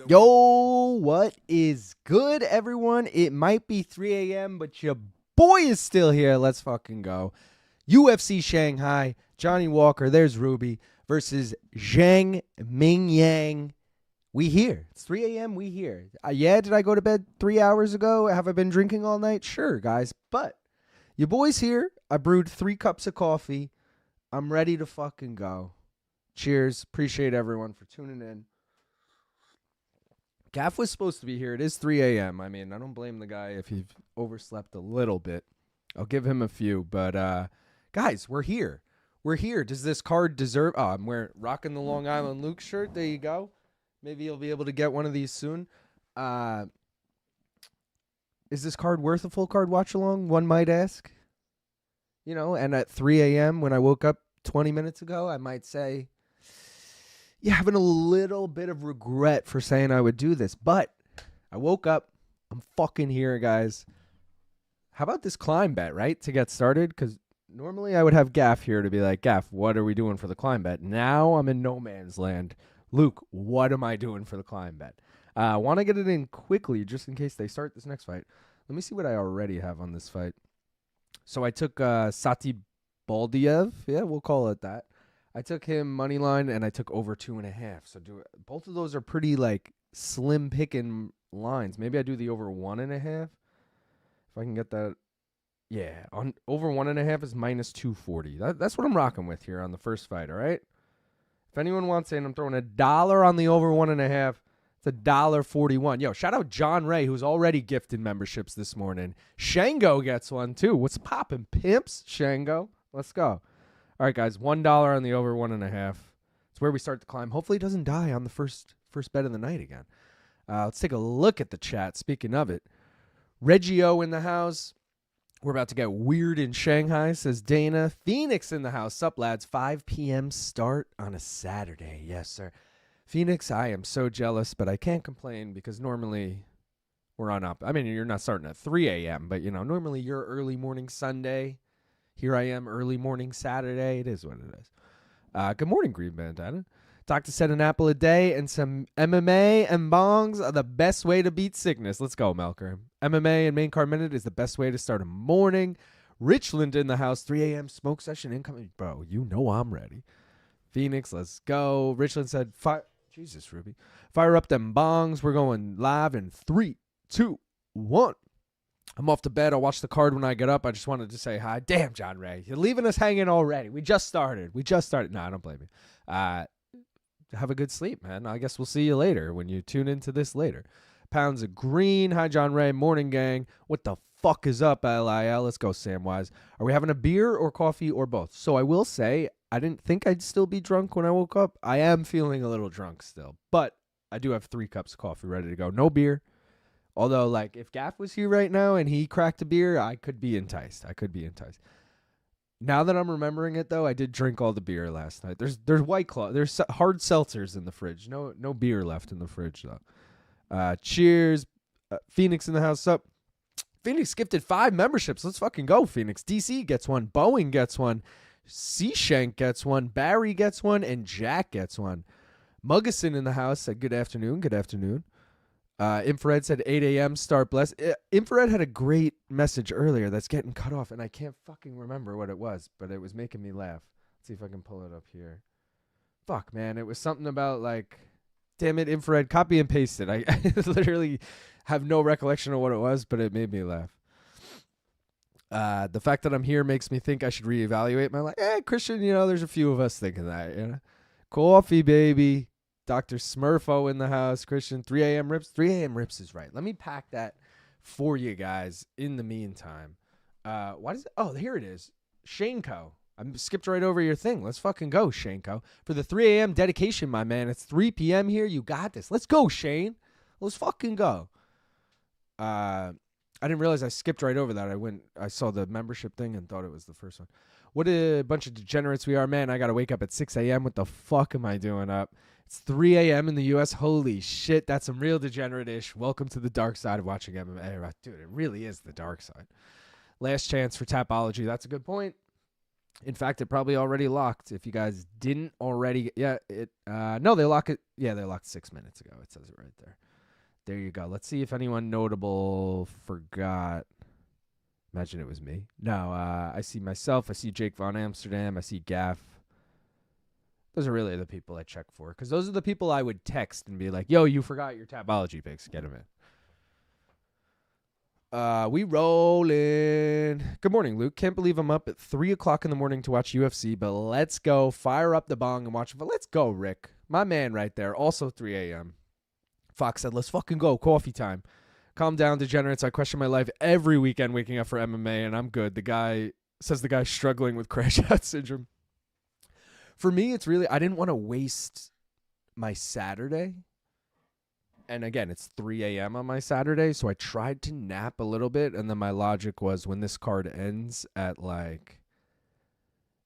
Yo, what is good, everyone? It might be 3 a.m., but your boy is still here. Let's fucking go. UFC Shanghai, Johnny Walker, there's Ruby, versus Zhang Mingyang. We here. It's 3 a.m., we here. Yeah, did I go to bed 3 hours ago? Have I been drinking all night? Sure, guys, but your boy's here. I brewed 3 cups of coffee. I'm ready to fucking go. Cheers. Appreciate everyone for tuning in. Gaff was supposed to be here. It is 3 a.m. I mean, I don't blame the guy if he overslept a little bit. I'll give him a few. But, guys, we're here. We're here. Does this card deserve... Oh, I'm rocking the Long Island Luke shirt. There you go. Maybe you'll be able to get one of these soon. Is this card worth a full card watch-along? One might ask. You know, and at 3 a.m. when I woke up 20 minutes ago, I might say... Yeah, having a little bit of regret for saying I would do this, but I woke up. I'm fucking here, guys. How about this climb bet, right, to get started? Because normally I would have Gaff here to be like, Gaff, what are we doing for the climb bet? Now I'm in no man's land. Luke, what am I doing for the climb bet? I want to get it in quickly just in case they start this next fight. Let me see what I already have on this fight. So I took Satybaldiev. Yeah, we'll call it that. I took him money line, and I took over 2.5. So both of those are pretty like slim picking lines. Maybe I do the over 1.5 if I can get that. Yeah, on over 1.5 is minus 240. That's what I'm rocking with here on the first fight. All right. If anyone wants in, I'm throwing $1 on the over 1.5. It's $1.41. Yo, shout out John Ray, who's already gifted memberships this morning. Shango gets one too. What's poppin', pimps? Shango, let's go. All right, guys, $1 on the over 1.5. It's where we start to climb. Hopefully it doesn't die on the first bet of the night again. Let's take a look at the chat. Speaking of it, Reggio in the house. We're about to get weird in Shanghai, says Dana. Phoenix in the house. Sup, lads? 5 p.m. start on a Saturday. Yes, sir. Phoenix, I am so jealous, but I can't complain because normally we're on up. I mean, you're not starting at 3 a.m., but, you know, normally you're early morning Sunday. Here I am, early morning Saturday. It is what it is. Good morning, Green Bandana. Dr. said an apple a day and some MMA and bongs are the best way to beat sickness. Let's go, Melker. MMA and main card minute is the best way to start a morning. Richland in the house, 3 a.m. smoke session incoming. Bro, you know I'm ready. Phoenix, let's go. Richland said, Jesus, Ruby. Fire up them bongs. We're going live in 3, 2, 1. I'm off to bed. I'll watch the card when I get up. I just wanted to say hi. Damn, John Ray. You're leaving us hanging already. We just started. No, I don't blame you. Have a good sleep, man. I guess we'll see you later when you tune into this later. Pounds of green. Hi, John Ray. Morning, gang. What the fuck is up, LIL? Let's go, Samwise. Are we having a beer or coffee or both? So I will say, I didn't think I'd still be drunk when I woke up. I am feeling a little drunk still. But I do have 3 cups of coffee ready to go. No beer. Although, like, if Gaff was here right now and he cracked a beer, I could be enticed. Now that I'm remembering it, though, I did drink all the beer last night. There's White Claw. There's hard seltzers in the fridge. No beer left in the fridge, though. Cheers. Phoenix in the house. Up. Phoenix gifted 5 memberships. Let's fucking go, Phoenix. DC gets one. Boeing gets one. Seashank gets one. Barry gets one. And Jack gets one. Muggison in the house said, good afternoon. Good afternoon. Infrared said 8 a.m. start bless. Infrared had a great message earlier that's getting cut off, and I can't fucking remember what it was, but it was making me laugh. Let's see if I can pull it up here. Fuck, man. It was something about, like, damn it, Infrared, copy and paste it. I literally have no recollection of what it was, but it made me laugh. The fact that I'm here makes me think I should reevaluate my life. Christian, you know, there's a few of us thinking that, you know. Coffee, baby. Dr. Smurfo in the house. Christian, 3 a.m. rips. 3 a.m. rips is right. Let me pack that for you guys in the meantime. Why does it? Oh, here it is. Shanko. I skipped right over your thing. Let's fucking go, Shanko. For the 3 a.m. dedication, my man. It's 3 p.m. here. You got this. Let's go, Shane. Let's fucking go. I didn't realize I skipped right over that. I saw the membership thing and thought it was the first one. What a bunch of degenerates we are, man. I got to wake up at 6 a.m. What the fuck am I doing up? It's 3 a.m. in the U.S. Holy shit, that's some real degenerate-ish. Welcome to the dark side of watching MMA. Dude, it really is the dark side. Last chance for Tapology. That's a good point. In fact, it probably already locked. If you guys didn't already, no, they lock it. Yeah, they locked 6 minutes ago. It says it right there. There you go. Let's see if anyone notable forgot. Imagine it was me. No, I see myself. I see Jake Von Amsterdam. I see Gaff. Those are really the people I check for, because those are the people I would text and be like, yo, you forgot your Tapology picks. Get them in. We rolling. Good morning, Luke. Can't believe I'm up at 3 o'clock in the morning to watch UFC, but let's go. Fire up the bong and watch it. But let's go, Rick. My man right there. Also 3 a.m. Fox said, let's fucking go. Coffee time. Calm down, degenerates. I question my life every weekend waking up for MMA, and I'm good. The guy struggling with crash out syndrome. For me, it's really, I didn't want to waste my Saturday. And again, it's 3 a.m. on my Saturday, so I tried to nap a little bit, and then my logic was when this card ends at like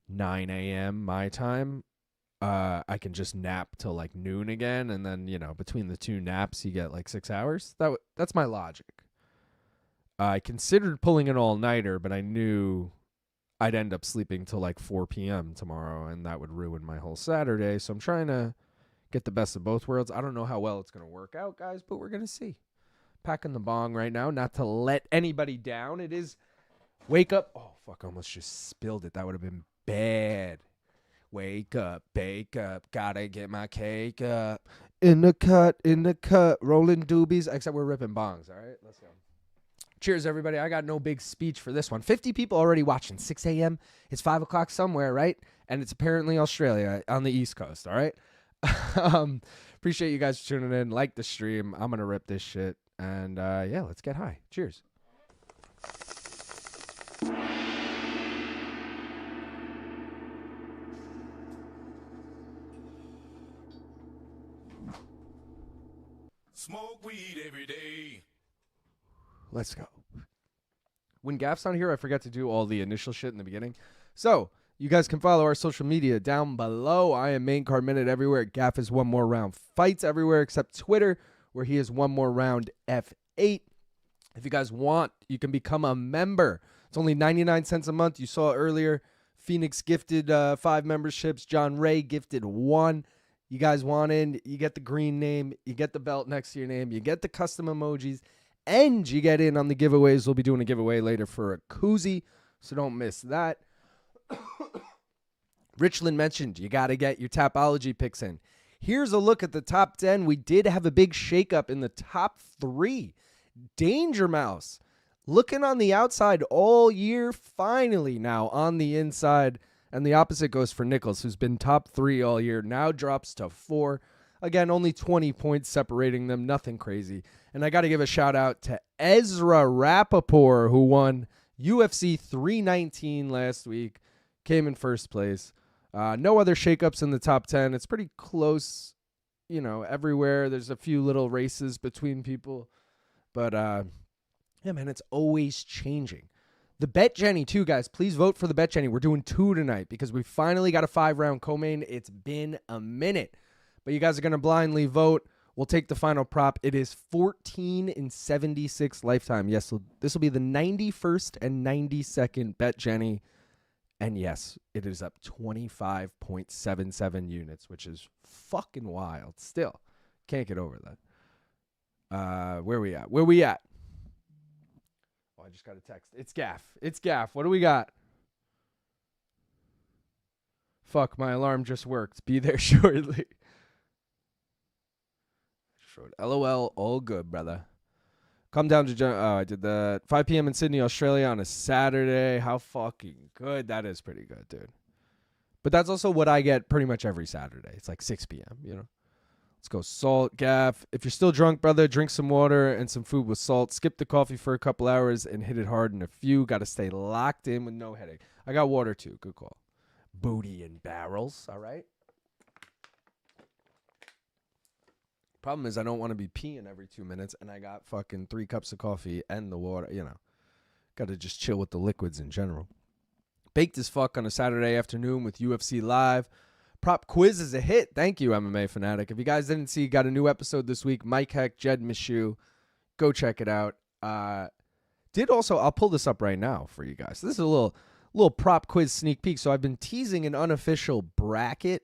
9 a.m. my time, I can just nap till like noon again, and then, between the two naps, you get like 6 hours. That's my logic. I considered pulling an all-nighter, but I knew I'd end up sleeping till like 4 p.m. tomorrow, and that would ruin my whole Saturday, so I'm trying to get the best of both worlds. I don't know how well it's going to work out, guys, but we're going to see. Packing the bong right now, not to let anybody down. It is wake up. Oh, fuck, I almost just spilled it. That would have been bad. Wake up, bake up, gotta get my cake up. In the cut, rolling doobies. Except we're ripping bongs, all right? Let's go. Cheers, everybody. I got no big speech for this one. 50 people already watching. 6 a.m. It's 5 o'clock somewhere, right? And it's apparently Australia on the East Coast, all right? Appreciate you guys for tuning in. Like the stream. I'm gonna rip this shit, and let's get high. Cheers. Smoke weed every day. Let's go. When Gaff's on here, I forget to do all the initial shit in the beginning, so you guys can follow our social media down below. I am Main Card Minute everywhere. Gaff is One More Round Fights everywhere except Twitter, where he is One More Round F8. If you guys want, you can become a member. It's only 99 cents a month. You saw earlier, Phoenix gifted 5 memberships. John Ray gifted 1. You guys want in, you get the green name, you get the belt next to your name, you get the custom emojis, and you get in on the giveaways. We'll be doing a giveaway later for a koozie, so don't miss that. Richland mentioned you got to get your Tapology picks in. Here's a look at the top 10. We did have a big shakeup in the top 3. Danger Mouse looking on the outside all year, finally now on the inside. And the opposite goes for Nichols, who's been top 3 all year, now drops to 4. Again, only 20 points separating them, nothing crazy. And I got to give a shout out to Ezra Rappaport, who won UFC 319 last week, came in first place. No other shakeups in the top 10. It's pretty close, everywhere. There's a few little races between people. But, man, it's always changing. The Bet Jenny, too, guys. Please vote for the Bet Jenny. We're doing 2 tonight because we finally got a 5-round co-main. It's been a minute. But you guys are going to blindly vote. We'll take the final prop. It is 14 in 76 lifetime. Yes, so this will be the 91st and 92nd Bet Jenny. And yes, it is up 25.77 units, which is fucking wild. Still, can't get over that. Where we at? Oh, I just got a text. It's Gaff. What do we got? Fuck, my alarm just worked. Be there shortly. LOL, all good, brother. Come down to I did that 5 p.m. in Sydney, Australia on a Saturday. How fucking good. That is pretty good, dude. But that's also what I get pretty much every Saturday. It's like 6 p.m., Let's go salt, Gaff. If you're still drunk, brother, drink some water and some food with salt. Skip the coffee for a couple hours and hit it hard in a few. Got to stay locked in with no headache. I got water, too. Good call. Booty and barrels, all right? Problem is I don't want to be peeing every 2 minutes, and I got fucking 3 cups of coffee and the water, Got to just chill with the liquids in general. Baked as fuck on a Saturday afternoon with UFC Live. Prop quiz is a hit. Thank you, MMA Fanatic. If you guys didn't see, got a new episode this week. Mike Heck, Jed Mishu. Go check it out. I'll pull this up right now for you guys. This is a little little prop quiz sneak peek. So I've been teasing an unofficial bracket.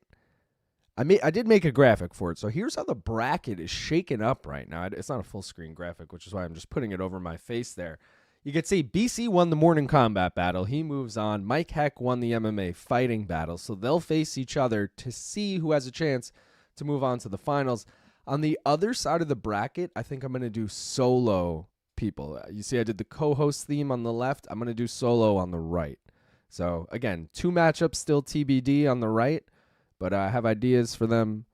I did make a graphic for it. So here's how the bracket is shaken up right now. It's not a full screen graphic, which is why I'm just putting it over my face there. You could see BC won the morning combat battle. He moves on. Mike Heck won the MMA fighting battle. So they'll face each other to see who has a chance to move on to the finals. On the other side of the bracket, I think I'm going to do solo people. You see I did the co-host theme on the left. I'm going to do solo on the right. So, again, 2 matchups still TBD on the right, but I have ideas for them.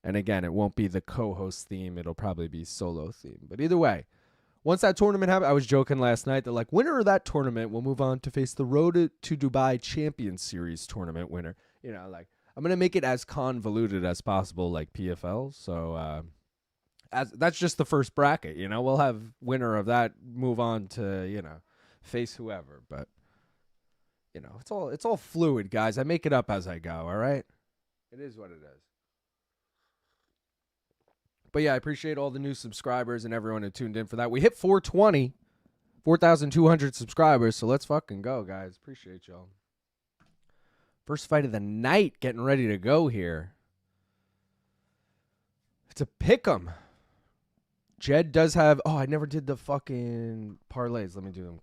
And, again, it won't be the co-host theme. It'll probably be solo theme. But either way, once that tournament happened, I was joking last night that, like, winner of that tournament will move on to face the Road to Dubai Champions Series tournament winner. You know, like, I'm going to make it as convoluted as possible, like PFL. So, that's just the first bracket, you know. We'll have winner of that move on to, you know, face whoever. But, you know, it's all fluid, guys. I make it up as I go, all right? It is what it is. But, yeah, I appreciate all the new subscribers and everyone who tuned in for that. We hit 420, 4,200 subscribers, so let's fucking go, guys. Appreciate y'all. First fight of the night getting ready to go here. It's a pick'em. Jed does have... Oh, I never did the fucking parlays. Let me do them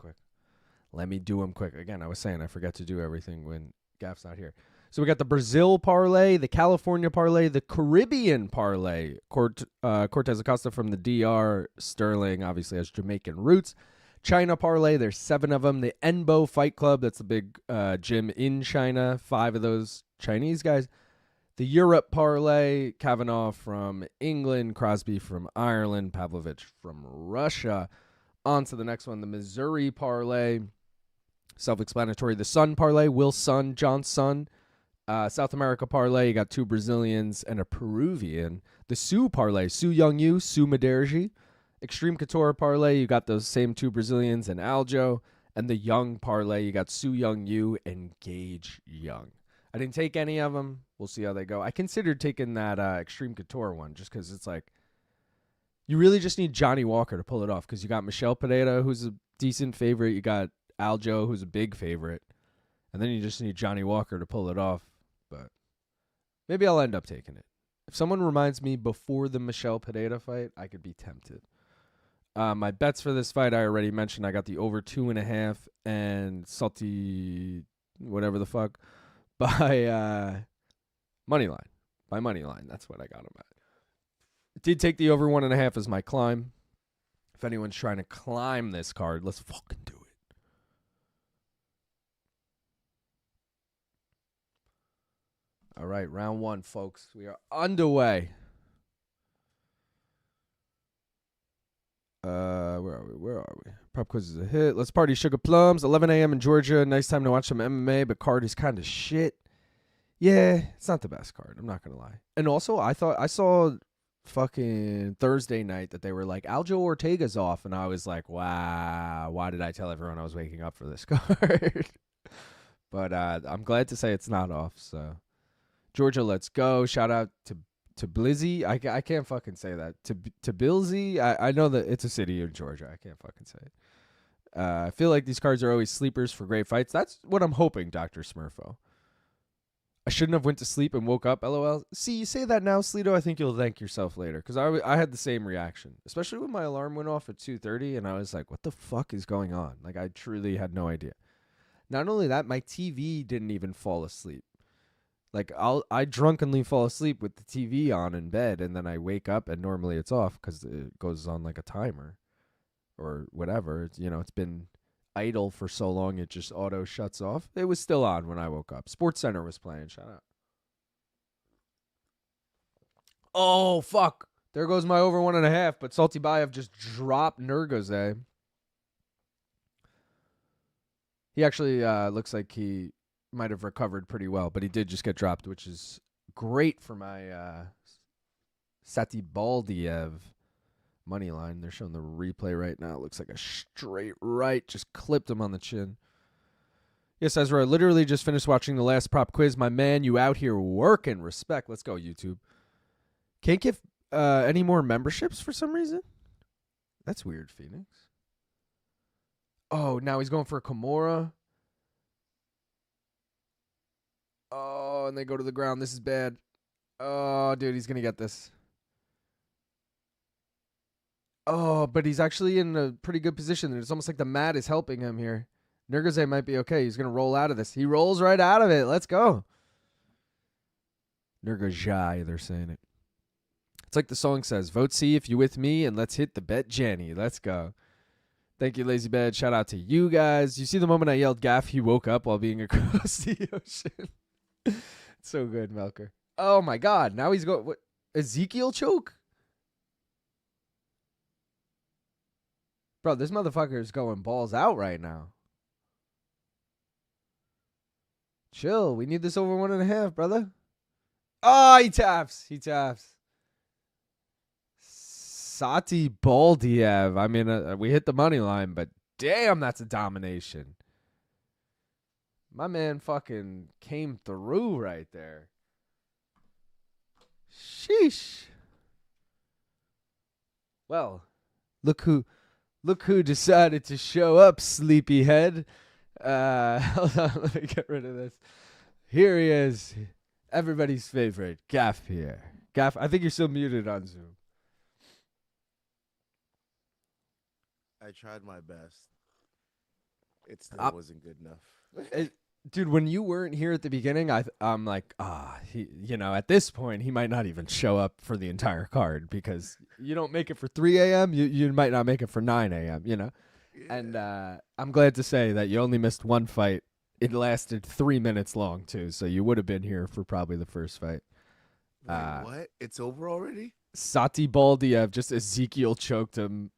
quick. Again, I was saying I forget to do everything when Gaff's not here. So we got the Brazil parlay, the California parlay, the Caribbean parlay. Cortes-Acosta from the Diyar. Sterling obviously has Jamaican roots. China parlay, there's 7 of them. The Enbo Fight Club, that's the big gym in China. 5 of those Chinese guys. The Europe parlay, Kavanagh from England, Crosbie from Ireland, Pavlovich from Russia. On to the next one, the Missouri parlay. Self-explanatory. The Sun parlay, Will Sun, John's son. South America parlay, you got 2 Brazilians and a Peruvian. The Sioux parlay, Su Young Yu, Su Mudaerji. Extreme Couture parlay, you got those same 2 Brazilians and Aljo. And the Young parlay, you got Su Young Yu and Gage Young. I didn't take any of them. We'll see how they go. I considered taking that Extreme Couture one just because it's like, you really just need Johnny Walker to pull it off because you got Michel Pereira, who's a decent favorite. You got Aljo, who's a big favorite. And then you just need Johnny Walker to pull it off. But maybe I'll end up taking it. If someone reminds me before the Michel Pereira fight, I could be tempted. My bets for this fight, I already mentioned. I got the over 2.5 and salty whatever the fuck by money line. By money line, that's what I got them at. Did take the over 1.5 as my climb. If anyone's trying to climb this card, let's fucking do it. All right, round 1, folks. We are underway. Where are we? Prop quiz is a hit. Let's party sugar plums. 11 a.m. in Georgia. Nice time to watch some MMA, but card is kind of shit. Yeah, it's not the best card. I'm not going to lie. And also, I saw fucking Thursday night that they were like, Aljo Ortega's off. And I was like, wow, why did I tell everyone I was waking up for this card? But I'm glad to say it's not off, so... Georgia, let's go. Shout out to Blizzy. I can't fucking say that. To Billzy. I know that it's a city in Georgia. I can't fucking say it. I feel like these cards are always sleepers for great fights. That's what I'm hoping, Dr. Smurfo. I shouldn't have went to sleep and woke up, LOL. See, you say that now, Sleeto, I think you'll thank yourself later. Because I had the same reaction. Especially when my alarm went off at 2:30 and I was like, what the fuck is going on? Like, I truly had no idea. Not only that, my TV didn't even fall asleep. Like, I drunkenly fall asleep with the TV on in bed, and then I wake up, and normally it's off because it goes on like a timer or whatever. It's, you know, it's been idle for so long, it just auto shuts off. It was still on when I woke up. Sports Center was playing. Shut up. Oh, fuck. There goes my over 1.5, but Satybaldiev just dropped Nurgozhay. He actually looks like he might have recovered pretty well, but he did just get dropped, which is great for my Satybaldiev money line. They're showing the replay right now. It looks like a straight right. Just clipped him on the chin. Yes, Ezra, I literally just finished watching the last prop quiz. My man, you out here working. Respect. Let's go, YouTube. Can't give any more memberships for some reason? That's weird, Phoenix. Oh, now he's going for a Kimura. Oh, and they go to the ground. This is bad. Oh, dude, he's going to get this. Oh, but he's actually in a pretty good position. It's almost like the mat is helping him here. Nurgozhay might be okay. He's going to roll out of this. He rolls right out of it. Let's go. Nurgozhay, they're saying it. It's like the song says, vote C if you with me, and let's hit the bet Jenny. Let's go. Thank you, Lazy Bed. Shout out to you guys. You see the moment I yelled gaff, he woke up while being across the ocean. It's so good, Melker. Oh, my God. Now he's going, what? Ezekiel choke? Bro, this motherfucker is going balls out right now. Chill. We need this over 1.5, brother. Oh, he taps. He taps. Satybaldiev. I mean, we hit the money line, but damn, that's a domination. My man fucking came through right there. Sheesh. Well, look who decided to show up, sleepyhead. Hold on, let me get rid of this. Here he is. Everybody's favorite, Gaff here. Gaff, I think you're still muted on Zoom. I tried my best. It still wasn't good enough. Dude, when you weren't here at the beginning, I'm like, he, at this point, he might not even show up for the entire card because you don't make it for 3 a.m., you might not make it for 9 a.m., Yeah. And I'm glad to say that you only missed one fight. It lasted 3 minutes long, too, so you would have been here for probably the first fight. Wait, what? It's over already? Satybaldiev just Ezekiel choked him.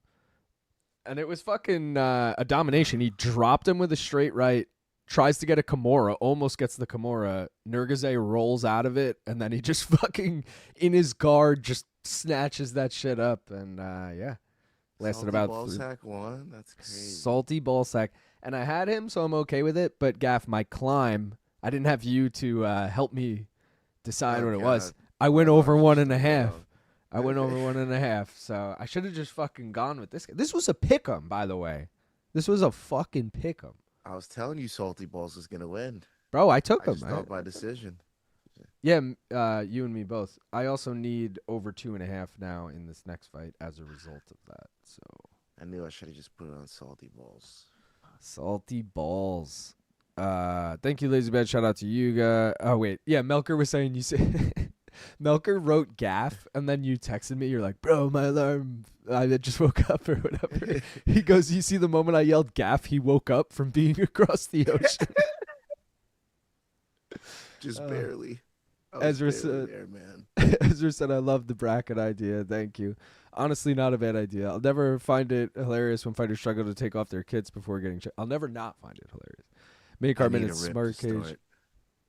And it was fucking a domination. He dropped him with a straight right, tries to get a Kimura, almost gets the Kimura. Nurgozhay rolls out of it, and then he just fucking, in his guard, just snatches that shit up. And, yeah. Lasted Salty about ball sack one? That's crazy. Salty ball sack. And I had him, so I'm okay with it. But, Gaff, my climb, I didn't have you to help me decide what it was. I went over 1.5. I went over 1.5, so I should have just fucking gone with this guy. This was a pick'em, by the way. This was a fucking pick'em. I was telling you Salty Balls was going to win. Bro, I took him. I just thought by decision. Yeah, you and me both. I also need over 2.5 now in this next fight as a result of that. So I knew I should have just put it on Salty Balls. Salty balls. Thank you, Lazy Bad. Shout out to you guys. Oh, wait. Yeah, Melker was saying you say... Melker wrote gaff, and then you texted me. You're like, bro, my alarm. I just woke up or whatever. He goes, you see the moment I yelled gaff, he woke up from being across the ocean. Just barely. Ezra said, there, man. Ezra said, I love the bracket idea. Thank you. Honestly, not a bad idea. I'll never find it hilarious when fighters struggle to take off their kits before getting I'll never not find it hilarious. Make our minutes smart cage.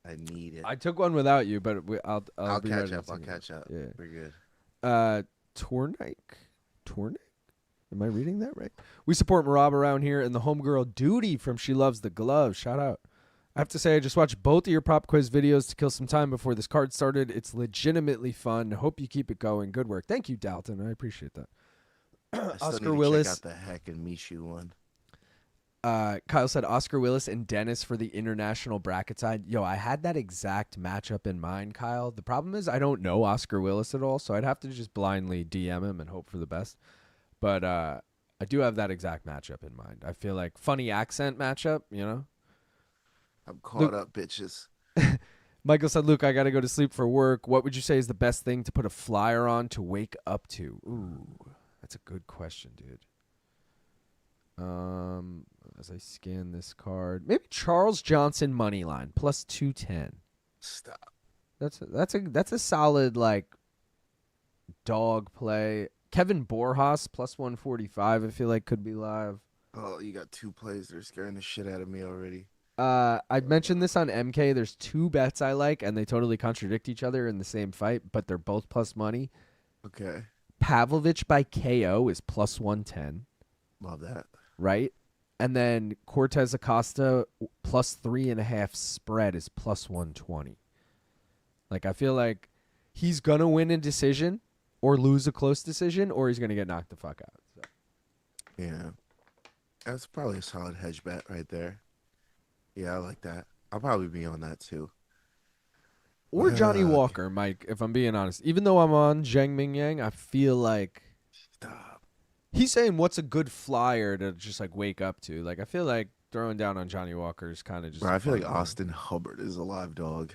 I need it. I took one without you, but I'll be catch ready up. I'll to catch up. Yeah. We're good. Tornik? Am I reading that right? We support Marab around here, and the homegirl Duty from She Loves the Glove. Shout out. I have to say, I just watched both of your pop quiz videos to kill some time before this card started. It's legitimately fun. Hope you keep it going. Good work. Thank you, Dalton. I appreciate that. Oscar Willis. Check out the Heck and Mishu one. Kyle said Oscar Willis and Dennis for the international bracket side. Yo, I had that exact matchup in mind, Kyle. The problem is I don't know Oscar Willis at all, so I'd have to just blindly DM him and hope for the best. But I do have that exact matchup in mind. I feel like funny accent matchup, I'm caught up, bitches. Michael said, Luke, I got to go to sleep for work. What would you say is the best thing to put a flyer on to wake up to? Ooh, that's a good question, dude. As I scan this card, maybe Charles Johnson money line plus 210. Stop. That's a solid like dog play. Kevin Borjas plus 145. I feel like could be live. Oh, you got two plays. They're scaring the shit out of me already. I mentioned this on MK. There's two bets I like, and they totally contradict each other in the same fight, but they're both plus money. Okay. Pavlovich by KO is plus 110. Love that. Right? And then Cortes-Acosta plus 3.5 spread is plus 120. Like, I feel like he's going to win a decision or lose a close decision, or he's going to get knocked the fuck out. So. Yeah. That's probably a solid hedge bet right there. Yeah, I like that. I'll probably be on that too. Or Johnny Ugh. Walker, Mike, if I'm being honest. Even though I'm on Zhang Mingyang, I feel like Stop. he's saying what's a good flyer to just like wake up to. Like I feel like throwing down on Johnny Walker is kind of just. Bro, I feel like fun thing. Austin Hubbard is a live dog.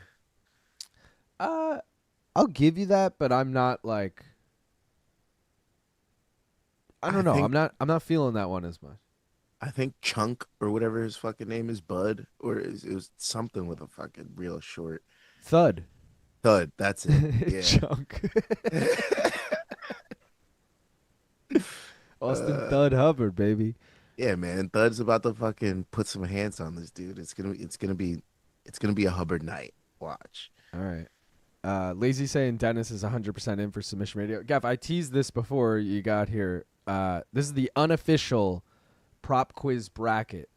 I'll give you that, but I'm not like. I don't know. I'm not feeling that one as much. I think Chunk or whatever his fucking name is, Bud, or it was something with a fucking real short. Thud. Thud, that's it. Yeah. Chunk. Austin Thud Hubbard, baby. Yeah, man. Thud's about to fucking put some hands on this dude. It's gonna be a Hubbard night. Watch. All right. Lazy saying Dennis is 100% in for submission radio. Gav, I teased this before you got here. This is the unofficial prop quiz bracket.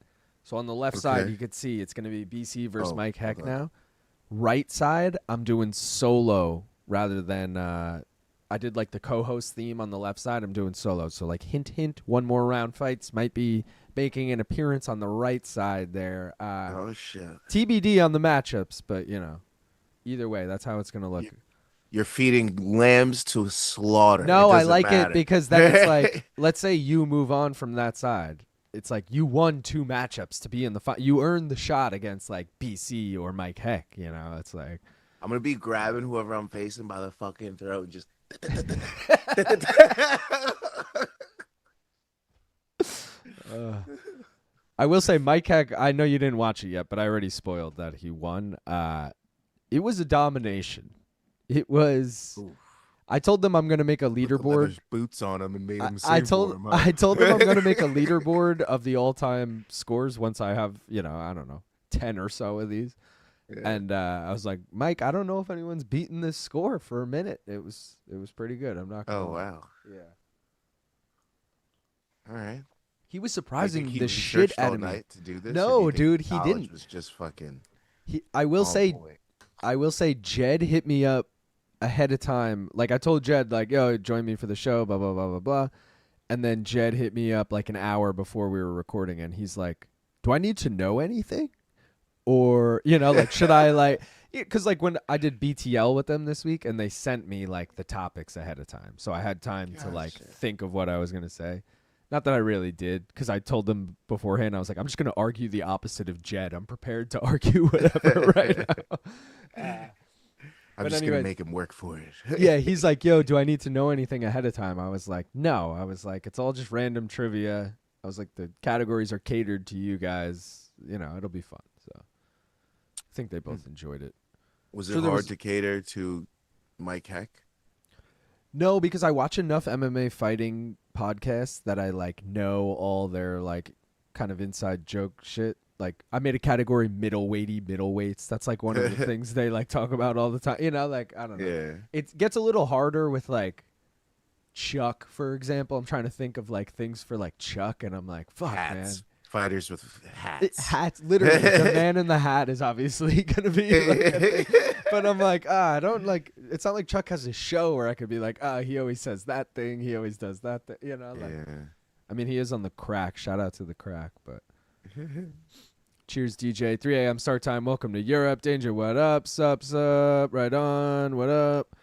So on the left side, you could see it's going to be BC versus Mike Heck now. Right side, I'm doing solo rather than I did like the co-host theme on the left side. I'm doing solo. So like hint, hint, one more round fights might be making an appearance on the right side there. Oh, shit. TBD on the matchups, but, you know, either way, that's how it's going to look. You're feeding lambs to slaughter. No, I like matter. it because then it's like, let's say you move on from that side. It's like you won 2 matchups to be in the fight. You earned the shot against like BC or Mike Heck. You know, it's like I'm gonna be grabbing whoever I'm facing by the fucking throat and just. I will say, Mike Heck. I know you didn't watch it yet, but I already spoiled that he won. It was a domination. It was. Oof. I told them I'm going to make a leaderboard. Boots on him and made him. I told them I'm going to make a leaderboard of the all-time scores once I have, you know, I don't know, 10 or so of these. Yeah. And I was like, Mike, I don't know if anyone's beaten this score for a minute. It was pretty good. I'm not. Oh wow. Yeah. All right. He was surprising the shit out of me. Night to do this, no, dude, he didn't. Was just fucking. I will say, Jed hit me up ahead of time. Like I told Jed, like, yo, join me for the show, blah, blah, blah, blah, blah. And then Jed hit me up like an hour before we were recording. And he's like, do I need to know anything? Or, you know, like, should I like, because like when I did BTL with them this week and they sent me like the topics ahead of time. So I had time to like think of what I was going to say. Not that I really did, because I told them beforehand, I was like, I'm just going to argue the opposite of Jed. I'm prepared to argue whatever right now. I'm just going to make him work for it. Yeah, he's like, yo, do I need to know anything ahead of time? I was like, no. I was like, it's all just random trivia. I was like, the categories are catered to you guys. You know, it'll be fun. So I think they both enjoyed it. Was it hard to cater to Mike Heck? No, because I watch enough MMA fighting podcasts that I like know all their like kind of inside joke shit. Like I made a category middleweights. That's like one of the things they like talk about all the time. You know, like I don't know. Yeah. It gets a little harder with like Chuck, for example. I'm trying to think of like things for like Chuck, and I'm like, fuck, hats. Man. Fighters with hats. Hats, literally. The man in the hat is obviously gonna be like a thing. But I'm like, I don't like. It's not like Chuck has a show where I could be like, he always says that thing. He always does that thing. You know, like. Yeah. I mean, he is on the crack. Shout out to the crack, but. Cheers, DJ. 3 a.m. start time. Welcome to Europe. Danger, what up? Sup? Right on. What up?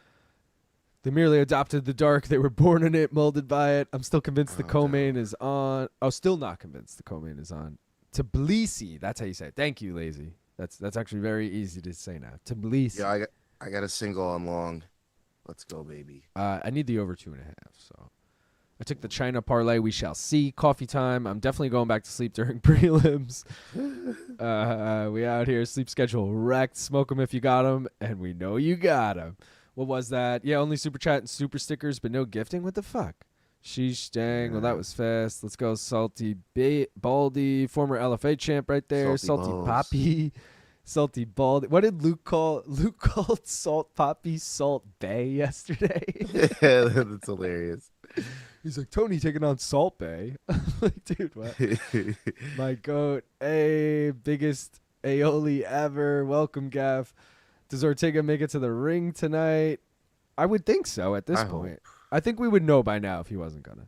They merely adopted the dark. They were born in it, molded by it. I'm still convinced the co-main is on. Oh, still not convinced the co-main is on. Tbilisi. That's how you say it. Thank you, Lazy. That's actually very easy to say now. Tbilisi. Yeah, I got a single on long. Let's go, baby. I need the over 2.5, so. I took the China parlay. We shall see. Coffee time. I'm definitely going back to sleep during prelims. We out here. Sleep schedule wrecked. Smoke them if you got them. And we know you got them. What was that? Yeah, only super chat and super stickers, but no gifting? What the fuck? Sheesh, dang. Well, that was fast. Let's go. Salty Baldy. Former LFA champ right there. Salty Poppy. Salty Baldy. What did Luke call? Luke called Salt Poppy Salt Bay yesterday. Yeah, that's hilarious. He's like, Tony taking on Salt Bay. I'm like, dude, what? My goat. Hey, biggest aioli ever. Welcome, Gav. Does Ortega make it to the ring tonight? I would think so at this point. I think we would know by now if he wasn't going to.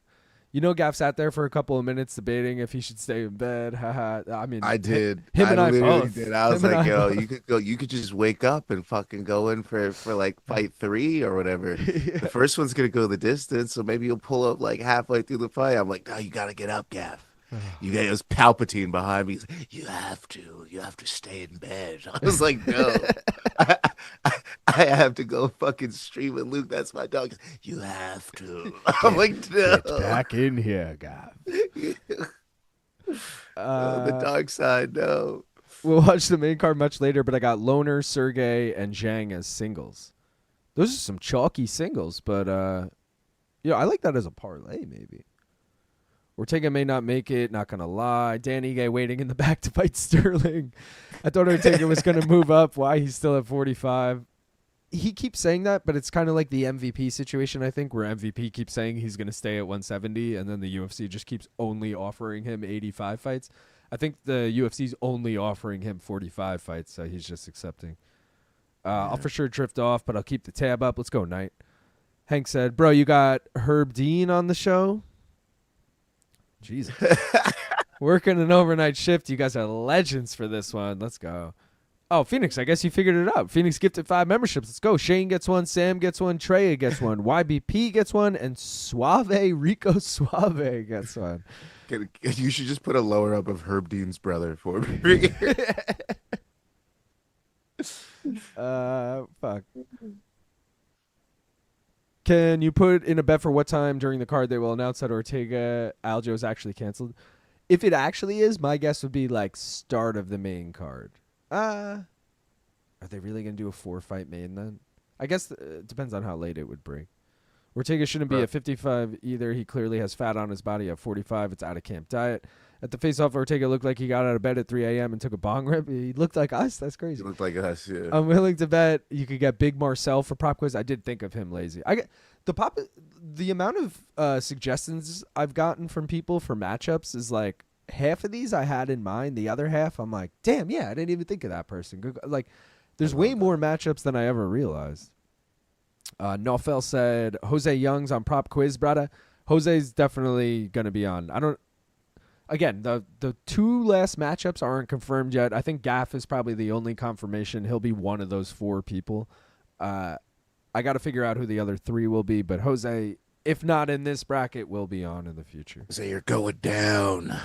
Gaff sat there for a couple of minutes debating if he should stay in bed. Haha. I mean, I did. him I and I literally both. did. I was Him and like, I yo, both. you could go. You could just wake up and fucking go in for like fight three or whatever. The Yeah. first one's gonna go the distance, so maybe you'll pull up like halfway through the fight. I'm like, no, you gotta get up, Gav. You got it was Palpatine behind me. He's like, you have to stay in bed. I was like, no, I, I, I have to go fucking stream with Luke. That's my dog. You have to. I'm like, no. Get back in here, Gav. The Uh, dark side, no. we'll watch the main card much later, but I got Loner, Sergey, and Zhang as singles. Those are some chalky singles, but I like that as a parlay, maybe. Ortega may not make it, not gonna lie. Danny Gay waiting in the back to fight Sterling. I thought Ortega was gonna move up. Why he's still at 45? He keeps saying that, but it's kind of like the MVP situation, I think, where MVP keeps saying he's gonna stay at 170, and then the UFC just keeps only offering him 85 fights. I think the UFC's only offering him 45 fights, so he's just accepting. I'll for sure drift off, but I'll keep the tab up. Let's go, Knight. Hank said, "Bro, you got Herb Dean on the show." Jesus. Working an overnight shift. You guys are legends for this one. Let's go. Oh, Phoenix, I guess you figured it out. Phoenix gifted 5 memberships. Let's go. Shane gets one. Sam gets one. Treya gets one. YBP gets one. And Rico Suave gets one. You should just put a lower up of Herb Dean's brother for me. Fuck. Can you put in a bet for what time during the card they will announce that Ortega Aljo is actually canceled? If it actually is, my guess would be like start of the main card. Are they really going to do a 4-fight main then? I guess it depends on how late it would break. Ortega shouldn't be at 55 either. He clearly has fat on his body at 45. It's out of camp diet. At the face-off, Ortega looked like he got out of bed at 3 a.m. and took a bong rip. He looked like us. That's crazy. He looked like us, yeah. I'm willing to bet you could get Big Marcel for prop quiz. I did think of him lazy. I get the amount of suggestions I've gotten from people for matchups is like half of these I had in mind. The other half I'm like, damn, yeah, I didn't even think of that person. Like, there's way more matchups than I ever realized. Nofel said Jose Young's on prop quiz, brother. Jose's definitely gonna be on. Again, the 2 last matchups aren't confirmed yet. I think Gaff is probably the only confirmation. He'll be one of those 4 people. I got to figure out who the other 3 will be, but Jose, if not in this bracket, will be on in the future. So you're going down.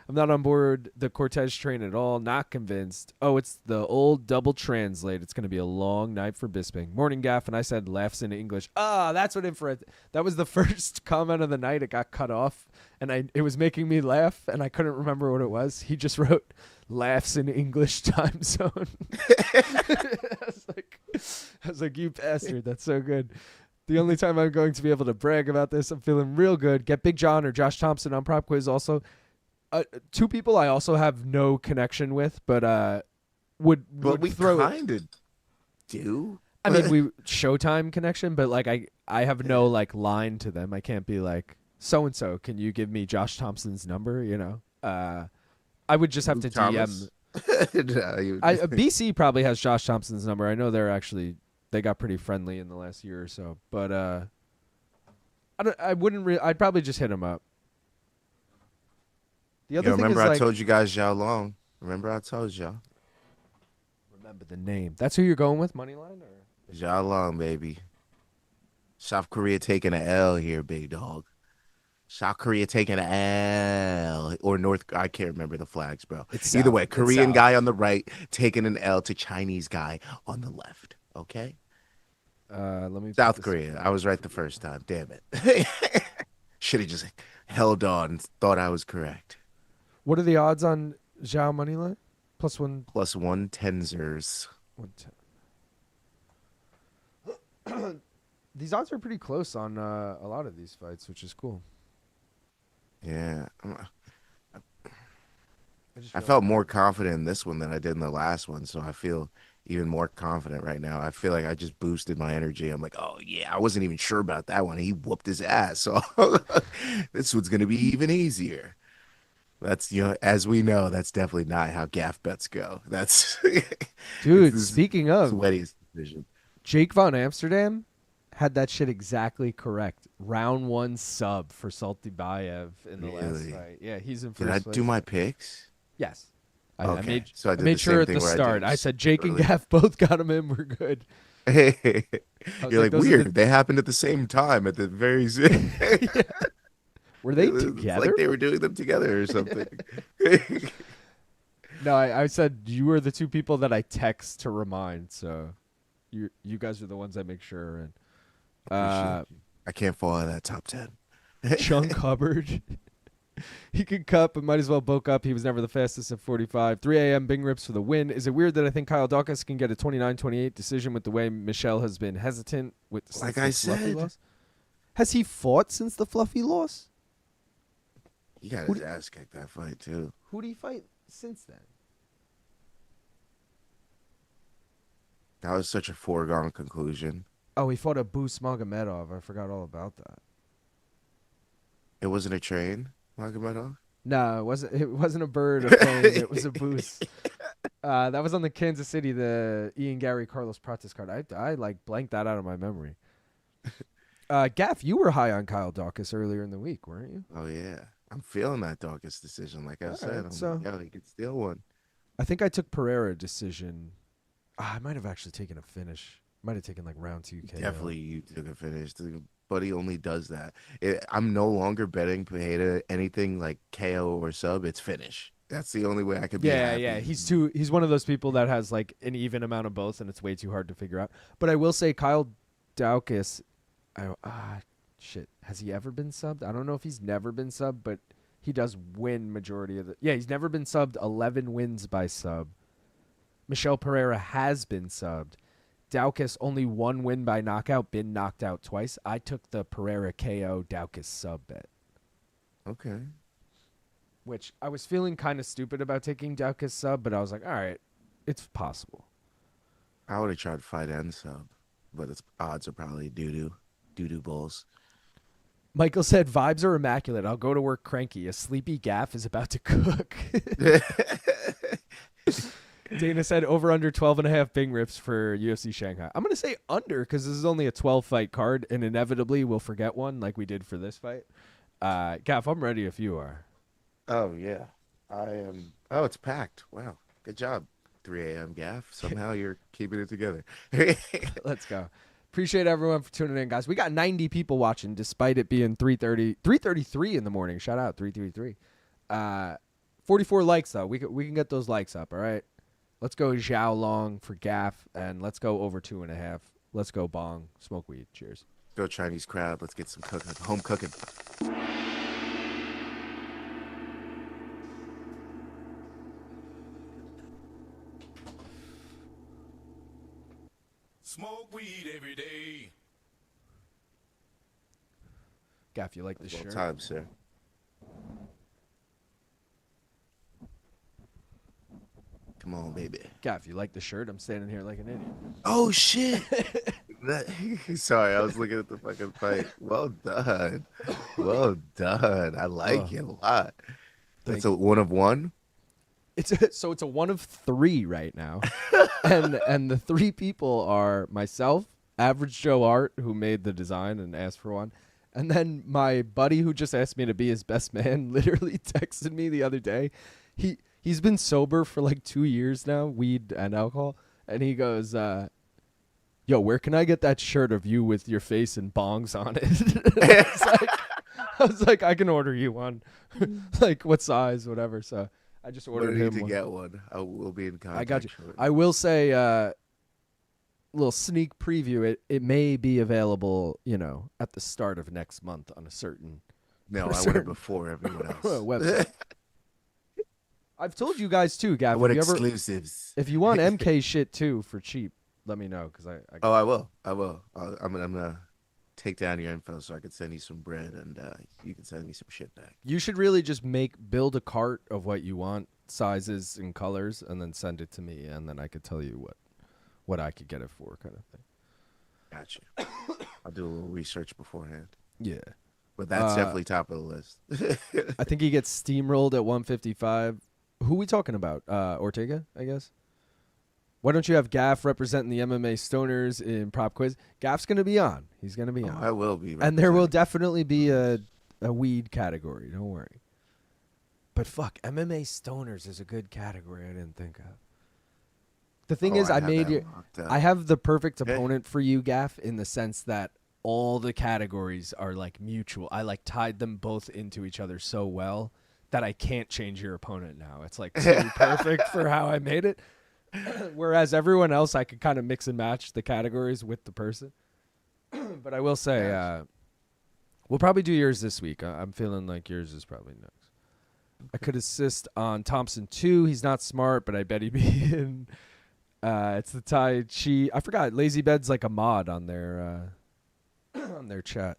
I'm not on board the Cortez train at all. Not convinced. Oh, it's the old double translate. It's going to be a long night for Bisping. Morning, Gaff, and I said laughs in English. That's what infrared. That was the first comment of the night. It got cut off, and it was making me laugh, and I couldn't remember what it was. He just wrote laughs in English time zone. I was like, you bastard. That's so good. The only time I'm going to be able to brag about this, I'm feeling real good. Get Big John or Josh Thompson on prop quiz also. 2 people I also have no connection with, but would we throw kind of do. I mean, we Showtime connection, but like I have no like line to them. I can't be like so and so. Can you give me Josh Thompson's number? I would just have Luke to Thomas? DM. BC probably has Josh Thompson's number. I know they got pretty friendly in the last year or so, but I wouldn't. I'd probably just hit him up. The other thing remember is I like, told you guys Xiao Long. Remember I told y'all. remember the name. That's who you're going with, Moneyline? Or? Xiao Long, baby. South Korea taking an L here, big dog. South Korea taking an L. Or North, I can't remember the flags, bro. It's Either South. way, It's Korean South. guy on the right taking an L to Chinese guy on the left. Okay? Let me. South Korea. I was right the first time. Damn it. Should have just held on. Thought I was correct. What are the odds on Zhao Moneyline? +1. Plus 110zers. 110. These odds are pretty close on a lot of these fights, which is cool. Yeah. I felt more confident in this one than I did in the last one, so I feel even more confident right now. I feel like I just boosted my energy. I'm like, oh, yeah, I wasn't even sure about that one. He whooped his ass, so this one's going to be even easier. That's, as we know, that's definitely not how gaff bets go. That's Dude, speaking of sweatiest decision. Jake Von Amsterdam, had that shit exactly correct. Round 1 sub for Satybaldiev in the last Really? fight. Yeah, he's in Did first I place. do my picks? Yes. I Okay, so I I did made the sure same at thing the where I start. did I said Jake and early. Gaff both got him in. We're good. You're I was like, like those are the. weird. They happened at the same time at the very same. Yeah. Were they It's together? like they were doing them together or something. No, I said you were the two people that I text to remind. So you guys are the ones I make sure. And Appreciate you. I can't fall out of that top 10. Chunk Hubbard. He could cut, but might as well bulk up. He was never the fastest at 45. 3 a.m. Bing Rips for the win. Is it weird that I think Kyle Daukaus can get a 29-28 decision with the way Michel has been hesitant with Like since I the Fluffy said. loss? Has he fought since the Fluffy loss? He got his ass kicked that fight too. Who did he fight since then? That was such a foregone conclusion. Oh, he fought Abu Smagomedov. I forgot all about that. It wasn't a train, Magomedov? No, it wasn't. It wasn't a bird of fame. It was a boost. That was on the Kansas City, the Ian Gary Carlos Prates card. I like blanked that out of my memory. Gaff, you were high on Kyle Daukaus earlier in the week, weren't you? Oh yeah. I'm feeling that Daukaus decision. Like I All said, right, so- he could steal one. I think I took Pereira decision. I might have actually taken a finish. Might have taken like round 2 KO. Definitely you took a finish. Buddy only does that. I'm no longer betting Pereira anything like KO or sub. It's finish. That's the only way I could be happy. Yeah. He's one of those people that has like an even amount of both, and it's way too hard to figure out. But I will say Kyle Daukaus, shit. Has he ever been subbed? I don't know if he's never been subbed, but he does win majority of the. Yeah, he's never been subbed. 11 wins by sub. Michel Pereira has been subbed. Daukaus only 1 win by knockout, been knocked out twice. I took the Pereira KO Daukaus sub bet. Okay. Which I was feeling kind of stupid about taking Daukaus sub, but I was like, all right, it's possible. I would have tried fight and sub, but its odds are probably doo-doo balls. Michael said, vibes are immaculate. I'll go to work cranky. A sleepy Gaff is about to cook. Dana said over under 12.5 Bing Rips for UFC Shanghai. I'm going to say under because this is only a 12-fight card, and inevitably we'll forget one like we did for this fight. Gaff, I'm ready if you are. Oh, yeah. I am. Oh, it's packed. Wow. Good job. 3 a.m. Gaff. Somehow you're keeping it together. Let's go. Appreciate everyone for tuning in, guys. We got 90 people watching despite it being 3:33 in the morning. Shout out 333. 44 likes though. We can get those likes up, all right? Let's go Xiao Long for Gaff, and let's go over 2.5. Let's go Bong. Smoke weed. Cheers. Go Chinese crowd. Let's get some cooking. Home cooking. Smoke weed every day. Gaff, you like the shirt? Time, sir. Come on, baby. Gaff, you like the shirt? I'm standing here like an idiot. Oh, shit. Sorry, I was looking at the fucking fight. Well done. Well done. I like it a lot. That's a 1 of 1? It's a 1 of 3 right now. and the 3 people are myself, Average Joe Art, who made the design and asked for one, and then my buddy who just asked me to be his best man literally texted me the other day. He's been sober for like 2 years now, weed and alcohol, and he goes, yo, where can I get that shirt of you with your face and bongs on it? I was like, I can order you one. Like, what size, whatever. So I just ordered him one. Get one. I will be in contact. I got you. shortly. I will say, little sneak preview. It may be available, at the start of next month on a certain No, I want it before everyone else. website. I've told you guys too, Gav. I want if you exclusives. if you want MK shit too for cheap, let me know because I Oh, I will. I'm gonna take down your info so I can send you some bread and you can send me some shit back. You should really just build a cart of what you want, sizes and colors, and then send it to me, and then I could tell you what I could get it for, kind of thing. Gotcha. I'll do a little research beforehand. Yeah. But that's definitely top of the list. I think he gets steamrolled at 155. Who we talking about? Ortega, I guess. Why don't you have Gaff representing the MMA stoners in prop quiz? Gaff's going to be on. He's going to be on. I will be. And there will representing. definitely be a weed category. Don't worry. But fuck, MMA stoners is a good category I didn't think of. The thing is, I have made that you. locked up. I have the perfect Okay. opponent for you, Gaff, in the sense that all the categories are like mutual. I like tied them both into each other so well that I can't change your opponent now. It's like so perfect for how I made it. Whereas everyone else, I could kind of mix and match the categories with the person. But I will say, Yes. we'll probably do yours this week. I'm feeling like yours is probably next. I could assist on Thompson too. He's not smart, but I bet he'd be in. It's the Tai Chi. I forgot. Lazy Bed's like a mod on their chat.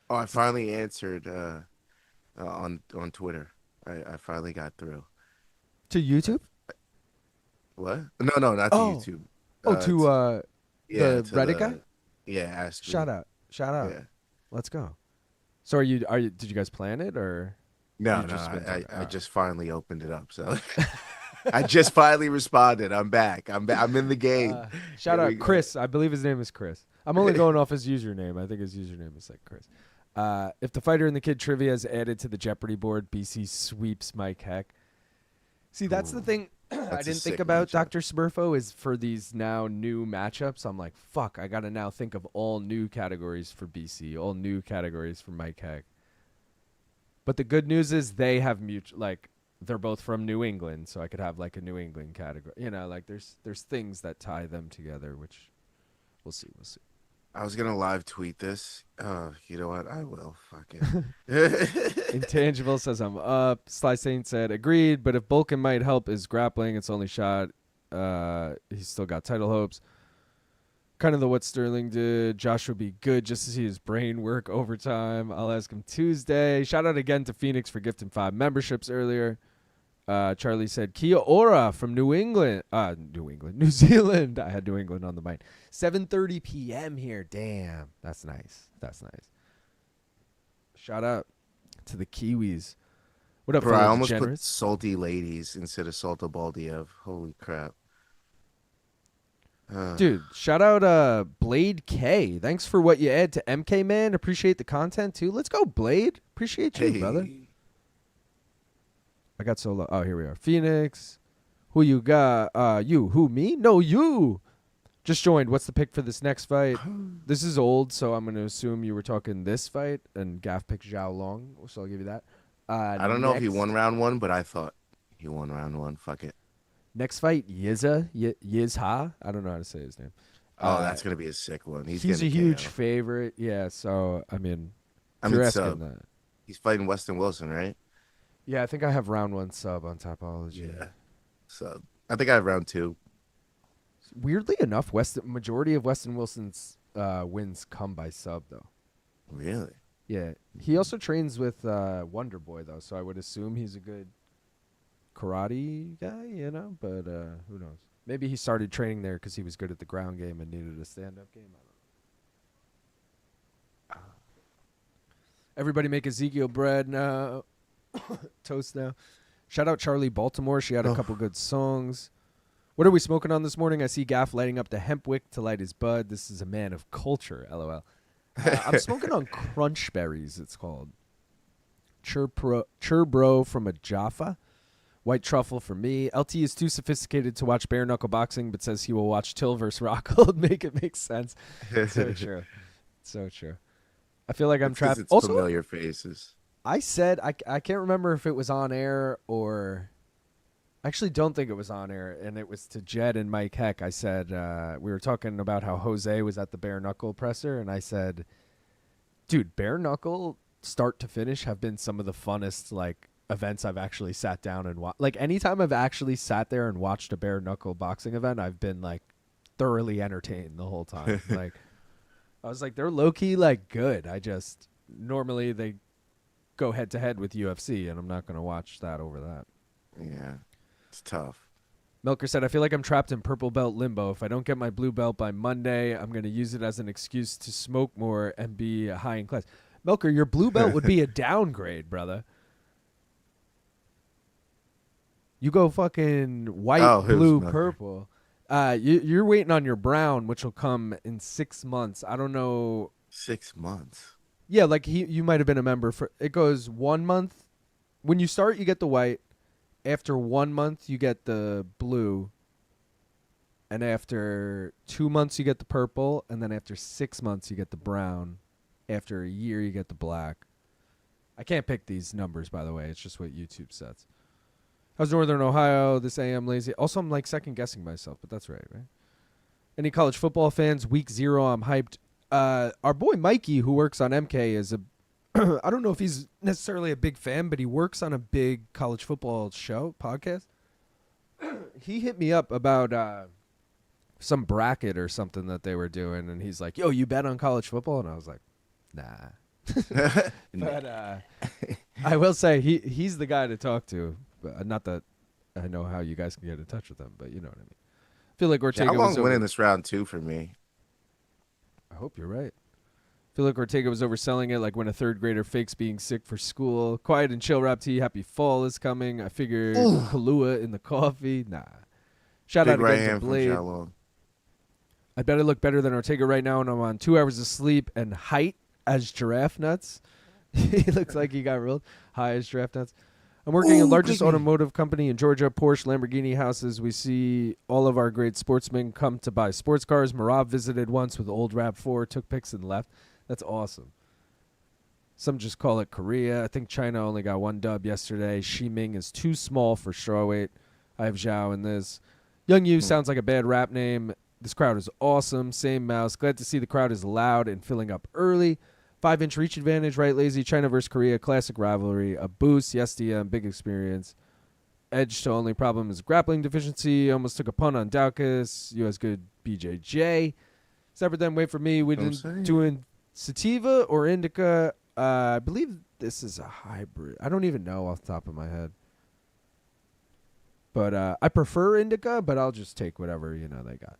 Oh, I finally answered on Twitter. I finally got through. To YouTube? What? No, not to Oh. YouTube. Oh, to yeah, the Reddit guy? Yeah, ask me. Shout out. Yeah. Let's go. So are you did you guys plan it or No, You just been talking- I just finally opened it up. So I just finally responded. I'm back. I'm in the game. Shout Here we out go. Chris. I believe his name is Chris. I'm only going off his username. I think his username is like Chris. If the fighter and the kid trivia is added to the Jeopardy board, BC sweeps Mike Heck. See, that's the Ooh, thing I that's a didn't think sick about, matchup. Dr. Smurfo, is for these now new matchups. I'm like, fuck, I got to now think of all new categories for BC, all new categories for Mike Heck. But the good news is they have they're both from New England, so I could have like a New England category. You know, like there's things that tie them together, which we'll see. I was gonna live tweet this. You know what? I will. Fuck it. Intangible says I'm up. Sly Saint said agreed, but if Bulkin might help his grappling, it's only shot. He's still got title hopes. Kind of the what Sterling did. Josh would be good just to see his brain work overtime. I'll ask him Tuesday. Shout out again to Phoenix for gifting 5 memberships earlier. Charlie said Kia ora from New Zealand. I had New England on the mind. 7:30 p.m. here. Damn, that's nice. Shout out to the Kiwis. What up, Bro, I fellow almost put degenerates? salty ladies instead of Satybaldiev. Holy crap. Dude, shout out Blade K. Thanks for what you add to MK, man. Appreciate the content, too. Let's go, Blade. Appreciate you, brother. I got so low. Oh, here we are. Phoenix. Who you got? You. Who, me? No, you. Just joined. What's the pick for this next fight? This is old, so I'm going to assume you were talking this fight, and Gaff picked Xiao Long, so I'll give you that. I don't know if he next- won round 1, but I thought he won round 1. Fuck it. Next fight, Yizha. Yizha. I don't know how to say his name. Oh, that's gonna be a sick one. He's a getting huge KO. favorite. Yeah, so, I mean, I if mean, you're asking sub. that. He's fighting Westin Wilson, right? Yeah, I think I have round 1 sub on Topology. Yeah. So I think I have round 2. Weirdly enough, majority of Weston Wilson's wins come by sub, though. Really? Yeah. He also trains with Wonder Boy, though, so I would assume he's a good karate guy, you know? But who knows? Maybe he started training there because he was good at the ground game and needed a stand-up game. I don't know. Everybody make Ezekiel bread now. Toast now. Shout out Charlie Baltimore. She had a couple good songs. What are we smoking on this morning? I see Gaff lighting up the hemp wick to light his bud. This is a man of culture, LOL. I'm smoking on crunch berries, it's called. Churbro from a Jaffa. White truffle for me. LT is too sophisticated to watch bare knuckle boxing, but says he will watch Till vs. Rockhold. Make it make sense. So true. So true. I feel like I'm It's 'cause trapped. It's Also, familiar faces. I said I can't remember if it was on air or I actually don't think it was on air, and it was to Jed and Mike Heck. I said we were talking about how Jose was at the bare knuckle presser, and I said, dude, bare knuckle start to finish have been some of the funnest like events I've actually sat down and watched. Like anytime I've actually sat there and watched a bare knuckle boxing event, I've been like thoroughly entertained the whole time. Like I was like, they're low key like good. I just normally they go head to head with UFC, and I'm not gonna watch that over that. Yeah. It's tough. Milker said, I feel like I'm trapped in purple belt limbo. If I don't get my blue belt by Monday, I'm going to use it as an excuse to smoke more and be high in class. Milker, your blue belt would be a downgrade, brother. You go fucking white, Oh, who's blue, Milker? purple. You're waiting on your brown, which will come in 6 months. I don't know. 6 months. Yeah, like you might have been a member for. It goes 1 month. When you start, you get the white. After 1 month, you get the blue. And after 2 months, you get the purple. And then after 6 months, you get the brown. After a year, you get the black. I can't pick these numbers, by the way. It's just what YouTube sets. How's Northern Ohio? This AM lazy. Also, I'm like second guessing myself, but that's right? Any college football fans? Week 0, I'm hyped. Our boy Mikey, who works on MK, is a I don't know if he's necessarily a big fan, but he works on a big college football show, podcast. He hit me up about some bracket or something that they were doing, and he's like, yo, you bet on college football? And I was like, nah. But I will say he's the guy to talk to. But not that I know how you guys can get in touch with him, but you know what I mean. I feel like Ortega How long was winning this round 2 for me? I hope you're right. I feel like Ortega was overselling it, like when a third grader fakes being sick for school. Quiet and chill rap tea. Happy fall is coming. I figured Kahlua in the coffee. Nah. Shout Big out right again to hand from Blade. Xiao. I bet I look better than Ortega right now, and I'm on 2 hours of sleep and height as giraffe nuts. He looks like he got real high as giraffe nuts. I'm working in the largest automotive company in Georgia, Porsche, Lamborghini houses. We see all of our great sportsmen come to buy sports cars. Marab visited once with old RAV4, took pics and left. That's awesome. Some just call it Korea. I think China only got 1 dub yesterday. Ximing is too small for strawweight. I have Xiao in this. Young Yu sounds like a bad rap name. This crowd is awesome. Same mouse. Glad to see the crowd is loud and filling up early. 5-inch reach advantage, right? Lazy. China versus Korea, classic rivalry. A boost, yes, DM, big experience. Edge to only problem is grappling deficiency. Almost took a punt on Daukaus. US good BJJ. Separate then, wait for me. We didn't doing sativa or indica. I believe this is a hybrid. I don't even know off the top of my head. But I prefer indica, but I'll just take whatever, they got.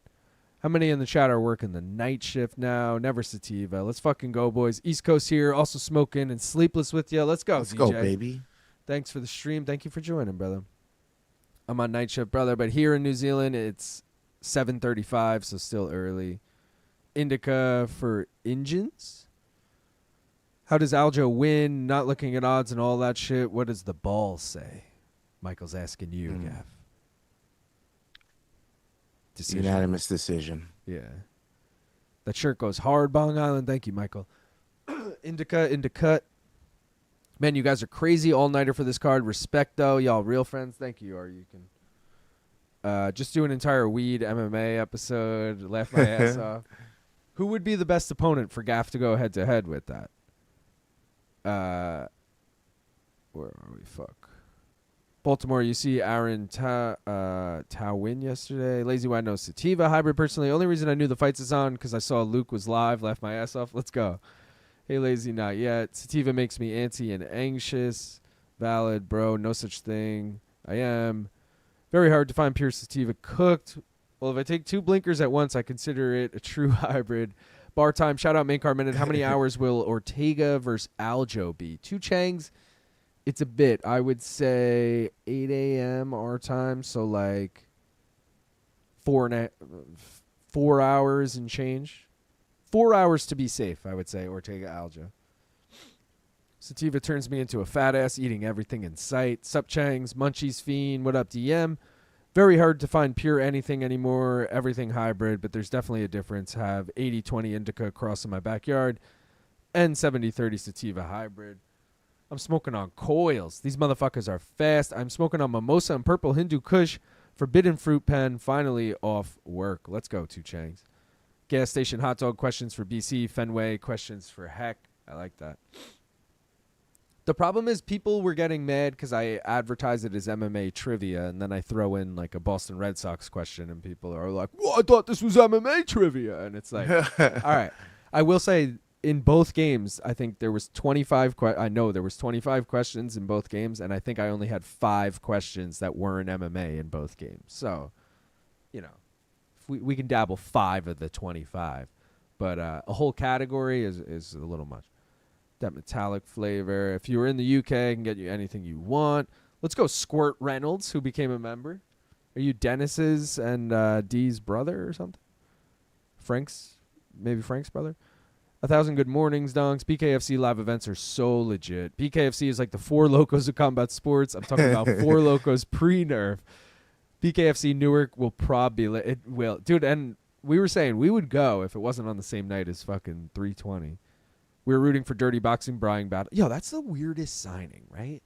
How many in the chat are working the night shift now? Never sativa. Let's fucking go, boys. East Coast here, also smoking and sleepless with you. Let's go, Let's DJ. go, baby. Thanks for the stream. Thank you for joining, brother. I'm on night shift, brother, but here in New Zealand, it's 7:35, so still early. Indica for engines. How does Aljo win? Not looking at odds and all that shit. What does the ball say? Michael's asking you, Gav. Decision. Unanimous decision. Yeah. That shirt goes hard, Bong Island. Thank you, Michael. Indica. Man, you guys are crazy all-nighter for this card. Respect, though. Y'all real friends. Thank you. Or you can just do an entire weed MMA episode. Laugh my ass off. Who would be the best opponent for Gaff to go head-to-head with that? Where are we? Fuck. Baltimore, you see Aaron Tao win yesterday. Lazy Wide No Sativa. Hybrid, personally. Only reason I knew the fights is on because I saw Luke was live. Laughed my ass off. Let's go. Hey, Lazy, not yet. Sativa makes me antsy and anxious. Valid, bro. No such thing. I am. Very hard to find pure sativa cooked. Well, if I take 2 blinkers at once, I consider it a true hybrid. Bar time. Shout out main card minute. How many hours will Ortega versus Aljo be? 2 Changs. It's a bit. I would say 8 a.m. our time, so like 4 hours and change. 4 hours to be safe, I would say, Ortega Aljo. Sativa turns me into a fat ass eating everything in sight. Sup Changs, Munchies Fiend, what up DM? Very hard to find pure anything anymore, everything hybrid, but there's definitely a difference. Have 80-20 indica across in my backyard and 70-30 sativa hybrid. I'm smoking on coils. These motherfuckers are fast. I'm smoking on mimosa and purple Hindu Kush. Forbidden fruit pen. Finally off work. Let's go, 2 Changs. Gas station hot dog questions for BC. Fenway questions for Heck. I like that. The problem is people were getting mad because I advertise it as MMA trivia, and then I throw in like a Boston Red Sox question, and people are like, well, I thought this was MMA trivia. And it's like, all right. I will say, in both games, I think there was 25. I know there was 25 questions in both games, and I think I only had 5 questions that weren't MMA in both games. So, if we can dabble 5 of the 25, but a whole category is a little much. That metallic flavor. If you were in the UK, I can get you anything you want. Let's go, Squirt Reynolds, who became a member. Are you Dennis's and Dee's brother or something? Maybe Frank's brother? 1,000 good mornings, donks. BKFC live events are so legit. BKFC is like the Four Locos of combat sports. I'm talking about Four Locos pre-nerf. BKFC Newark will probably it will, dude. And we were saying we would go if it wasn't on the same night as fucking 320. We were rooting for Dirty Boxing Brian Battle. Yo, that's the weirdest signing, right?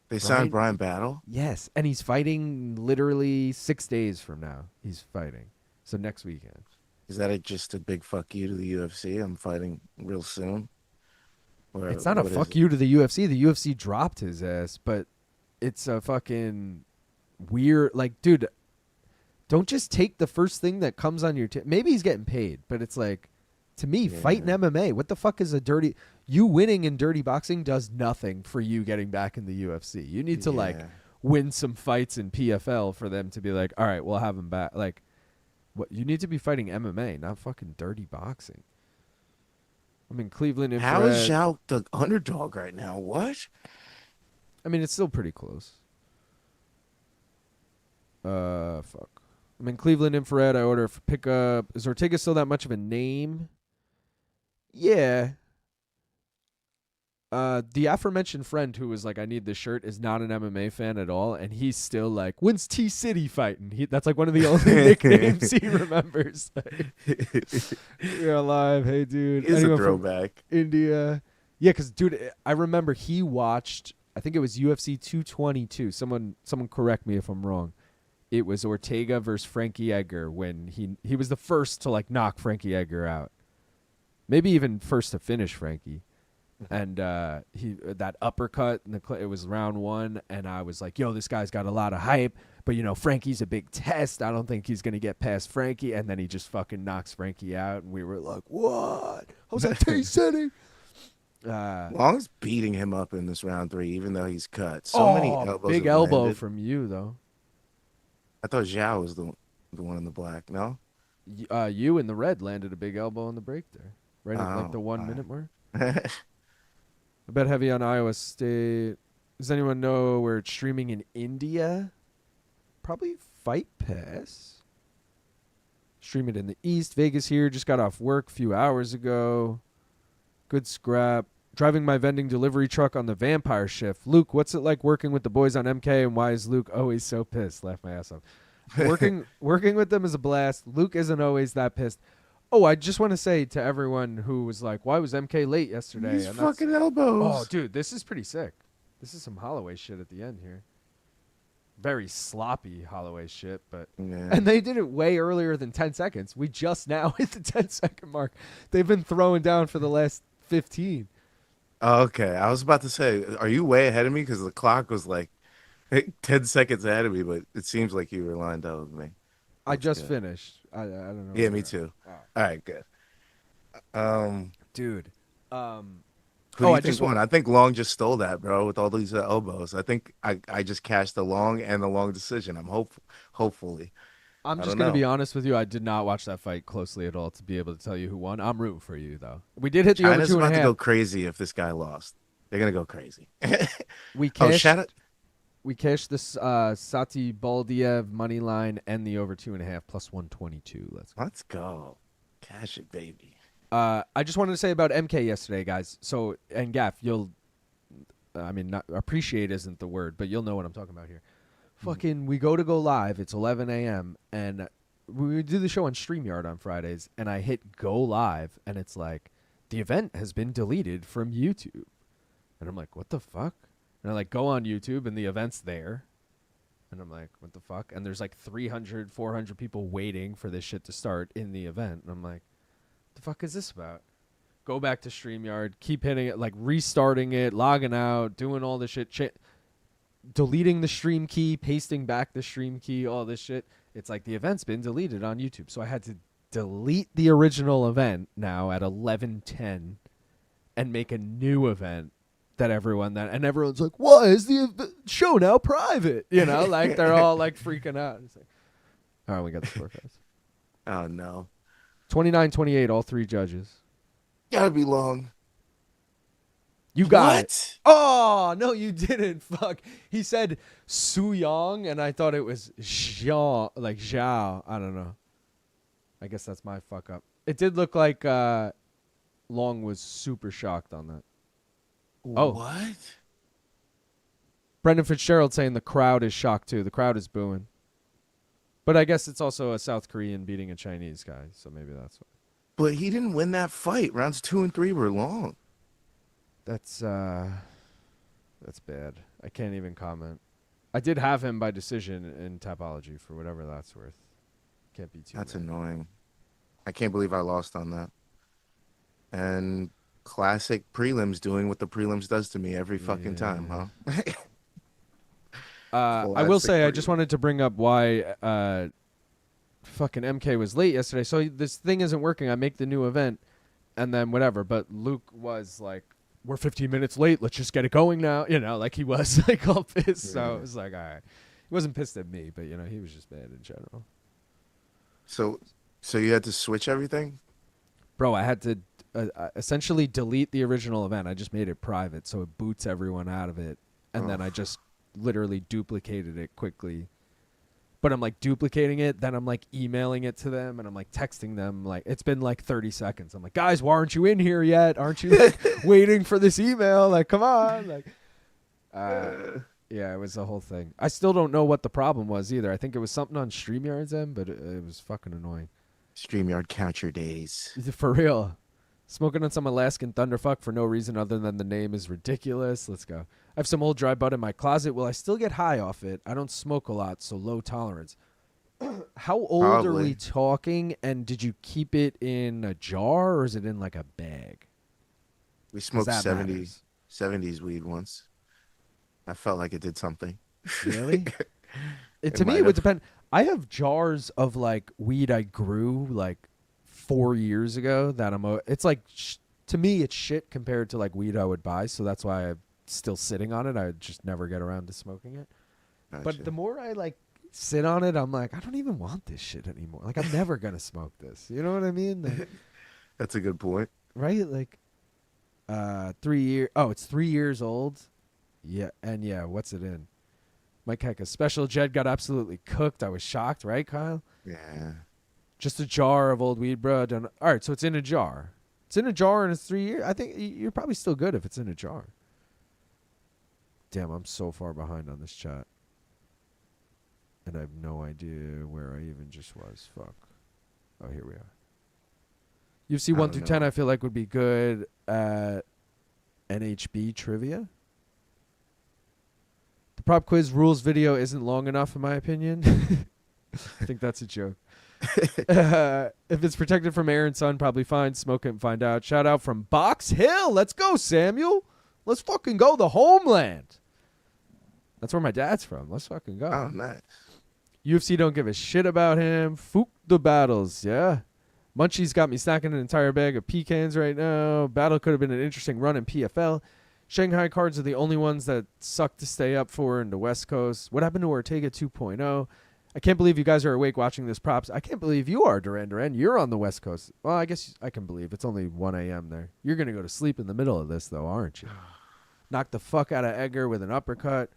They signed Brian Battle? Yes, and he's fighting literally 6 days from now. He's fighting, so next weekend. Is that just a big fuck you to the UFC? I'm fighting real soon. Or It's not a fuck you to the UFC. The UFC dropped his ass, but it's a fucking weird. Like, dude, don't just take the first thing that comes on your. Maybe he's getting paid, but it's like, to me, fighting MMA. What the fuck is a dirty? You winning in dirty boxing does nothing for you getting back in the UFC. You need to like win some fights in PFL for them to be like, all right, we'll have him back. Like, what you need to be fighting MMA, not fucking dirty boxing. I'm in Cleveland. How is Xiao the underdog right now? What? I mean, it's still pretty close. Fuck. I'm in Cleveland Infrared. I order for pickup. Is Ortega still that much of a name? Yeah. The aforementioned friend who was like, I need this shirt, is not an MMA fan at all, and he's still like, when's T-City fighting? That's like one of the only nicknames he remembers. You're alive. Hey, dude. He's a throwback. India. Yeah, because, dude, I remember he watched, I think it was UFC 222. Someone correct me if I'm wrong. It was Ortega versus Frankie Edgar when he was the first to like knock Frankie Edgar out. Maybe even first to finish Frankie. And that uppercut, it was round one, and I was like, yo, this guy's got a lot of hype, but, you know, Frankie's a big test. I don't think he's going to get past Frankie. And then he just fucking knocks Frankie out, and we were like, what? How's that T-City? Long's beating him up in this round 3, even though he's cut. So many elbows. Big elbow landed from you, though. I thought Xiao was the one in the black, no? You in the red landed a big elbow on the break there. Right at like the 1 minute mark. I bet heavy on Iowa State. Does anyone know where it's streaming in India? Probably Fight Pass. Stream it in the East. Vegas here. Just got off work a few hours ago. Good scrap. Driving my vending delivery truck on the vampire shift. Luke, what's it like working with the boys on MK, and why is Luke always so pissed? Laugh my ass off. Working with them is a blast. Luke isn't always that pissed. Oh, I just want to say to everyone who was like, why was MK late yesterday? These fucking elbows. Oh, dude, this is pretty sick. This is some Holloway shit at the end here. Very sloppy Holloway shit, but... Yeah. And they did it way earlier than 10 seconds. We just now hit the 10-second mark. They've been throwing down for the last 15. Okay, I was about to say, are you way ahead of me? Because the clock was like 10 seconds ahead of me, but it seems like you were lined up with me. I just finished. I don't know. Yeah, me too. Oh. All right, good. Dude. Who do you think won? I think Long just stole that, bro, with all these elbows. I think I just cashed the Long and the Long decision. I'm hopefully. I'm just going to be honest with you. I did not watch that fight closely at all to be able to tell you who won. I'm rooting for you, though. We did hit the China's over 2.5. About to go crazy if this guy lost. They're going to go crazy. We cashed. We cashed this Satybaldiev money line and the over 2.5 plus 122. Let's go. Cash it, baby. I just wanted to say about MK yesterday, guys. So, and Gaff, not appreciate isn't the word, but you'll know what I'm talking about here. Fucking, we go live. It's 11 a.m. and we do the show on StreamYard on Fridays, and I hit go live, and it's like, the event has been deleted from YouTube. And I'm like, what the fuck? And I like go on YouTube and the event's there. And I'm like, what the fuck? And there's like 300, 400 people waiting for this shit to start in the event. And I'm like, the fuck is this about? Go back to StreamYard, keep hitting it, like restarting it, logging out, doing all this shit, deleting the stream key, pasting back the stream key, all this shit. It's like the event's been deleted on YouTube. So I had to delete the original event now at 11:10 and make a new event. And everyone's like, why is the show now private? You know, like they're all like freaking out. It's like, all right, we got the forecast. Oh, no. 29-28, all three judges. Gotta be Long. You got it. What? Oh, no, you didn't. Fuck. He said Su Yang, and I thought it was Xiao, like Xiao. I don't know. I guess that's my fuck up. It did look like Long was super shocked on that. Oh. What? Brendan Fitzgerald saying the crowd is shocked too. The crowd is booing. But I guess it's also a South Korean beating a Chinese guy, so maybe that's what. But he didn't win that fight. Rounds 2 and 3 were long. That's bad. I can't even comment. I did have him by decision in Tapology for whatever that's worth. Can't be too. That's mad. annoying. I can't believe I lost on that. And classic prelims doing what the prelims does to me every fucking time, huh? I will say, I just wanted to bring up why fucking MK was late yesterday. So this thing isn't working. I make the new event, and then whatever. But Luke was like, "We're 15 minutes late. Let's just get it going now." You know, like he was like all pissed. So it was like, all right. He wasn't pissed at me, but you know, he was just mad in general. So you had to switch everything? Bro, I had to essentially delete the original event. I just made it private, so it boots everyone out of it, and then I just literally duplicated it quickly. But I'm like duplicating it, then I'm like emailing it to them, and I'm like texting them. Like it's been like 30 seconds. I'm like, guys, why aren't you in here yet? Aren't you like waiting for this email? Like, come on. Like, yeah, it was the whole thing. I still don't know what the problem was either. I think it was something on StreamYard's end, but it was fucking annoying. StreamYard, count your days. For real. Smoking on some Alaskan Thunderfuck for no reason other than the name is ridiculous. Let's go. I have some old dry bud in my closet. Will I still get high off it? I don't smoke a lot, so low tolerance. How old are we talking, and did you keep it in a jar, or is it in like a bag? We smoked 70s weed once. I felt like it did something. Really? To me, it would depend. I have jars of like weed I grew like 4 years ago that it's like to me it's shit compared to like weed I would buy, so that's why I'm still sitting on it. I just never get around to smoking it. Gotcha. But the more I like sit on it, I'm like, I don't even want this shit anymore. Like I'm never gonna smoke this. You know what I mean? Like, that's a good point. right? Like 3 years. Oh, it's 3 years old. Yeah, and yeah, what's it in? Mike Hecka's special Jed got absolutely cooked. I was shocked, right, Kyle? Yeah. Just a jar of old weed, bro. All right, so it's in a jar. It's in a jar and it's 3 years. I think you're probably still good if it's in a jar. Damn, I'm so far behind on this chat. And I have no idea where I even just was. Fuck. Oh, here we are. UFC 1 through 10 I feel like would be good at NHB trivia. The prop quiz rules video isn't long enough in my opinion. I think that's a joke. If it's protected from air and sun, probably fine. Smoke it and find out. Shout out from Box Hill. Let's go, Samuel. Let's fucking go. The homeland. That's where my dad's from. Let's fucking go. Oh, nice. UFC don't give a shit about him. Fook the battles. Yeah. Munchie's got me snacking an entire bag of pecans right now. Battle could have been an interesting run in PFL. Shanghai cards are the only ones that suck to stay up for in the West Coast. What happened to Ortega 2.0? I can't believe you guys are awake watching this props. I can't believe you are, Duran. You're on the West Coast. Well, I guess I can believe. It's only 1 a.m. there. You're going to go to sleep in the middle of this, though, aren't you? Knock the fuck out of Edgar with an uppercut.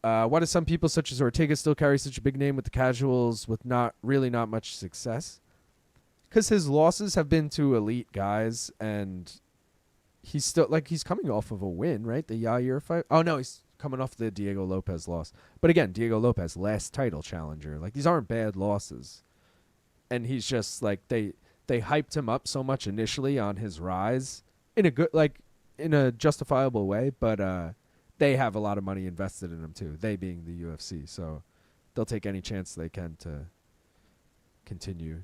Why do some people such as Ortega still carry such a big name with the casuals with not much success? Because his losses have been to elite guys, and he's still, like, he's coming off of a win, right? The Yair fight. Oh, no, he's coming off the Diego Lopez loss. But again, Diego Lopez, last title challenger. Like, these aren't bad losses. And he's just, like, they hyped him up so much initially on his rise in a good, like, in a justifiable way, but they have a lot of money invested in him too, they being the UFC. So they'll take any chance they can to continue.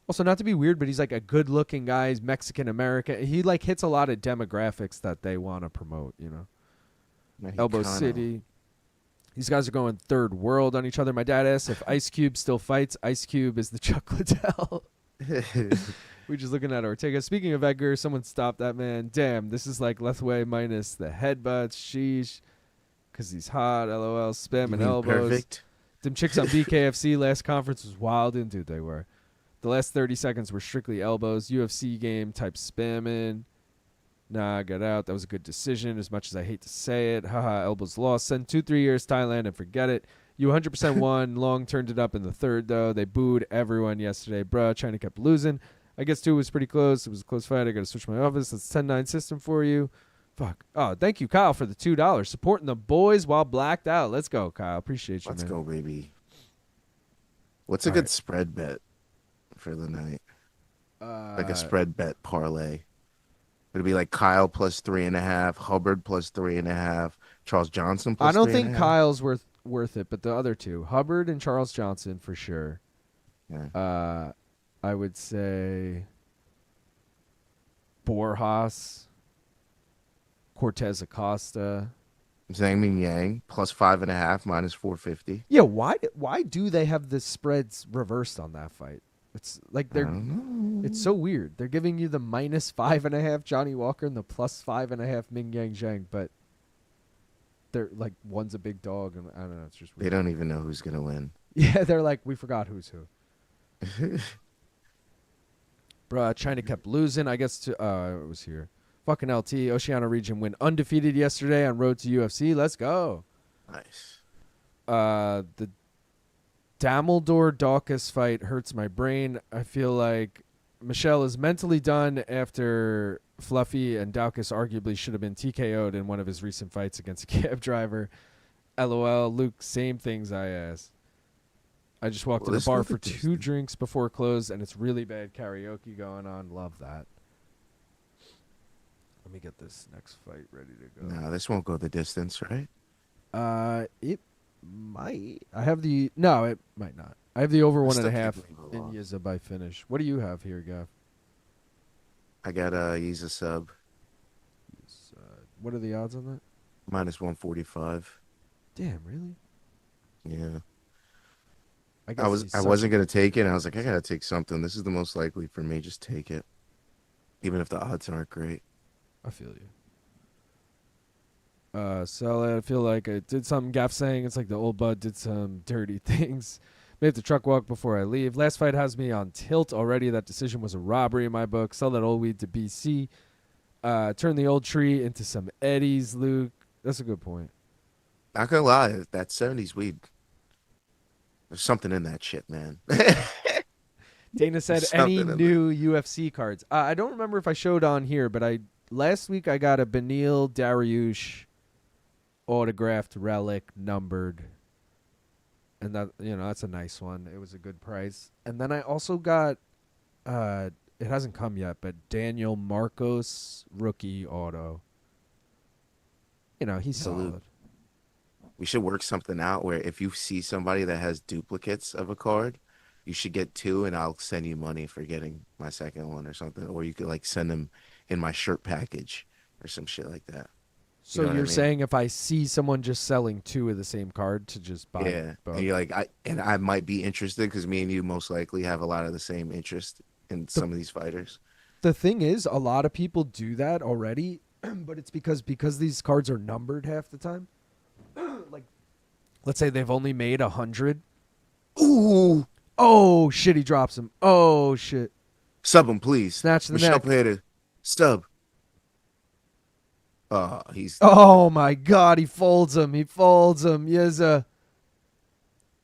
Also, not to be weird, but he's like a good-looking guy. He's Mexican-American. He, like, hits a lot of demographics that they want to promote, you know. Elbow City. These guys are going third world on each other. My dad asks if Ice Cube still fights. Ice Cube is the Chuck Liddell. We're just looking at Ortega. Speaking of Edgar, someone stopped that man. Damn, this is like Lethway minus the headbutts. Sheesh. Because he's hot. LOL. Spam and elbows. Perfect. Them chicks on BKFC last conference was wild. And dude, they were. The last 30 seconds were strictly elbows. UFC game type spamming. Nah, get out. That was a good decision, as much as I hate to say it. Haha, elbows lost. Send 2-3 years Thailand and forget it. You 100% won. Long turned it up in the third, though. They booed everyone yesterday. Bruh, China kept losing. I guess 2 was pretty close. It was a close fight. I got to switch my office. That's 10-9 system for you. Fuck. Oh, thank you, Kyle, for the $2. Supporting the boys while blacked out. Let's go, Kyle. Appreciate you, Let's man. go, baby. What's a good spread bet for the night? Like a spread bet parlay. It'd be like Kyle plus 3.5, Hubbard plus 3.5, Charles Johnson plus. I don't think Kyle's worth it, but the other two, Hubbard and Charles Johnson, for sure. Yeah. I would say Borjas, Cortes-Acosta. Zhang Mingyang plus 5.5 minus 450. Yeah, why do they have the spreads reversed on that fight? It's like it's so weird. They're giving you the minus 5.5 Johnny Walker and the plus 5.5 Mingyang Zhang, but they're like one's a big dog, and I don't know. It's just weird. They don't even know who's gonna win. Yeah, they're like, we forgot who's who. Bruh, China kept losing. I guess it was here. Fucking LT Oceania region win undefeated yesterday on road to UFC. Let's go. Nice. The Dumbledore Daukaus fight hurts my brain. I feel like Michel is mentally done after Fluffy and Daukaus arguably should have been TKO'd in one of his recent fights against a cab driver. LOL, Luke, same things I asked. I just walked to the bar for 2 drinks before close, and it's really bad karaoke going on. Love that. Let me get this next fight ready to go. No, this won't go the distance, right? It might. No, it might not. I have the over 1.5 in Yizha by finish. What do you have here, Gav? I got a Yizha sub. What are the odds on that? Minus 145. Damn, really? Yeah. I wasn't gonna take it. I was like, I gotta take something. This is the most likely for me. Just take it, even if the odds aren't great. I feel you. Sell it. I feel like I did something. Gaff saying it's like the old bud did some dirty things. Made the truck walk before I leave. Last fight has me on tilt already. That decision was a robbery in my book. Sell that old weed to BC. Turn the old tree into some eddies, Luke. That's a good point. Not gonna lie, that 70s weed. There's something in that shit, man. Dana said any new UFC cards. I don't remember if I showed on here, but last week I got a Benil Dariush autographed relic numbered. And that's a nice one. It was a good price. And then I also got it hasn't come yet, but Daniel Marcos rookie auto. He's solid. We should work something out where if you see somebody that has duplicates of a card, you should get 2 and I'll send you money for getting my second one or something. Or you could like send them in my shirt package or some shit like that. So you're saying if I see someone just selling 2 of the same card to just buy both? And you're like, I might be interested because me and you most likely have a lot of the same interest in some of these fighters. The thing is, a lot of people do that already, but it's because these cards are numbered half the time. Like, let's say they've only made 100. Ooh! Oh shit! He drops him. Oh shit! Sub him, please. Snatch the Michel neck. Pereira. Stub. He's. Oh my God! He folds him. Yizha.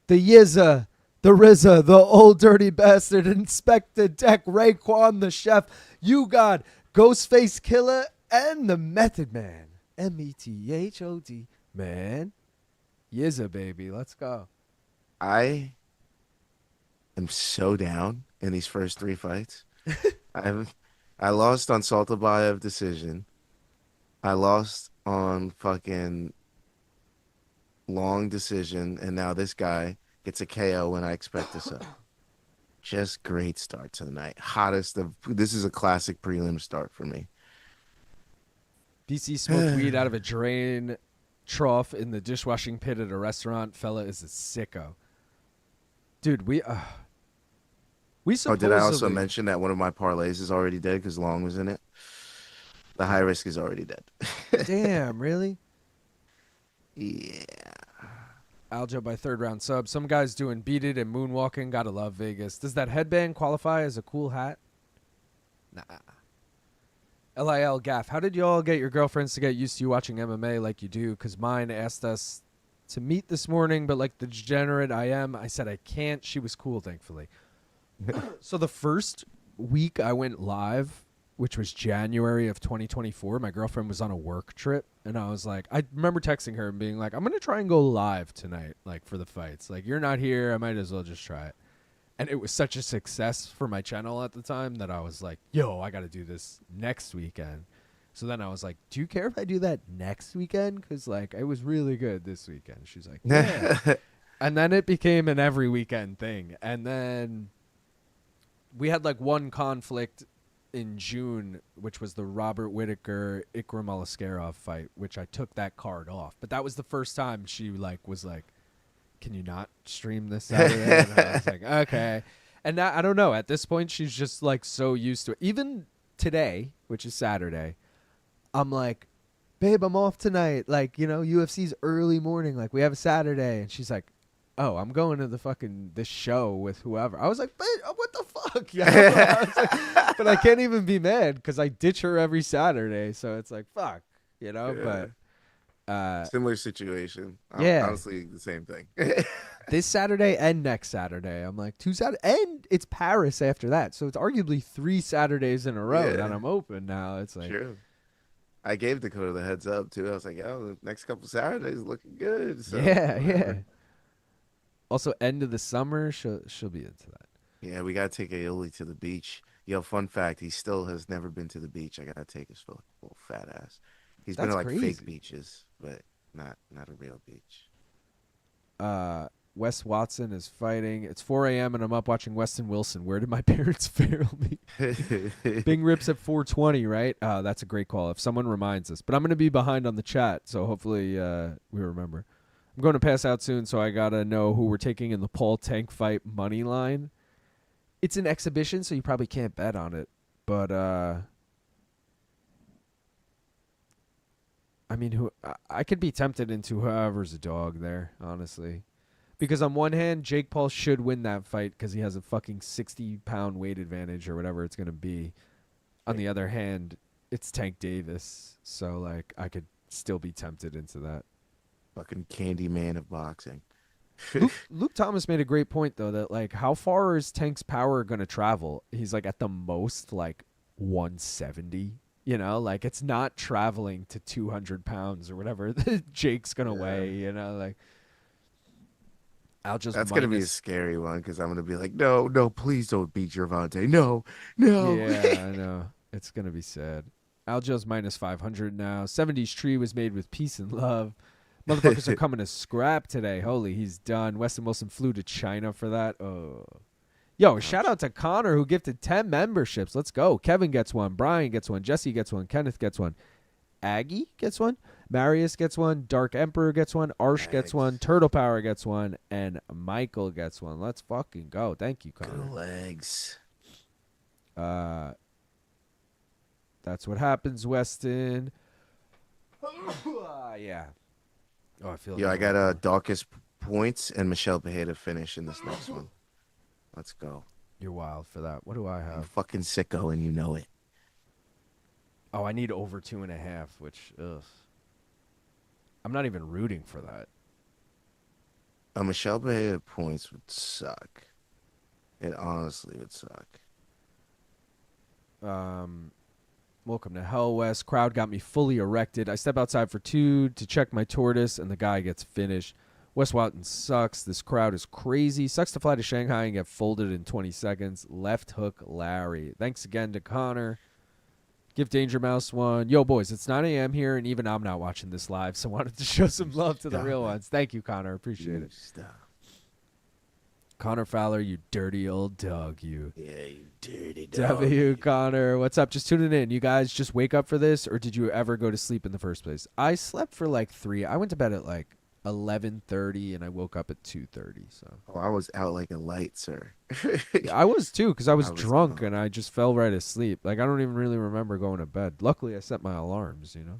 The Yizha. The Rizza. The old dirty bastard. Inspector Deck. Raekwon the chef. You got Ghostface Killer and the Method Man. METHOD. Man. Yizha, baby. Let's go. I am so down in these first 3 fights. I lost on Satybaldiev decision. I lost on fucking long decision, and now this guy gets a KO when I expect to sell. Just great start to the night. This is a classic prelim start for me. BC smoked weed out of a drain trough in the dishwashing pit at a restaurant. Fella is a sicko. Dude, we supposedly... did I also mention that one of my parlays is already dead because Long was in it? The high risk is already dead. Damn, really? Yeah. Aljo by 3rd round sub. Some guys doing beat it and moonwalking. Gotta love Vegas. Does that headband qualify as a cool hat? Nah. LIL Gaff, how did you all get your girlfriends to get used to you watching MMA like you do? Because mine asked us to meet this morning, but like the degenerate I am, I said I can't. She was cool, thankfully. So the first week I went live, which was January of 2024, my girlfriend was on a work trip, and I was like, I remember texting her and being like, I'm going to try and go live tonight, like for the fights. Like, you're not here, I might as well just try it. And it was such a success for my channel at the time that I was like, yo, I got to do this next weekend. So then I was like, do you care if I do that next weekend? Because, like, it was really good this weekend. She's like, yeah. And then it became an every weekend thing. And then we had, like, one conflict in June, which was the Robert Whittaker Ikram Alaskarov fight, which I took that card off. But that was the first time she, like, was like, can you not stream this Saturday? And I was like, okay. And now, I don't know. At this point, she's just like so used to it. Even today, which is Saturday, I'm like, babe, I'm off tonight. Like, you know, UFC's early morning. Like, we have a Saturday. And she's like, oh, I'm going to this show with whoever. I was like, but what the fuck? You know? I was like, but I can't even be mad because I ditch her every Saturday. So it's like, fuck, you know, Yeah. but. Similar situation. Yeah. Honestly, the same thing. This Saturday and next Saturday. I'm like, 2 Saturdays. And it's Paris after that. So it's arguably 3 Saturdays in a row that I'm open now. It's like. True. I gave Dakota the heads up, too. I was like, oh, the next couple Saturdays looking good. So, yeah. Also, end of the summer, she'll be into that. Yeah, we got to take Aioli to the beach. Yo, fun fact, he still has never been to the beach. I got to take his little fat ass. He's been to like crazy. fake beaches, but not a real beach. Wes Watson is fighting. It's 4 a.m. and I'm up watching Westin Wilson. Where did my parents fail me? Bing rips at 4:20, right? That's a great call. If someone reminds us. But I'm going to be behind on the chat, so hopefully we remember. I'm going to pass out soon, so I got to know who we're taking in the Paul Tank fight money line. It's an exhibition, so you probably can't bet on it. But, I mean, I could be tempted into whoever's a dog there, honestly. Because on one hand, Jake Paul should win that fight because he has a fucking 60-pound weight advantage or whatever it's going to be. On the other hand, it's Tank Davis. So, like, I could still be tempted into that. Fucking candy man of boxing. Luke Thomas made a great point, though, that, like, how far is Tank's power going to travel? He's, like, at the most, like, 170. You know, like, it's not traveling to 200 pounds or whatever Jake's going to weigh, you know, like. That's going to be a scary one because I'm going to be like, no, please don't beat Gervonta. No. Yeah, I know. It's going to be sad. Aljo's minus 500 now. 70s tree was made with peace and love. Motherfuckers are coming to scrap today. Holy, he's done. Westin Wilson flew to China for that. Oh. Yo, shout out to Connor who gifted 10 memberships. Let's go. Kevin gets one. Brian gets one. Jesse gets one. Kenneth gets one. Aggie gets one. Marius gets one. Dark Emperor gets one. Arsh gets one. Turtle Power gets one. And Michael gets one. Let's fucking go. Thank you, Connor. Good legs. That's what happens, Westin. Yeah. Oh, I feel. Yo, I got Daukaus points and Michel Pereira finish in this next one. Let's go. You're wild for that. What do I I'm have? fucking sicko and you know it. Oh, I need over 2.5, which, ugh. I'm not even rooting for that. A Michel Pereira points would suck. It honestly would suck. Welcome to Hell West. Crowd got me fully erected. I step outside for 2 to check my tortoise, and the guy gets finished. Wes Watson sucks. This crowd is crazy. Sucks to fly to Shanghai and get folded in 20 seconds. Left hook Larry. Thanks again to Connor. Give Danger Mouse one. Yo, boys, it's 9 a.m. here, and even I'm not watching this live, so wanted to show some love to the real ones. Thank you, Connor. Appreciate it. Stop. Connor Fowler, you dirty old dog, you. Yeah, you dirty dog. W, Connor. What's up? Just tuning in. You guys just wake up for this, or did you ever go to sleep in the first place? I slept for like 3. I went to bed at like 11:30, and I woke up at 2:30. So. Oh, I was out like a light, sir. Yeah, I was too, because I was drunk, gone. and I just fell right asleep. Like, I don't even really remember going to bed. Luckily, I set my alarms, you know?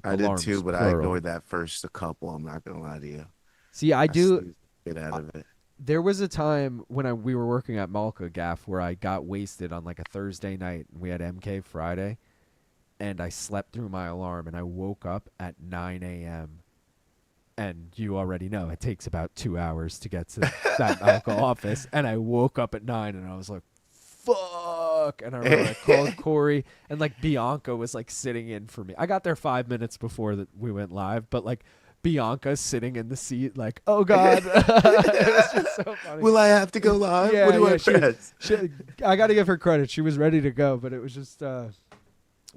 I Alarms, did too, but I plural. ignored that first a couple. I'm not going to lie to you. See, I do. snoozed the shit out of it. There was a time when we were working at Malka Gaff where I got wasted on like a Thursday night and we had MK Friday. and I slept through my alarm, and I woke up at 9 a.m. And you already know it takes about 2 hours to get to that medical office. And I woke up at 9 and I was like, fuck. And I remember I called Corey, and like Bianca was like sitting in for me. I got there 5 minutes before that we went live, but like Bianca's sitting in the seat like, oh God. It was just so funny. Will I have to go live? Yeah, What do I yeah, press? I got to give her credit. She was ready to go, but it was just, it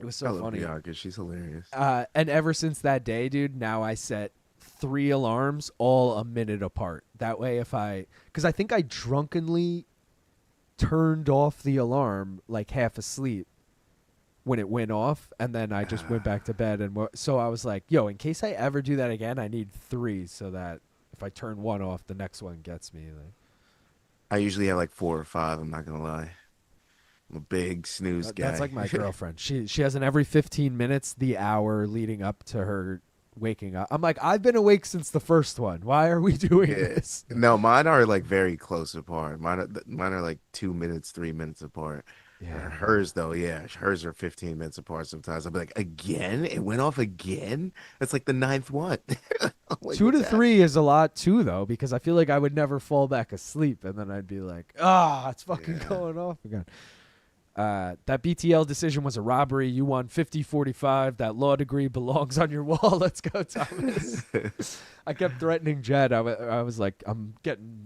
was so I love funny. Bianca. She's hilarious. And ever since that day, dude, now I set 3 alarms all a minute apart. That way, because I think I drunkenly turned off the alarm like half asleep when it went off, and then I just went back to bed. And so I was like, yo, in case I ever do that again, I need 3 so that if I turn one off, the next one gets me. I usually have like 4 or 5. I'm not gonna lie. I'm a big snooze guy. That's like my girlfriend. She has an every 15 minutes, the hour leading up to her waking up. I'm like, I've been awake since the first one. Why are we doing this? No, mine are like very close apart. Mine are like 2 minutes, 3 minutes apart. Yeah. Hers though, yeah, hers are 15 minutes apart sometimes. I'll be like, again? It went off again? That's like the 9th one. Like, 2 to 3 is a lot too, though, because I feel like I would never fall back asleep, and then I'd be like, it's fucking going off again. That BTL decision was a robbery. You won 50-45. That law degree belongs on your wall. Let's go, Thomas. I kept threatening Jed. I was like, I'm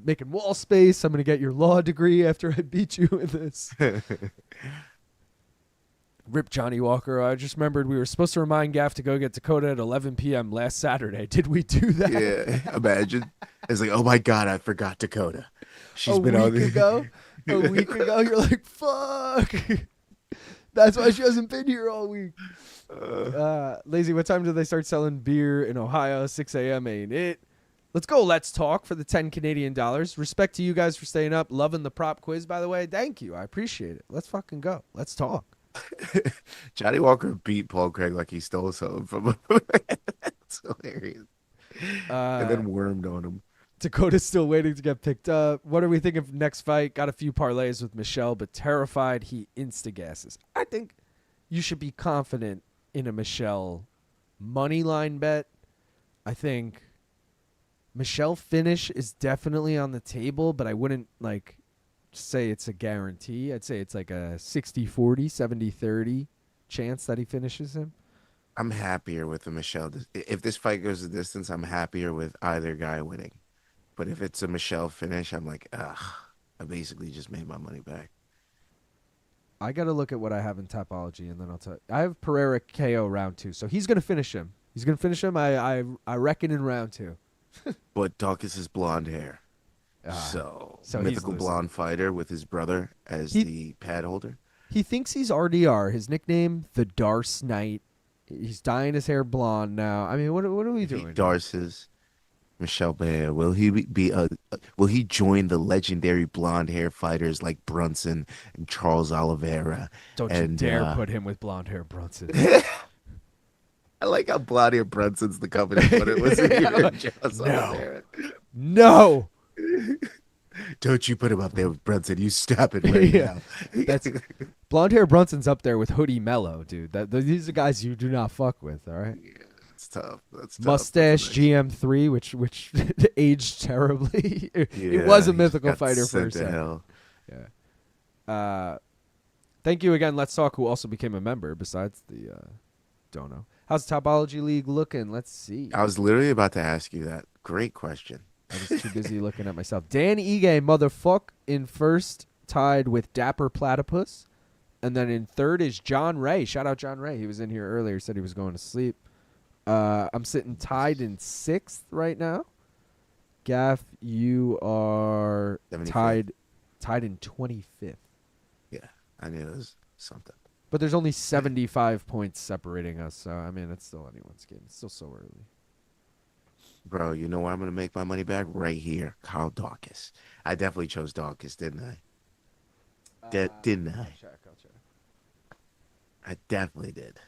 making wall space. I'm going to get your law degree after I beat you in this. Rip Johnny Walker. I just remembered we were supposed to remind Gaff to go get Dakota at 11 p.m. last Saturday. Did we do that? Yeah, imagine. It's like, oh my God, I forgot Dakota. She's a been on week ago. A week ago, you're like, fuck. That's why she hasn't been here all week. Lazy, what time do they start selling beer in Ohio? 6 a.m. ain't it? Let's go. Let's talk for the 10 Canadian dollars. Respect to you guys for staying up. Loving the prop quiz, by the way. Thank you. I appreciate it. Let's fucking go. Let's talk. Johnny Walker beat Paul Craig like he stole something from him. That's hilarious. And then wormed on him. Dakota's still waiting to get picked up. What are we thinking of next fight? Got a few parlays with Michel, but terrified he insta-gasses. I think you should be confident in a Michel money line bet. I think Michel finish is definitely on the table, but I wouldn't like say it's a guarantee. I'd say it's like a 60-40, 70-30 chance that he finishes him. I'm happier with the Michel. If this fight goes the distance, I'm happier with either guy winning. But if it's a Michel finish, I'm like, ugh, I basically just made my money back. I got to look at what I have in Topology, and then I'll tell you. I have Pereira KO round 2, so he's going to finish him. I reckon, in round 2. But Daukaus is blonde hair. So mythical blonde fighter with his brother as the pad holder. He thinks he's RDR. His nickname, the Darce Knight. He's dyeing his hair blonde now. I mean, what are we doing? He darces. Michel Bear, will he will he join the legendary blonde hair fighters like Brunson and Charles Oliveira? Don't you dare put him with blonde hair Brunson. I like how blonde hair Brunson's the company, but it wasn't even Charles Oliveira. No. Don't you put him up there with Brunson. You stop it right now. That's blonde hair Brunson's up there with Hoodie Mello, dude. These are guys you do not fuck with, all right? Yeah. Tough. That's tough. Mustache GM3, which aged terribly. It was a mythical fighter for a second. Yeah. Thank you again. Let's Talk, who also became a member besides the Dono. How's the Topology League looking? Let's see. I was literally about to ask you that. Great question. I was too busy looking at myself. Dan Ige, motherfuck, in first, tied with Dapper Platypus. And then in third is John Ray. Shout out John Ray. He was in here earlier. Said he was going to sleep. I'm sitting tied in 6th right now. Gaff, you are 75th. tied in 25th. Yeah, I knew it was something. But there's only 75 points separating us, so I mean it's still anyone's game. It's still so early. Bro, you know where I'm gonna make my money back? Right here, Carl Daukaus. I definitely chose Daukaus, didn't I? Didn't I? I'll check. I definitely did.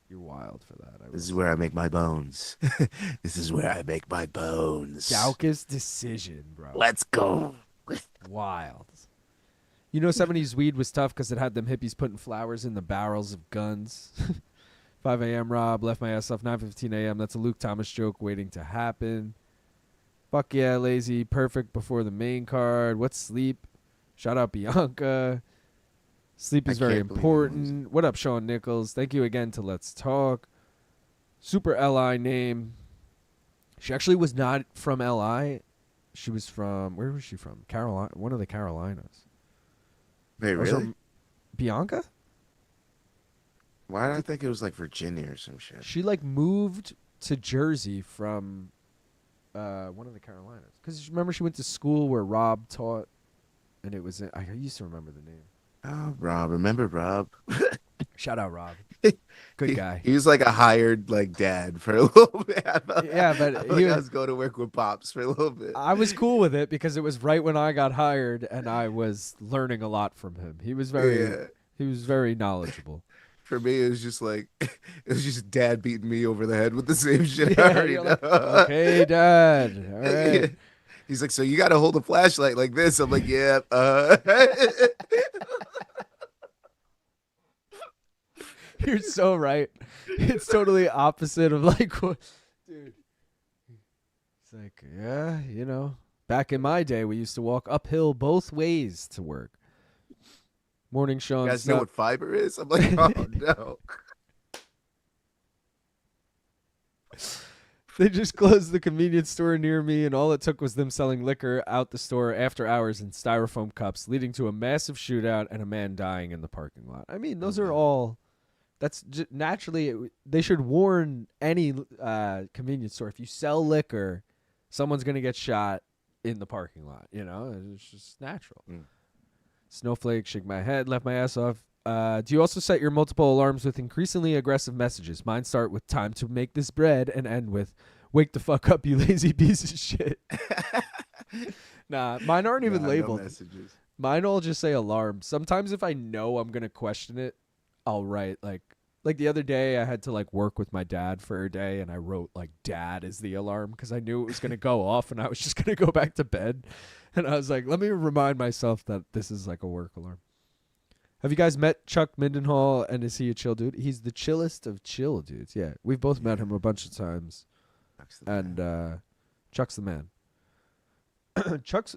You're wild for that. This is where I make my bones. This is where I make my bones. Daukaus decision, bro. Let's go. Wild. You know, 70s weed was tough because it had them hippies putting flowers in the barrels of guns. 5 a.m. Rob, left my ass off 9:15 a.m. That's a Luke Thomas joke waiting to happen. Fuck yeah, lazy. Perfect before the main card. What's sleep? Shout out Bianca. Sleep is very important. What up, Sean Nichols? Thank you again to Let's Talk. Super LI name. She actually was not from LI. She was from, where was she from? Carolina, one of the Carolinas. Wait, really? Bianca? Why did I think it was like Virginia or some shit? She like moved to Jersey from one of the Carolinas. Because remember she went to school where Rob taught, and it was, I used to remember the name. Oh, Rob. Remember Rob? Shout out Rob. Good guy. He was like a hired like dad for a little bit. Yeah, but I was going to work with Pops for a little bit. I was cool with it because it was right when I got hired, and I was learning a lot from him. He was very knowledgeable. For me, it was just like it was just Dad beating me over the head with the same shit. I already know. Like, okay, Dad. All right. He's like, so you got to hold a flashlight like this. I'm like, yeah. You're so right. It's totally opposite of like, what, dude. It's like, yeah, you know, back in my day, we used to walk uphill both ways to work. Morning, Sean. You guys know what fiber is? I'm like, oh no. They just closed the convenience store near me, and all it took was them selling liquor out the store after hours in styrofoam cups, leading to a massive shootout and a man dying in the parking lot. I mean, those are all. That's naturally. They should warn any convenience store, if you sell liquor, someone's gonna get shot in the parking lot. You know, it's just natural. Snowflake, shake my head, left my ass off. Do you also set your multiple alarms with increasingly aggressive messages? Mine start with time to make this bread and end with wake the fuck up, you lazy piece of shit. Nah, mine aren't even labeled. No, mine all just say alarm. Sometimes if I know I'm going to question it, I'll write like the other day I had to like work with my dad for a day, and I wrote like dad is the alarm because I knew it was going to go off and I was just going to go back to bed. And I was like, let me remind myself that this is like a work alarm. Have you guys met Chuck Mindenhall, and is he a chill dude? He's the chillest of chill dudes. Yeah, we've both met him a bunch of times. Chuck's the man. Chuck's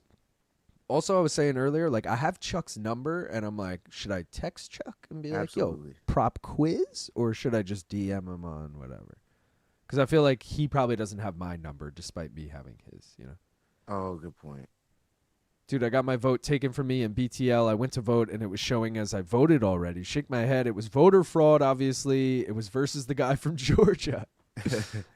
also, I was saying earlier, like I have Chuck's number, and I'm like, should I text Chuck and be like, yo, prop quiz, or should I just DM him on whatever? Because I feel like he probably doesn't have my number, despite me having his. You know. Oh, good point. Dude, I got my vote taken from me in BTL. I went to vote, and it was showing as I voted already. Shake my head. It was voter fraud, obviously. It was versus the guy from Georgia.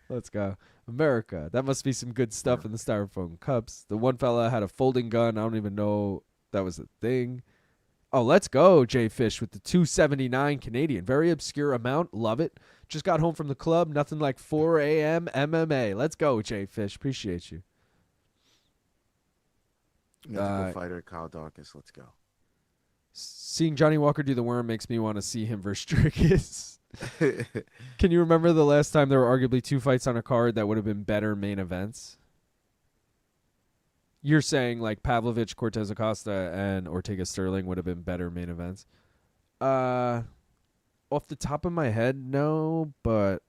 Let's go. America. That must be some good stuff in the styrofoam cups. The one fella had a folding gun. I don't even know that was a thing. Oh, let's go, Jay Fish, with the $2.79 Canadian. Very obscure amount. Love it. Just got home from the club. Nothing like 4 a.m. MMA. Let's go, Jay Fish. Appreciate you. Mythical fighter Kyle Dawkins, let's go. Seeing Johnny Walker do the worm makes me want to see him versus Strickus. Can you remember the last time there were arguably two fights on a card that would have been better main events? You're saying like Pavlovich, Cortes-Acosta, and Ortega Sterling would have been better main events? Off the top of my head, no, but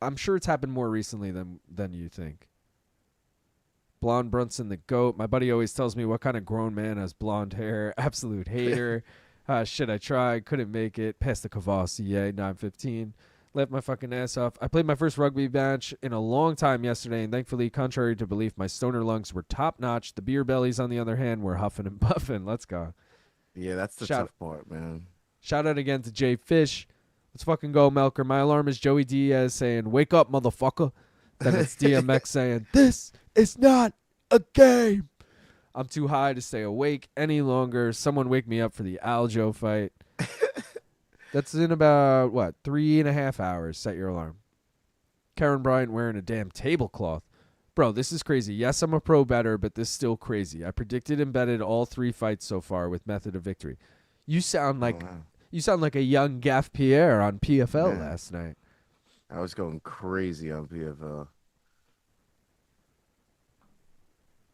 I'm sure it's happened more recently than you think. Blonde Brunson, the GOAT. My buddy always tells me what kind of grown man has blonde hair. Absolute hater. Shit, I tried. Couldn't make it. Past the Kavasi, 9:15. Left my fucking ass off. I played my first rugby match in a long time yesterday, and thankfully, contrary to belief, my stoner lungs were top-notch. The beer bellies, on the other hand, were huffing and puffing. Let's go. Yeah, that's the tough part, man. Shout out again to Jay Fish. Let's fucking go, Melker. My alarm is Joey Diaz saying, wake up, motherfucker. Then it's DMX saying, this is not a game. I'm too high to stay awake any longer. Someone wake me up for the Aljo fight. That's in about, 3.5 hours. Set your alarm. Karen Bryant wearing a damn tablecloth. Bro, this is crazy. Yes, I'm a pro bettor, but this is still crazy. I predicted and betted all 3 fights so far with method of victory. You sound like a young Gaff Pierre on PFL last night. I was going crazy on PFL.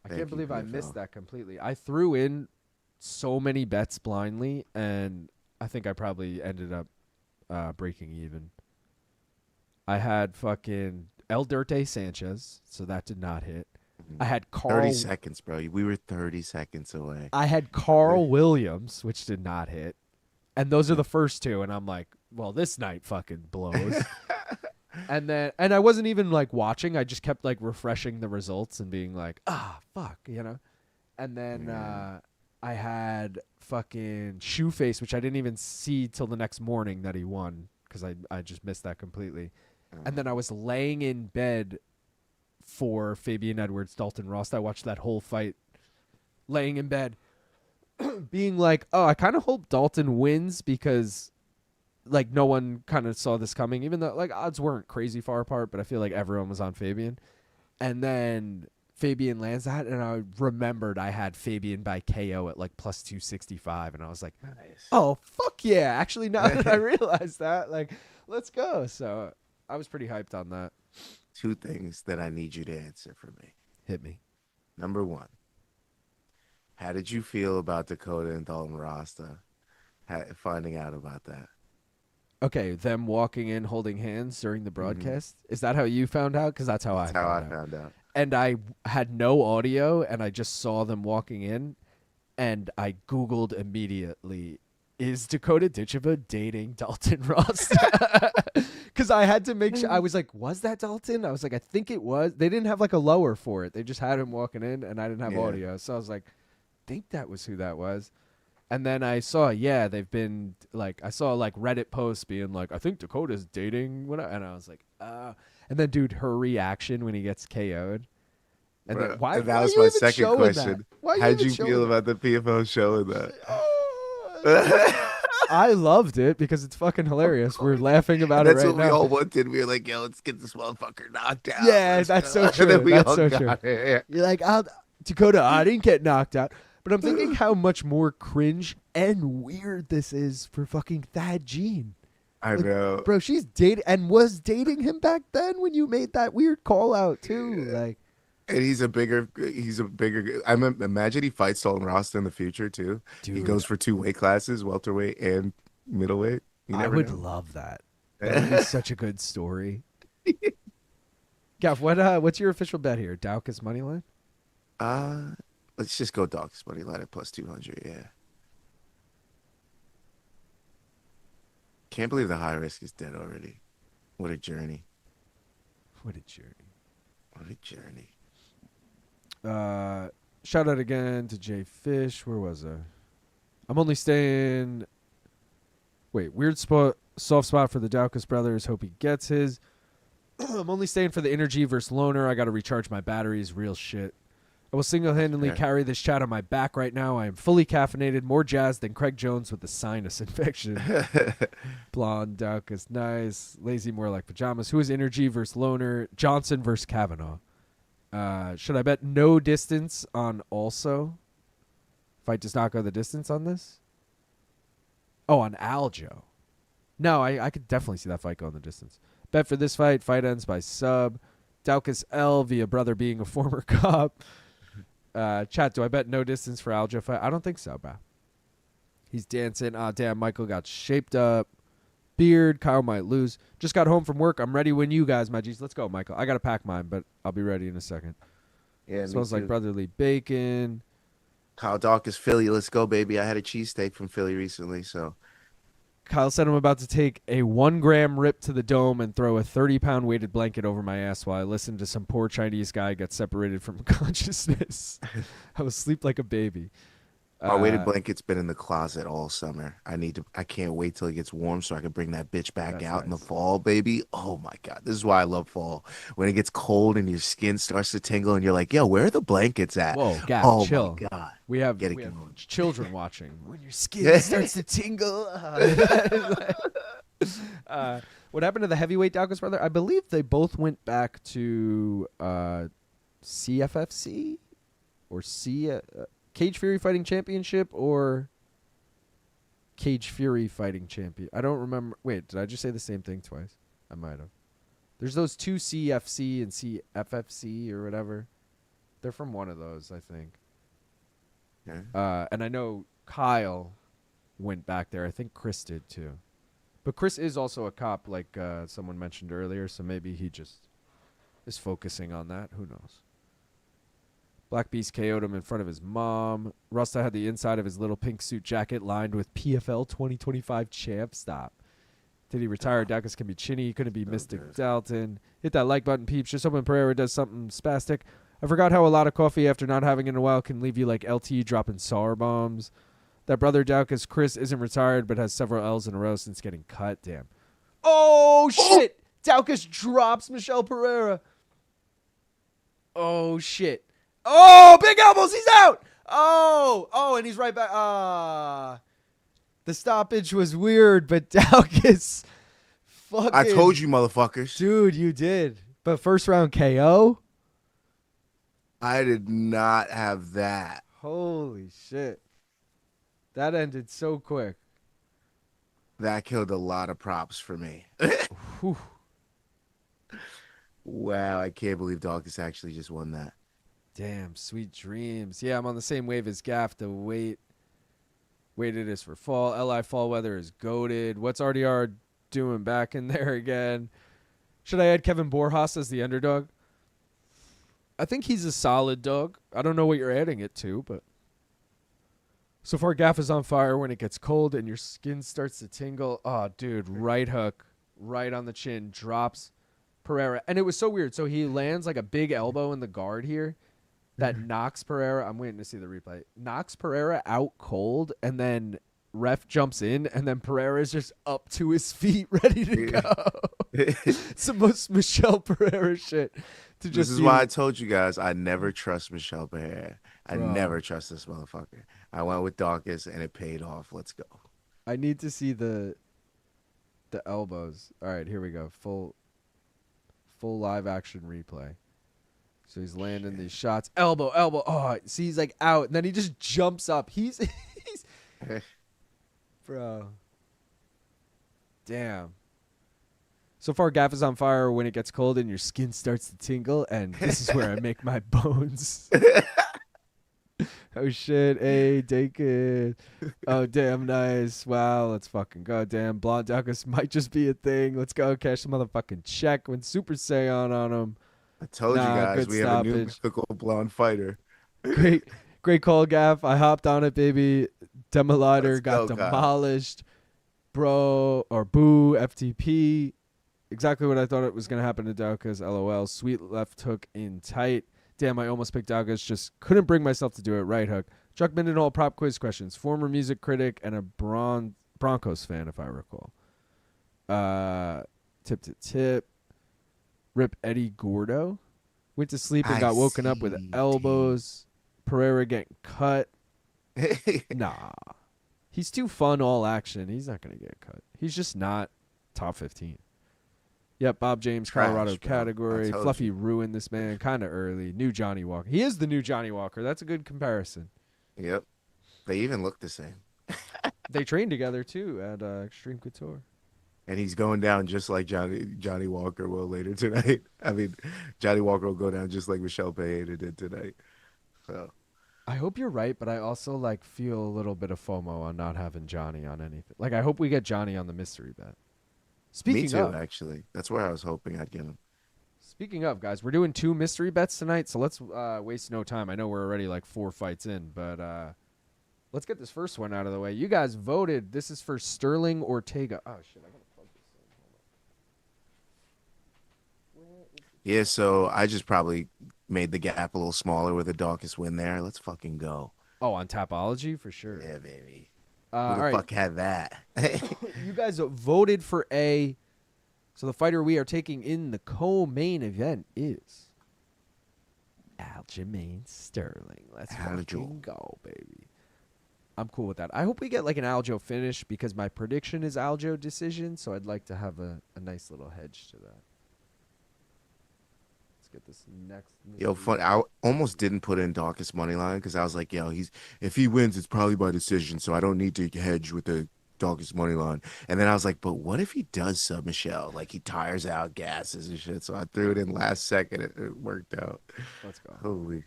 I Thank can't you, believe I PFL. missed that completely. I threw in so many bets blindly, and I think I probably ended up breaking even. I had fucking El Dirte Sanchez, so that did not hit. I had 30 seconds, bro. We were 30 seconds away. I had Carl Williams, which did not hit. And those are the first two, and I'm like, well, this night fucking blows. And I wasn't even like watching. I just kept like refreshing the results and being like, fuck, you know. And then I had fucking Shoeface, which I didn't even see till the next morning that he won because I just missed that completely. And then I was laying in bed for Fabian Edwards, Dalton Ross. I watched that whole fight laying in bed being like, oh, I kind of hope Dalton wins because like no one kind of saw this coming, even though like odds weren't crazy far apart, but I feel like everyone was on Fabian. And then Fabian lands that, and I remembered I had Fabian by KO at like plus 265, and I was like, Nice. oh, fuck yeah. Actually, now that I realized that, like, let's go. So I was pretty hyped on that. 2 things that I need you to answer for me. Hit me. Number 1, how did you feel about Dakota and Dalton Rasta finding out about that? Okay, them walking in holding hands during the broadcast. Is that how you found out? Because that's how That's how I found out. And I had no audio, and I just saw them walking in, and I Googled immediately, is Dakota Ditcheva dating Dalton Ross? Because I had to make sure. I was like, was that Dalton? I was like, I think it was. They didn't have like a lower for it. They just had him walking in, and I didn't have audio. So I was like, I think that was who that was. And then I saw, they've been like, I saw like Reddit posts being like, I think Dakota's dating, whatever. And I was like, And then, dude, her reaction when he gets KO'd. And then, why? And that why was are you my even second showing question. that? Why are How'd even you showing feel that? about the PFL showing that? I loved it because it's fucking hilarious. We're laughing about it That's right what we now. all wanted. We were like, yo, let's get this motherfucker knocked out. Yeah, Let's that's go. so true. And then we That's all so got true. it. You're like, Dakota, I didn't get knocked out. But I'm thinking how much more cringe and weird this is for fucking Thad Jean. I know. Bro, she's dating and was dating him back then when you made that weird call out too. Like, And he's a bigger. Imagine he fights Dalton Ross in the future too. He Dude. goes for 2 weight classes, welterweight and middleweight. You I never would know. love that. That would be such a good story. Gav, what's your official bet here? Daukaus money line? Let's just go Daukaus money line at plus 200. Yeah. Can't believe the high risk is dead already. What a journey. What a journey. What a journey. Shout out again to Jay Fish. Where was I? I'm only staying. Wait, weird spot, soft spot for the Daukaus brothers. Hope he gets his. I'm only staying for the Energy versus Loner. I got to recharge my batteries. Real shit. I will single-handedly carry this chat on my back right now. I am fully caffeinated, more jazzed than Craig Jones with the sinus infection. Blonde Daukaus, nice. Lazy, more like pajamas. Who is Energy versus Loner? Johnson versus Kavanagh. Should I bet no distance on also? Fight does not go the distance on this? Oh, on Aljo. No, I could definitely see that fight going the distance. Bet for this fight. Fight ends by sub. Daukaus L via brother being a former cop. Chat, do I bet no distance for Aljo fight? I don't think so, bro. He's dancing. Damn, Michael got shaped up. Beard. Kyle might lose. Just got home from work. I'm ready when you guys, my G's. Let's go, Michael. I got to pack mine, but I'll be ready in a second. Yeah, Smells like brotherly bacon. Kyle Daukaus, Philly. Let's go, baby. I had a cheesesteak from Philly recently, so. Kyle said I'm about to take a 1 gram rip to the dome and throw a 30-pound weighted blanket over my ass while I listen to some poor Chinese guy get separated from consciousness. I will sleep like a baby. My weighted blanket's been in the closet all summer. I can't wait till it gets warm so I can bring that bitch back out in the fall, baby. Oh my God. This is why I love fall. When it gets cold and your skin starts to tingle and you're like, yo, where are the blankets at? Whoa, Gav, oh chill. My God. We have going. Children watching. When your skin starts to tingle. What happened to the heavyweight Daukaus brother? I believe they both went back to CFFC or Cage Fury Fighting Championship or Cage Fury Fighting Champion. I don't remember. Wait, did I just say the same thing twice? I might have. There's those two CFC and CFFC or whatever. They're from one of those, I think. Yeah. And I know Kyle went back there. I think Chris did too. But Chris is also a cop, like someone mentioned earlier, so maybe he just is focusing on that. Who knows? Black Beast KO'd him in front of his mom. Rusta had the inside of his little pink suit jacket lined with PFL 2025 champ stop. Did he retire? Daukaus can be chinny. He couldn't be Mystic Dalton. Hit that like button, peeps. Just hoping Pereira does something spastic. I forgot how a lot of coffee after not having it in a while can leave you like LT dropping SAR bombs. That brother Daukaus, Chris, isn't retired but has several L's in a row since getting cut. Damn. Oh, shit. Daukaus drops Michel Pereira. Oh, shit. Oh, big elbows. He's out. Oh, and he's right back. The stoppage was weird, but Daukaus fucking... I told you, motherfuckers. Dude, you did. But first round KO? I did not have that. Holy shit. That ended so quick. That killed a lot of props for me. Whew. Wow, I can't believe Daukaus actually just won that. Damn, sweet dreams. Yeah, I'm on the same wave as Gaff. The wait it is for fall. LI fall weather is goated. What's RDR doing back in there again? Should I add Kevin Borjas as the underdog? I think he's a solid dog. I don't know what you're adding it to, but so far Gaff is on fire when it gets cold and your skin starts to tingle. Oh, dude, right hook, right on the chin, drops Pereira. And it was so weird. So he lands like a big elbow in the guard here that knocks Pereira. I'm waiting to see the replay. Knocks Pereira out cold, and then ref jumps in, and then Pereira is just up to his feet, ready to go. It's the most Michel Pereira shit. This is why I told you guys I never trust Michel Pereira. I never trust this motherfucker. I went with Daukaus, and it paid off. Let's go. I need to see the elbows. All right, here we go. Full live action replay. So he's landing these shots. Elbow. Oh, see, he's like out. And then he just jumps up. He's bro. Damn. So far, Gaff is on fire when it gets cold and your skin starts to tingle. And this is where I make my bones. Oh, shit. Hey, take it. Oh, damn, nice. Wow, let's fucking go. Damn, Blonde Daukaus might just be a thing. Let's go cash the motherfucking check. When Super Saiyan on him. I told you guys we have a new mythical blonde fighter. Great call, Gaff. I hopped on it, baby. Demolider got demolished. Bro, or boo, FTP. Exactly what I thought it was going to happen to Daukaus. LOL. Sweet left hook in tight. Damn, I almost picked Daukaus. Just couldn't bring myself to do it. Right hook. Chuck Mindenhall prop quiz questions. Former music critic and a Broncos fan, if I recall. Tip to tip. Rip Eddie Gordo. Went to sleep and got woken up with elbows. Pereira getting cut. Nah. He's too fun all action. He's not going to get cut. He's just not top 15. Yep, Bob James, Colorado category. Fluffy ruined this man kind of early. New Johnny Walker. He is the new Johnny Walker. That's a good comparison. Yep. They even look the same. They trained together, too, at Extreme Couture. And he's going down just like Johnny Walker will later tonight. I mean, Johnny Walker will go down just like Michel Pereira did tonight. So I hope you're right, but I also like feel a little bit of FOMO on not having Johnny on anything. Like I hope we get Johnny on the mystery bet. Speaking Me too, of, actually. That's where I was hoping I'd get him. Speaking of, guys, we're doing 2 mystery bets tonight, so let's waste no time. I know we're already like 4 fights in, but let's get this first one out of the way. You guys voted. This is for Sterling Ortega. Oh shit, I gotta plug this in. Hold on. Yeah, so I just probably made the gap a little smaller with a Daukaus win there. Let's fucking go. Oh, on Tapology for sure. Yeah, baby. Who the all right. fuck had that? You guys voted for A. So the fighter we are taking in the co-main event is Aljamain Sterling. Let's fucking go, baby. I'm cool with that. I hope we get like an Aljo finish because my prediction is Aljo decision, so I'd like to have a nice little hedge to that. Let's get this next. Yo, fun. I almost didn't put in Daukaus money line because I was like, yo, if he wins, it's probably by decision, so I don't need to hedge with the Daukaus money line. And then I was like, but what if he does sub Michel? Like he tires out, gasses and shit. So I threw it in last second. It worked out. Let's go. Holy.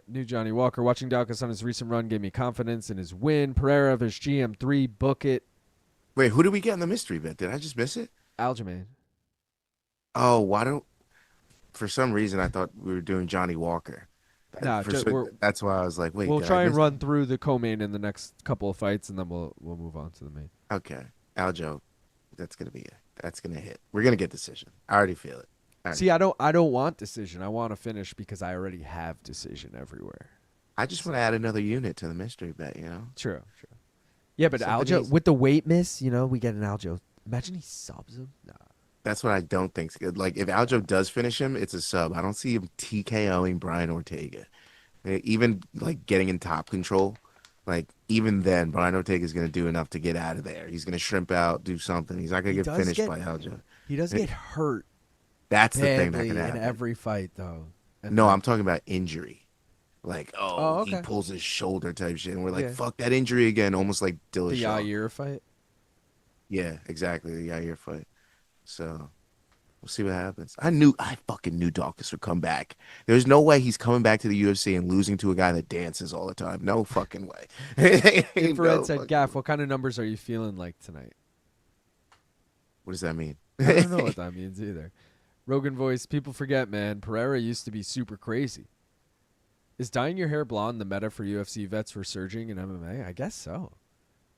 New Johnny Walker. Watching Daukaus on his recent run gave me confidence in his win. Pereira vs GM3. Book it. Wait, who did we get in the mystery bet? Did I just miss it? Aljamain. Oh, why don't? For some reason, I thought we were doing Johnny Walker. Nah, That's why I was like, wait. We'll did try I and miss run through the co-main in the next couple of fights, and then we'll move on to the main. it? Okay, Aljo, that's gonna be it. That's gonna hit. We're gonna get decision. I already feel it. See, I don't want decision. I want to finish because I already have decision everywhere. I just want to add another unit to the mystery bet. You know. True. Yeah, but Somebody's- Aljo with the weight miss, we get an Aljo. Imagine he subs him. Nah. That's what I don't think's good. Like if Aljo does finish him, it's a sub. I don't see him TKOing Brian Ortega. Even like getting in top control, like even then, Brian Ortega is gonna do enough to get out of there. He's gonna shrimp out, do something. He's not gonna get finished by Aljo. He does get hurt That's the thing that badly can in happen. every fight, though. And No, then- I'm talking about injury. Like, okay. he pulls his shoulder type shit, and we're like, Yeah. fuck that injury again, almost like the Dillashaw. Yair fight. Yeah, exactly, the Yair fight. So we'll see what happens. I fucking knew Daukaus would come back. There's no way he's coming back to the UFC and losing to a guy that dances all the time. No fucking way. Infrared said, Gaff, what kind of numbers are you feeling like tonight? What does that mean? I don't know what that means either. Rogan voice, people forget, man. Pereira used to be super crazy. Is dyeing your hair blonde the meta for UFC vets resurging in MMA? I guess so.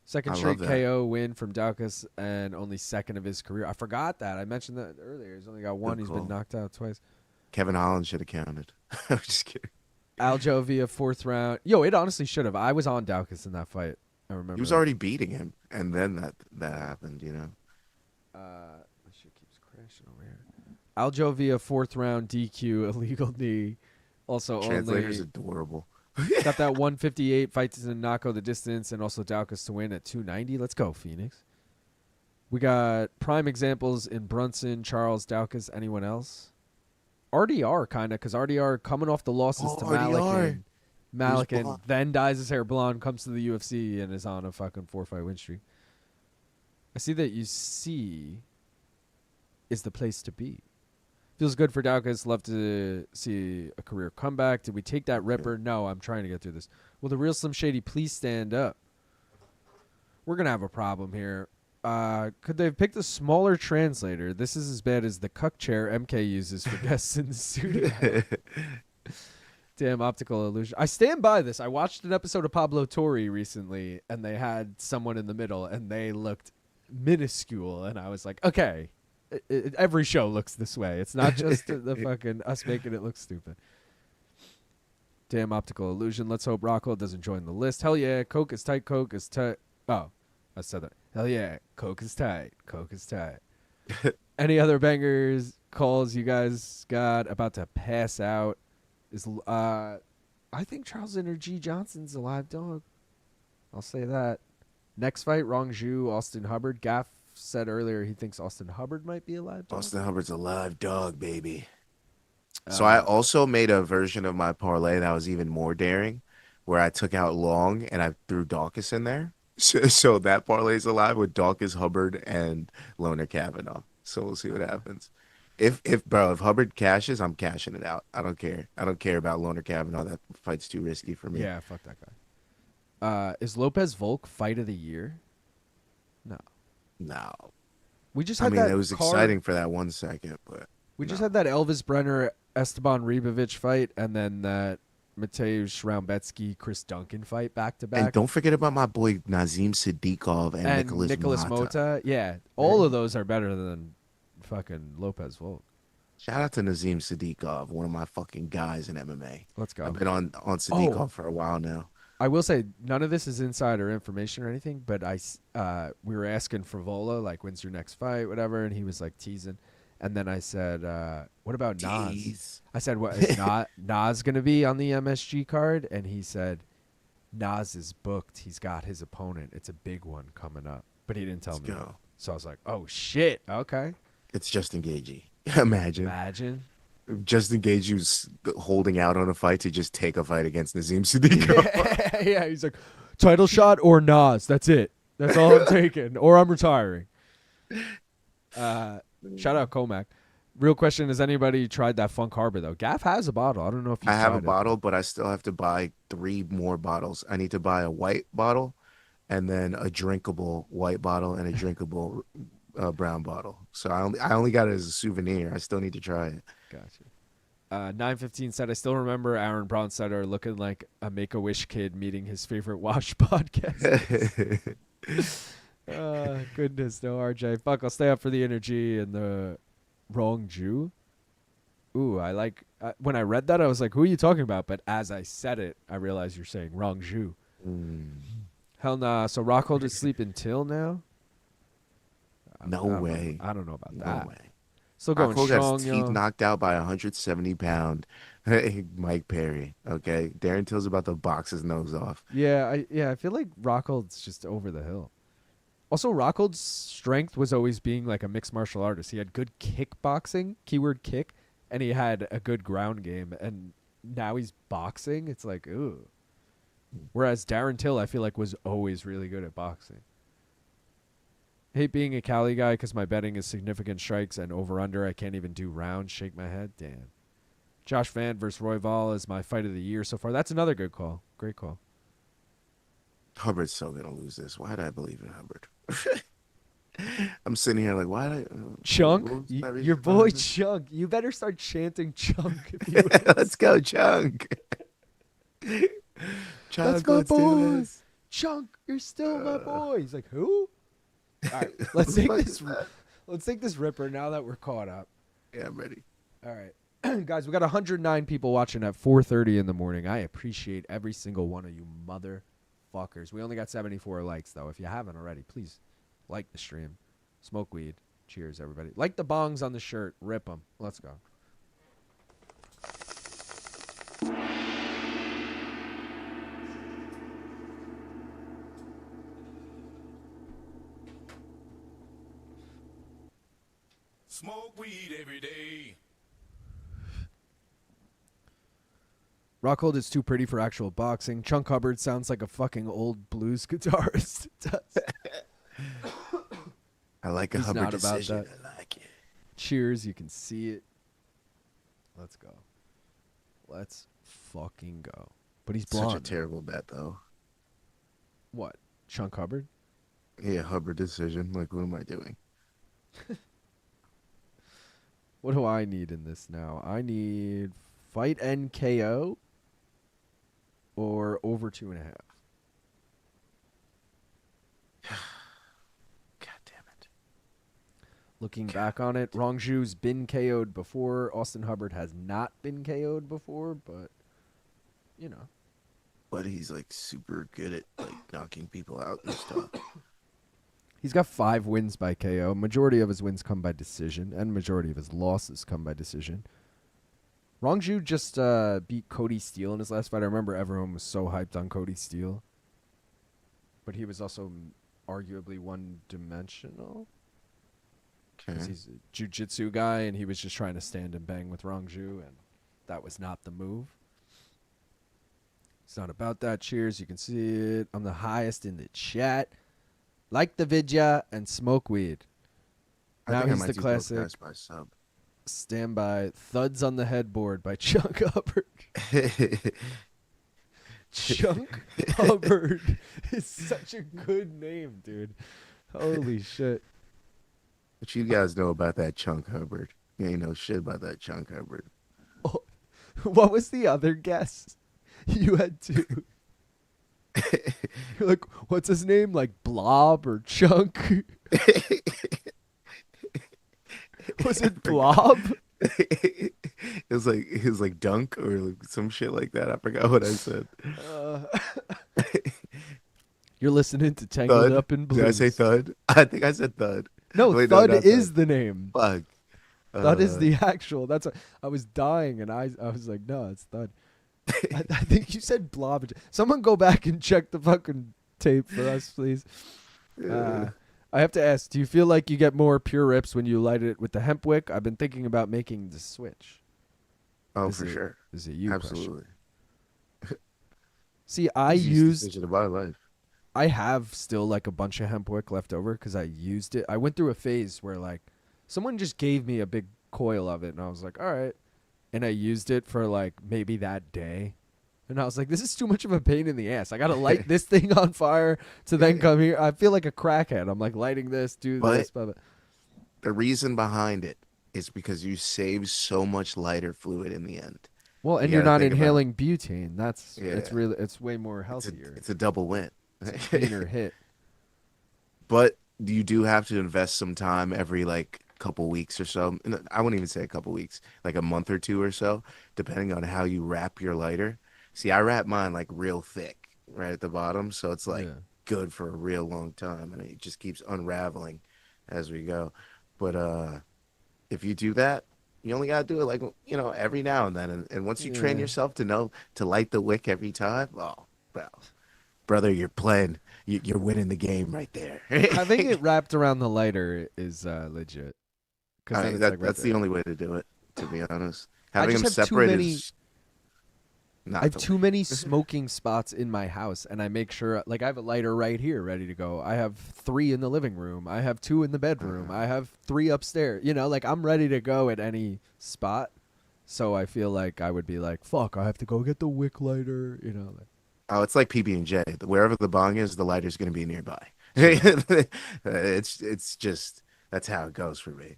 Second I straight love that. KO win from Daukaus and only second of his career. I forgot that. I mentioned that earlier. He's only got one. He's been call. knocked out twice. Kevin Holland should have counted. I'm just kidding. Aljo via fourth round. Yo, it honestly should have. I was on Daukaus in that fight. I remember. He was already beating him, and then that happened, you know. My shit keeps crashing over here. Aljo via fourth round DQ, illegal knee. Also Translator's only adorable. got that 158 fights in knockout the distance, and also Daukaus to win at 290. Let's go, Phoenix. We got prime examples in Brunson, Charles, Daukaus. Anyone else? RDR kind of, because RDR coming off the losses to RDR. Malikan, blonde. then dyes his hair blonde, comes to the UFC, and is on a fucking 4-fight win streak. I see that UFC is the place to be. Feels good for Daukaus. Love to see a career comeback. Did we take that ripper? No, I'm trying to get through this. Will the real Slim Shady please stand up? We're going to have a problem here. Could they have picked a smaller translator? This is as bad as the cuck chair MK uses for guests in the studio. Damn optical illusion. I stand by this. I watched an episode of Pablo Torre recently, and they had someone in the middle, and they looked minuscule. And I was like, okay, every show looks this way. It's not just the fucking us making it look stupid. Damn optical illusion. Let's hope Rockwell doesn't join the list. Hell yeah, Coke is tight. Coke is tight. Oh, I said that. Hell yeah, Coke is tight. Coke is tight. Any other bangers, calls you guys got? About to pass out. Is I think Charles Energy Johnson's a live dog. I'll say that. Next fight, Rongzhu, Austin Hubbard. Gaff said earlier he thinks Austin Hubbard might be a live dog. Austin Hubbard's a live dog, baby. So I also made a version of my parlay that was even more daring, where I took out Long and I threw Daukaus in there. So that parlay is alive with Daukaus, Hubbard, and Loner Kavanagh. So we'll see what happens. If Hubbard cashes, I'm cashing it out. I don't care. I don't care about Loner Kavanagh. That fight's too risky for me. Yeah, fuck that guy. Is Lopez Volk fight of the year? No. No. We just I had mean, that it was card- exciting for that 1 second, but We just had that Elvis Brenner Esteban Ribovic fight, and then that Mateusz Raumbetsky Chris Duncan fight back to and back. don't forget about my boy Nazim Siddiqov and Nicholas Mota. Yeah, all of those are better than fucking Lopez Volk. Shout out to Nazim Siddiqov, one of my fucking guys in MMA. Let's go. I've been on Siddiqov Oh. for a while now. I will say none of this is insider information or anything, but we were asking for Vola, like, when's your next fight, whatever, and he was like teasing. And then I said, what about Nas? Jeez. I said, what is Nas going to be on the MSG card? And he said, Nas is booked. He's got his opponent. It's a big one coming up. But he didn't tell Let's me. go. So I was like, oh, shit. Okay. It's Justin Gaethje. Imagine. Justin Gaethje's holding out on a fight to just take a fight against Nazim Siddiqov. Yeah, he's like, title shot or Nas. That's it. That's all I'm taking. Or I'm retiring. Shout out Comac. Real question: has anybody tried that Funk Harbor though? Gaff has a bottle. I don't know if you. I have a tried it. bottle, but I still have to buy 3 more bottles. I need to buy a white bottle, and then a drinkable white bottle and a drinkable brown bottle. So I only got it as a souvenir. I still need to try it. Gotcha. 915 said, I still remember Aaron Bronstetter looking like a Make-A-Wish kid meeting his favorite Wash podcast. Goodness, no RJ. Fuck, I'll stay up for the energy and the Rongzhu. Ooh, I like, when I read that, I was like, who are you talking about? But as I said it, I realized you're saying Rongzhu. Hell nah. So Rockhold is sleeping till now? No way. I don't know about No that. way. Still going Rockhold got strong, his teeth yo. knocked out by 170-pound Mike Perry. Okay, Darren Till's about to box his nose off. Yeah, I feel like Rockhold's just over the hill. Also, Rockhold's strength was always being like a mixed martial artist. He had good kickboxing, keyword kick, and he had a good ground game. And now he's boxing. It's like, ooh. Whereas Darren Till, I feel like, was always really good at boxing. Hate being a Cali guy because my betting is significant strikes and over-under. I can't even do rounds. Shake my head. Damn. Josh Van versus Royval is my fight of the year so far. That's another good call. Great call. Hubbard's so gonna lose this. Why did I believe in Hubbard? I'm sitting here like, why did I? Chunk? what was my reason Your for boy this? Chunk. You better start chanting Chunk. If you Let's go, Chunk. Chunk, That's my let's do boy. this. Chunk, you're still my boy. He's like, who? All right, let's take What this. is that? Let's take this ripper now that we're caught up. Yeah, I'm ready. All right, guys, we got 109 people watching at 4:30 in the morning. I appreciate every single one of you motherfuckers. We only got 74 likes though. If you haven't already, please like the stream, smoke weed. Cheers, everybody. Like the bongs on the shirt. Rip them. Let's go. Smoke weed every day. Rockhold is too pretty for actual boxing. Chunk Hubbard sounds like a fucking old blues guitarist. It does. I like a He's Hubbard not about decision. that. I like it. Cheers, you can see it. Let's go. Let's fucking go. But he's blonde. Such a terrible bet, though. What? Chunk Hubbard? Yeah, Hubbard decision. Like, what am I doing? What do I need in this now? I need fight NKO or over 2.5. God damn it. Looking back on it, Rongzhu's been KO'd before. Austin Hubbard has not been KO'd before, but, you know. But he's, like, super good at, like, knocking people out and stuff. He's got 5 wins by KO. Majority of his wins come by decision, and majority of his losses come by decision. Rongzhu just beat Cody Steele in his last fight. I remember everyone was so hyped on Cody Steele. But he was also arguably one-dimensional. Okay. 'Cause he's a jiu-jitsu guy, and he was just trying to stand and bang with Rongzhu, and that was not the move. It's not about that. Cheers. You can see it. I'm the highest in the chat. Like the vidya and smoke weed. I Now think I he's might the do both classic guys by sub. Stand by Thuds on the Headboard by Chunk Hubbard. Chunk Hubbard is such a good name, dude. Holy shit. What you guys know about that Chunk Hubbard? You ain't know shit about that Chunk Hubbard. Oh, what was the other guess? You had two. You're like, what's his name? Like Blob or Chunk? Was it Blob? It was like Dunk or like some shit like that. I forgot what I said. You're listening to Tangled Thud. Up in Blues. Did I say Thud? I think I said Thud. No, Wait, Thud not is Thud. the name. Fuck. Thud is the actual. That's. I was dying, and I was like, no, it's Thud. I think you said Blob. Someone go back and check the fucking tape for us, please. I have to ask, do you feel like you get more pure rips when you light it with the hemp wick? I've been thinking about making the switch. Oh, Is for it- sure. Is it you? question? Absolutely. See, I Easiest used. decision of my life. I have still like a bunch of hemp wick left over because I used it. I went through a phase where like someone just gave me a big coil of it, and I was like, all right. And I used it for like maybe that day. And I was like, this is too much of a pain in the ass. I got to light this thing on fire to then come here. I feel like a crackhead. I'm like lighting this, do this. Blah, blah. The reason behind it is because you save so much lighter fluid in the end. Well, and You you're gotta not think about inhaling butane. That's Yeah. it's way more healthier. It's a double win. It's a cleaner hit. But you do have to invest some time every like couple weeks or so. I wouldn't even say a couple weeks, like a month or two or so, depending on how you wrap your lighter. See, I wrap mine like real thick right at the bottom, so it's like good for a real long time, and it just keeps unraveling as we go. But if you do that, you only gotta do it like every now and then, and once you train yourself to know to light the wick every time, well, brother, you're playing. You're winning the game right there. Having it wrapped around the lighter is legit. That's the only way to do it, to be honest. Having them have separated is not I have the too way. many smoking spots in my house, and I make sure, like, I have a lighter right here ready to go. I have 3 in the living room. I have 2 in the bedroom. I have 3 upstairs. Like, I'm ready to go at any spot. So I feel like I would be like, fuck, I have to go get the wick lighter, like. Oh, it's like PB&J. Wherever the bong is, the lighter's going to be nearby. It's just that's how it goes for me.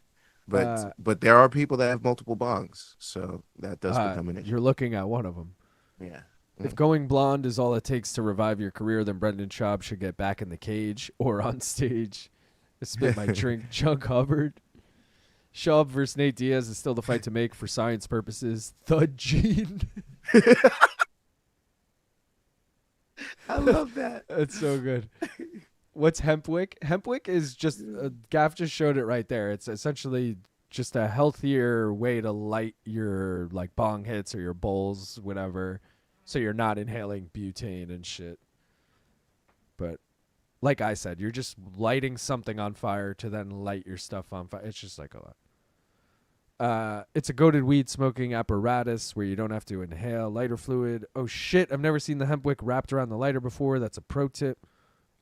But there are people that have multiple bongs, so that does become an issue. You're looking at one of them. Yeah. If going blonde is all it takes to revive your career, then Brendan Schaub should get back in the cage or on stage. I spit my drink, Chunk Hubbard. Schaub versus Nate Diaz is still the fight to make for science purposes. Thud Gene. I love that. It's so good. What's Hempwick? Hempwick is just Gaff just showed it right there. It's essentially just a healthier way to light your like bong hits or your bowls, whatever, so you're not inhaling butane and shit. But like I said, you're just lighting something on fire to then light your stuff on fire. It's just like a lot. It's a goated weed smoking apparatus where you don't have to inhale lighter fluid. Oh shit, I've never seen the hemp wick wrapped around the lighter before. That's a pro tip.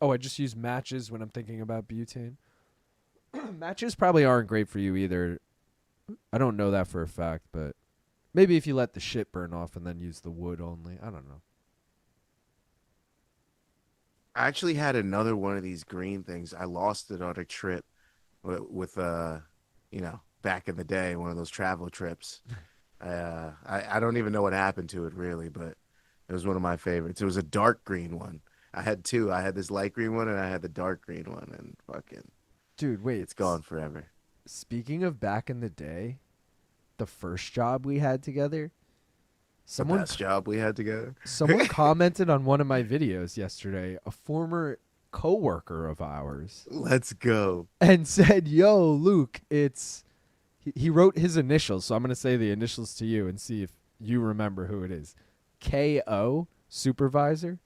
Oh, I just use matches when I'm thinking about butane. Matches probably aren't great for you either. I don't know that for a fact, but maybe if you let the shit burn off and then use the wood only. I don't know. I actually had another one of these green things. I lost it on a trip with back in the day, one of those travel trips. I don't even know what happened to it really, but it was one of my favorites. It was a dark green one. I had 2. I had this light green one and I had the dark green one, and fucking dude, wait, it's gone forever. Speaking of back in the day, the first job we had together, The best job we had together. someone commented on one of my videos yesterday, a former coworker of ours, Let's go. and said, "Yo, Luke, it's." He wrote his initials, so I'm gonna say the initials to you and see if you remember who it is. K.O. Supervisor.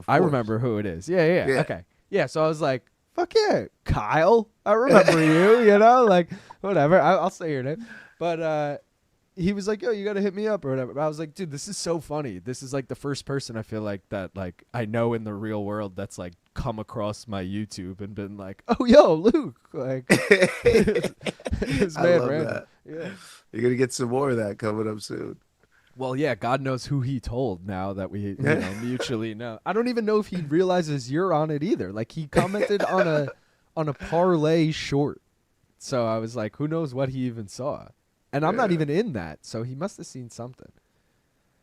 I remember who it is. Yeah. Okay. Yeah, so I was like, fuck yeah, Kyle. I remember you, like, whatever. I'll say your name. But he was like, yo, you got to hit me up or whatever. But I was like, dude, this is so funny. This is like the first person I feel like that, like, I know in the real world that's like come across my YouTube and been like, oh, yo, Luke. Like, it's I mad love random. that. Yeah. You're going to get some more of that coming up soon. Well, yeah, God knows who he told now that we mutually know. I don't even know if he realizes you're on it either. Like, he commented on a parlay short. So I was like, who knows what he even saw? And I'm not even in that, so he must have seen something.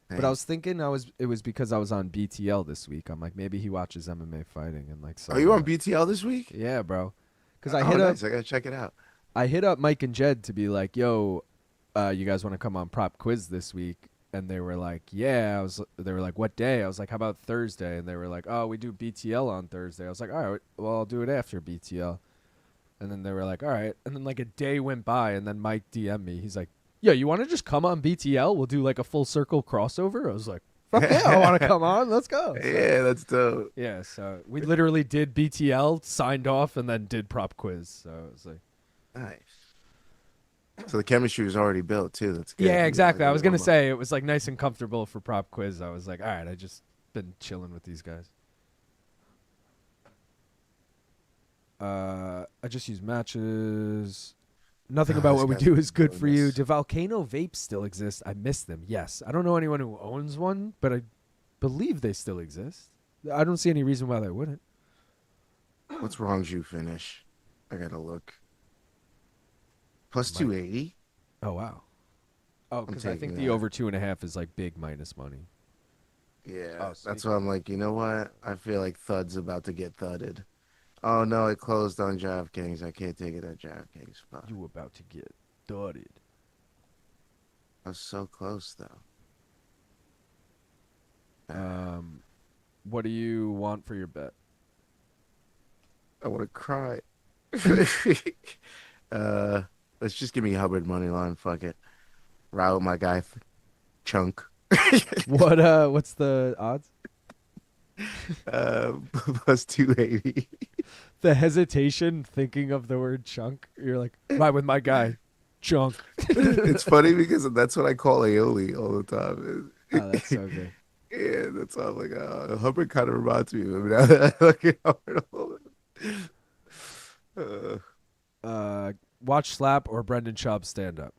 Hey. But I was thinking it was because I was on BTL this week. I'm like, maybe he watches MMA fighting and like. So Are you on BTL this week? Yeah, bro. Because nice. I gotta check it out. I hit up Mike and Jed to be like, yo, you guys want to come on Prop Quiz this week? And they were like, yeah. They were like, what day? I was like, how about Thursday? And they were like, oh, we do BTL on Thursday. I was like, all right, well, I'll do it after BTL. And then they were like, all right. And then like a day went by, and then Mike DM'd me. He's like, yo, you want to just come on BTL? We'll do like a full circle crossover. I was like, fuck yeah, I want to come on. Let's go. So, yeah, that's dope. Yeah, so we literally did BTL, signed off, and then did Prop Quiz. So it was like, nice. So the chemistry was already built too. That's good. yeah, exactly. I was gonna say it was like nice and comfortable for Prop Quiz. I was like, all right, I just been chilling with these guys. I just use matches. Nothing Oh, about this what we guy's do is good doing for you. this. Do Volcano vapes still exist? I miss them. Yes. I don't know anyone who owns one, but I believe they still exist. I don't see any reason why they wouldn't. What's Rongzhu finish? I gotta look. Plus Might- 280. Oh, wow. Oh, because I think taking the that. over 2.5 is like big minus money. Yeah, Oh, that's speaking why I'm like, you know what? I feel like Thud's about to get thudded. Oh no, it closed on DraftKings. I can't take it at DraftKings. Fuck. You about to get dudded. I was so close though. What do you want for your bet? I want to cry. Let's just give me Hubbard money line. Fuck it. Ride with my guy, Chunk. What's the odds? Plus 280. The hesitation thinking of the word chunk. You're like, ride with my guy, chunk. It's funny because that's what I call aioli all the time. Oh, that's so good. Yeah, that's all I'm like. Hubbard kind of reminds me of him. Now that I look at Hubbard a little bit. Watch Slap or Brendan Schaub stand up.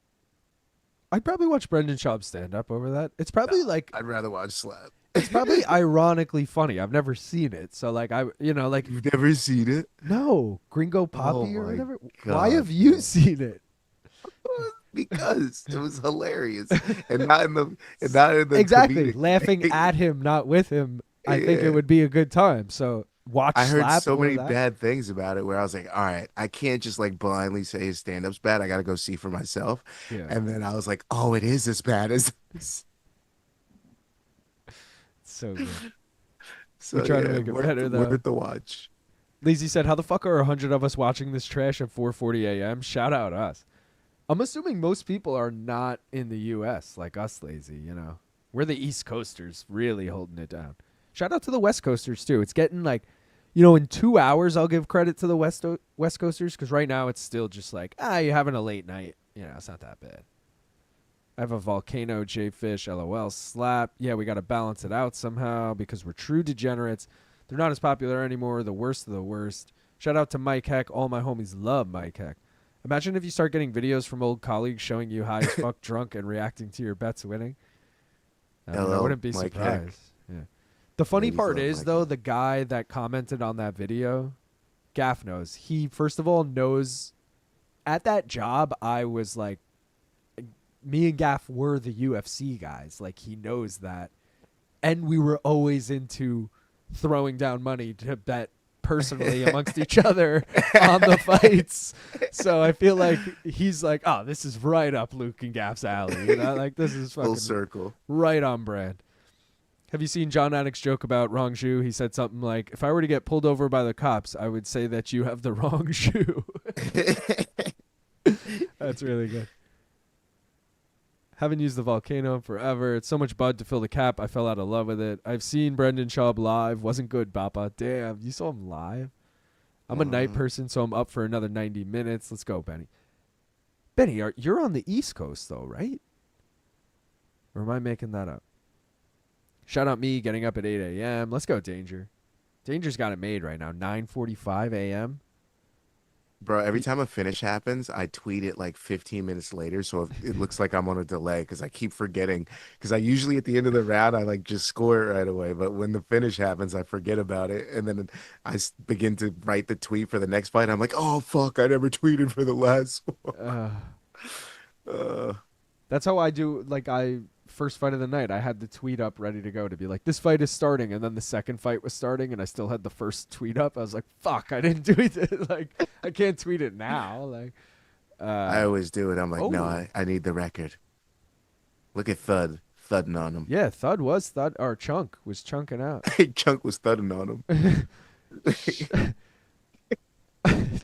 I'd probably watch Brendan Schaub stand up over that. It's probably like I'd rather watch Slap. it's probably ironically funny. I've never seen it, so like like You've never seen it? no Gringo Poppy or my whatever. God, Why have you man. seen it? Because it was hilarious, and not in the Exactly, comedic- laughing at him, not with him. I think Yeah. it would be a good time. So watch. I heard Slap so or many that. bad things about it where I was like, all right, I can't just like blindly say his stand-up's bad. I got to go see for myself. Yeah. And then I was like, oh, it is as bad as this. So good. So, We try to make it better, though. Worth the watch. Lazy said, "How the fuck are 100 of us watching this trash at 4:40 a.m.? Shout out us." I'm assuming most people are not in the U.S. like us, Lazy. You know, we're the East Coasters really holding it down. Shout out to the West Coasters too. It's getting like, in 2 hours I'll give credit to the West Coasters because right now it's still just like, you're having a late night. It's not that bad. I have a Volcano, J-Fish, LOL, Slap. Yeah, we got to balance it out somehow because we're true degenerates. They're not as popular anymore. The worst of the worst. Shout out to Mike Heck. All my homies love Mike Heck. Imagine if you start getting videos from old colleagues showing you high as fuck drunk and reacting to your bets winning. I Hello, wouldn't be Mike surprised. Heck. Yeah. The funny Ladies part love is, Mike though, Heck. the guy that commented on that video, Gaff knows. He, first of all, knows at that job, I was like, me and Gaff were the UFC guys. Like, he knows that. And we were always into throwing down money to bet personally amongst each other on the fights. So I feel like he's like, oh, this is right up Luke and Gaff's alley. Like, this is fucking Full circle. right on brand. Have you seen John Anik's joke about Rongzhu? He said something like, if I were to get pulled over by the cops, I would say that you have the wrong shoe. That's really good. Haven't used the Volcano in forever. It's so much bud to fill the cap. I fell out of love with it. I've seen Brendan Schaub live. Wasn't good, Papa. Damn, you saw him live? I'm a night person, so I'm up for another 90 minutes. Let's go, Benny. Benny, you're on the East Coast, though, right? Or am I making that up? Shout out me getting up at 8 a.m. Let's go, Danger. Danger's got it made right now. 9:45 a.m. Bro, every time a finish happens, I tweet it like 15 minutes later, so it looks like I'm on a delay because I keep forgetting. Because I usually at the end of the round, I like just score it right away. But when the finish happens, I forget about it, and then I begin to write the tweet for the next fight. I'm like, oh fuck, I never tweeted for the last one. That's how I do. Like, first fight of the night, I had the tweet up ready to go to be like, this fight is starting, and then the second fight was starting, and I still had the first tweet up. I was like, fuck, I didn't tweet it. Like, I can't tweet it now. Like, I always do it. I'm like, no, oh. I need the record. Look at thudding on him. yeah, Chunk was chunking out. Chunk was thudding on him.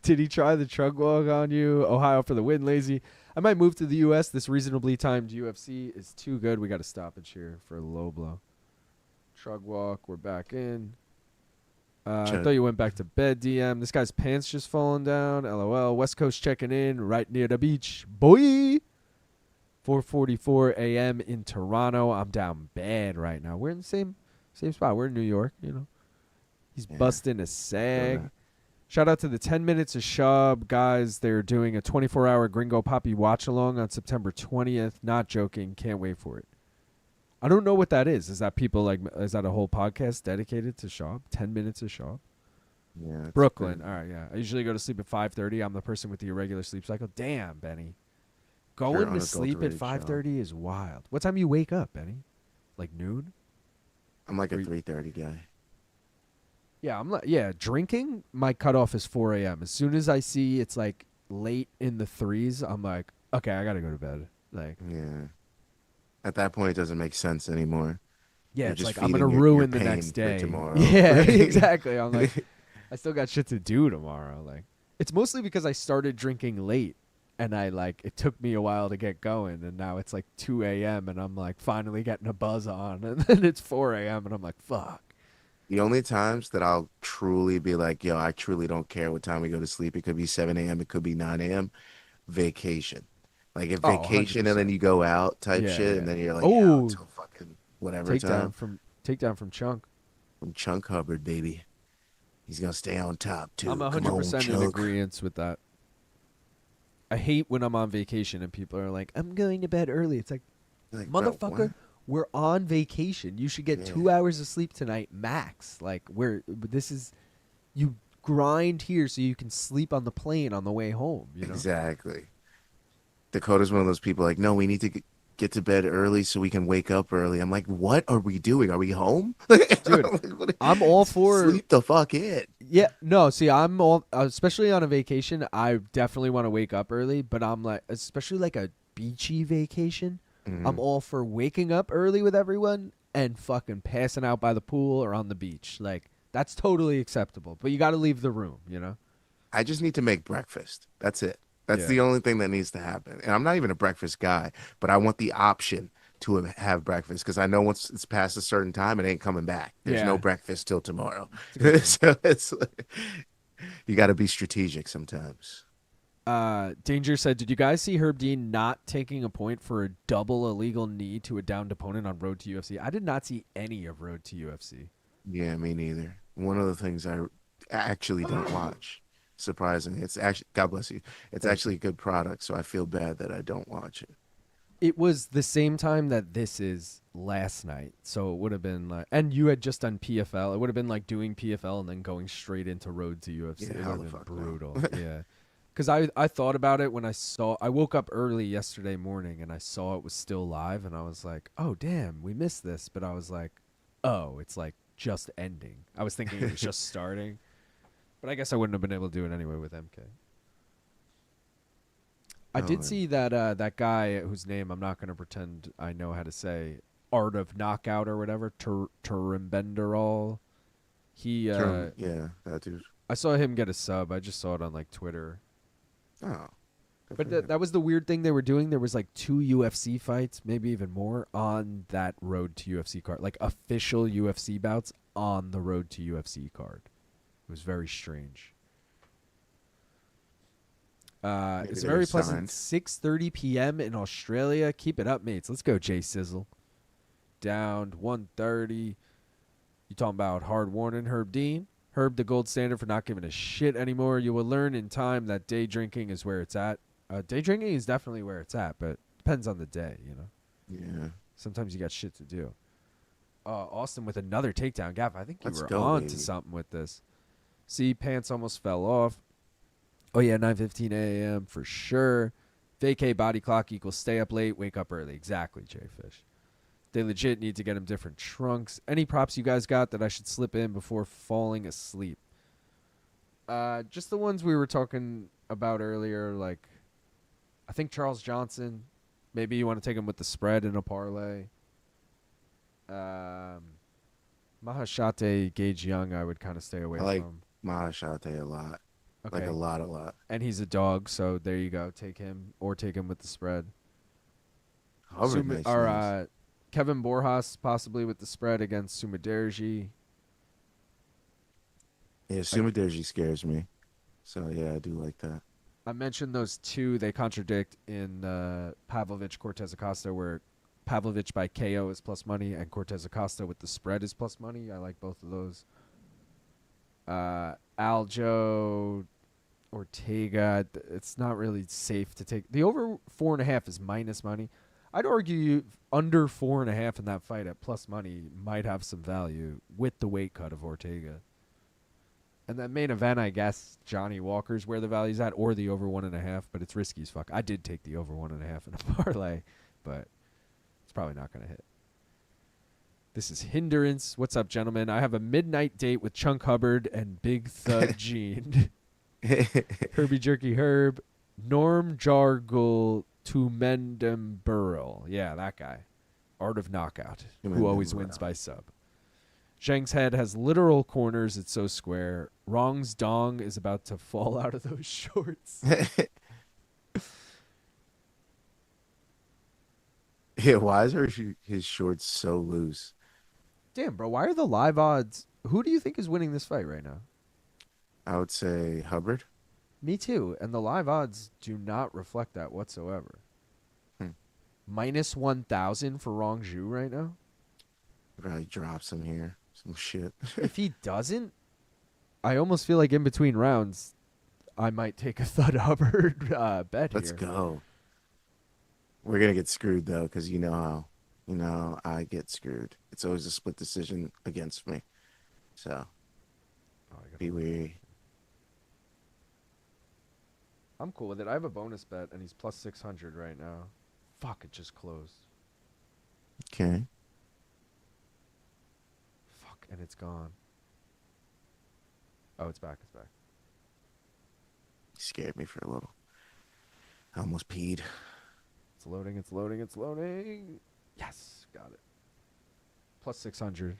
Did he try the trug walk on you? Ohio for the win, Lazy. I might move to the U.S. This reasonably timed UFC is too good. We got to stop it here for a low blow. Trug walk. We're back in. I thought you went back to bed, DM. This guy's pants just falling down. LOL. West Coast checking in right near the beach. Boy. 4:44 a.m. in Toronto. I'm down bad right now. We're in the same spot. We're in New York, He's busting a sag. Shout out to the 10 Minutes of Shub guys. They're doing a 24-hour Gringo Poppy watch-along on September 20th. Not joking. Can't wait for it. I don't know what that is. Is that is that a whole podcast dedicated to Shub? 10 Minutes of Shub? Yeah. It's Brooklyn. good. All right, yeah. I usually go to sleep at 5:30. I'm the person with the irregular sleep cycle. Damn, Benny. Going to sleep at unadulterated 5:30 is wild. What time do you wake up, Benny? Like noon? I'm like a 3:30 guy. Yeah, drinking, my cutoff is 4 a.m. As soon as I see it's like late in the threes, I'm like, okay, I gotta go to bed. Like, Yeah. At that point, it doesn't make sense anymore. yeah, You're it's just like I'm gonna feeding your ruin the pain next for day. tomorrow. Yeah, exactly. I'm like, I still got shit to do tomorrow. Like, it's mostly because I started drinking late, and it took me a while to get going, and now it's like 2 a.m. and I'm like finally getting a buzz on, and then it's 4 a.m. and I'm like, fuck. The only times that I'll truly be like, yo, I truly don't care what time we go to sleep. It could be 7 a.m. It could be 9 a.m. Vacation. Like if Oh, vacation and 100%. then you go out type Yeah, shit, yeah. and then you're like, Oh. until fucking whatever time. Takedown from Chunk. From Chunk Hubbard, baby. He's going to stay on top, too. I'm Come on, 100% in Chunk. agreement with that. I hate when I'm on vacation and people are like, I'm going to bed early. It's like, Like, bro, motherfucker, what? we're on vacation. You should get Yeah. 2 hours of sleep tonight, max. Like, you grind here so you can sleep on the plane on the way home, you know? Exactly. Dakota's one of those people like, no, we need to get to bed early so we can wake up early. I'm like, what are we doing? Are we home? Dude, I'm all for sleep the fuck in. Yeah, no, see, I'm all, especially on a vacation, I definitely want to wake up early, but I'm like, especially like a beachy vacation, I'm all for waking up early with everyone and fucking passing out by the pool or on the beach. Like, that's totally acceptable, but you got to leave the room, you know? I just need to make breakfast. That's it. That's Yeah. the only thing that needs to happen. And I'm not even a breakfast guy, but I want the option to have breakfast because I know once it's past a certain time, it ain't coming back. There's Yeah. no breakfast till tomorrow. It's a good point. So it's you got to be strategic sometimes. Danger said, did you guys see Herb Dean not taking a point for a double illegal knee to a downed opponent on Road to UFC? I did not see any of Road to UFC. Yeah, me neither. One of the things I actually don't watch. Surprisingly, it's actually, God bless you. It's actually a good product, so I feel bad that I don't watch it. It was the same time that this is last night, so it would have been like, and you had just done PFL. It would have been like doing PFL and then going straight into Road to UFC. Yeah, It hell would the have fuck been no. brutal. Yeah, because I thought about it when I woke up early yesterday morning and I saw it was still live, and I was like, oh damn, we missed this. But I was like, oh, it's like just ending. I was thinking it was just starting. But I guess I wouldn't have been able to do it anyway with MK. I did see that that guy whose name I'm not going to pretend I know how to say, Art of Knockout or whatever, Turimbenderall. He, yeah, that dude. I saw him get a sub. I just saw it on like Twitter. Oh, But that was the weird thing they were doing. There was like 2 UFC fights, maybe even more, on that Road to UFC card, like official UFC bouts on the Road to UFC card. It was very strange. It's they very were pleasant. signed. 6:30 p.m. in Australia. Keep it up, mates. Let's go, Jay Sizzle. Downed 130. You talking about hard warning, Herb Dean? Herb, the gold standard for not giving a shit anymore. You will learn in time that day drinking is where it's at. Day drinking is definitely where it's at, but depends on the day, you know. Yeah. Sometimes you got shit to do. Austin with another takedown. Gav, I think you Let's were go, on baby. to something with this. See, pants almost fell off. Oh, yeah, 9:15 a.m. for sure. Vacay body clock equals stay up late, wake up early. Exactly, Jay Fish. They legit need to get him different trunks. Any props you guys got that I should slip in before falling asleep? Just the ones we were talking about earlier, like I think Johnson. Maybe you want to take him with the spread in a parlay. Maheshate, Gage Young, I would kind of stay away I like from. Maheshate a lot. Okay. Like a lot. And he's a dog, so there you go. Take him or take him with the spread. Hubbard makes sense. Kevin Borjas possibly with the spread against Mudaerji. Yeah, Mudaerji scares me. So, yeah, I do like that. I mentioned those 2. They contradict in Pavlovich Cortes-Acosta, where Pavlovich by KO is plus money and Cortes-Acosta with the spread is plus money. I like both of those. Aljo, Ortega. It's not really safe to take. The over 4.5 is minus money. I'd argue under 4.5 in that fight at plus money might have some value with the weight cut of Ortega. And that main event, I guess, Johnny Walker's where the value's at, or the over 1.5, but it's risky as fuck. I did take the over 1.5 in a parlay, but it's probably not going to hit. This is Hindrance. What's up, gentlemen? I have a midnight date with Chunk Hubbard and Big Thug Gene. Herbie Jerky Herb. Norm Jargle Tumendemburl. Yeah, that guy. Art of Knockout, who always wins by sub. Zhang's head has literal corners. It's so square. Rong's dong is about to fall out of those shorts. Yeah, why is his shorts so loose? Damn, bro. Why are the live odds? Who do you think is winning this fight right now? I would say Hubbard. Me too. And the live odds do not reflect that whatsoever. Minus 1,000 for Rongzhu right now. Probably drops him here. Some shit. If he doesn't, I almost feel like in between rounds, I might take a Thud Hubbard bet Let's here. go. We're gonna get screwed though, because you know how I get screwed. It's always a split decision against me. So be wary. I'm cool with it. I have a bonus bet, and he's plus 600 right now. Fuck, it just closed. Okay. Fuck, and it's gone. Oh, it's back. It's back. You scared me for a little. I almost peed. It's loading. It's loading. It's loading. Yes, got it. Plus 600.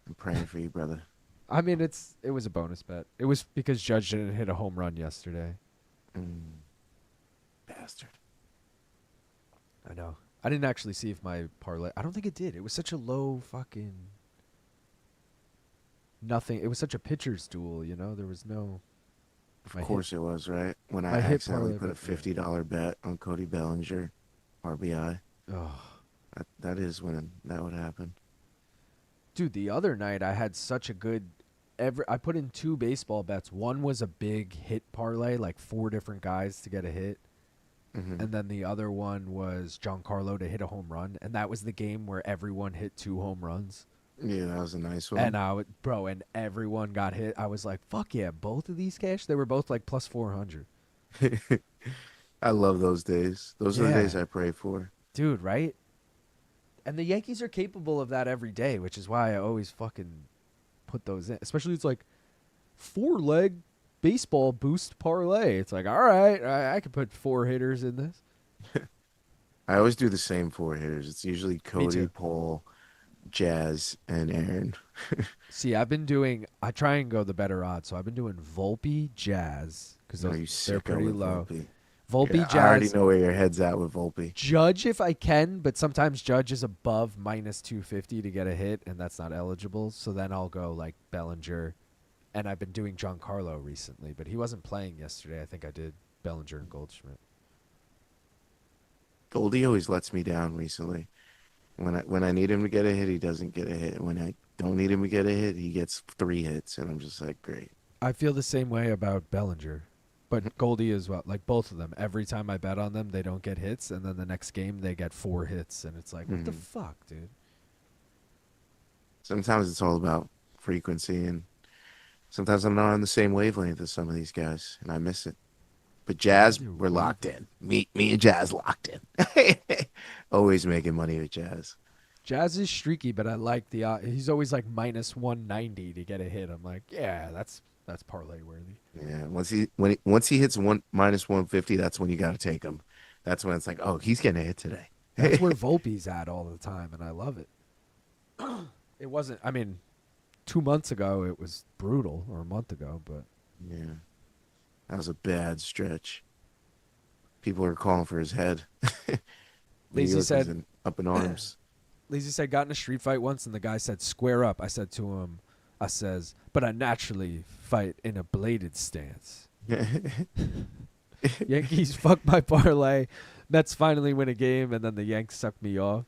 I'm praying for you, brother. I mean, it was a bonus bet. It was because Judge didn't hit a home run yesterday. Bastard. I know. I didn't actually see if my parlay. I don't think it did. It was such a low fucking. Nothing. It was such a pitcher's duel, you know? There was no. Of course it was, right? When I hit accidentally parlay put a bet, $50 bet on Cody Bellinger, RBI. Oh. That is when that would happen. Dude, the other night I had such a good. I put in 2 baseball bets. One was a big hit parlay, like 4 different guys to get a hit. Mm-hmm. And then the other one was Giancarlo to hit a home run. And that was the game where everyone hit 2 home runs. Yeah, that was a nice one. And and everyone got hit. I was like, fuck yeah, both of these cash. They were both like plus 400. I love those days. Those are the days I pray for. Dude, right? And the Yankees are capable of that every day, which is why I always fucking put those in. Especially it's like 4-leg baseball boost parlay. It's like, all right, I could put 4 hitters in this. I always do the same 4 hitters. It's usually Cody, Paul, Jazz, and Aaron. See, I try and go the better odds. So I've been doing Volpe, Jazz, because they're pretty low. Volpe, Jazz. I already know where your head's at with Volpe. Judge if I can, but sometimes Judge is above minus 250 to get a hit, and that's not eligible. So then I'll go like Bellinger, and I've been doing Giancarlo recently, but he wasn't playing yesterday. I think I did Bellinger and Goldschmidt. Goldie always lets me down recently. When I need him to get a hit, he doesn't get a hit. When I don't need him to get a hit, he gets 3 hits, and I'm just like, great. I feel the same way about Bellinger. But Goldie as well. Like both of them. Every time I bet on them, they don't get hits. And then the next game, they get 4 hits. And it's like, what the fuck, dude? Sometimes it's all about frequency. And sometimes I'm not on the same wavelength as some of these guys. And I miss it. But Jazz, we're locked in. Me and Jazz locked in. Always making money with Jazz. Jazz is streaky, but I like the... he's always like minus 190 to get a hit. I'm like, yeah, that's parlay worthy. Yeah, once he hits minus 150, that's when you got to take him. That's when it's like, oh, he's getting a hit today. That's where Volpe's at all the time, and I love it. It wasn't. I mean, 2 months ago it was brutal, or a month ago, but yeah, that was a bad stretch. People are calling for his head. Lazy said up in arms. Lazy said got in a street fight once, and the guy said square up. I said to him, but I naturally fight in a bladed stance. Yankees fuck my parlay. Mets finally win a game, and then the Yanks suck me off.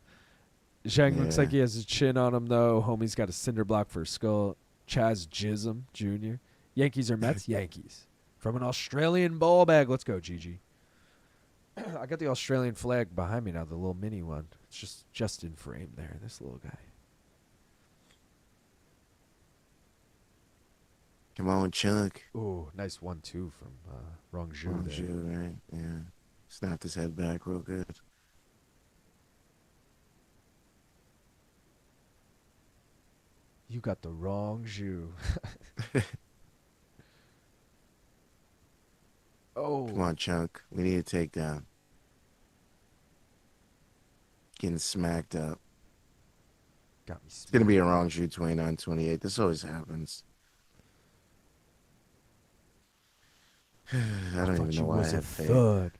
Zhang looks Yeah. like he has a chin on him, though. Homie's got a cinder block for a skull. Chaz Jism Jr. Yankees or Mets? Yankees. From an Australian ball bag. Let's go, Gigi. I got the Australian flag behind me now, the little mini one. It's just in frame there, this little guy. Come on, Chunk. Ooh, nice 1-2 from Rongzhu there. Rongzhu, right? Yeah. Snapped his head back real good. You got the wrong shoe. Oh. Come on, Chunk. We need a takedown. Getting smacked up. Got me. It's going to be a Rongzhu 29-28. This always happens. I don't even know why I have faith. Thud.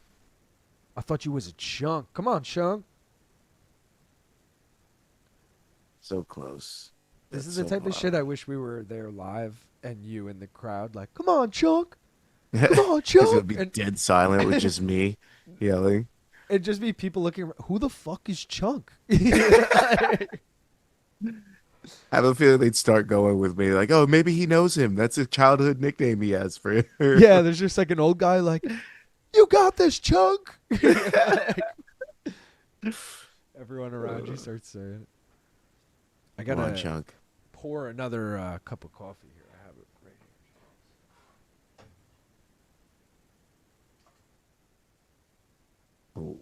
I thought you was a chunk. Come on, chunk. So close. This That's is the so type of far. shit I wish we were there live and you in the crowd like, come on, chunk. Come on, chunk. It would be And dead silent with just me yelling. it'd just be people looking around. Who the fuck is Chunk? I have a feeling they'd start going with me like, oh, maybe he knows him. That's a childhood nickname he has for him. Yeah, there's just like an old guy like, you got this, Chunk. Everyone around you starts saying it. I Come on, gotta Chunk. pour another cup of coffee here. I have it right here. Oh.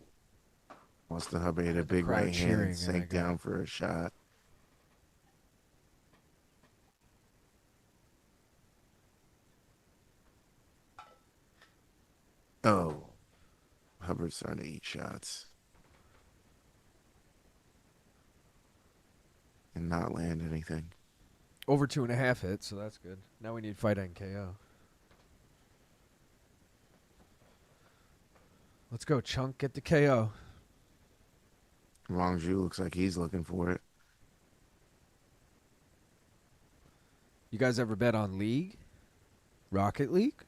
Austin Hubbard hit a big crowd right cheering, hand, and sank I got- down for a shot. Oh. Hubbard's starting to eat shots. And not land anything. Over 2.5 hits, so that's good. Now we need fight NKO. Let's go, Chunk. Get the KO. Rongzhu looks like he's looking for it. You guys ever bet on League? Rocket League?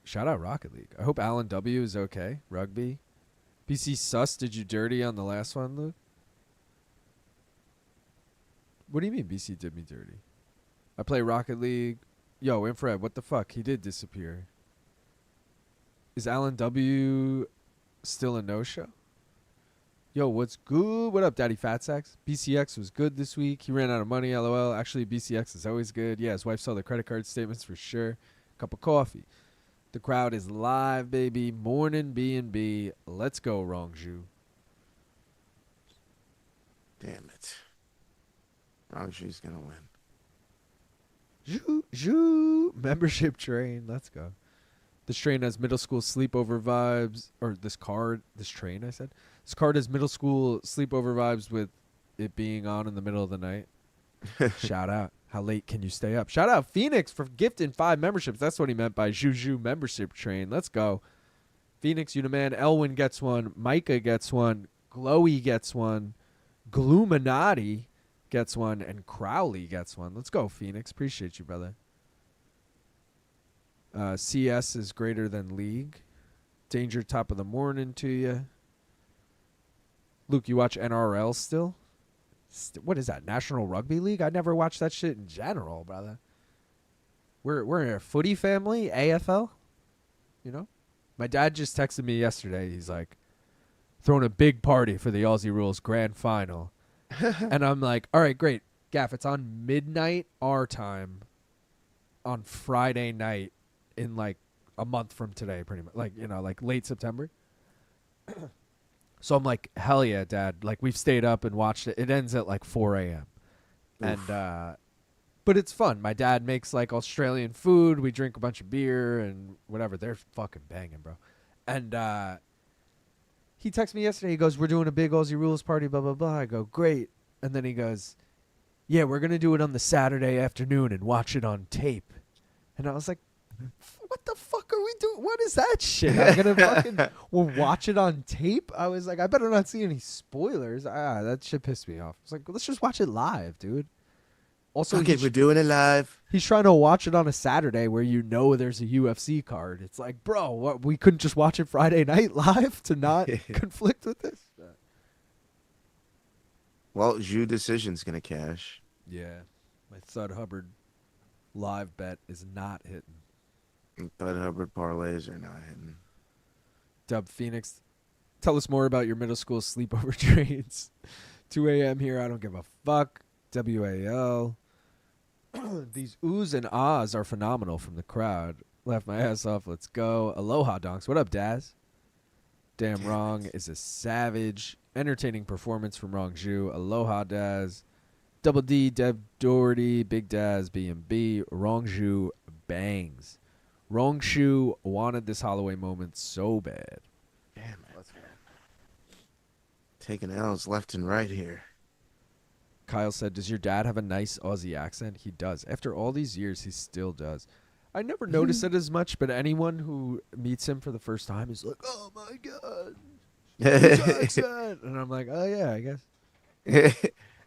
Shout out Rocket League. I hope Alan W is okay. Rugby. BC Sus did you dirty on the last one, Luke? What do you mean BC did me dirty? I play Rocket League. Yo, Infrared, what the fuck? He did disappear. Is Alan W still a no-show? Yo, what's good? What up, Daddy Fat Sacks? BCX was good this week. He ran out of money, LOL. Actually, BCX is always good. Yeah, his wife saw the credit card statements for sure. Cup of coffee. The crowd is live, baby. Morning B&B. Let's go, Rongzhu. Damn it. Rongzhu's going to win. Zhoo. Membership train. Let's go. This train has middle school sleepover vibes. Or this train, I said. This card has middle school sleepover vibes with it being on in the middle of the night. Shout out. How late can you stay up? Shout out Phoenix for gifting 5 memberships. That's what he meant by Juju membership train. Let's go. Phoenix, you the man. Elwin gets one. Micah gets one. Glowy gets one. Gloominati gets one. And Crowley gets one. Let's go, Phoenix. Appreciate you, brother. CS is greater than League. Danger top of the morning to you. Luke, you watch NRL still? What is that? National Rugby League? I never watched that shit in general, brother. We're a footy family, AFL. You know? My dad just texted me yesterday. He's like, throwing a big party for the Aussie Rules Grand Final. And I'm like, all right, great. Gaff, it's on midnight our time on Friday night in like a month from today, pretty much. Like, you know, like late September. So I'm like, hell yeah, Dad. Like, we've stayed up and watched it. It ends at like 4 a.m. And, but it's fun. My dad makes like Australian food. We drink a bunch of beer and whatever. They're fucking banging, bro. And he texted me yesterday. He goes, we're doing a big Aussie Rules party, blah, blah, blah. I go, great. And then he goes, yeah, we're going to do it on the Saturday afternoon and watch it on tape. And I was like, what the fuck are we doing? What is that shit? I'm gonna fucking we'll watch it on tape. I was like, I better not see any spoilers. That shit pissed me off. I was like, let's just watch it live, dude. Also, Okay, we're doing it live. he's trying to watch it on a Saturday where you know there's a UFC card. It's like, bro, what? We couldn't just watch it Friday night live to not conflict with this. Well, Zhu decision's gonna cash. Yeah. My Thud Hubbard live bet is not hitting. But Hubbard parlays are not hitting. Dub Phoenix, tell us more about your middle school sleepover trades. 2 a.m. here. I don't give a fuck. WAL. These oohs and ahs are phenomenal from the crowd. Laugh my ass off. Let's go. Aloha donks. What up, Daz? Damn wrong is a savage. Entertaining performance from Rongzhu. Aloha, Daz. Double D, Deb Doherty, Big Daz, B&B. Rongzhu bangs. Rongzhu wanted this Holloway moment so bad. Damn it. Taking L's left and right here. Kyle said, does your dad have a nice Aussie accent? He does. After all these years, he still does. I never notice it as much, but anyone who meets him for the first time is like, oh, my God. His accent. And I'm like, oh, yeah, I guess.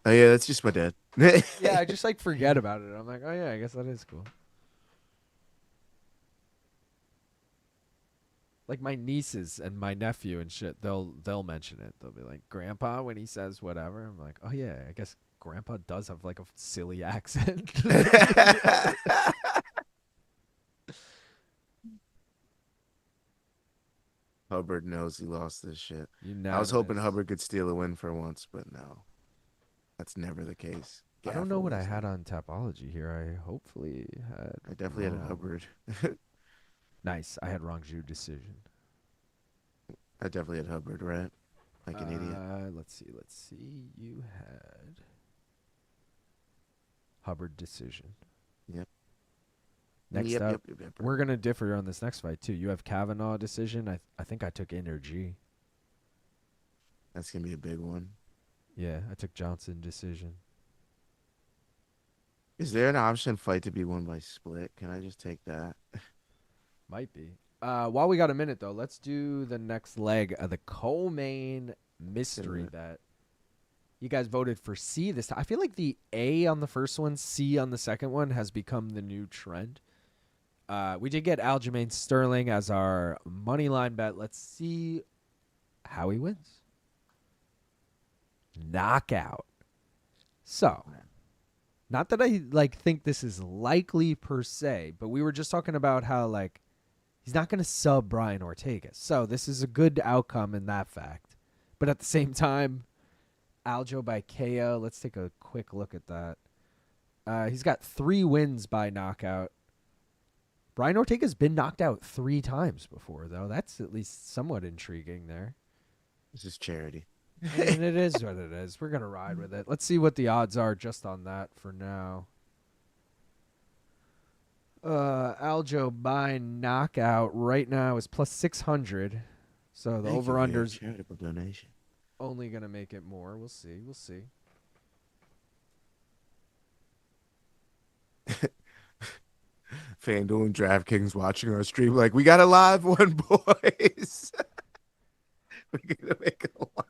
Oh, yeah, that's just my dad. Yeah, I just, like, forget about it. I'm like, oh, yeah, I guess that is cool. Like, my nieces and my nephew and shit, they'll mention it. They'll be like, Grandpa, when he says whatever. I'm like, oh, yeah, I guess Grandpa does have, like, a silly accent. Hubbard knows he lost this shit. You I was hoping know. Hubbard could steal a win for once, but no. That's never the case. I don't know what I had on Tapology here. I hopefully had. I definitely had a wrong. Hubbard. Nice. I had Rongzhu decision. I definitely had Hubbard, right? Like an idiot. Let's see. You had Hubbard decision. Yep. Next Yep, up, yep. we're going to differ on this next fight, too. You have Kavanagh decision. I think I took Energy. That's going to be a big one. Yeah, I took Johnson decision. Is there an option fight to be won by split? Can I just take that? Might be. While we got a minute, though, let's do the next leg of the co-main mystery bet. You guys voted for C this time. I feel like the A on the first one, C on the second one has become the new trend. We did get Aljamain Sterling as our money line bet. Let's see how he wins. Knockout. So, not that I think this is likely per se, but we were just talking about how he's not going to sub Brian Ortega. So this is a good outcome in that fact. But at the same time, Aljo by KO. Let's take a quick look at that. He's got 3 wins by knockout. Brian Ortega's been knocked out 3 times before, though. That's at least somewhat intriguing there. This is charity. I mean, it is what it is. We're going to ride with it. Let's see what the odds are just on that for now. Aljo by knockout right now is plus 600. So the over-under's charitable donation. Only going to make it more. We'll see. FanDuel and DraftKings watching our stream like, we got a live one, boys. We're going to make a lot.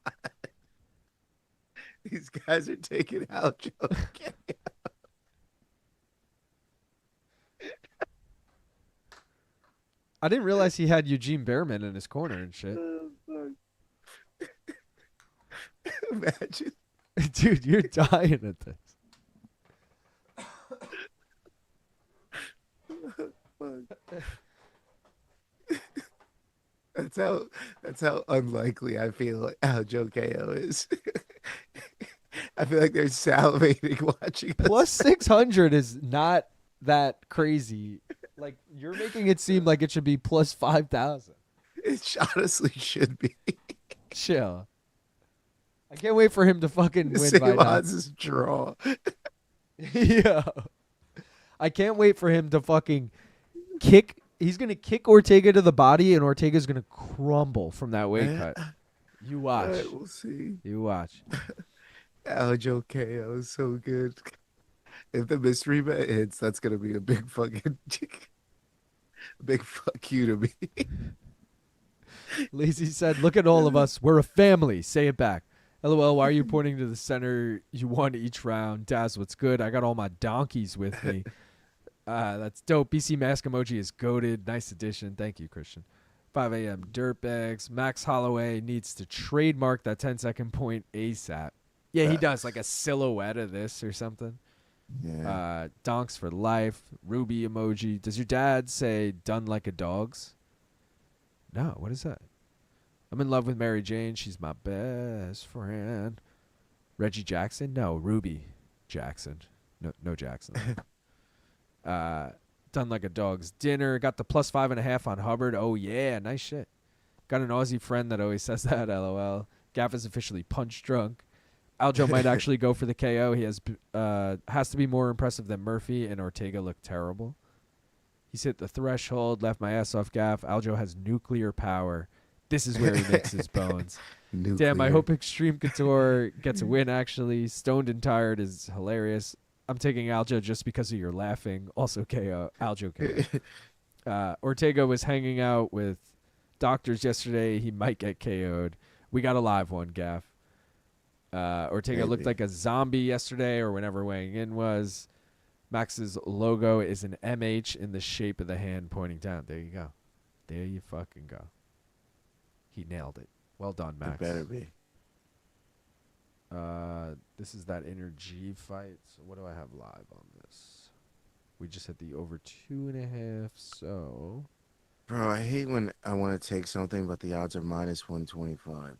These guys are taking Aljo. I didn't realize he had Eugene Behrman in his corner and shit. Imagine. Dude, you're dying at this. That's how unlikely I feel like Aljo KO is. I feel like they're salivating watching us. Plus 600 is not that crazy. You're making it seem like it should be plus 5,000. It honestly should be. Chill. I can't wait for him to fucking win Same by odds as draw. Yeah. I can't wait for him to fucking kick. He's going to kick Ortega to the body, and Ortega's going to crumble from that weight cut. You watch. Right, we'll see. You watch. Aljo KO is so good. If the mystery bet hits, that's going to be a big fucking big fuck you to me. Lazy said, look at all of us. We're a family. Say it back. LOL, why are you pointing to the center? You won each round. Daz, what's good? I got all my donkeys with me. That's dope. BC Mask emoji is goated. Nice addition. Thank you, Christian. 5 a.m. Dirtbags. Max Holloway needs to trademark that 10-second point ASAP. Yeah, he that. does like a silhouette of this or something. Yeah. Donks for life. Ruby emoji. Does your dad say "done like a dog's"? No. What is that? I'm in love with Mary Jane. She's my best friend. Reggie Jackson? No, Ruby Jackson. No Jackson. Done like a dog's dinner. Got the plus 5.5 on Hubbard. Oh yeah, nice shit. Got an Aussie friend that always says that. LOL. Gaff is officially punch drunk. Aljo might actually go for the KO. He has to be more impressive than Murphy, and Ortega looked terrible. He's hit the threshold. Left my ass off. Gaff. Aljo has nuclear power. This is where he makes his bones. Damn, I hope Extreme Couture gets a win, actually. Stoned and Tired is hilarious. I'm taking Aljo just because of your laughing. Also KO. Aljo KO. Ortega was hanging out with doctors yesterday. He might get KO'd. We got a live one, Gaff. Ortega looked like a zombie yesterday or whenever weighing in was. Max's logo is an MH in the shape of the hand pointing down. There you go. There you fucking go. He nailed it. Well done, Max. It better be. This is that Inner G fight. So what do I have live on this? We just hit the over 2.5, so... Bro, I hate when I want to take something, but the odds are minus 125.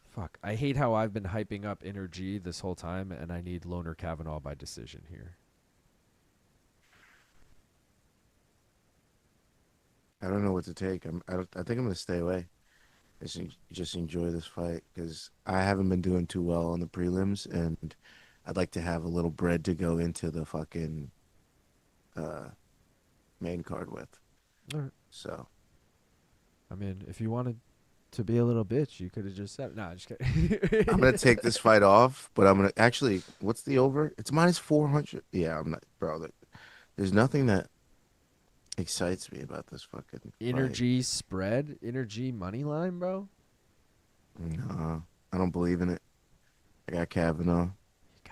Fuck. I hate how I've been hyping up Inner G this whole time, and I need Loner Kavanagh by decision here. I don't know what to take. I think I'm going to stay away. Just enjoy this fight because I haven't been doing too well on the prelims, and I'd like to have a little bread to go into the fucking main card with. All right. So, I mean, if you wanted to be a little bitch, you could have just said, "No, just kidding." I'm gonna take this fight off, but I'm gonna actually. What's the over? It's minus 400. Yeah, I'm not, bro. There's nothing that excites me about this fucking Inner fight. G spread, Inner G money line, bro. No, I don't believe in it. I got Kavanagh.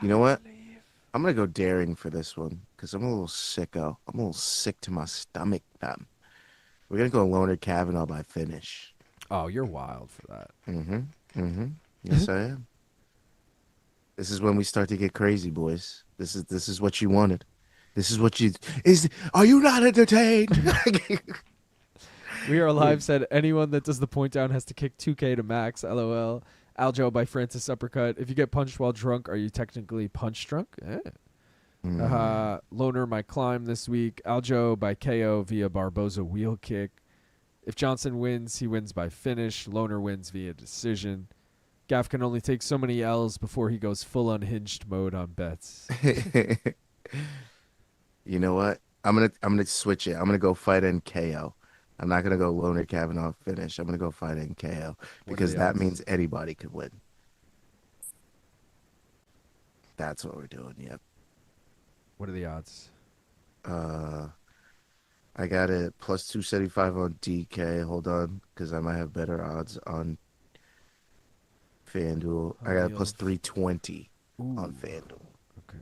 You know what? I'm gonna go daring for this one because I'm a little sicko. I'm a little sick to my stomach, man. We're gonna go Loner Kavanagh by finish. Oh, you're wild for that. Yes, I am. This is when we start to get crazy, boys. This is what you wanted. This is what you is. Are you not entertained? We Are Alive said anyone that does the point down has to kick 2K to max. LOL. Aljo by Francis uppercut. If you get punched while drunk, are you technically punch drunk? Loner my climb this week. Aljo by KO via Barboza wheel kick. If Johnson wins, he wins by finish. Loner wins via decision. Gaff can only take so many L's before he goes full unhinged mode on bets. You know what? I'm gonna switch it. I'm gonna go fight in KO. I'm not gonna go Loner Kavanagh finish. I'm gonna go fight in KO because that means anybody could win. That's what we're doing. Yep. What are the odds? I got it plus 275 on DK. Hold on, because I might have better odds on FanDuel. I got it plus 320 on FanDuel. Okay.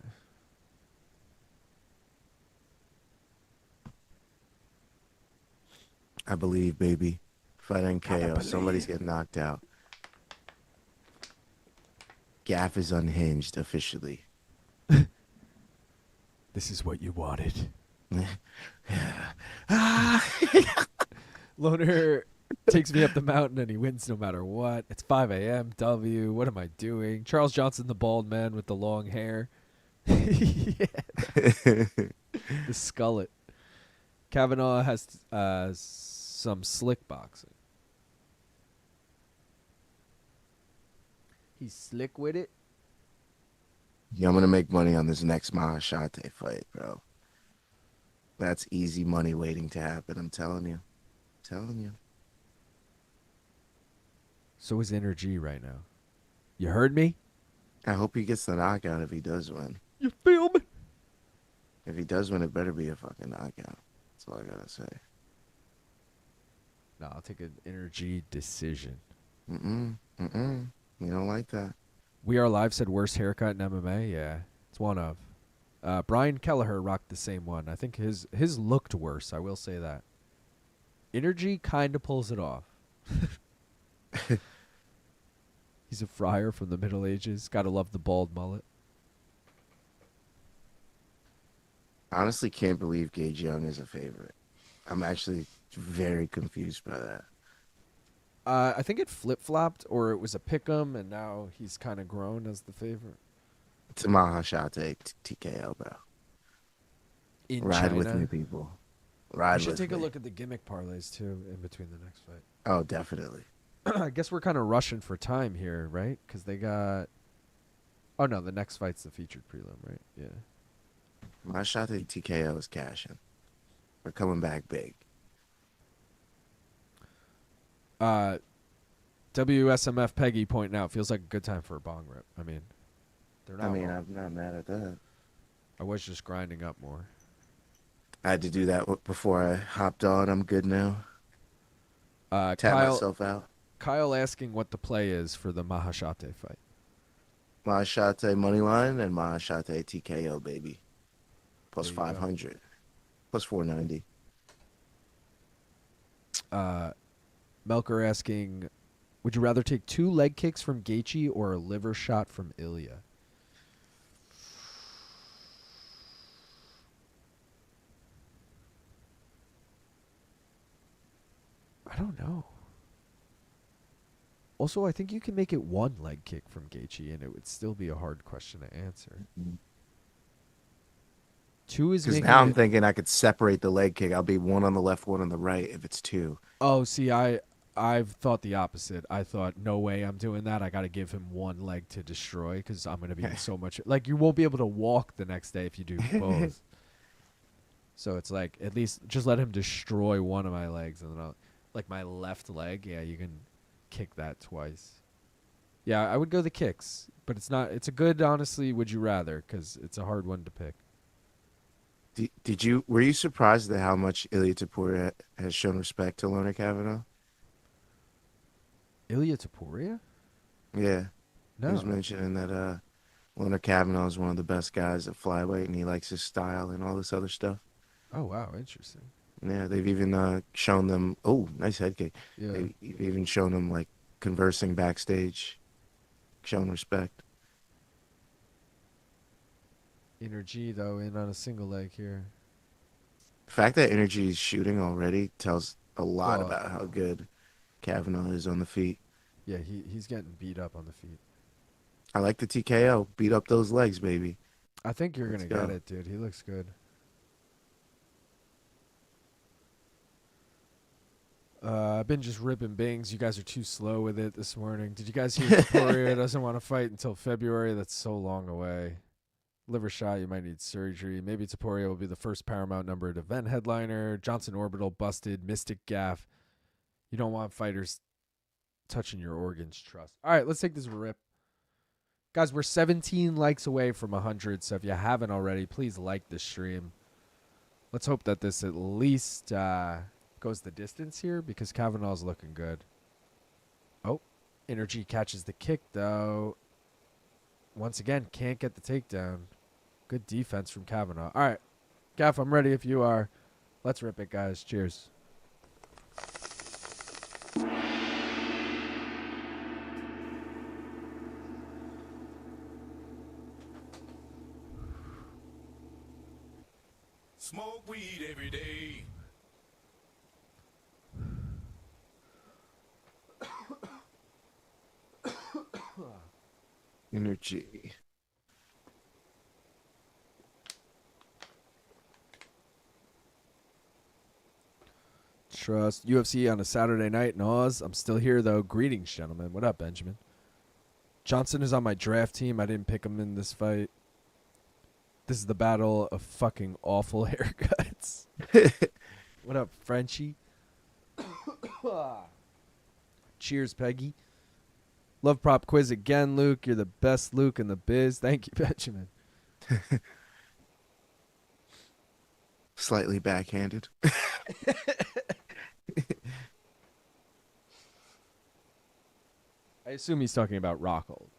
I believe, baby. Fight in KO. Somebody's getting knocked out. Gaff is unhinged officially. This is what you wanted. Ah! Loner takes me up the mountain and he wins no matter what. It's 5 a.m. W. What am I doing? Charles Johnson, the bald man with the long hair. The skullet. Kavanagh has some slick boxing. He's slick with it. Yeah, I'm gonna make money on this next Maheshate fight, bro. That's easy money waiting to happen. I'm telling you. So is Inner G right now. You heard me? I hope he gets the knockout if he does win. You feel me? If he does win, it better be a fucking knockout. That's all I gotta say. No, I'll take an Inner G decision. You don't like that. We Are Live said worst haircut in MMA. Yeah, it's one of. Brian Kelleher rocked the same one. I think his looked worse. I will say that. Inner G kind of pulls it off. He's a friar from the Middle Ages. Gotta love the bald mullet. Honestly, can't believe Gage Young is a favorite. I'm actually very confused by that. I think it flip-flopped, or it was a pick'em, and now he's kind of grown as the favorite. It's a Maheshate TKO, bro. In Ride China. with me, people. I Ride should with take me. a look at the gimmick parlays, too, in between the next fight. Oh, definitely. I guess we're kind of rushing for time here, right? Because they got... Oh, no, the next fight's the featured prelim, right? Yeah. Maheshate TKO is cashing. We're coming back big. WSMF Peggy pointing out, feels like a good time for a bong rip. I mean, they're not wrong. I'm not mad at that. I was just grinding up more. I had to do that before I hopped on. I'm good now. Tap myself out. Kyle asking what the play is for the Maheshate fight. Maheshate money line and Maheshate TKO, baby. Plus There you go. 500. Plus 490. Melker asking, would you rather take 2 leg kicks from Gaethje or a liver shot from Ilya? I don't know. Also, I think you can make it 1 leg kick from Gaethje, and it would still be a hard question to answer. 2 is Because making now I'm it- thinking I could separate the leg kick. I'll be 1 on the left, 1 on the right if it's 2. Oh, see, I've thought the opposite. I thought, no way I'm doing that. I got to give him 1 leg to destroy because I'm going to be in so much... Like, you won't be able to walk the next day if you do both. So it's like, at least just let him destroy 1 of my legs. And then I'll... Like, my left leg, yeah, you can kick that twice. Yeah, I would go the kicks. But it's not... It's a good, honestly, would you rather, because it's a hard one to pick. Were you surprised at how much Ilya Topuria has shown respect to Loner Kavanagh? Ilya Topuria? Yeah. No. He was mentioning that Loner Kavanagh is one of the best guys at flyweight, and he likes his style and all this other stuff. Oh, wow, interesting. Yeah, they've even shown them. Oh, nice head kick. Yeah. They've even shown them like conversing backstage, showing respect. Energy, though, in on a single leg here. The fact that Energy is shooting already tells a lot Well, about how good Kavanagh is on the feet. Yeah, he's getting beat up on the feet. I like the TKO. Beat up those legs, baby. I think you're going Let's to get go. it, dude. He looks good. I've been just ripping bings. You guys are too slow with it this morning. Did you guys hear Poirier doesn't want to fight until February? That's so long away. Liver shot, you might need surgery. Maybe Topuria will be the first Paramount numbered event headliner. Johnson Orbital busted. Mystic gaff. You don't want fighters touching your organs, trust. All right, let's take this rip. Guys, we're 17 likes away from 100, so if you haven't already, please like the stream. Let's hope that this at least goes the distance here because Kavanagh's looking good. Oh, Energy catches the kick, though. Once again, can't get the takedown. Good defense from Kavanagh. All right, Gaff, I'm ready if you are. Let's rip it, guys. Cheers. Smoke weed every day. Energy. Trust. UFC on a Saturday night in Oz. I'm still here, though. Greetings, gentlemen. What up, Benjamin? Johnson is on my draft team. I didn't pick him in this fight. This is the battle of fucking awful haircuts. What up, Frenchie? Cheers, Peggy. Love prop quiz again, Luke. You're the best Luke in the biz. Thank you, Benjamin. Slightly backhanded. I assume he's talking about Rockhold.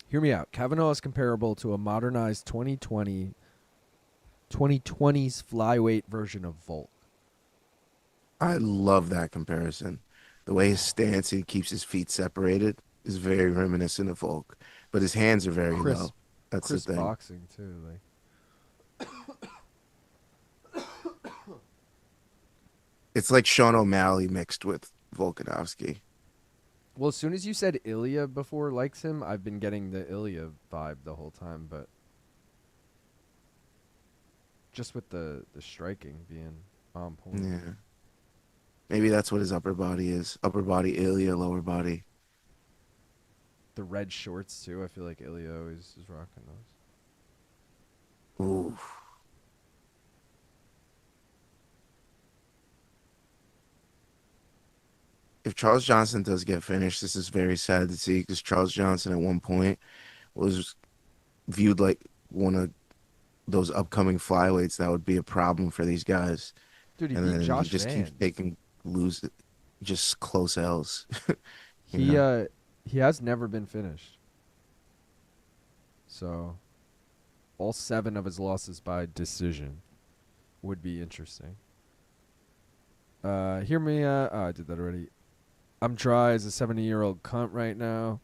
Hear me out. Kavanagh is comparable to a modernized 2020's flyweight version of Volk. I love that comparison. The way his stance, he keeps his feet separated, is very reminiscent of Volk. But his hands are very Chris, low. That's Chris the thing. boxing too. Like, It's like Sean O'Malley mixed with Volkanovski. well, as soon as you said Ilya before likes him, I've been getting the Ilya vibe the whole time, but just with the striking being on point. Yeah. Maybe that's what his upper body is. Upper body Ilya, lower body. The red shorts too. I feel like Ilya always is rocking those. Ooh. If Charles Johnson does get finished, this is very sad to see because Charles Johnson at one point was viewed like one of those upcoming flyweights that would be a problem for these guys. Dude, he And beat then Josh he just keeps Vance. just close L's. He has never been finished. So, all 7 of his losses by decision would be interesting. Hear me. I did that already. I'm dry as a 70-year-old cunt right now.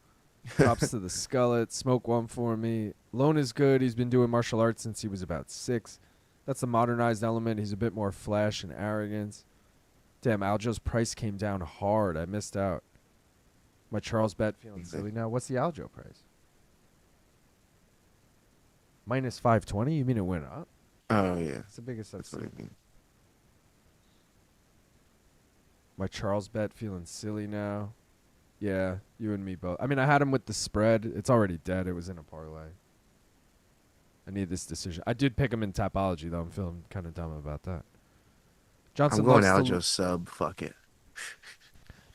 Props to the Skullet. Smoke one for me. Lone is good. He's been doing martial arts since he was about 6. That's the modernized element. He's a bit more flash and arrogance. Damn, Aljo's price came down hard. I missed out. My Charles bet feeling silly now. What's the Aljo price? Minus 520? You mean it went up? Oh yeah, It's the biggest I've that's what I seen. mean. My Charles bet feeling silly now. Yeah, you and me both. I mean, I had him with the spread. It's already dead. It was in a parlay. I need this decision. I did pick him in Tapology, though. I'm feeling kind of dumb about that. Johnson I'm going loves to Aljo sub. Fuck it.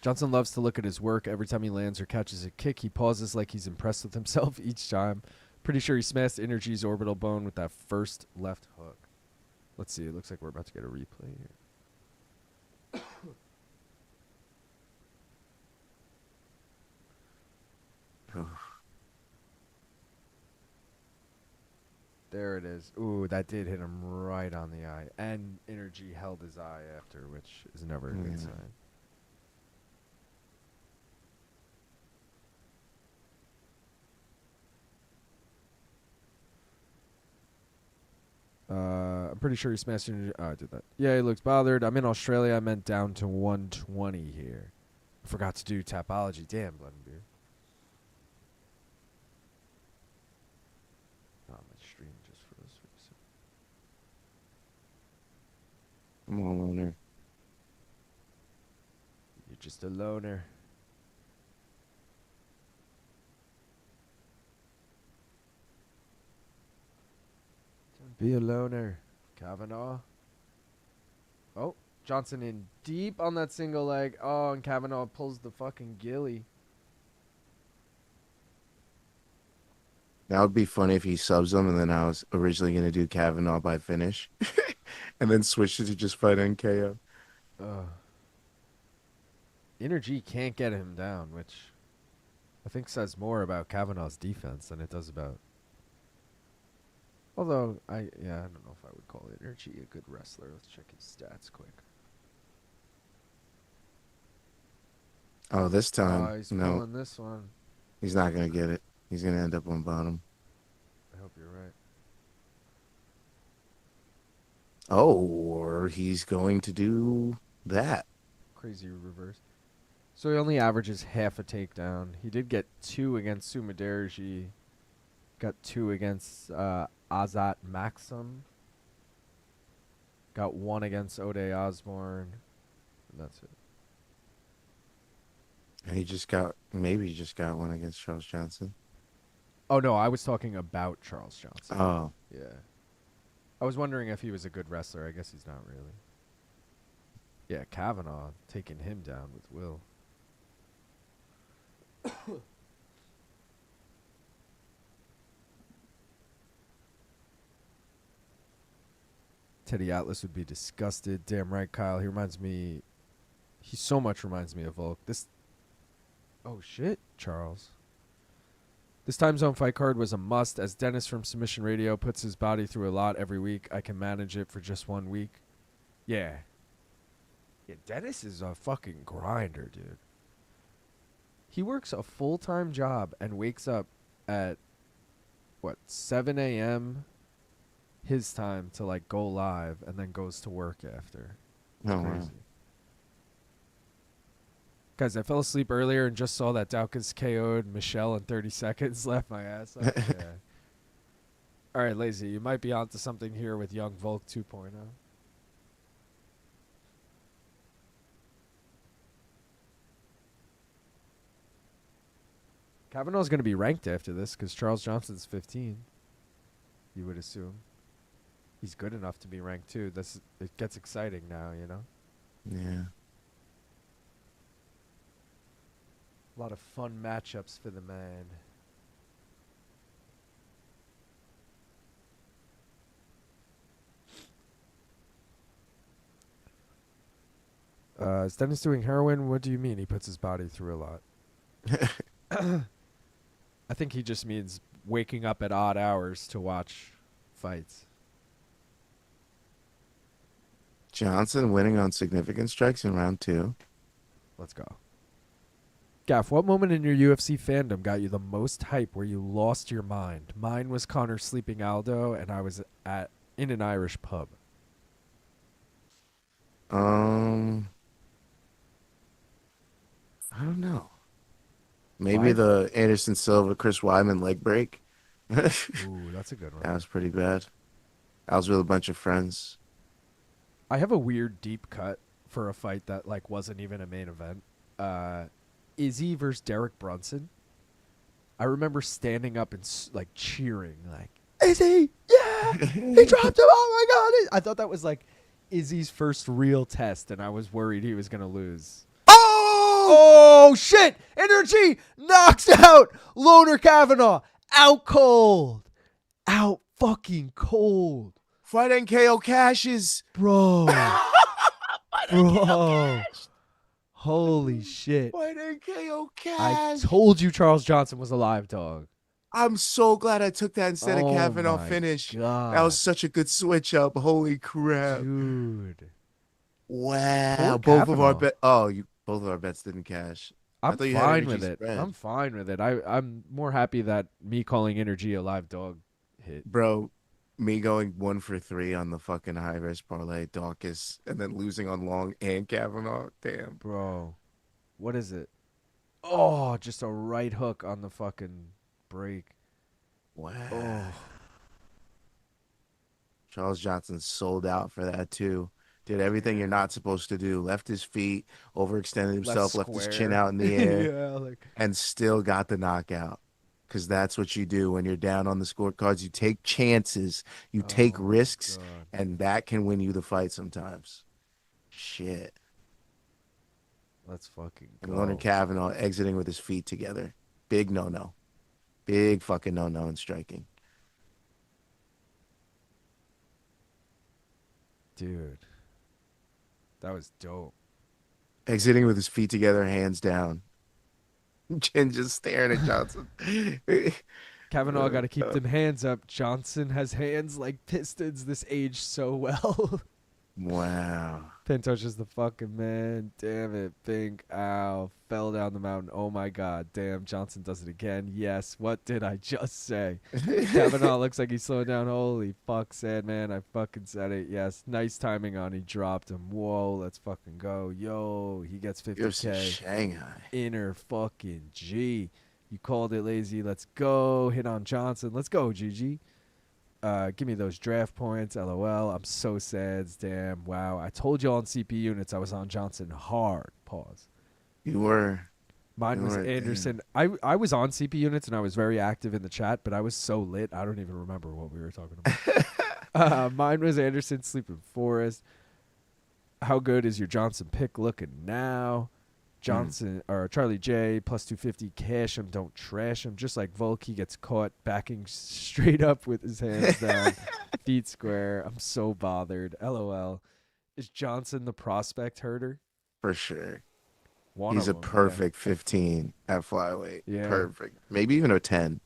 Johnson loves to look at his work. Every time he lands or catches a kick, he pauses like he's impressed with himself each time. Pretty sure he smashed Energy's orbital bone with that first left hook. Let's see. It looks like we're about to get a replay here. There it is. Ooh, that did hit him right on the eye. And Energy held his eye after, which is never a good Yeah. sign. I'm pretty sure he smashed Energy. Oh, I did that. Yeah, he looks bothered. I'm in Australia. I meant down to 120 here. I forgot to do Tapology. Damn, Blood and Beer. Oh, my stream just froze for a second. I'm all loner. You're just a loner. Don't be a loner. Kavanagh. Oh, Johnson in deep on that single leg. Oh, and Kavanagh pulls the fucking gilly. That would be funny if he subs him, and then I was originally gonna do Kavanaugh by finish, and then switched it to just fight NKO. Energy can't get him down, which I think says more about Kavanagh's defense than it does about. Although I don't know if I would call Energy a good wrestler. Let's check his stats quick. Oh, this time, He's no, pulling this one. he's not gonna get it. He's gonna end up on bottom. I hope you're right. Oh, or he's going to do that. Crazy reverse. So he only averages half a takedown. He did get 2 against Mudaerji. Got 2 against Azat Maxim. Got 1 against Ode Osborne. And that's it. And maybe he just got one against Charles Johnson. Oh, no, I was talking about Charles Johnson. Oh, Yeah. I was wondering if he was a good wrestler. I guess he's not really. Yeah, Kavanagh taking him down with will. Teddy Atlas would be disgusted. Damn right, Kyle. He so much reminds me of Volk. Oh, shit, Charles. This time zone fight card was a must. As Dennis from Submission Radio puts his body through a lot every week, I can manage it for just 1 week. Yeah. Yeah, Dennis is a fucking grinder, dude. He works a full-time job and wakes up at, 7 a.m. his time to, like, go live and then goes to work after. It's Oh, crazy. wow. Guys, I fell asleep earlier and just saw that Daukaus KO'd Michel in 30 seconds. Laughed my ass off. Yeah. All right, Lazy, you might be onto something here with Young Volk 2.0. Kavanagh's going to be ranked after this because Charles Johnson's 15. You would assume. He's good enough to be ranked too. It gets exciting now, you know? Yeah. A lot of fun matchups for the man. Is Dennis doing heroin? What do you mean he puts his body through a lot? I think he just means waking up at odd hours to watch fights. Johnson winning on significant strikes in round 2. Let's go. Gaff, what moment in your UFC fandom got you the most hype where you lost your mind? Mine was Connor sleeping Aldo, and I was in an Irish pub. I don't know. Maybe Why? the Anderson Silva Chris Weidman leg break. Ooh, that's a good one. That was pretty bad. I was with a bunch of friends. I have a weird deep cut for a fight that like wasn't even a main event. Izzy versus Derek Brunson. I remember standing up and like cheering, like Izzy, yeah, he dropped him. Oh my god! I thought that was like Izzy's first real test, and I was worried he was gonna lose. Oh shit! Energy knocks out Loner Kavanagh. Out cold. Out fucking cold. Fight NKO cashes. Bro. Bro. Holy shit. Fight NKO I cash. told you Charles Johnson was a live dog. I'm so glad I took that instead of Kavanaugh my finish. God. That was such a good switch up. Holy crap. Dude. Wow. Poor Both of our Kavanaugh. both of our bets didn't cash. I'm thought you had fine energy with it. spread. I'm fine with it. I'm more happy that me calling Energy a live dog hit. Bro, me going 1 for 3 on the fucking high risk parlay, Daukaus, and then losing on Long and Kavanaugh. Damn. Bro. What is it? Oh, just a right hook on the fucking break. Wow. Oh. Charles Johnson sold out for that too. Did everything you're not supposed to do. Left his feet, overextended himself, left his chin out in the air, Yeah, like and still got the knockout. Because that's what you do when you're down on the scorecards. You take chances, you take risks, God. and that can win you the fight sometimes. Shit. Let's fucking And go. Leonard Kavanaugh exiting with his feet together. Big no-no. Big fucking no-no in striking. Dude. That was dope. Exiting with his feet together, hands down. Jen just staring at Johnson. Kavanaugh got to keep them hands up. Johnson has hands like pistons. This aged so well. Wow. Pintosh is the fucking man. Damn it. Pink. Ow. Fell down the mountain. Oh my god. Damn. Johnson does it again. Yes. What did I just say? Kavanaugh looks like he's slowing down. Holy fuck, sad man. I fucking said it. Yes. Nice timing on. He dropped him. Whoa. Let's fucking go. Yo. He gets UFC 50K. Shanghai. Inner fucking G. You called it, Lazy. Let's go. Hit on Johnson. Let's go, GG. Give me those draft points. LOL. I'm so sad. Damn. Wow. I told you on CP units I was on Johnson hard. Pause. You were. Mine was Anderson. I was on CP units and I was very active in the chat, but I was so lit. I don't even remember what we were talking about. Mine was Anderson sleeping Forest. How good is your Johnson pick looking now? Johnson or Charlie J plus 250. Cash him, don't trash him. Just like Volk, he gets caught backing straight up with his hands down, feet square. I'm so bothered. LOL. Is Johnson the prospect herder? For sure. One He's of a them, perfect 15 at flyweight. Yeah. Perfect. Maybe even a 10,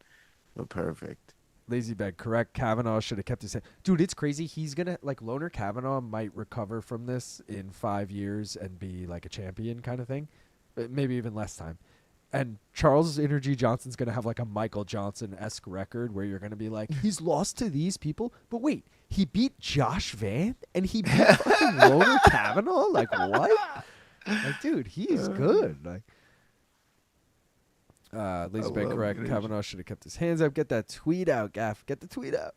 but perfect. Lazy bag, correct. Kavanagh should have kept his head. Dude, it's crazy. He's going to, like, Loner Kavanagh might recover from this in 5 years and be, like, a champion kind of thing. Maybe even less time. And Charles Energy Johnson's going to have, like, a Michael Johnson-esque record where you're going to be like, he's lost to these people. But wait, he beat Josh Van and he beat fucking Loner Kavanagh? Like, what? Like, dude, he's good. Like, Lazy bag, correct. Kavanagh should have kept his hands up. Get that tweet out, Gaff. Get the tweet out.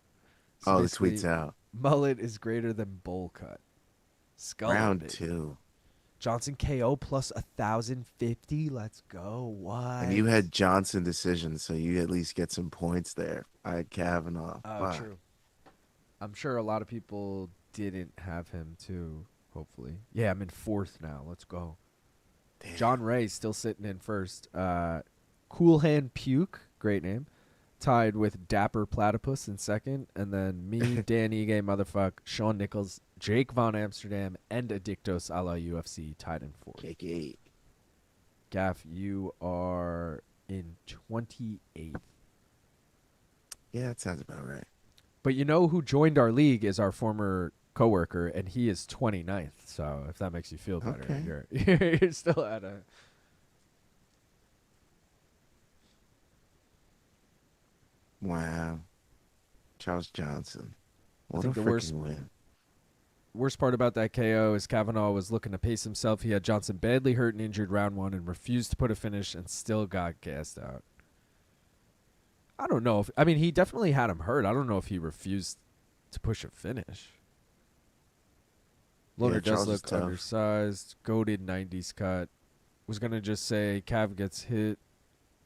So the tweet's out. Mullet is greater than bowl cut. Skull Round 2. Johnson KO plus 1,050. Let's go. What? And you had Johnson decision, so you at least get some points there. I had Kavanagh. Oh, true. I'm sure a lot of people didn't have him too, hopefully. Yeah, I'm in 4th now. Let's go. Damn. John Ray still sitting in 1st. Cool Hand Puke, great name, tied with Dapper Platypus in 2nd. And then me, Dan Ige, motherfuck, Shawn Nichols, Jake Von Amsterdam, and Addictos a la UFC tied in 4th. Jake. Gaff, you are in 28th. Yeah, that sounds about right. But you know who joined our league is our former coworker, and he is 29th. So if that makes you feel better, Okay. you're still at a... Wow. Charles Johnson. What a think the freaking win. Worst part about that KO is Kavanagh was looking to pace himself. He had Johnson badly hurt and injured round 1 and refused to put a finish and still got gassed out. I don't know if... I mean, he definitely had him hurt. I don't know if he refused to push a finish. Loner does look undersized. Goated 90s cut. Was going to just say Cav gets hit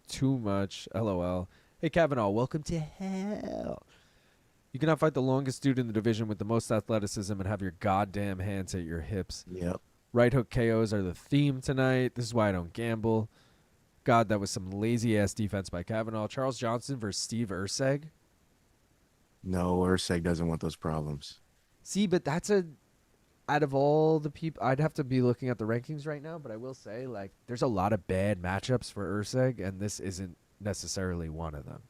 too much. LOL. Hey, Kavanagh, welcome to hell. You cannot fight the longest dude in the division with the most athleticism and have your goddamn hands at your hips. Yep. Right hook KOs are the theme tonight. This is why I don't gamble. God, that was some lazy-ass defense by Kavanagh. Charles Johnson versus Steve Urseg. No, Urseg doesn't want those problems. See, but that's a... Out of all the people... I'd have to be looking at the rankings right now, but I will say, like, there's a lot of bad matchups for Urseg, and this isn't necessarily one of them.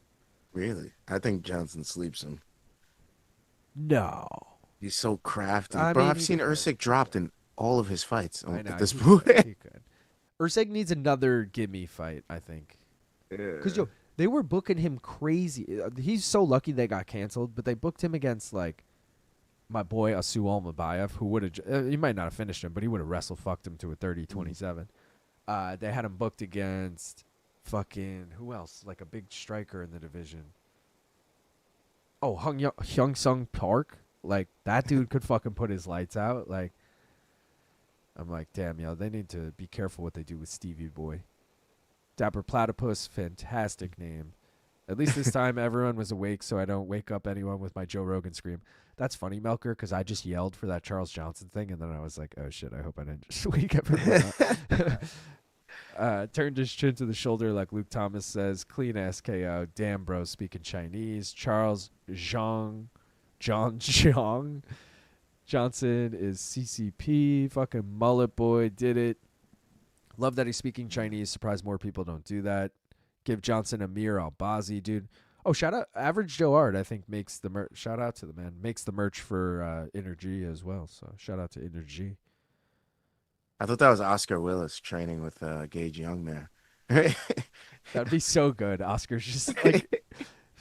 Really? I think Johnson sleeps him. No. He's so crafty. I Bro, mean, I've seen Ursig dropped in all of his fights I know, at this he point. could, he could. Urseg needs another gimme fight, I think. Because, yo, they were booking him crazy. He's so lucky they got canceled, but they booked him against, like, my boy Asu Almabayev, who would have... he might not have finished him, but he would have wrestle-fucked him to a 30-27. They had him booked against... Fucking, who else? Like a big striker in the division. Oh, Hyung Sung Park. Like, that dude could fucking put his lights out. Like, I'm like, damn, yo, they need to be careful what they do with Stevie Boy. Dapper Platypus, fantastic name. At least this time everyone was awake, so I don't wake up anyone with my Joe Rogan scream. That's funny, Melker, because I just yelled for that Charles Johnson thing, and then I was like, oh, shit, I hope I didn't just wake everyone up. Turned his chin to the shoulder like Luke Thomas says. Clean ass KO. Damn, bro, speaking Chinese. Charles Zhang. John Zhang. Johnson is CCP. Fucking mullet boy did it. Love that he's speaking Chinese. Surprised more people don't do that. Give Johnson Amir Albazi, dude. Oh, shout out. Average Joe Art, I think, makes the merch. Shout out to the man. Makes the merch for Energy as well. So shout out to Energy. I thought that was Oscar Willis training with Gage Young there. That'd be so good. Oscar's just like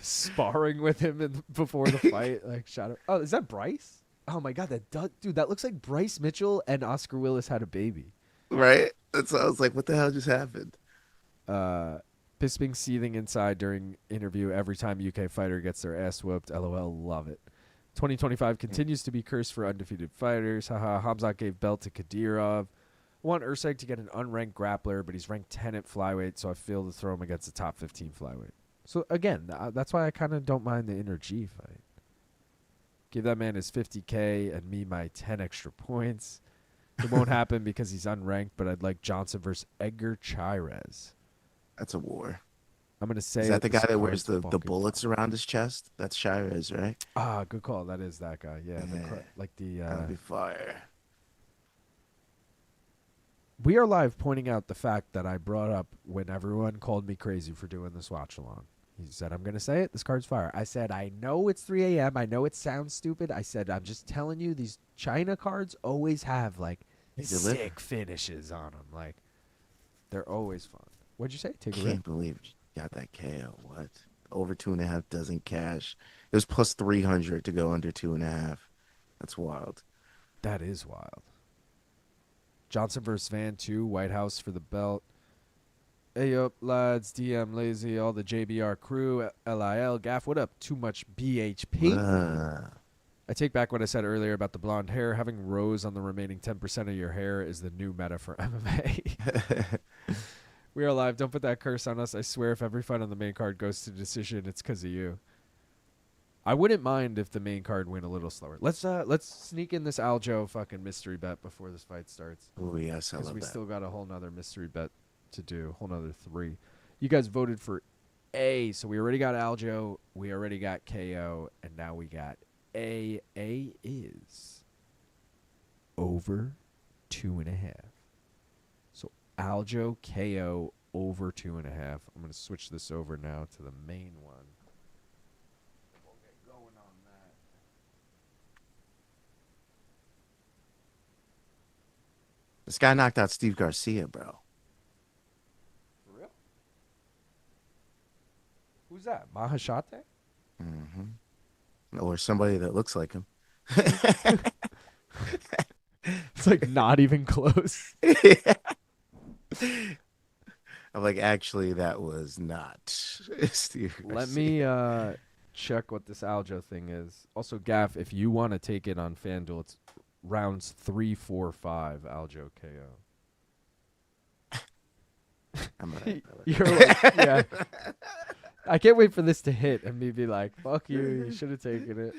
sparring with him before the fight. Like, shout out. Oh, is that Bryce? Oh my God, dude, that looks like Bryce Mitchell and Oscar Willis had a baby. Right? That's I was like, what the hell just happened? Bisping seething inside during interview every time UK fighter gets their ass whooped. LOL, love it. 2025 continues to be cursed for undefeated fighters. Haha, Hamzat gave belt to Kadyrov. I want Urseg to get an unranked grappler, but he's ranked 10 at flyweight, so I feel to throw him against the top 15 flyweight. So, again, that's why I kind of don't mind the Inner G fight. Give that man his 50K and me my 10 extra points. It won't happen because he's unranked, but I'd like Johnson versus Edgar Chairez. That's a war. I'm going to say... Is that the guy that wears the fucking bullets around his chest? That's Chairez, right? Ah, good call. That is that guy. Yeah. That'd be fire. We are live pointing out the fact that I brought up when everyone called me crazy for doing this watch along. He said, I'm going to say it. This card's fire. I said, I know it's 3 a.m. I know it sounds stupid. I said, I'm just telling you, these China cards always have, like, They deliver. sick finishes on them. Like, they're always fun. What'd you say? Take a Can't rip? believe you got that KO. What? Over 2.5 doesn't cash. It was plus 300 to go under 2.5. That's wild. That is wild. Johnson versus Van 2, White House for the belt. Hey up, lads, DM Lazy, all the JBR crew, LIL, Gaff, what up? Too much BHP. I take back what I said earlier about the blonde hair. Having rows on the remaining 10% of your hair is the new meta for MMA. We are live. Don't put that curse on us. I swear if every fight on the main card goes to decision, it's because of you. I wouldn't mind if the main card went a little slower. Let's sneak in this Aljo fucking mystery bet before this fight starts. Oh, yes, I Because love we that. still got a whole nother mystery bet to do. Whole nother 3. You guys voted for A, so we already got Aljo, we already got KO, and now we got A. A is over 2.5. So Aljo KO over 2.5. I'm gonna switch this over now to the main one. We'll get going on that. This guy knocked out Steve Garcia, bro. For real? Who's that? Maheshate? Mm-hmm. Or somebody that looks like him. It's like not even close. I'm like, actually, that was not Steve Let Garcia. me check what this Aljo thing is. Also, Gaff, if you want to take it on FanDuel, it's rounds 3, 4, 5 Aljo KO. I'm all right, brother. You're like, yeah. I can't wait for this to hit and me be like, fuck you, you should have taken it.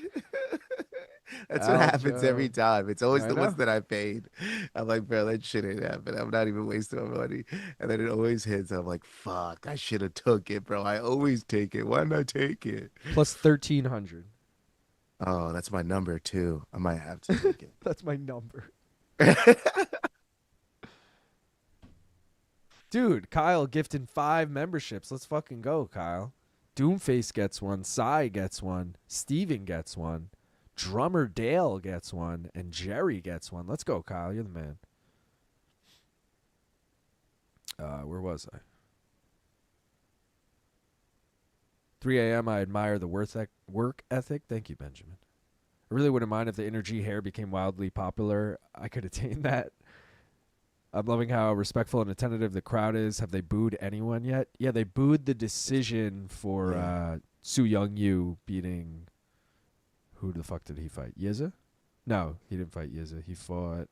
That's what happens Aljo. every time. It's always I the ones know. that I paid. I'm like, bro, that shit ain't happen. I'm not even wasting my money. And then it always hits. I'm like, fuck, I should have took it, bro. I always take it. Why not take it? Plus 1,300. Oh, that's my number too. I might have to take it. That's my number. Dude, Kyle gifting 5 memberships. Let's fucking go, Kyle. Doomface gets one. Cy gets one. Steven gets one. Drummer Dale gets one. And Jerry gets one. Let's go, Kyle. You're the man. Where was I? 3 a.m. I admire the work ethic. Thank you, Benjamin. I really wouldn't mind if the Energy hair became wildly popular. I could attain that. I'm loving how respectful and attentive the crowd is. Have they booed anyone yet? Yeah, they booed the decision for Su Young Yu beating. Who the fuck did he fight? Yizha? No, he didn't fight Yizha. He fought.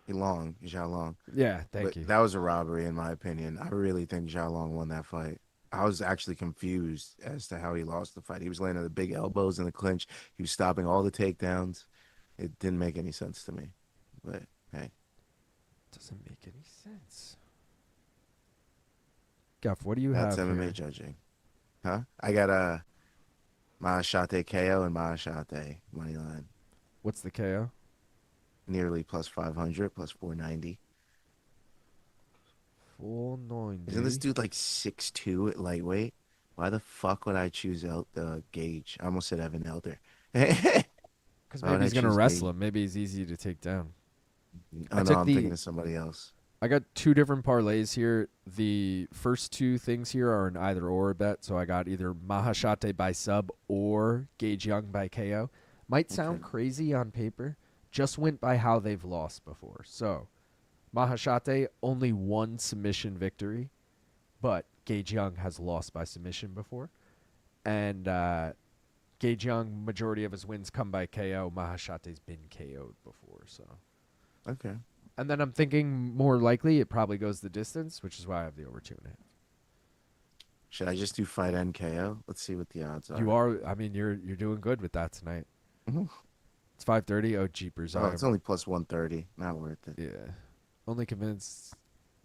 Xiao Long. Yeah, thank But you. that was a robbery, in my opinion. I really think Xiao Long won that fight. I was actually confused as to how he lost the fight. He was landing the big elbows in the clinch. He was stopping all the takedowns. It didn't make any sense to me. But hey, Doesn't make any sense. Guff, what do you that's have MMA here? judging. Huh? I got a Maheshate KO and Maheshate money line. What's the KO? Nearly plus 500, plus 490. 490. Isn't this dude like 6'2" at lightweight? Why the fuck would I choose Gage? I almost said Evan Elder. Because Why would maybe I he's gonna choose wrestle Gage? him. Maybe he's easy to take down. Oh, no, took I'm the- thinking of somebody else. I got 2 different parlays here. The first 2 things here are an either or bet. So I got either Maheshate by sub or Gage Young by KO. Might sound Okay. crazy on paper. Just went by how they've lost before. So Maheshate only 1 submission victory, but Gage Young has lost by submission before. And Gage Young, majority of his wins come by KO. Maheshate's been KO'd before. So. Okay. And then I'm thinking more likely it probably goes the distance, which is why I have the over 2.5. Should I just do fight NKO? Let's see what the odds are. You are, I mean, you're doing good with that tonight. Mhm. It's 5:30. Oh, jeepers! Oh, it's only plus 130. Not worth it. Yeah. Only convinced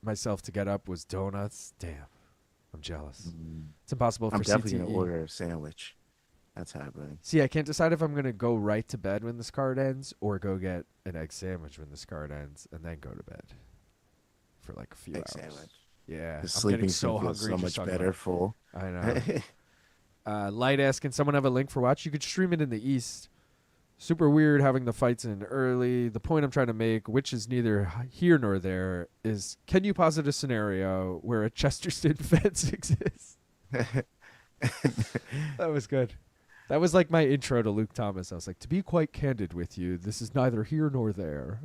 myself to get up was donuts. Damn, I'm jealous. It's impossible for I'm definitely CTE. going to order a sandwich. That's happening. See, I can't decide if I'm gonna go right to bed when this card ends or go get an egg sandwich when this card ends and then go to bed for like a few Egg hours. sandwich. Yeah, The I'm sleeping getting so thing feels hungry so just much talking better about full. it. I know. Light ask, can someone have a link for watch? You could stream it in the East. Super weird having the fights in early. The point I'm trying to make, which is neither here nor there, is can you posit a scenario where a Chesterton fence exists? That was good. That was like my intro to Luke Thomas. I was like, to be quite candid with you, this is neither here nor there.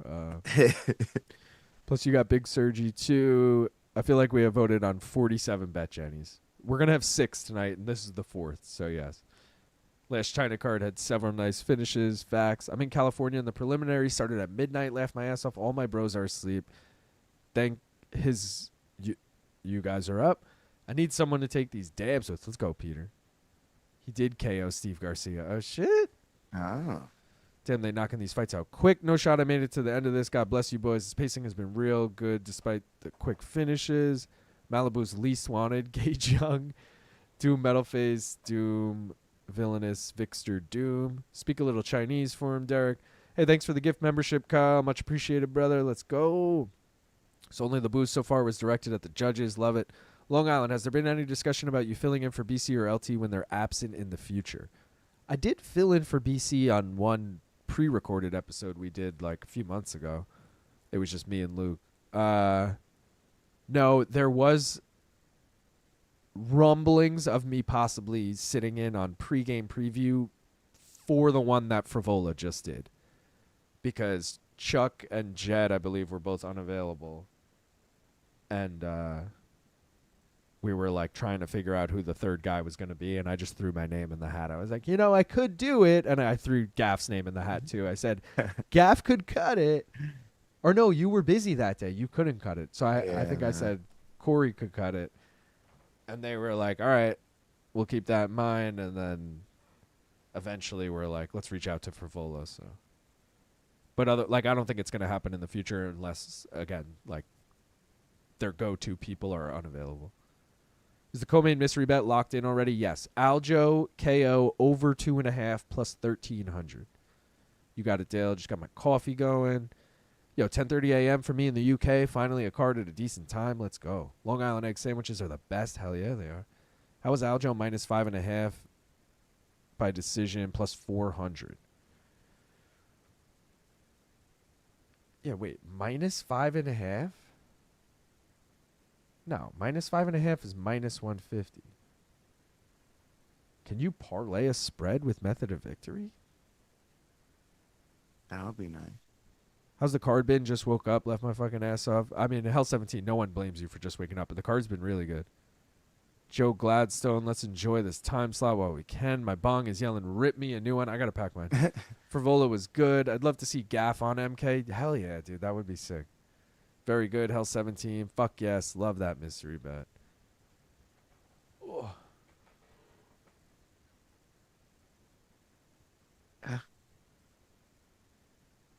Plus, you got Big Sergei, too. I feel like we have voted on 47 bet Jennies. We're going to have 6 tonight, and this is the 4th, so yes. Last China card had several nice finishes. Facts. I'm in California, and the preliminary started at midnight. Laughed my ass off. All my bros are asleep. Thank his... You guys are up. I need someone to take these dabs with. Let's go, Peter. He did KO Steve Garcia. Oh, shit. Oh. Damn, they knocking these fights out quick. No shot I made it to the end of this. God bless you, boys. His pacing has been real good despite the quick finishes. Malibu's least wanted. Gage Young. Doom Metal Phase. Doom Villainous. Vixter Doom. Speak a little Chinese for him, Derek. Hey, thanks for the gift membership, Kyle. Much appreciated, brother. Let's go. So only the boost so far was directed at the judges. Love it. Long Island, has there been any discussion about you filling in for BC or LT when they're absent in the future? I did fill in for BC on one pre-recorded episode we did like a few months ago. It was just me and Luke. No, there was rumblings of me possibly sitting in on pregame preview for the one that Frivola just did. Because Chuck and Jed, I believe, were both unavailable. And we were like trying to figure out who the third guy was going to be, and I just threw my name in the hat. I was like, I could do it, and I threw Gaff's name in the hat too. I said, Gaff could cut it. Or no, you were busy that day. You couldn't cut it. So I think I said Corey could cut it. And they were like, all right, we'll keep that in mind. And then eventually we're like, let's reach out to Frivola. So, but I don't think it's going to happen in the future unless, again, like their go-to people are unavailable. Is the co-main mystery bet locked in already? Yes. Aljo KO over 2.5 plus 1,300. You got it, Dale. Just got my coffee going. 10:30 a.m. for me in the UK. Finally a card at a decent time. Let's go. Long Island egg sandwiches are the best. Hell yeah, they are. How was Aljo minus 5.5 by decision plus 400? Yeah, wait. Minus 5.5? No, minus 5.5 is minus 150. Can you parlay a spread with method of victory? That would be nice. How's the card been? Just woke up, left my fucking ass off. I mean, Hell 17, no one blames you for just waking up, but the card's been really good. Joe Gladstone, let's enjoy this time slot while we can. My bong is yelling, rip me a new one. I got to pack mine. Frivola was good. I'd love to see Gaff on MK. Hell yeah, dude. That would be sick. Very good. Hell 17. Fuck yes. Love that mystery bet. Oh.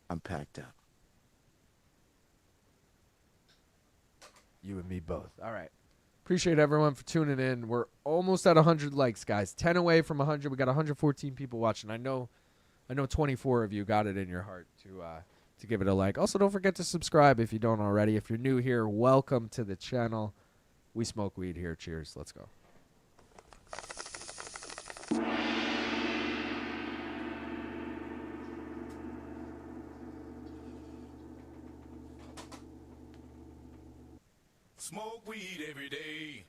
I'm packed up. You and me both. All right. Appreciate everyone for tuning in. We're almost at 100 likes, guys. 10 away from 100. We got 114 people watching. I know 24 of you got it in your heart to give it a like. Also, don't forget to subscribe if you don't already. If you're new here, welcome to the channel. We smoke weed here. Cheers. Let's go. Smoke weed every day.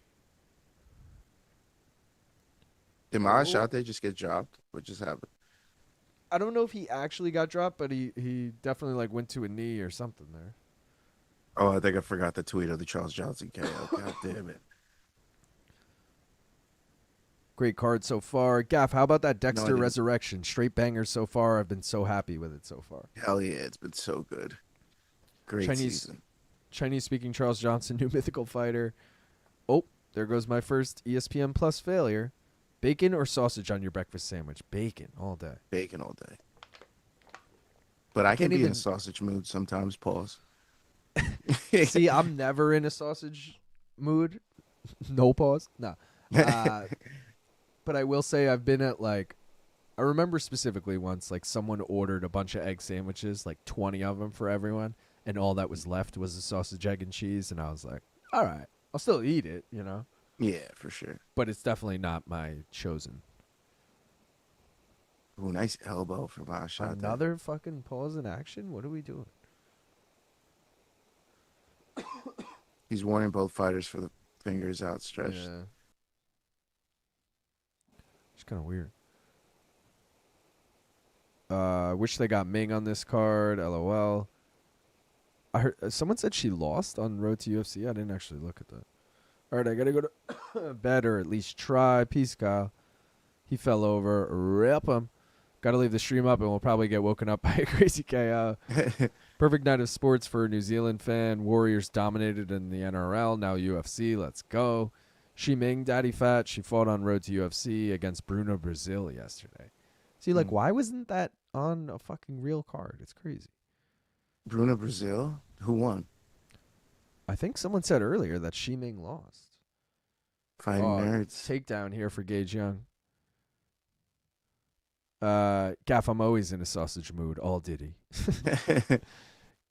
Did Maheshate just get dropped? What just happened? I don't know if he actually got dropped, but he definitely like went to a knee or something there. Oh, I think I forgot the tweet of the Charles Johnson KO. God damn it. Great card so far. Gaff, how about that Dexter didn't. Resurrection? Straight bangers so far. I've been so happy with it so far. Hell yeah, it's been so good. Great season. Chinese-speaking Charles Johnson, new mythical fighter. Oh, there goes my first ESPN Plus failure. Bacon or sausage on your breakfast sandwich? Bacon all day. Bacon all day. But I can Can't be in even- a sausage mood sometimes. Pause. See, I'm never in a sausage mood. No pause. No. But I will say I've been at I remember specifically once someone ordered a bunch of egg sandwiches, 20 of them for everyone, and all that was left was a sausage, egg, and cheese, and I was like, all right, I'll still eat it, you know, Yeah, for sure. but it's definitely not my chosen. Ooh, nice elbow for Maheshate. Another fucking pause in action? What are we doing? He's warning both fighters for the fingers outstretched. Yeah. It's kind of weird. Wish they got Ming on this card. LOL. I heard someone said she lost on Road to UFC. I didn't actually look at that. All right, I gotta go to bed or at least try. Peace, Kyle. He fell over. Rip him. Gotta leave the stream up, and we'll probably get woken up by a crazy KO. Perfect night of sports for a New Zealand fan. Warriors dominated in the NRL. Now UFC. Let's go. Shi Ming, Daddy Fat. She fought on Road to UFC against Bruno Brazil yesterday. See, like, why wasn't that on a fucking real card? It's crazy. Bruno Brazil? Who won? I think someone said earlier that Shi Ming lost. Fighting nerds. Takedown here for Gage Young. Gaff, I'm always in a sausage mood. All Diddy.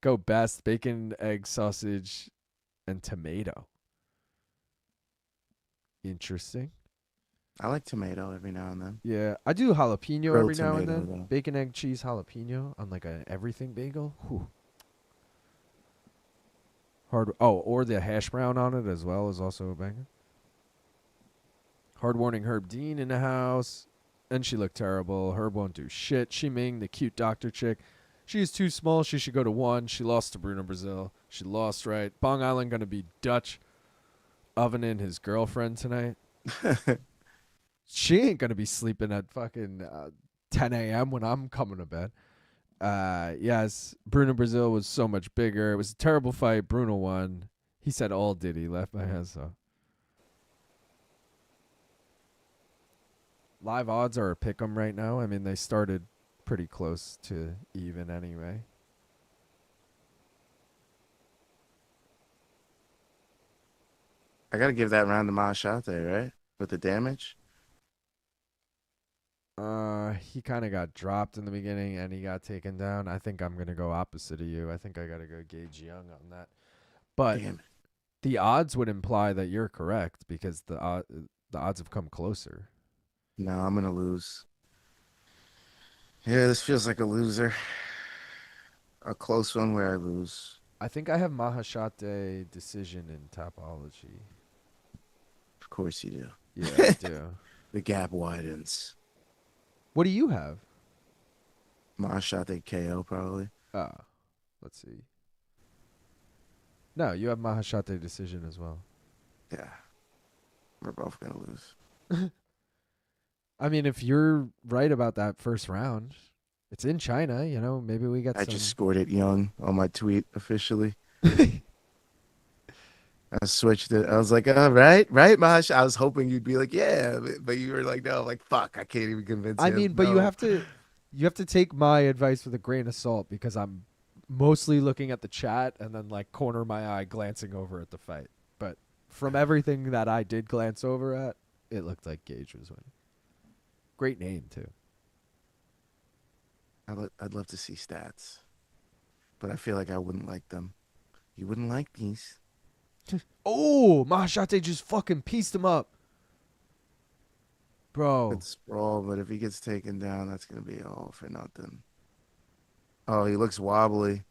Go best. Bacon, egg, sausage, and tomato. Interesting. I like tomato every now and then. Yeah, I do jalapeno Grilled every now and tomato, then. though. Bacon, egg, cheese, jalapeno on like a everything bagel. Whew. Hard. Oh, or the hash brown on it as well is also a banger. Hard warning Herb Dean in the house. And she looked terrible. Herb won't do shit. Shi Ming, the cute doctor chick. She is too small. She should go to 1. She lost to Bruno Brazil. She lost, right? Bong Island going to be Dutch ovening his girlfriend tonight. She ain't going to be sleeping at fucking 10 a.m. when I'm coming to bed. Yes, Bruno Brazil was so much bigger. It was a terrible fight. Bruno won. He said all did. He left my hands off. Live odds are a pick 'em right now. I mean, they started pretty close to even anyway. I gotta give that round to Maheshate, right? With the damage. He kind of got dropped in the beginning and he got taken down. I think I'm gonna go opposite of you. I think I gotta go Gage Young on that. But Damn it. the odds would imply that you're correct because the odds have come closer. No, I'm gonna lose. Yeah, this feels like a loser. A close one where I lose. I think I have Maheshate decision in topology. Of course you do. Yeah, I do. The gap widens. What do you have? Maheshate KO probably. Let's see. No, you have Maheshate decision as well. Yeah. We're both gonna lose. I mean, if you're right about that first round, it's in China, you know, maybe we got I some... just scored it young on my tweet officially. I switched it. I was like, right, Mahesh. I was hoping you'd be like, yeah, but you were like, no, I'm like, fuck, I can't even convince I him. mean, but No. you have to take my advice with a grain of salt because I'm mostly looking at the chat and then like corner of my eye glancing over at the fight. But from everything that I did glance over at, it looked like Gage was winning. Great name too. I'd love to see stats, but I feel like I wouldn't like them. You wouldn't like these. Oh, Maheshate just fucking pieced him up. Bro. Good sprawl, but if he gets taken down, that's gonna be all for nothing. Oh, he looks wobbly.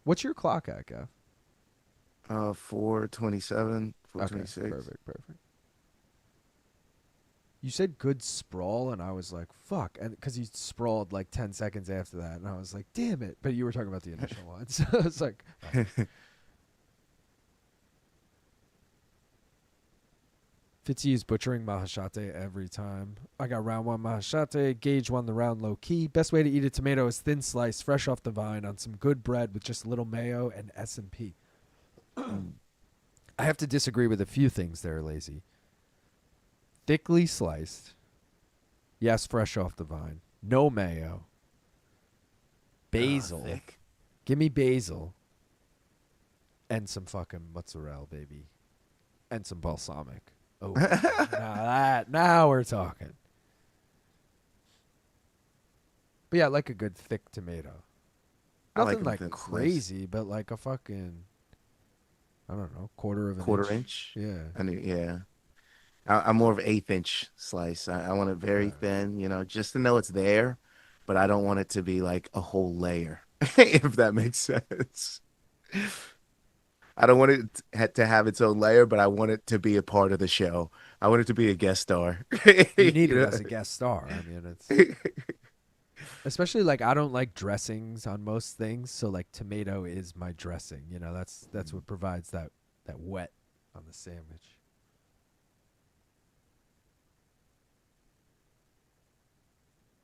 What's your clock at, Gav? 427, Okay, 426. perfect. You said good sprawl, and I was like, fuck. And because he sprawled like 10 seconds after that, and I was like, damn it. But you were talking about the initial one. So I was like, oh. Fitzy is butchering Maheshate every time. I got round 1 Maheshate. Gage won the round low key. Best way to eat a tomato is thin slice, fresh off the vine, on some good bread with just a little mayo and S&P. I have to disagree with a few things there, Lazy. Thickly sliced. Yes, fresh off the vine. No mayo. Basil. Thick. Give me basil. And some fucking mozzarella, baby. And some balsamic. Oh, now we're talking. But yeah, like a good thick tomato. I like Nothing them like thin crazy, but like a fucking I don't know, quarter of an quarter inch. inch. Yeah. Yeah. I'm more of 1/8 inch slice. I want it very thin, just to know it's there, but I don't want it to be like a whole layer, if that makes sense. I don't want it to have its own layer, but I want it to be a part of the show. I want it to be a guest star. You need You it know? as a guest star. I mean, it's especially like I don't like dressings on most things, so like tomato is my dressing. That's what provides that wet on the sandwich.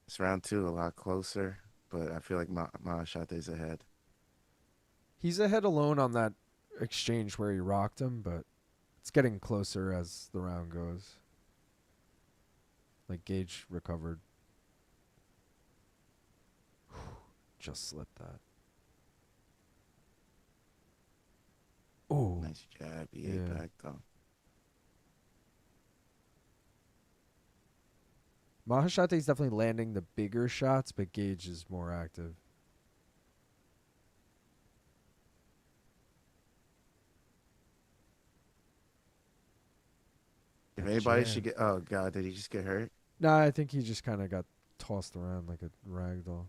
It's round two, a lot closer, but I feel like Maheshate's ahead. He's ahead alone on that exchange where he rocked him, but it's getting closer as the round goes. Like Gage recovered. Just slipped that. Oh, Nice jab. He ate back, though. Maheshate's definitely landing the bigger shots, but Gage is more active. If anybody should get... Oh, God, did he just get hurt? Nah, I think he just kind of got tossed around like a rag doll.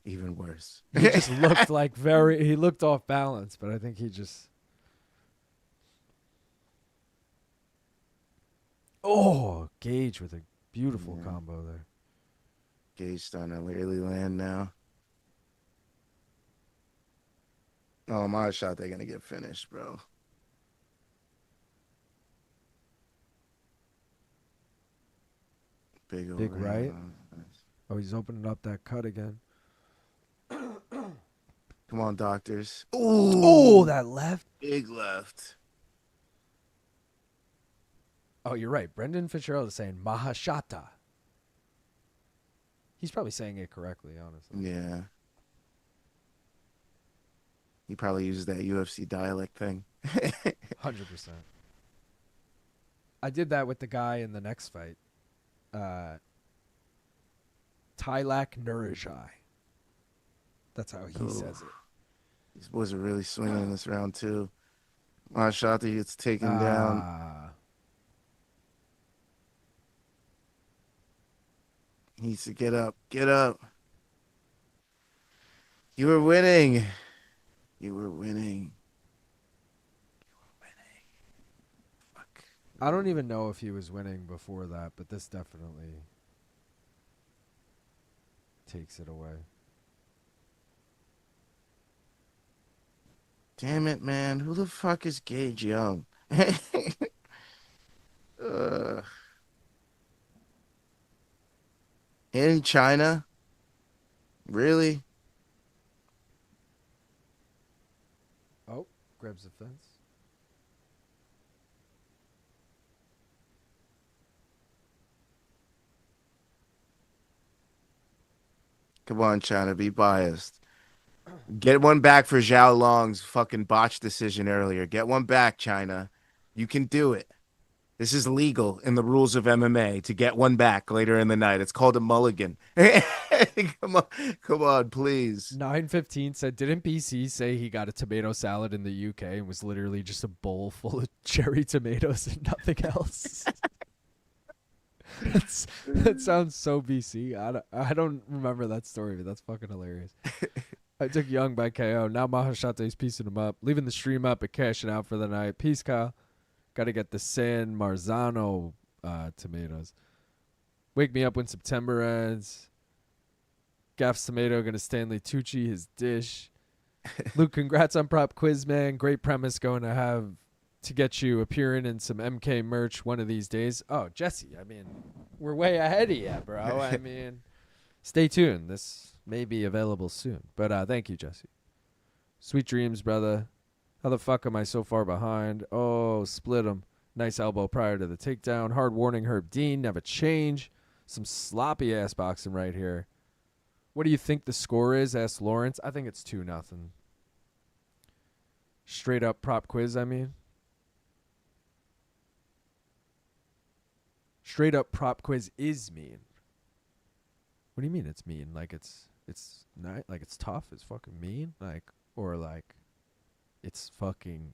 Even worse. He just looked like he looked off balance, but I think he just... Oh, Gage with a beautiful combo there. Gage starting to really land now. Oh, my shot, they're going to get finished, bro. Big right. Oh, he's opening up that cut again. Come on, doctors. Oh, that left. Big left. Oh, you're right. Brendan Fitzgerald is saying Maheshate. He's probably saying it correctly, honestly. Yeah. He probably uses that UFC dialect thing. 100%. I did that with the guy in the next fight. Taiyilake Nueraji. That's how he says it. These boys are really swinging in this round, too. Maheshate gets taken down. He needs to get up. Get up. You were winning. You were winning. Fuck. I don't even know if he was winning before that, but this definitely takes it away. Damn it, man. Who the fuck is Gage Young? In China? Really? Oh, grabs the fence. Come on, China, be biased. Get one back for Zhao Long's fucking botched decision earlier. Get one back, China. You can do it. This is legal in the rules of MMA to get one back later in the night. It's called a mulligan. Come on, please. 915 said, didn't BC say he got a tomato salad in the UK and was literally just a bowl full of cherry tomatoes and nothing else? That sounds so BC. I don't remember that story, but that's fucking hilarious. I took Young by KO. Now Maheshate's piecing him up, leaving the stream up and cashing out for the night. Peace, Kyle. Got to get the San Marzano tomatoes. Wake me up when September ends. Gaff's tomato going to Stanley Tucci his dish. Luke, congrats on Prop Quiz, man. Great premise going to have to get you appearing in some MK merch one of these days. Oh, Jesse, I mean, we're way ahead of you, bro. I mean, stay tuned. This may be available soon. But thank you, Jesse. Sweet dreams, brother. How the fuck am I so far behind? Oh, split him. Nice elbow prior to the takedown. Hard warning, Herb Dean. Never change. Some sloppy ass boxing right here. What do you think the score is? Asked Lawrence. I think it's 2-0. Straight up prop quiz, I mean. Straight up prop quiz is mean. What do you mean it's mean? Like it's not like it's tough, it's fucking mean? Like, or like it's fucking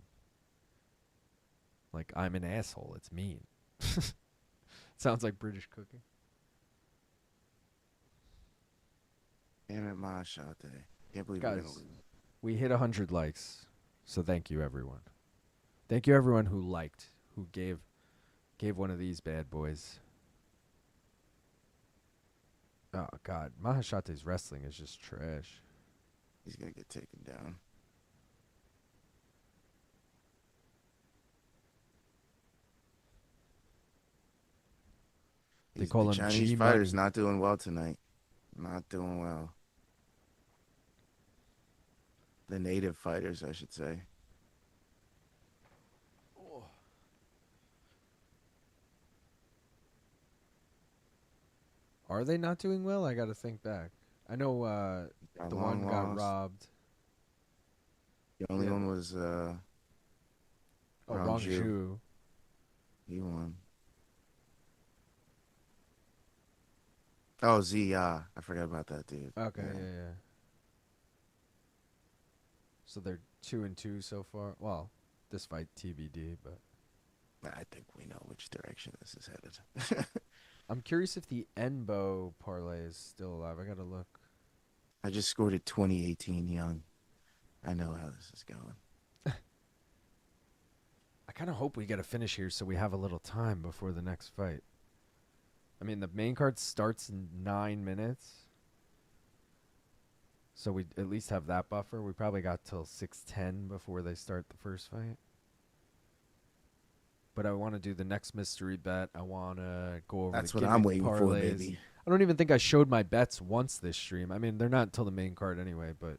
like I'm an asshole. It's mean. Sounds like British cooking. Damn it, Maheshate. Can't believe we're gonna Guys, lose. we hit 100 likes. So thank you everyone. Thank you everyone who liked, who gave one of these bad boys. Oh god, Maheshate's wrestling is just trash. He's gonna get taken down. They call the him Chinese G fighters Money. not doing well tonight. Not doing well. The native fighters, I should say. Are they not doing well? I got to think back. I know Got the long one got lost. robbed. The only Yeah. one was Rongzhu. Rongzhu. He won. Oh, Ziyah. I forgot about that dude. Okay, yeah. So they're 2-2 so far. Well, this fight TBD, but I think we know which direction this is headed. I'm curious if the Enbo parlay is still alive. I gotta look. I just scored at 2018 young. I know how this is going. I kind of hope we get a finish here so we have a little time before the next fight. I mean, the main card starts in 9 minutes. So we at least have that buffer. We probably got till 6:10 before they start the first fight. But I want to do the next mystery bet. I want to go over That's the what I'm gimmick waiting for, parlays. baby. I don't even think I showed my bets once this stream. I mean, they're not until the main card anyway, but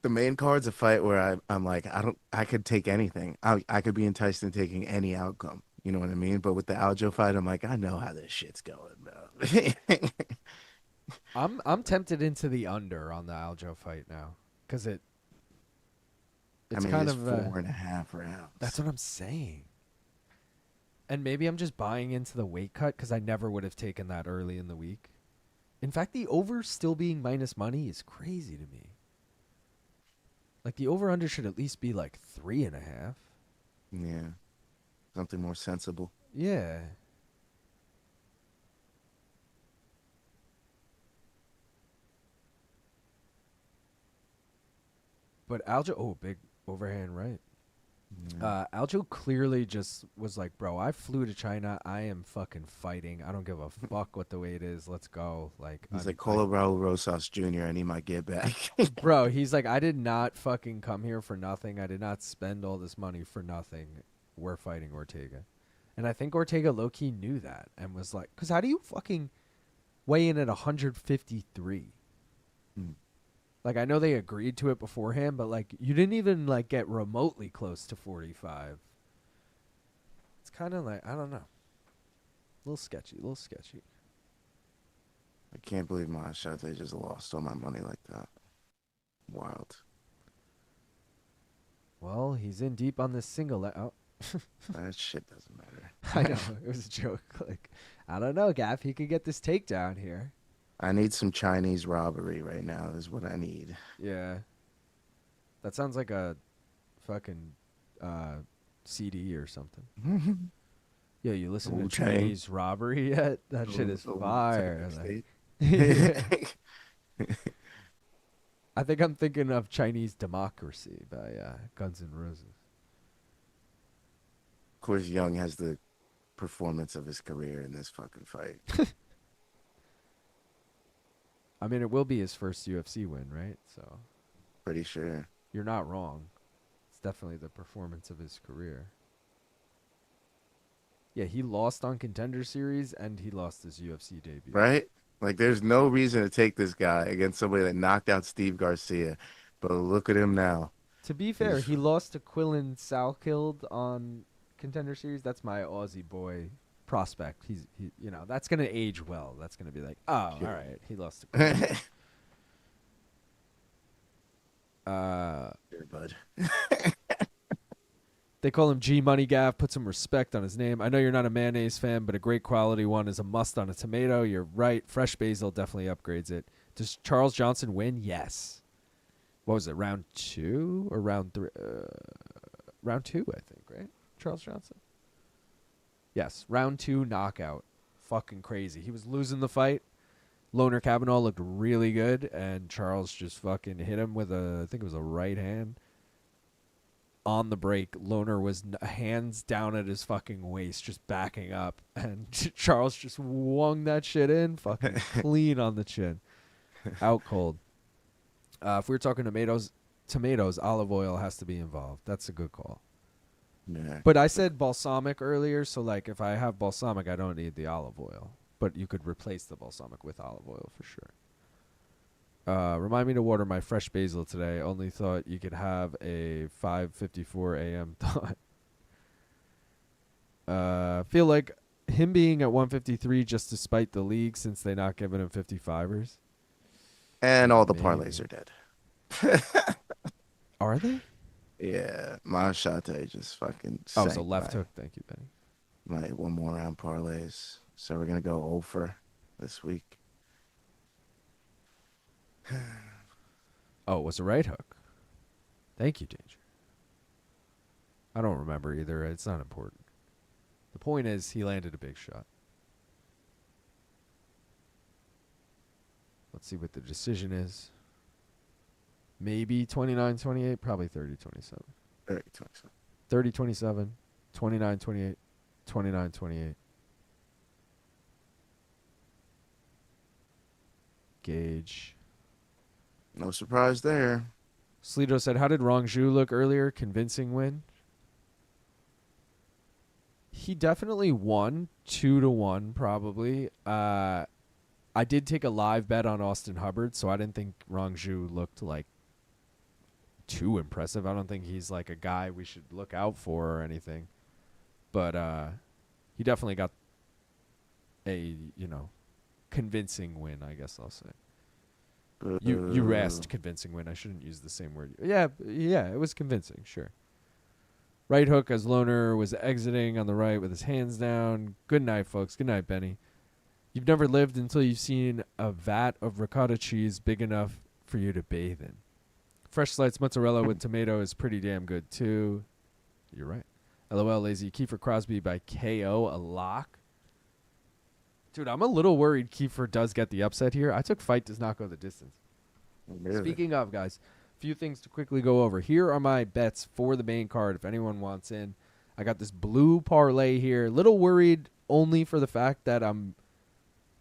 The main card's a fight where I'm like, I could take anything. I could be enticed in taking any outcome. You know what I mean? But with the Aljo fight, I'm like, I know how this shit's going, bro. I'm tempted into the under on the Aljo fight now because it's kind it's of 4.5 rounds. That's what I'm saying. And maybe I'm just buying into the weight cut because I never would have taken that early in the week. In fact, the over still being minus money is crazy to me. Like the over under should at least be like 3.5. Yeah. Something more sensible. Yeah. But Aljo, big overhand right. Yeah. Aljo clearly just was like, bro, I flew to China. I am fucking fighting. I don't give a fuck what the weight is. Let's go. Like He's I'm like fighting. Colorado Rosas Jr. I need my get back. Bro, he's like, I did not fucking come here for nothing. I did not spend all this money for nothing. We're fighting Ortega. And I think Ortega low-key knew that and was like, because how do you fucking weigh in at 153? Hmm. Like, I know they agreed to it beforehand, but, like, you didn't even, like, get remotely close to 45. It's kind of like, I don't know. A little sketchy, I can't believe Maheshate just lost all my money like that. Wild. Well, he's in deep on this single. Oh. That shit doesn't matter. I know. It was a joke. Like, I don't know, Gaff. He could get this takedown here. I need some Chinese robbery right now is what I need. Yeah. That sounds like a fucking CD or something. Yeah, you listen to Wu-Tang. Chinese robbery yet? That shit is fire. Like, I think I'm thinking of Chinese Democracy by Guns N' Roses. Of course, Young has the performance of his career in this fucking fight. I mean, it will be his first UFC win, right? So Pretty sure. you're not wrong. It's definitely the performance of his career. Yeah, he lost on Contender Series and he lost his UFC debut. Right? Like, there's no reason to take this guy against somebody that knocked out Steve Garcia. But look at him now. To be fair, he lost to Quillen Salkild on Contender Series. That's my Aussie boy prospect. He you know, that's gonna age well. That's gonna be like, oh, Sure. all right, he lost to Quillen. Here, bud. They call him G Money Gaff. Put some respect on his name. I know you're not a mayonnaise fan, but a great quality one is a must on a tomato. You're right. Fresh basil definitely upgrades it. Does Charles Johnson win? Yes. what was it, round 2 or round 3? Round 2, I think, right? Charles Johnson? Yes, round 2 knockout. Fucking crazy. He was losing the fight. Loner Kavanagh looked really good, and Charles just fucking hit him with I think it was a right hand. On the break, Loner was hands down at his fucking waist, just backing up, and Charles just wung that shit in, fucking clean on the chin. Out cold. If we were talking tomatoes, olive oil has to be involved. That's a good call. Yeah. But I said balsamic earlier, so like if I have balsamic, I don't need the olive oil. But you could replace the balsamic with olive oil for sure. Remind me to water my fresh basil today. Only thought you could have a 5:54 a.m. thought. Feel like him being at 153 just despite the league since they not giving him 55ers. And all the Maybe. parlays are dead. Are they? Yeah, Maheshate just fucking. Oh, so sank left my- hook. Thank you, Benny. My one more round parlays. So we're gonna go over this week. Oh, it was a right hook. Thank you, Danger. I don't remember either. It's not important. The point is he landed a big shot. Let's see what the decision is. Maybe 29-28, probably 30-27. 30-27. 30-27, 29-28, 29-28. Gauge. No surprise there. Sleeto said, how did Rongzhu look earlier? Convincing win? He definitely won 2-1 probably. I did take a live bet on Austin Hubbard, so I didn't think Rongzhu looked like too impressive. I don't think he's like a guy we should look out for or anything. But he definitely got a, convincing win, I guess I'll say. You asked convincing win. I shouldn't use the same word. Yeah, it was convincing, sure. Right hook as Loner was exiting on the right with his hands down. Good night, folks. Good night, Benny. You've never lived until you've seen a vat of ricotta cheese big enough for you to bathe in. Fresh sliced mozzarella with tomato is pretty damn good, too. You're right. LOL, lazy. Kiefer Crosbie by KO, a lock. Dude, I'm a little worried Kiefer does get the upset here. I took fight does not go the distance. Really? Speaking of, guys, a few things to quickly go over. Here are my bets for the main card if anyone wants in. I got this blue parlay here. Little worried only for the fact that I'm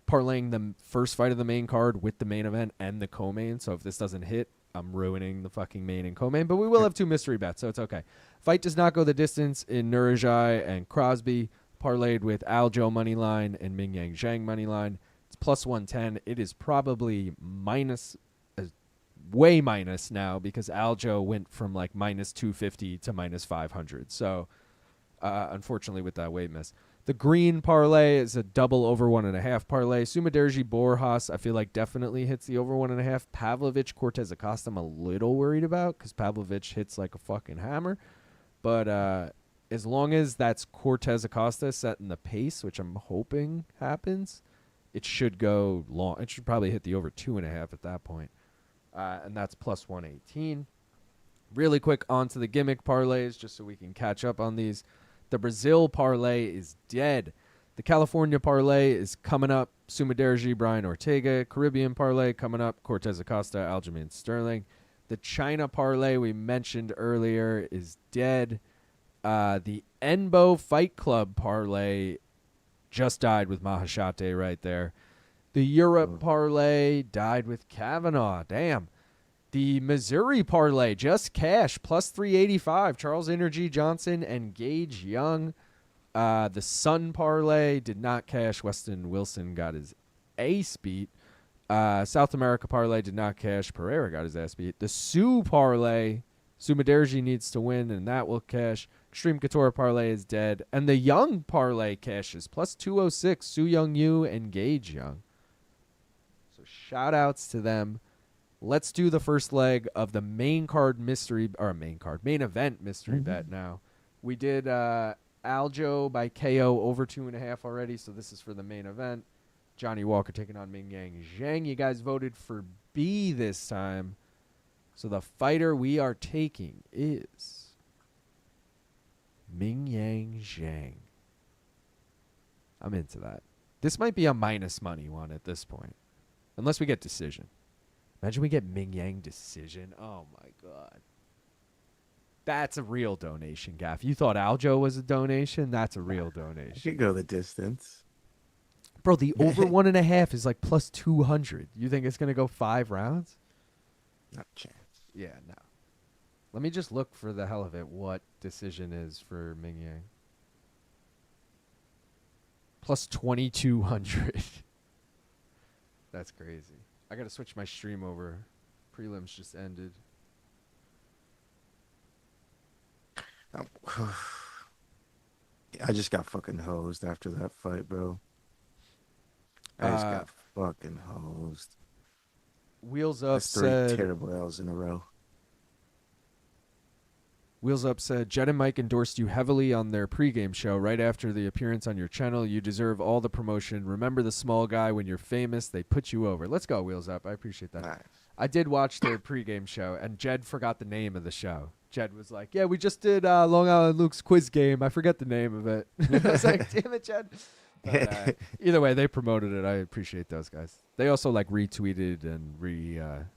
parlaying the first fight of the main card with the main event and the co-main. So if this doesn't hit, I'm ruining the fucking main and co-main. But we will have two mystery bets, so it's okay. Fight does not go the distance in Nueraji and Crosbie. Parlayed with Aljo money line and Mingyang Zhang money line. It's plus 110. It is probably way minus now because Aljo went from like minus 250 to minus 500. So unfortunately with that weight miss. The green parlay is a double over 1.5 parlay. Mudaerji Borjas I feel like definitely hits the over 1.5. Pavlovich Cortes-Acosta I'm a little worried about because Pavlovich hits like a fucking hammer. But as long as that's Cortes-Acosta setting the pace, which I'm hoping happens, it should go long. It should probably hit the over 2.5 at that point. And that's plus 118. Really quick onto the gimmick parlays, just so we can catch up on these. The Brazil parlay is dead. The California parlay is coming up. Mudaerji, Brian Ortega. Caribbean parlay coming up. Cortes-Acosta, Aljamain, Sterling. The China parlay we mentioned earlier is dead. The Enbo Fight Club parlay just died with Maheshate right there. The Europe parlay died with Kavanagh. Damn. The Missouri parlay just cash plus 385. Charles Energy Johnson and Gage Young. The Sun parlay did not cash. Westin Wilson got his ace beat. South America parlay did not cash. Pereira got his ass beat. The Sioux parlay, Mudaerji needs to win, and that will cash. Extreme Couture parlay is dead. And the Young parlay cashes. Plus 206, Su Young Yu and Gage Young. So shout outs to them. Let's do the first leg of the main event mystery bet now. We did Aljo by KO over 2.5 already, so this is for the main event. Johnny Walker taking on Mingyang Zhang. You guys voted for B this time. So the fighter we are taking is Mingyang Zhang. I'm into that. This might be a minus money one at this point. Unless we get decision. Imagine we get Mingyang decision. Oh, my God. That's a real donation, Gaff. You thought Aljo was a donation? That's a real You donation. could go the distance. Bro, the over 1.5 is like plus 200. You think it's going to go 5 rounds? Not a chance. Yeah, no. Let me just look for the hell of it what decision is for Mingyang. Plus 2,200. That's crazy. I got to switch my stream over. Prelims just ended. I just got fucking hosed after that fight, bro. I just got fucking hosed. Wheels Up That's 3 said... terrible L's in a row. Wheels Up said, Jed and Mike endorsed you heavily on their pregame show right after the appearance on your channel. You deserve all the promotion. Remember the small guy. When you're famous, they put you over. Let's go, Wheels Up. I appreciate that. Nice. I did watch their pregame show, and Jed forgot the name of the show. Jed was like, yeah, we just did Long Island Luke's quiz game. I forget the name of it. I was like, damn it, Jed. But, either way, they promoted it. I appreciate those guys. They also like retweeted and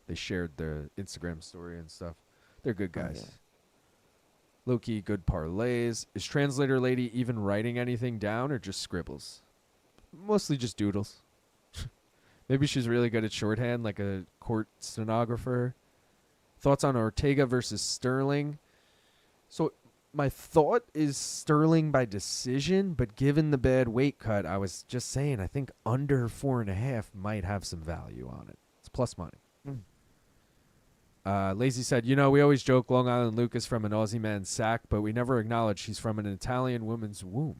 they shared their Instagram story and stuff. They're good guys. Yeah. Low-key good parlays. Is Translator Lady even writing anything down or just scribbles? Mostly just doodles. Maybe she's really good at shorthand, like a court stenographer. Thoughts on Ortega versus Sterling? So my thought is Sterling by decision, but given the bad weight cut, I was just saying I think under 4.5 might have some value on it. It's plus money. Lazy said, you know, we always joke Long Island Luke is from an Aussie man's sack, but we never acknowledge she's from an Italian woman's womb.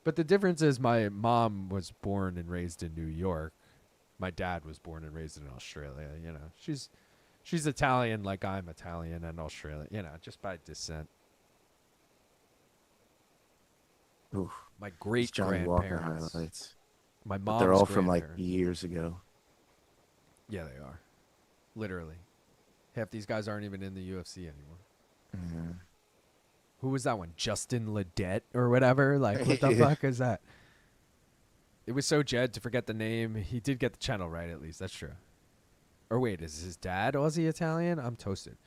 But the difference is my mom was born and raised in New York. My dad was born and raised in Australia. You know, she's Italian like I'm Italian and Australian, you know, just by descent. Oof. My These great Johnny Walker grandparents. highlights. My But mom's they're all from like grandparents. years ago. Yeah, they are. Literally. Half these guys aren't even in the UFC anymore. Yeah. Who was that one? Justin Ledette or whatever? Like, what the Yeah. fuck is that? It was so Jed to forget the name. He did get the channel right, at least. That's true. Or wait, is his dad Aussie Italian? I'm toasted.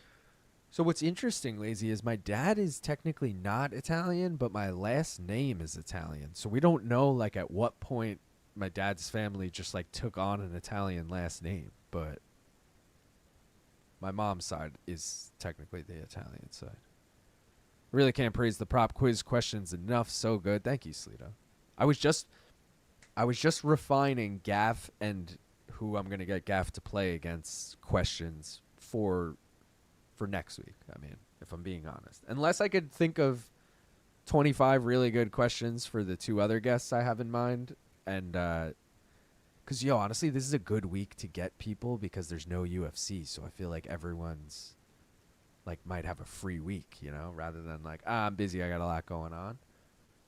So what's interesting, Lazy, is my dad is technically not Italian, but my last name is Italian. So we don't know, like, at what point my dad's family just, like, took on an Italian last name. But my mom's side is technically the Italian side. Really can't praise the prop quiz questions enough. So good. Thank you, Sleeto. I was just refining Gaff and who I'm going to get Gaff to play against questions for next week. I mean, if I'm being honest. Unless I could think of 25 really good questions for the 2 other guests I have in mind. And, because, honestly, this is a good week to get people because there's no UFC. So I feel like everyone's, like, might have a free week, rather than like, I'm busy, I got a lot going on.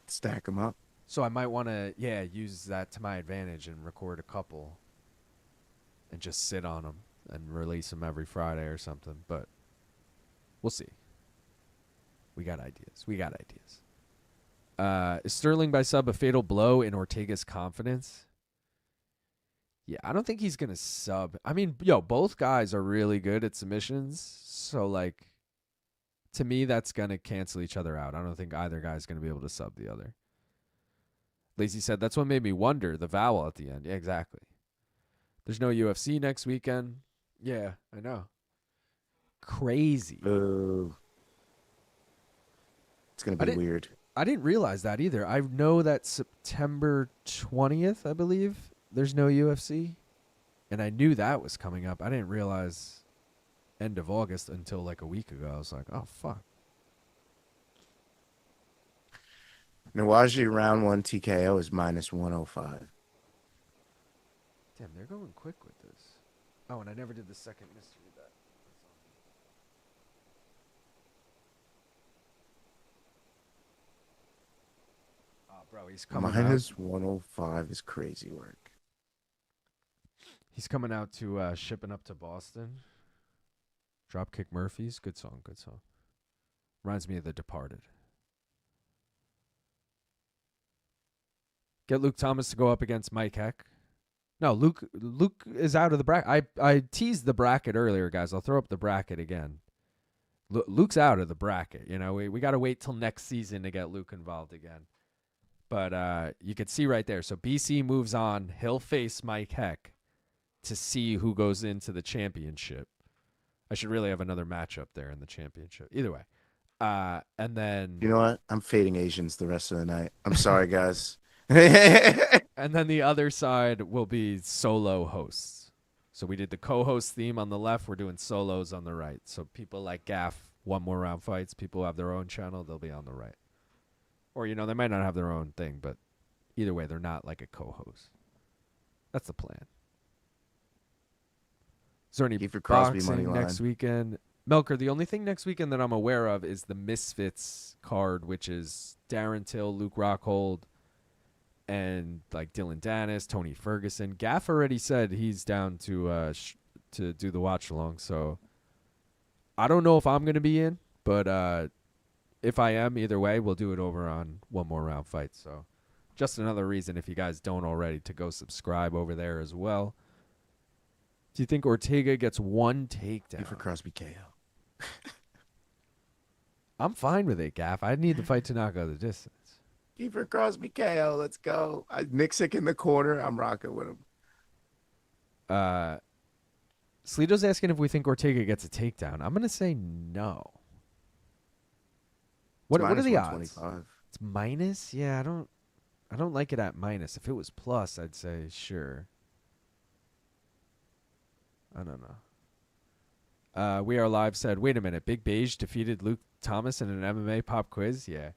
Stack them up. So I might want to, use that to my advantage and record a couple and just sit on them and release them every Friday or something. But we'll see. We got ideas. Is Sterling by sub a fatal blow in Ortega's confidence? Yeah, I don't think he's going to sub. I mean, both guys are really good at submissions. So, like, to me, that's going to cancel each other out. I don't think either guy's going to be able to sub the other. Lazy said, that's what made me wonder, the vowel at the end. Yeah, exactly. There's no UFC next weekend. Yeah, I know. Crazy. Boo. It's going to be weird. I didn't realize that either. I know that September 20th, I believe, there's no UFC. And I knew that was coming up. I didn't realize end of August until like a week ago. I was like, oh, fuck. Nueraji round 1 TKO is minus 105. Damn, they're going quick with this. Oh, and I never did the second mystery bet. Oh, bro, he's coming Minus 105 is crazy work. He's coming out to Shipping Up to Boston. Dropkick Murphys. Good song, good song. Reminds me of The Departed. Get Luke Thomas to go up against Mike Heck. No, Luke is out of the bracket. I teased the bracket earlier, guys. I'll throw up the bracket again. Luke's out of the bracket. You know, we got to wait till next season to get Luke involved again. But you could see right there. So BC moves on. He'll face Mike Heck to see who goes into the championship. I should really have another matchup there in the championship. Either way. And then... You know what? I'm fading Asians the rest of the night. I'm sorry, guys. And then the other side will be solo hosts. So we did the co-host theme on the left. We're doing solos on the right. So people like Gaff, One More Round Fights, people who have their own channel, they'll be on the right. Or, you know, they might not have their own thing, but either way, they're not like a co-host. That's the plan. Is there any Kiefer Crosbie boxing money next line. weekend? Melker, the only thing next weekend that I'm aware of is the Misfits card, which is Darren Till, Luke Rockhold, and like Dylan Dennis, Tony Ferguson. Gaff already said he's down to do the watch along. So I don't know if I'm going to be in, but if I am, either way, we'll do it over on One More Round Fight. So just another reason, if you guys don't already, to go subscribe over there as well. Do you think Ortega gets one takedown? For Crosby KO. I'm fine with it, Gaff. I need the fight to knock out the distance. Kiefer Crosby KO. Let's go. Nixick in the corner. I'm rocking with him. Slito's asking if we think Ortega gets a takedown. I'm going to say no. What are the odds? It's minus? Yeah, I don't like it at minus. If it was plus, I'd say sure. I don't know. We Are Live said, wait a minute, Big Beige defeated Luke Thomas in an MMA pop quiz? Yeah.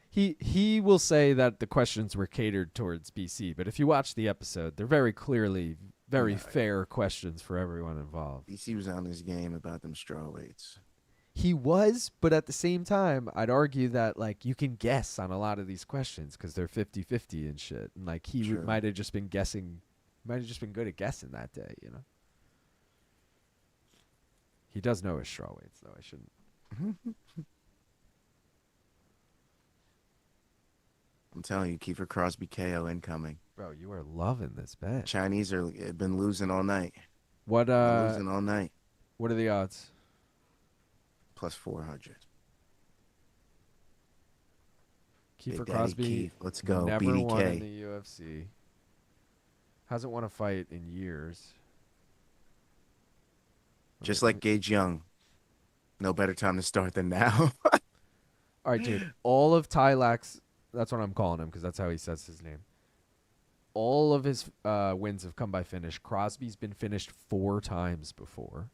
He will say that the questions were catered towards BC, but if you watch the episode, they're very clearly very fair questions for everyone involved. BC was on his game about them straw weights. He was, but at the same time, I'd argue that like you can guess on a lot of these questions because they're 50-50 and shit. And like he might have just been guessing, might have just been good at guessing that day, you know? He does know his straw weights, though. I shouldn't. I'm telling you, Kiefer Crosby KO incoming. Bro, you are loving this bet. Chinese have been losing all night. What Losing all night. What are the odds? Plus 400. Kiefer Crosby. Keith. Let's go. Never BDK. won in the UFC. Hasn't won a fight in years. Just like Gage Young. No better time to start than now. All right, dude. All of Taiyilake's, that's what I'm calling him because that's how he says his name. All of his wins have come by finish. Crosby's been finished 4 times before.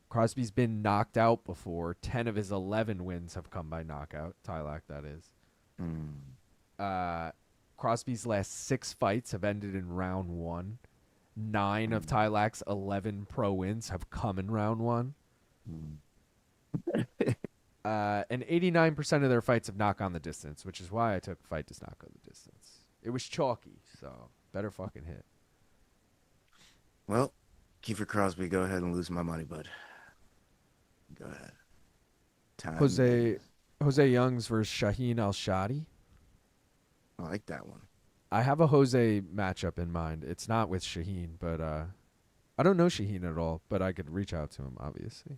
Crosby's been knocked out before. 10 of his 11 wins have come by knockout. Taiyilake, that is. Crosby's last 6 fights have ended in round 1. 9 of Taiyilake's 11 pro wins have come in round 1. And 89% of their fights have knocked on the distance, which is why I took fight to knock on the distance. It was chalky, so better fucking hit. Well, Kiefer Crosby, go ahead and lose my money, bud. Go ahead. Time. Jose Youngs versus Shaheen Al-Shadi. I like that one. I have a Jose matchup in mind. It's not with Shaheen, but I don't know Shaheen at all, but I could reach out to him, obviously.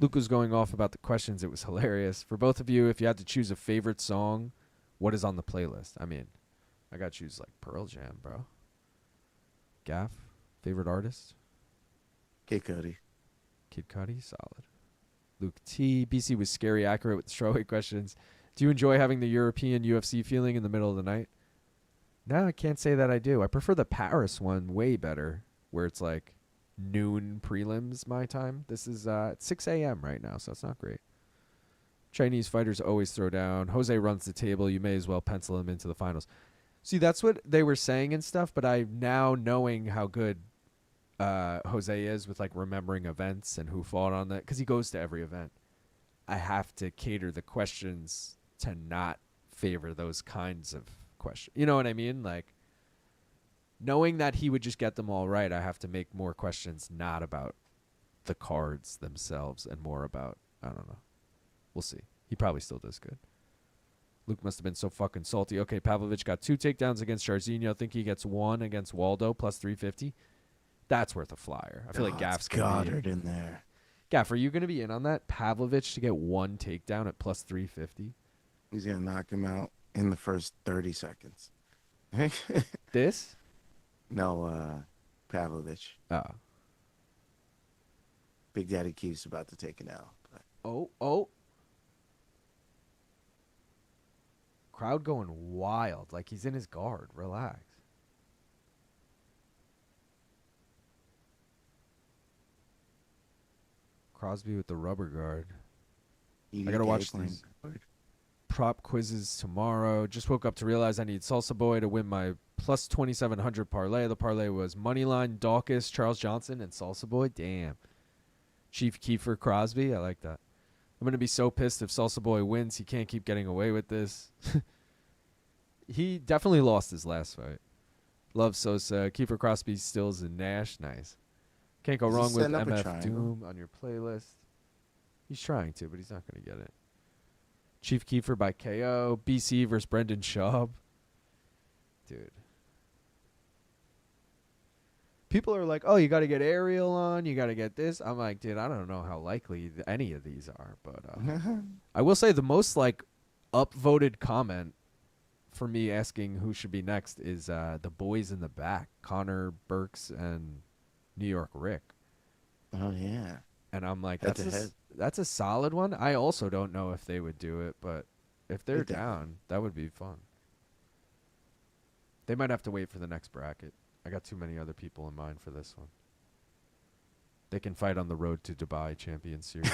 Luke was going off about the questions. It was hilarious. For both of you, if you had to choose a favorite song, what is on the playlist? I mean, I got to choose like Pearl Jam, bro. Gaff, favorite artist? Kid Cudi. Kid Cudi, solid. Luke T. BC was scary accurate with the strawweight questions. Do you enjoy having the European UFC feeling in the middle of the night? No, I can't say that I do. I prefer the Paris one way better, where it's like noon prelims my time. This is 6 a.m. right now, so it's not great. Chinese fighters always throw down. Jose runs the table. You may as well pencil him into the finals. See, that's what they were saying and stuff, but I now knowing how good Jose is with like remembering events and who fought on that, because he goes to every event, I have to cater the questions to not favor those kinds of questions. You know what I mean? Like, Knowing that he would just get them all right, I have to make more questions not about the cards themselves and more about, I don't know. We'll see. He probably still does good. Luke must have been so fucking salty. Okay, Pavlovich got 2 takedowns against Jairzinho. Think he gets 1 against Waldo, plus 350. That's worth a flyer. I feel like Gaff's going to be Goddard in there. Gaff, are you going to be in on that? Pavlovich to get 1 takedown at plus 350? He's going to knock him out in the first 30 seconds. This? No, Pavlovich. Oh. Big Daddy Keith's about to take it out. Oh. Crowd going wild. Like he's in his guard. Relax. Crosbie with the rubber guard. I gotta watch these prop quizzes tomorrow. Just woke up to realize I need Salsa Boy to win my plus 2,700 parlay. The parlay was Moneyline, Daukaus, Charles Johnson, and Salsa Boy. Damn. Chief Kiefer, Crosbie. I like that. I'm going to be so pissed if Salsa Boy wins. He can't keep getting away with this. He definitely lost his last fight. Love Sosa. Kiefer Crosbie stills in Nash. Nice. Can't go wrong with MF Doom on your playlist. He's trying to, but he's not going to get it. Chief Kiefer by KO. BC versus Brendan Schaub. Dude. People are like, oh, you got to get Ariel on. You got to get this. I'm like, dude, I don't know how likely any of these are. But I will say the most like upvoted comment for me asking who should be next is the boys in the back, Connor Burks and New York Rick. Oh, yeah. And I'm like, that's a solid one. I also don't know if they would do it, but if they're down, that would be fun. They might have to wait for the next bracket. I got too many other people in mind for this one. They can fight on the road to Dubai Champion Series.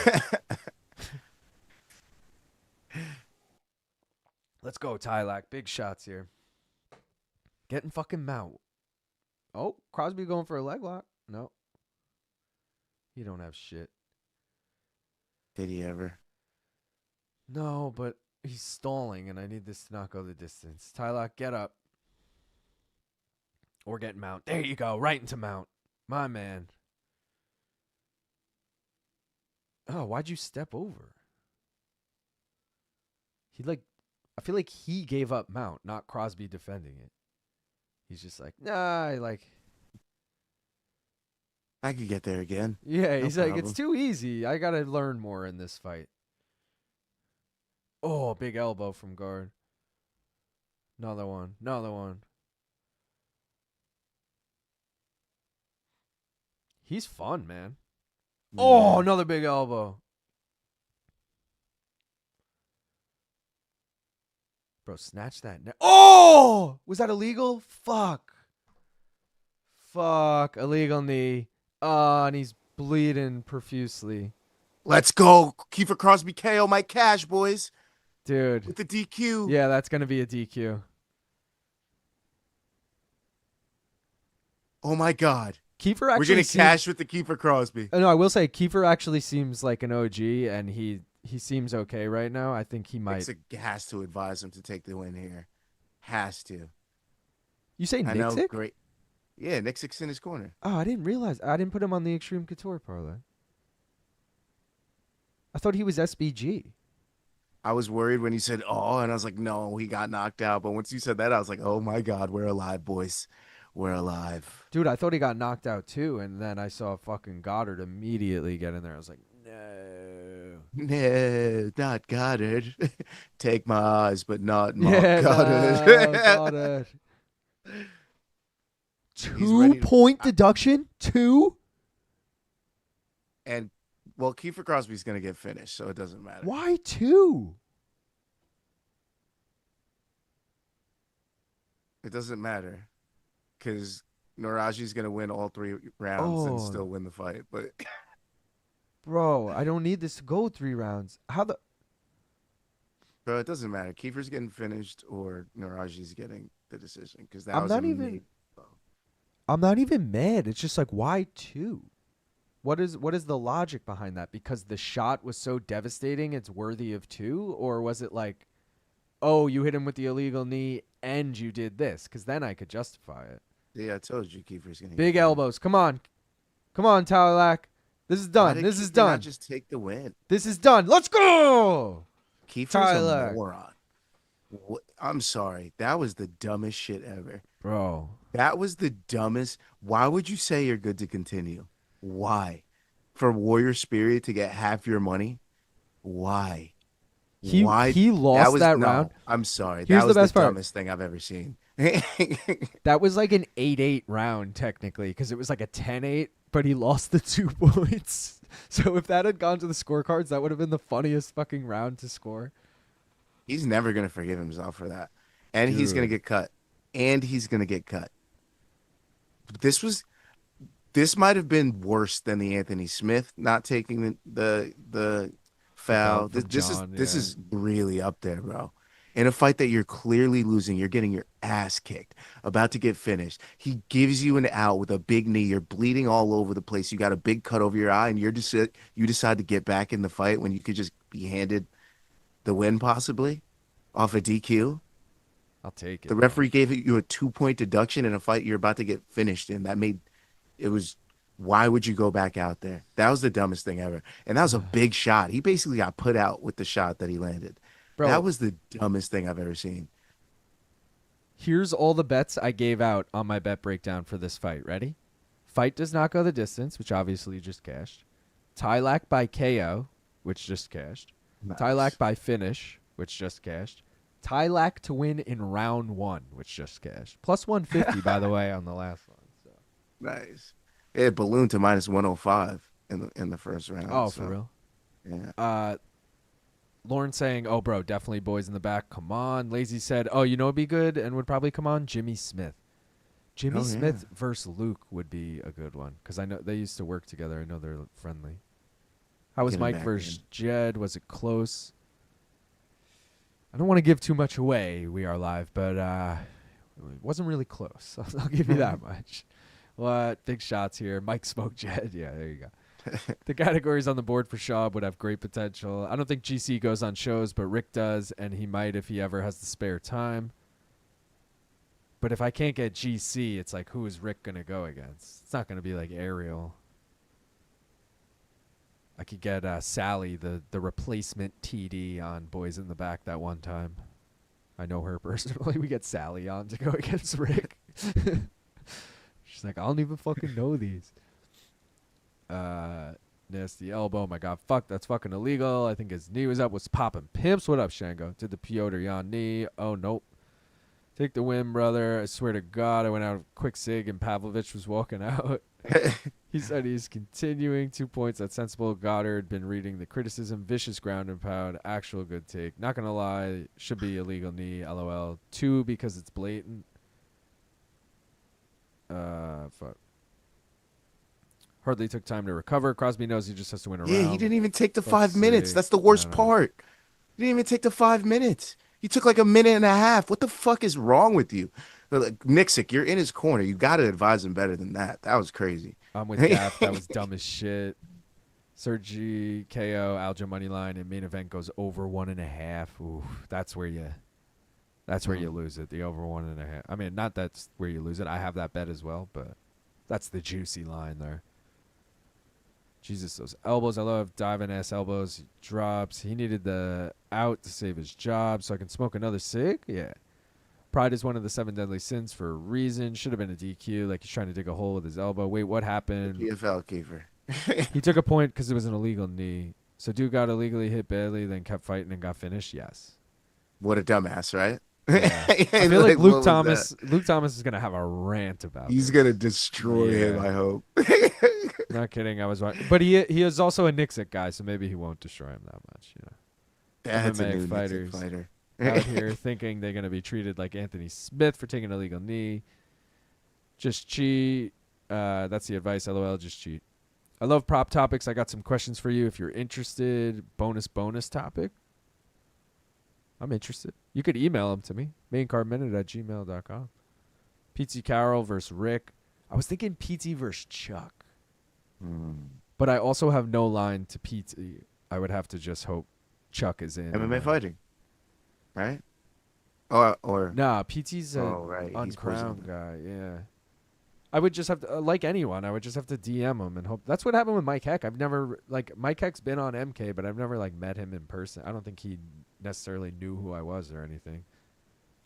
Let's go, Taiyilake. Big shots here. Getting fucking mount. Oh, Crosbie going for a leg lock. No. He don't have shit. Did he ever? No, but he's stalling, and I need this to not go the distance. Taiyilake, get up. Or get mount. There you go. Right into mount. My man. Oh, why'd you step over? I feel like he gave up mount, not Crosbie defending it. He's just like, nah, I could get there again. Yeah, No he's like, problem. it's too easy. I got to learn more in this fight. Oh, big elbow from guard. Another one. He's fun, man. Yeah. Oh, another big elbow. Bro, snatch that. Oh! Was that illegal? Fuck. Illegal knee. And he's bleeding profusely. Let's go. Kiefer Crosbie KO Mike Cash, boys. Dude. With the DQ. Yeah, that's going to be a DQ. Oh, my God. Kiefer actually We're going to cash with the Kiefer Crosbie. No, I will say Kiefer actually seems like an OG, and he seems okay right now. I think he might. Has to advise him to take the win here. Has to. You say I know, Nixick? great. Yeah, Nixick's in his corner. Oh, I didn't realize. I didn't put him on the Extreme Couture parlay. I thought he was SBG. I was worried when he said, oh, and I was like, no, he got knocked out. But once you said that, I was like, oh, my God, we're alive, boys. We're alive. Dude, I thought he got knocked out too, and then I saw fucking Goddard immediately get in there. I was like, no. No, not Goddard. Take my eyes, but not Yeah, Goddard. no, Goddard. 2-point deduction? 2? And, well, Kiefer Crosby's going to get finished, so it doesn't matter. Why 2? It doesn't matter. Because Nueraji's going to win all 3 rounds and still win the fight. But Bro, I don't need this to go 3 rounds. Bro, it doesn't matter. Kiefer's getting finished or Nueraji's getting the decision. Because that I'm was not even mad. It's just like, why 2? What is the logic behind that? Because the shot was so devastating, it's worthy of 2? Or was it like, oh, you hit him with the illegal knee and you did this? Because then I could justify it. Yeah, I told you Kiefer's gonna Big get that. elbows. Come on. Come on, Taiyilake. This is Why done. did This is Kiefer done. not just take the win? This is done. Let's go. Kiefer's a Taiyilake. moron. I'm sorry. That was the dumbest shit ever. Bro. That was the dumbest. Why would you say you're good to continue? Why? For Warrior Spirit to get half your money? Why? Why? He lost that no, round. I'm sorry. Here's That was the best part. dumbest thing I've ever seen. That was like an 8-8 round technically because it was like a 10-8, but he lost the 2 points. So if that had gone to the scorecards, that would have been the funniest fucking round to score. He's never going to forgive himself for that. And he's going to get cut. This might have been worse than the Anthony Smith not taking the foul. From John, This is really up there, bro. In a fight that you're clearly losing, you're getting your ass kicked, about to get finished. He gives you an out with a big knee. You're bleeding all over the place. You got a big cut over your eye, and you decide to get back in the fight when you could just be handed the win possibly off a DQ. I'll take it. The referee gave you a 2-point deduction in a fight you're about to get finished in. Why would you go back out there? That was the dumbest thing ever. And that was a big shot. He basically got put out with the shot that he landed. Bro, that was the dumbest thing I've ever seen. Here's all the bets I gave out on my bet breakdown for this fight. Ready? Fight does not go the distance, which obviously just cashed. Taiyilake by KO, which just cashed. Nice. Taiyilake by finish, which just cashed. Taiyilake to win in round 1, which just cashed. Plus 150, by the way, on the last one. So. Nice. It ballooned to minus 105 in the first round. Oh, for real? Yeah. Lauren saying, oh, bro, definitely boys in the back. Come on. Lazy said, oh, you know what'd be good and would probably come on? Jimmy Smith. Jimmy Smith versus Luke would be a good one because I know they used to work together. I know they're friendly. How was Mike versus Jed? Was it close? I don't want to give too much away. We are live, but it wasn't really close. I'll give you that much. What? Big shots here. Mike smoked Jed. Yeah, there you go. The categories on the board for Schaub would have great potential. I don't think GC goes on shows, but Rick does, and he might if he ever has the spare time. But if I can't get GC, it's like, who is Rick going to go against? It's not going to be like Ariel. I could get Sally, the replacement TD, on Boys in the Back that one time. I know her personally. We get Sally on to go against Rick. She's like, I don't even fucking know these. Nasty elbow. My God, fuck, that's fucking illegal. I think his knee was up. Was popping pimps. What up, Shango? Did the Piotr Jan knee? Oh, nope. Take the win, brother. I swear to God, I went out of quick sig and Pavlovich was walking out. He said he's continuing. 2 points. That's sensible. Goddard been reading the criticism. Vicious ground and pound. Actual good take. Not going to lie. Should be illegal knee. LOL. 2 because it's blatant. Fuck. Hardly took time to recover. Crosbie knows he just has to win a round. Yeah, he didn't even take the 5 minutes. That's the worst part. He didn't even take the 5 minutes. He took like a minute and a half. What the fuck is wrong with you? Like, Nixick, you're in his corner. You got to advise him better than that. That was crazy. I'm with Gaff. That was dumb as shit. Sergei, KO, Aljo money line, and main event goes over 1.5. Ooh, that's where you lose it. The over 1.5. I mean, not that's where you lose it. I have that bet as well, but that's the juicy line there. Jesus, those elbows. I love diving ass elbows. He drops. He needed the out to save his job so I can smoke another cig. Yeah. Pride is one of the 7 deadly sins for a reason. Should have been a DQ. Like he's trying to dig a hole with his elbow. Wait, what happened? PFL Kiefer. He took a point because it was an illegal knee. So dude got illegally hit badly, then kept fighting and got finished. Yes. What a dumbass, right? Yeah. I feel like Luke Thomas is gonna have a rant about. He's gonna destroy him. I hope. Not kidding. I was watching, but he is also a Nixick guy, so maybe he won't destroy him that much. You know, that's a new fighters fighter out here thinking they're gonna be treated like Anthony Smith for taking a legal knee. Just cheat. That's the advice. LOL. Just cheat. I love prop topics. I got some questions for you if you're interested. Bonus topic. I'm interested. You could email them to me. maincardminute@gmail.com. PT Carroll versus Rick. I was thinking PT versus Chuck. But I also have no line to PT. I would have to just hope Chuck is in. MMA fighting. Right? Or Nah, PT's a right. uncrowned guy. Yeah. I would just have to, like anyone, I would just have to DM him and hope. That's what happened with Mike Heck. I've never, like, Mike Heck's been on MK, but I've never, like, met him in person. I don't think he necessarily knew who I was or anything.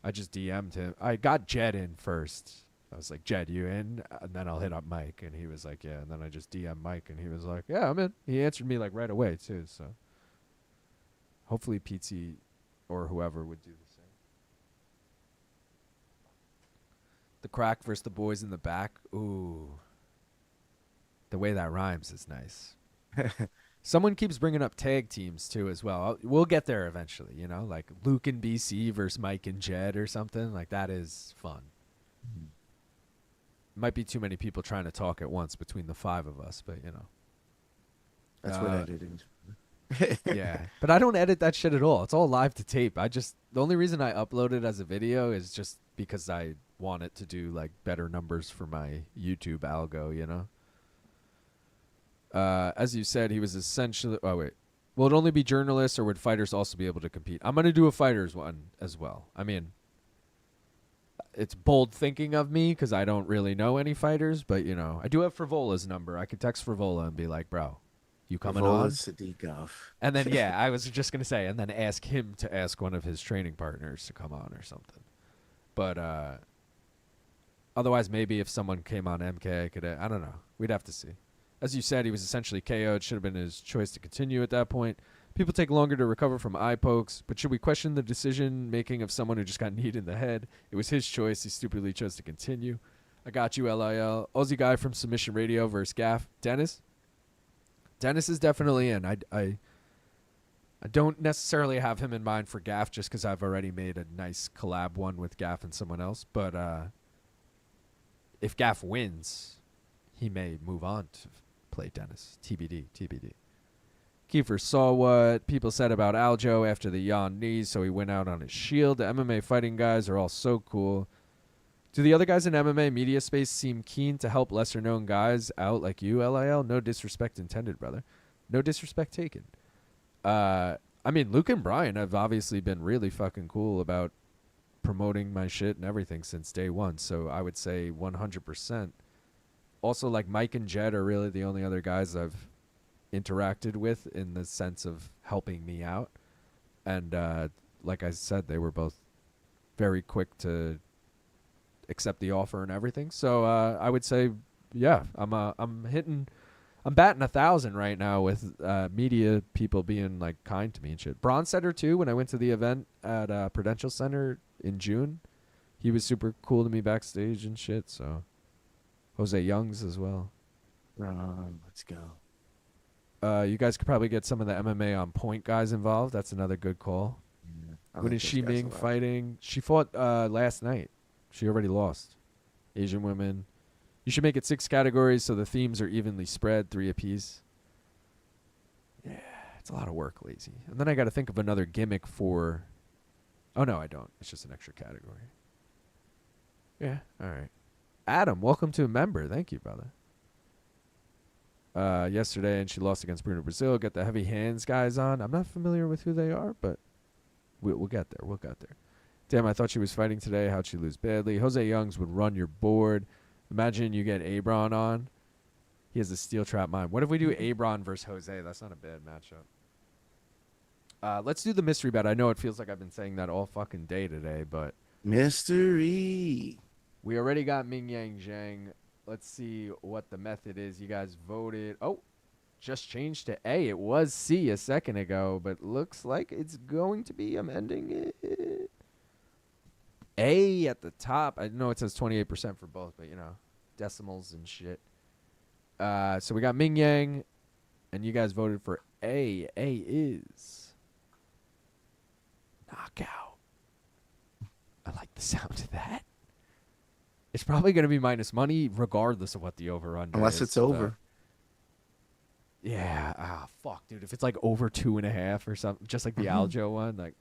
I just DM'd him. I got Jed in first. I was like, Jed, you in? And then I'll hit up Mike. And he was like, yeah. And then I just DM'd Mike, and he was like, yeah, I'm in. He answered me, like, right away, too. So hopefully Pizzi or whoever would do the same. The crack versus the boys in the back. Ooh. The way that rhymes is nice. Someone keeps bringing up tag teams, too, as well. We'll get there eventually, you know? Like Luke and BC versus Mike and Jed or something. Like, that is fun. Mm-hmm. Might be too many people trying to talk at once between the 5 of us, but, you know. That's what editing. Yeah. But I don't edit that shit at all. It's all live to tape. The only reason I upload it as a video is just because I want it to do, like, better numbers for my YouTube algo, you know? As you said, he was essentially... Oh, wait. Will it only be journalists, or would fighters also be able to compete? I'm going to do a fighters one as well. I mean, it's bold thinking of me because I don't really know any fighters, but, you know, I do have Frivola's number. I could text Frivola and be like, bro, you coming on? Sadikov. And then, yeah, I was just going to say, and then ask him to ask one of his training partners to come on or something. But otherwise, maybe if someone came on MK, I could... I don't know. We'd have to see. As you said, he was essentially KO'd. Should have been his choice to continue at that point. People take longer to recover from eye pokes, but should we question the decision-making of someone who just got kneed in the head? It was his choice. He stupidly chose to continue. I got you, LIL. Aussie guy from Submission Radio versus Gaff. Dennis? Dennis is definitely in. I don't necessarily have him in mind for Gaff just because I've already made a nice collab one with Gaff and someone else. But if Gaff wins, he may move on to play Dennis. TBD. Kiefer saw what people said about Aljo after the yawn knees, so he went out on his shield. The MMA fighting guys are all so cool. Do the other guys in MMA media space seem keen to help lesser-known guys out like you, LIL? No disrespect intended, brother. No disrespect taken. I mean, Luke and Brian have obviously been really fucking cool about promoting my shit and everything since day one, so I would say 100%. Also, like, Mike and Jed are really the only other guys I've interacted with in the sense of helping me out. And like I said, they were both very quick to accept the offer and everything. So I would say, yeah, I'm batting 1,000 right now with media people being, like, kind to me and shit. Bronsetter too, when I went to the event at Prudential Center in June, he was super cool to me backstage and shit. So Jose Youngs as well. Let's go. You guys could probably get some of the MMA on point guys involved. That's another good call. Yeah, When is Shi Ming fighting? She fought last night. She already lost. Asian women. You should make it 6 categories so the themes are evenly spread, 3 apiece. Yeah, it's a lot of work, lazy. And then I got to think of another gimmick for... Oh, no, I don't. It's just an extra category. Yeah, all right. Adam, welcome to a member. Thank you, brother. Yesterday, and she lost against Bruno Brazil. Got the heavy hands guys on. I'm not familiar with who they are, but we'll get there. We'll get there. Damn, I thought she was fighting today. How'd she lose badly? Jose Youngs would run your board. Imagine you get Abron on. He has a steel trap mind. What if we do Abron versus Jose? That's not a bad matchup. Let's do the mystery bet. I know it feels like I've been saying that all fucking day today, but... Mystery. We already got Mingyang Zhang. Let's see what the method is. You guys voted. Oh, just changed to A. It was C a second ago, but looks like it's going to be amending it. A at the top. I know it says 28% for both, but, you know, decimals and shit. So we got Mingyang, and you guys voted for A. A is knockout. I like the sound of that. It's probably going to be minus money regardless of what the over-under Unless is. it's over. Yeah. Ah, fuck, dude. If it's like over 2.5 or something, just like the Aljo one, like,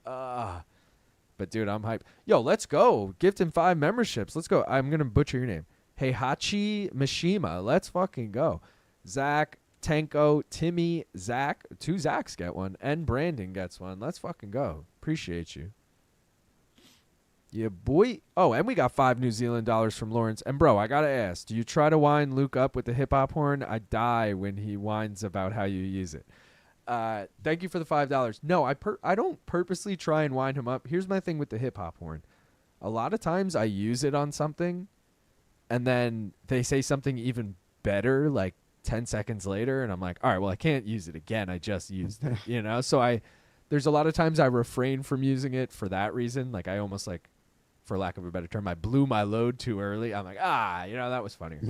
But, dude, I'm hyped. Yo, let's go. Gift him 5 memberships. Let's go. I'm going to butcher your name. Heihachi Mishima. Let's fucking go. Zach, Tenko, Timmy, Zach. 2 Zachs get one. And Brandon gets one. Let's fucking go. Appreciate you. Yeah, boy. Oh, and we got $5 New Zealand from Lawrence. And, bro, I got to ask, do you try to wind Luke up with the hip-hop horn? I die when he whines about how you use it. Thank you for the $5. No, I don't purposely try and wind him up. Here's my thing with the hip-hop horn. A lot of times I use it on something, and then they say something even better, like 10 seconds later, and I'm like, all right, well, I can't use it again. I just used it, you know? So there's a lot of times I refrain from using it for that reason. Like, I almost, like, for lack of a better term, I blew my load too early. I'm like, that was funnier.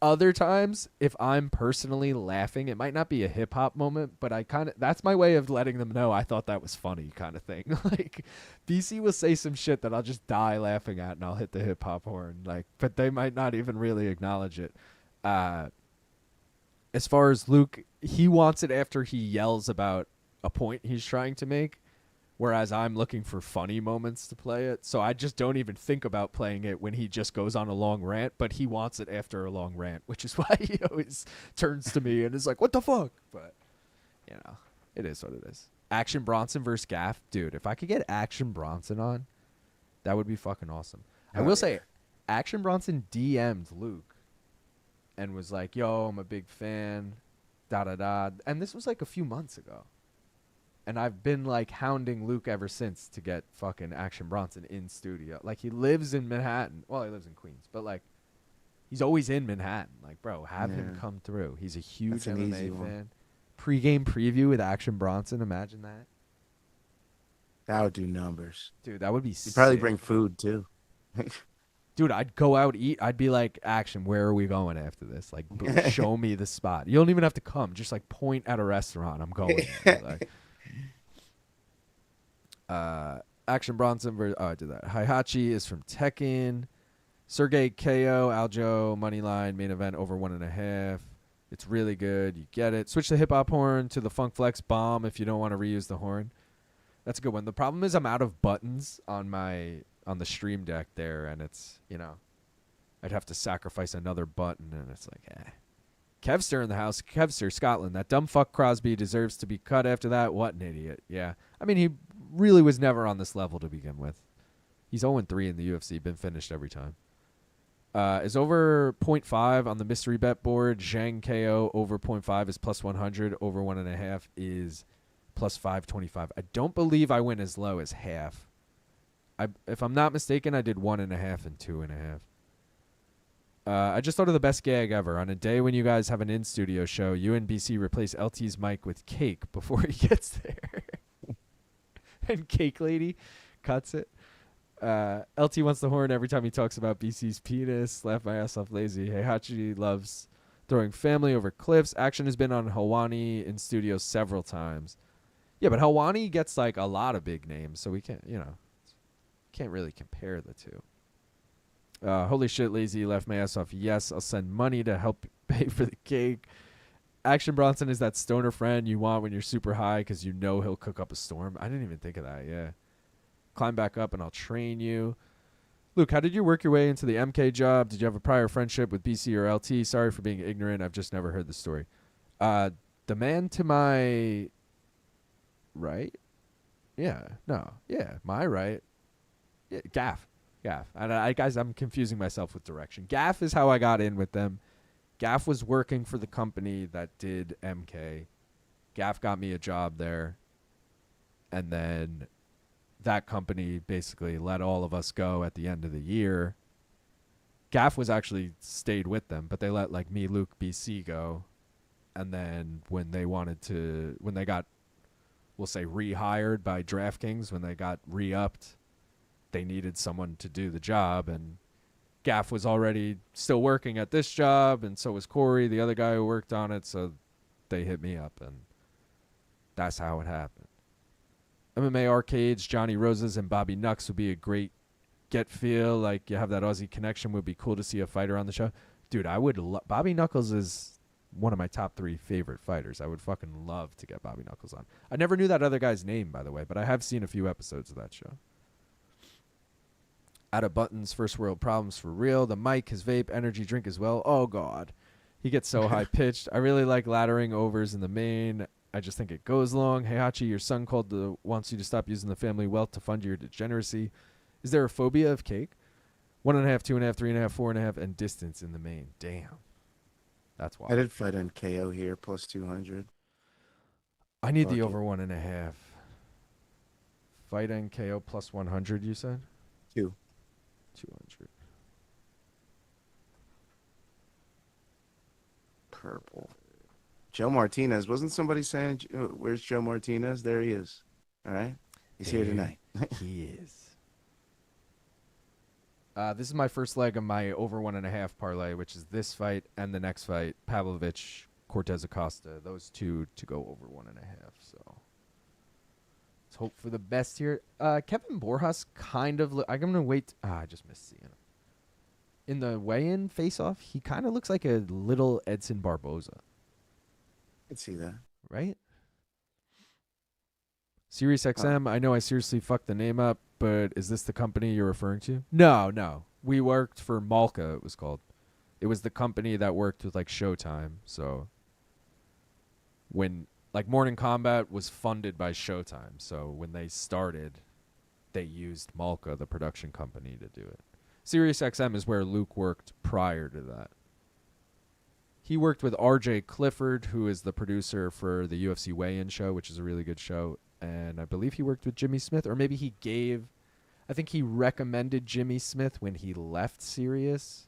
Other times, if I'm personally laughing, it might not be a hip hop moment, but that's my way of letting them know I thought that was funny kind of thing. Like, BC will say some shit that I'll just die laughing at, and I'll hit the hip hop horn. Like, but they might not even really acknowledge it. As far as Luke, he wants it after he yells about a point he's trying to make. Whereas I'm looking for funny moments to play it. So I just don't even think about playing it when he just goes on a long rant, but he wants it after a long rant, which is why he always turns to me and is like, what the fuck? But, it is what it is. Action Bronson versus Gaff. Dude, if I could get Action Bronson on, that would be fucking awesome. I will say, Action Bronson DM'd Luke and was like, yo, I'm a big fan, da-da-da. And this was like a few months ago. And I've been, like, hounding Luke ever since to get fucking Action Bronson in studio. Like, he lives in Manhattan. Well, he lives in Queens. But, like, he's always in Manhattan. Like, bro, have him come through. He's a huge MMA fan. Pre-game preview with Action Bronson. Imagine that. That would do numbers. Dude, that would be sick. You'd probably bring food, too. Dude, I'd go out, eat. I'd be like, Action, where are we going after this? Like, show me the spot. You don't even have to come. Just, like, point at a restaurant. I'm going there. Like, Action Bronson versus I did that. Heihachi is from Tekken. Sergei KO, Aljo, Moneyline, main event over 1.5. It's really good. You get it. Switch the hip hop horn to the Funk Flex bomb if you don't want to reuse the horn. That's a good one. The problem is I'm out of buttons on the stream deck there, and it's, I'd have to sacrifice another button, and it's like, Kevster in the house. Kevster, Scotland. That dumb fuck Crosbie deserves to be cut after that. What an idiot. Yeah. I mean, he really was never on this level to begin with. He's 0-3 in the UFC. Been finished every time. Is over 0.5 on the mystery bet board. Zhang KO over 0.5 is plus 100. Over 1.5 is plus 525. I don't believe I went as low as half. If I'm not mistaken, I did 1.5 and 2.5. I just thought of the best gag ever. On a day when you guys have an in-studio show, you and BC replace LT's mic with cake before he gets there. And Cake Lady cuts it. LT wants the horn every time he talks about BC's penis. Laugh my ass off lazy. Heihachi loves throwing family over cliffs. Action has been on Hawani in studio several times. Yeah, but Hawani gets like a lot of big names, so we can't really compare the two. Holy shit, lazy, left my ass off. Yes, I'll send money to help pay for the cake. Action Bronson is that stoner friend you want when you're super high because you know he'll cook up a storm. I didn't even think of that, yeah. Climb back up and I'll train you. Luke, how did you work your way into the MK job? Did you have a prior friendship with BC or LT? Sorry for being ignorant. I've just never heard the story. The man to my right? Yeah, no. Yeah, my right. Yeah, Gaff. And guys, I'm confusing myself with direction. Gaff is how I got in with them. Gaff was working for the company that did MK. Gaff got me a job there. And then that company basically let all of us go at the end of the year. Gaff was actually stayed with them, but they let like me, Luke, BC go. And then when they got, we'll say rehired by DraftKings, when they got re-upped, they needed someone to do the job, and Gaff was already still working at this job, and so was Corey, the other guy who worked on it, so they hit me up, and that's how it happened. MMA Arcades, Johnny Roses, and Bobby Nux would be a great feel, like you have that Aussie connection. Would be cool to see a fighter on the show. Dude, I would Bobby Knuckles is one of my top 3 favorite fighters. I would fucking love to get Bobby Knuckles on. I never knew that other guy's name, by the way, but I have seen a few episodes of that show. Out of buttons, first world problems for real. The mic, his vape, energy drink as well. Oh, God. He gets so high-pitched. I really like laddering overs in the main. I just think it goes long. Heihachi, your son wants you to stop using the family wealth to fund your degeneracy. Is there a phobia of cake? 1.5, 2.5, 3.5, 4.5, and distance in the main. Damn. That's I wild. did fight on KO here, plus 200. I need the Fuck it. over 1.5. Fight NKO plus 100, you said? 2. 200. Purple. Joe Martinez. Wasn't somebody saying, where's Joe Martinez? There he is. All right. He's here tonight. He is. This is my first leg of my over 1.5 parlay, which is this fight and the next fight, Pavlovich, Cortes-Acosta. Those two to go over 1.5. So let's hope for the best here. Kevin Borjas kind of. I'm gonna wait. I just missed seeing him in the weigh-in face-off. He kind of looks like a little Edson Barboza, I can see that. right? Sirius XM. I know I seriously fucked the name up, but is this the company you're referring to? No. We worked for Malka, it was called. It was the company that worked with like Showtime. So when like Morning Combat was funded by Showtime, so when they started, they used Malka, the production company, to do it. Sirius XM is where Luke worked prior to that. He worked with RJ Clifford, who is the producer for the UFC Weigh-In show, which is a really good show. And I believe he worked with Jimmy Smith, or maybe I think he recommended Jimmy Smith when he left Sirius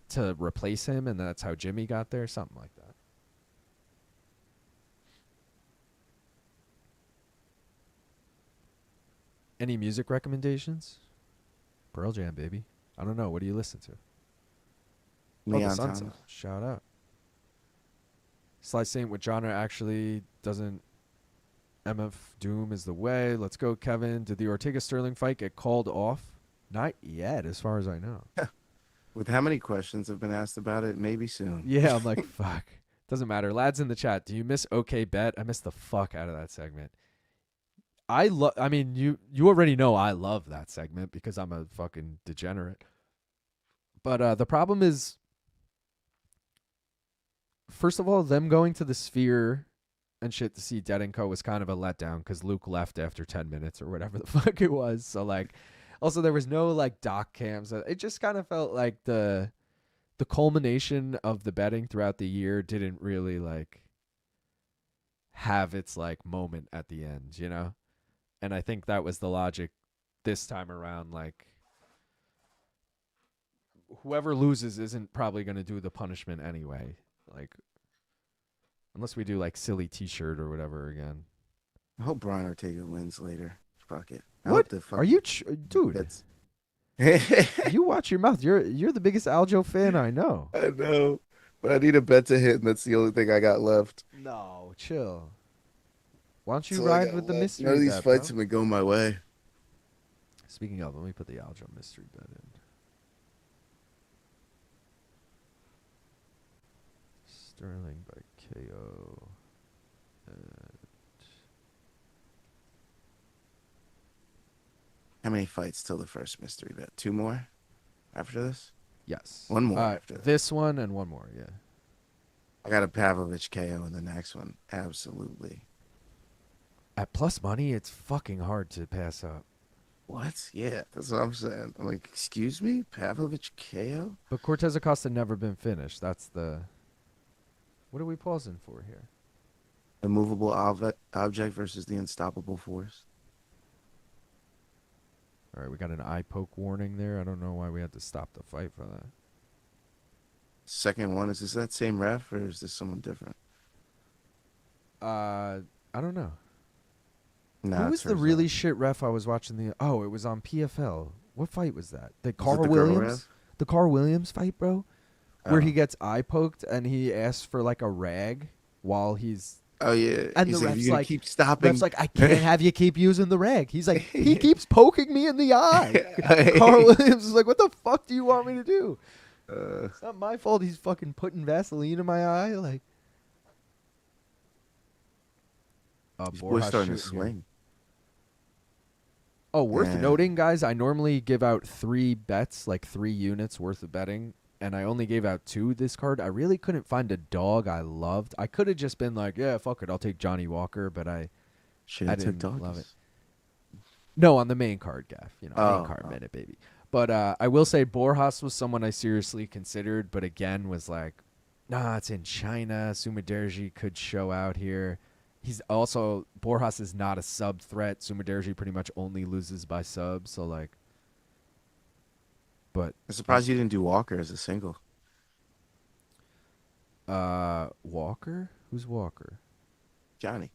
to replace him, and that's how Jimmy got there, something like that. Any music recommendations? Pearl Jam, baby. I don't know. What do you listen to? Leon the Sunset. Thomas. Shout out. Sly Saint with genre actually doesn't. MF Doom is the way. Let's go, Kevin. Did the Ortega Sterling fight get called off? Not yet, as far as I know. With how many questions have been asked about it, maybe soon. Yeah, I'm like, fuck. Doesn't matter. Lads in the chat, do you miss OK Bet? I missed the fuck out of that segment. I mean, you already know I love that segment because I'm a fucking degenerate. But the problem is, first of all, them going to the Sphere and shit to see Dead & Co. was kind of a letdown because Luke left after 10 minutes or whatever the fuck it was. So, like, also there was no, like, doc cams. It just kind of felt like the culmination of the betting throughout the year didn't really, like, have its, like, moment at the end, you know? And I think that was the logic this time around. Like, whoever loses isn't probably going to do the punishment anyway. Like, unless we do like silly T-shirt or whatever again. I hope Brian Ortega wins later. Fuck it. What? Are you, dude? You watch your mouth. You're the biggest Aljo fan I know. I know, but I need a bet to hit, and that's the only thing I got left. No, chill. Why don't you That's all I ride got with the left. mystery None of these bet, fights bro? have been going my way. Speaking of, let me put the Aljo mystery bet in. Sterling by KO. How many fights till the first mystery bet? 2 more after this? Yes. One more after this one and one more, yeah. I got a Pavlovich KO in the next one. Absolutely. At plus money, it's fucking hard to pass up. What? Yeah, that's what I'm saying. I'm like, excuse me? Pavlovich KO? But Cortes-Acosta never been finished. That's the... What are we pausing for here? Immovable object versus the unstoppable force. All right, we got an eye poke warning there. I don't know why we had to stop the fight for that. Second one, is this that same ref or is this someone different? I don't know. Nah, Who was it's the really Herzog. shit ref I was watching the... Oh, it was on PFL. What fight was that? The Was it Carl the girl Williams? ref? The Carl Williams fight, bro? Where Oh. he gets eye poked and he asks for like a rag while he's... Oh, yeah. And He's the like, ref's you like, keep stopping. Ref's like, I can't have you keep using the rag. He's like, he keeps poking me in the eye. Carl Williams is like, what the fuck do you want me to do? It's not my fault he's fucking putting Vaseline in my eye. Like, These boys Borjas starting to shooting here. swing. Oh, worth Yeah. noting, guys, I normally give out 3 bets, like 3 units worth of betting, and I only gave out 2 this card. I really couldn't find a dog I loved. I could have just been like, yeah, fuck it, I'll take Johnny Walker, but I Should have took didn't love doggies. No, on the main card, Gaff. Main Oh, card oh. minute, baby. But I will say Borjas was someone I seriously considered, but again was like, nah, it's in China. Mudaerji could show out here. He's also Borjas is not a sub threat. Mudaerji pretty much only loses by sub, so like. But I'm surprised you didn't do Walker as a single. Walker? Who's Walker? Johnny.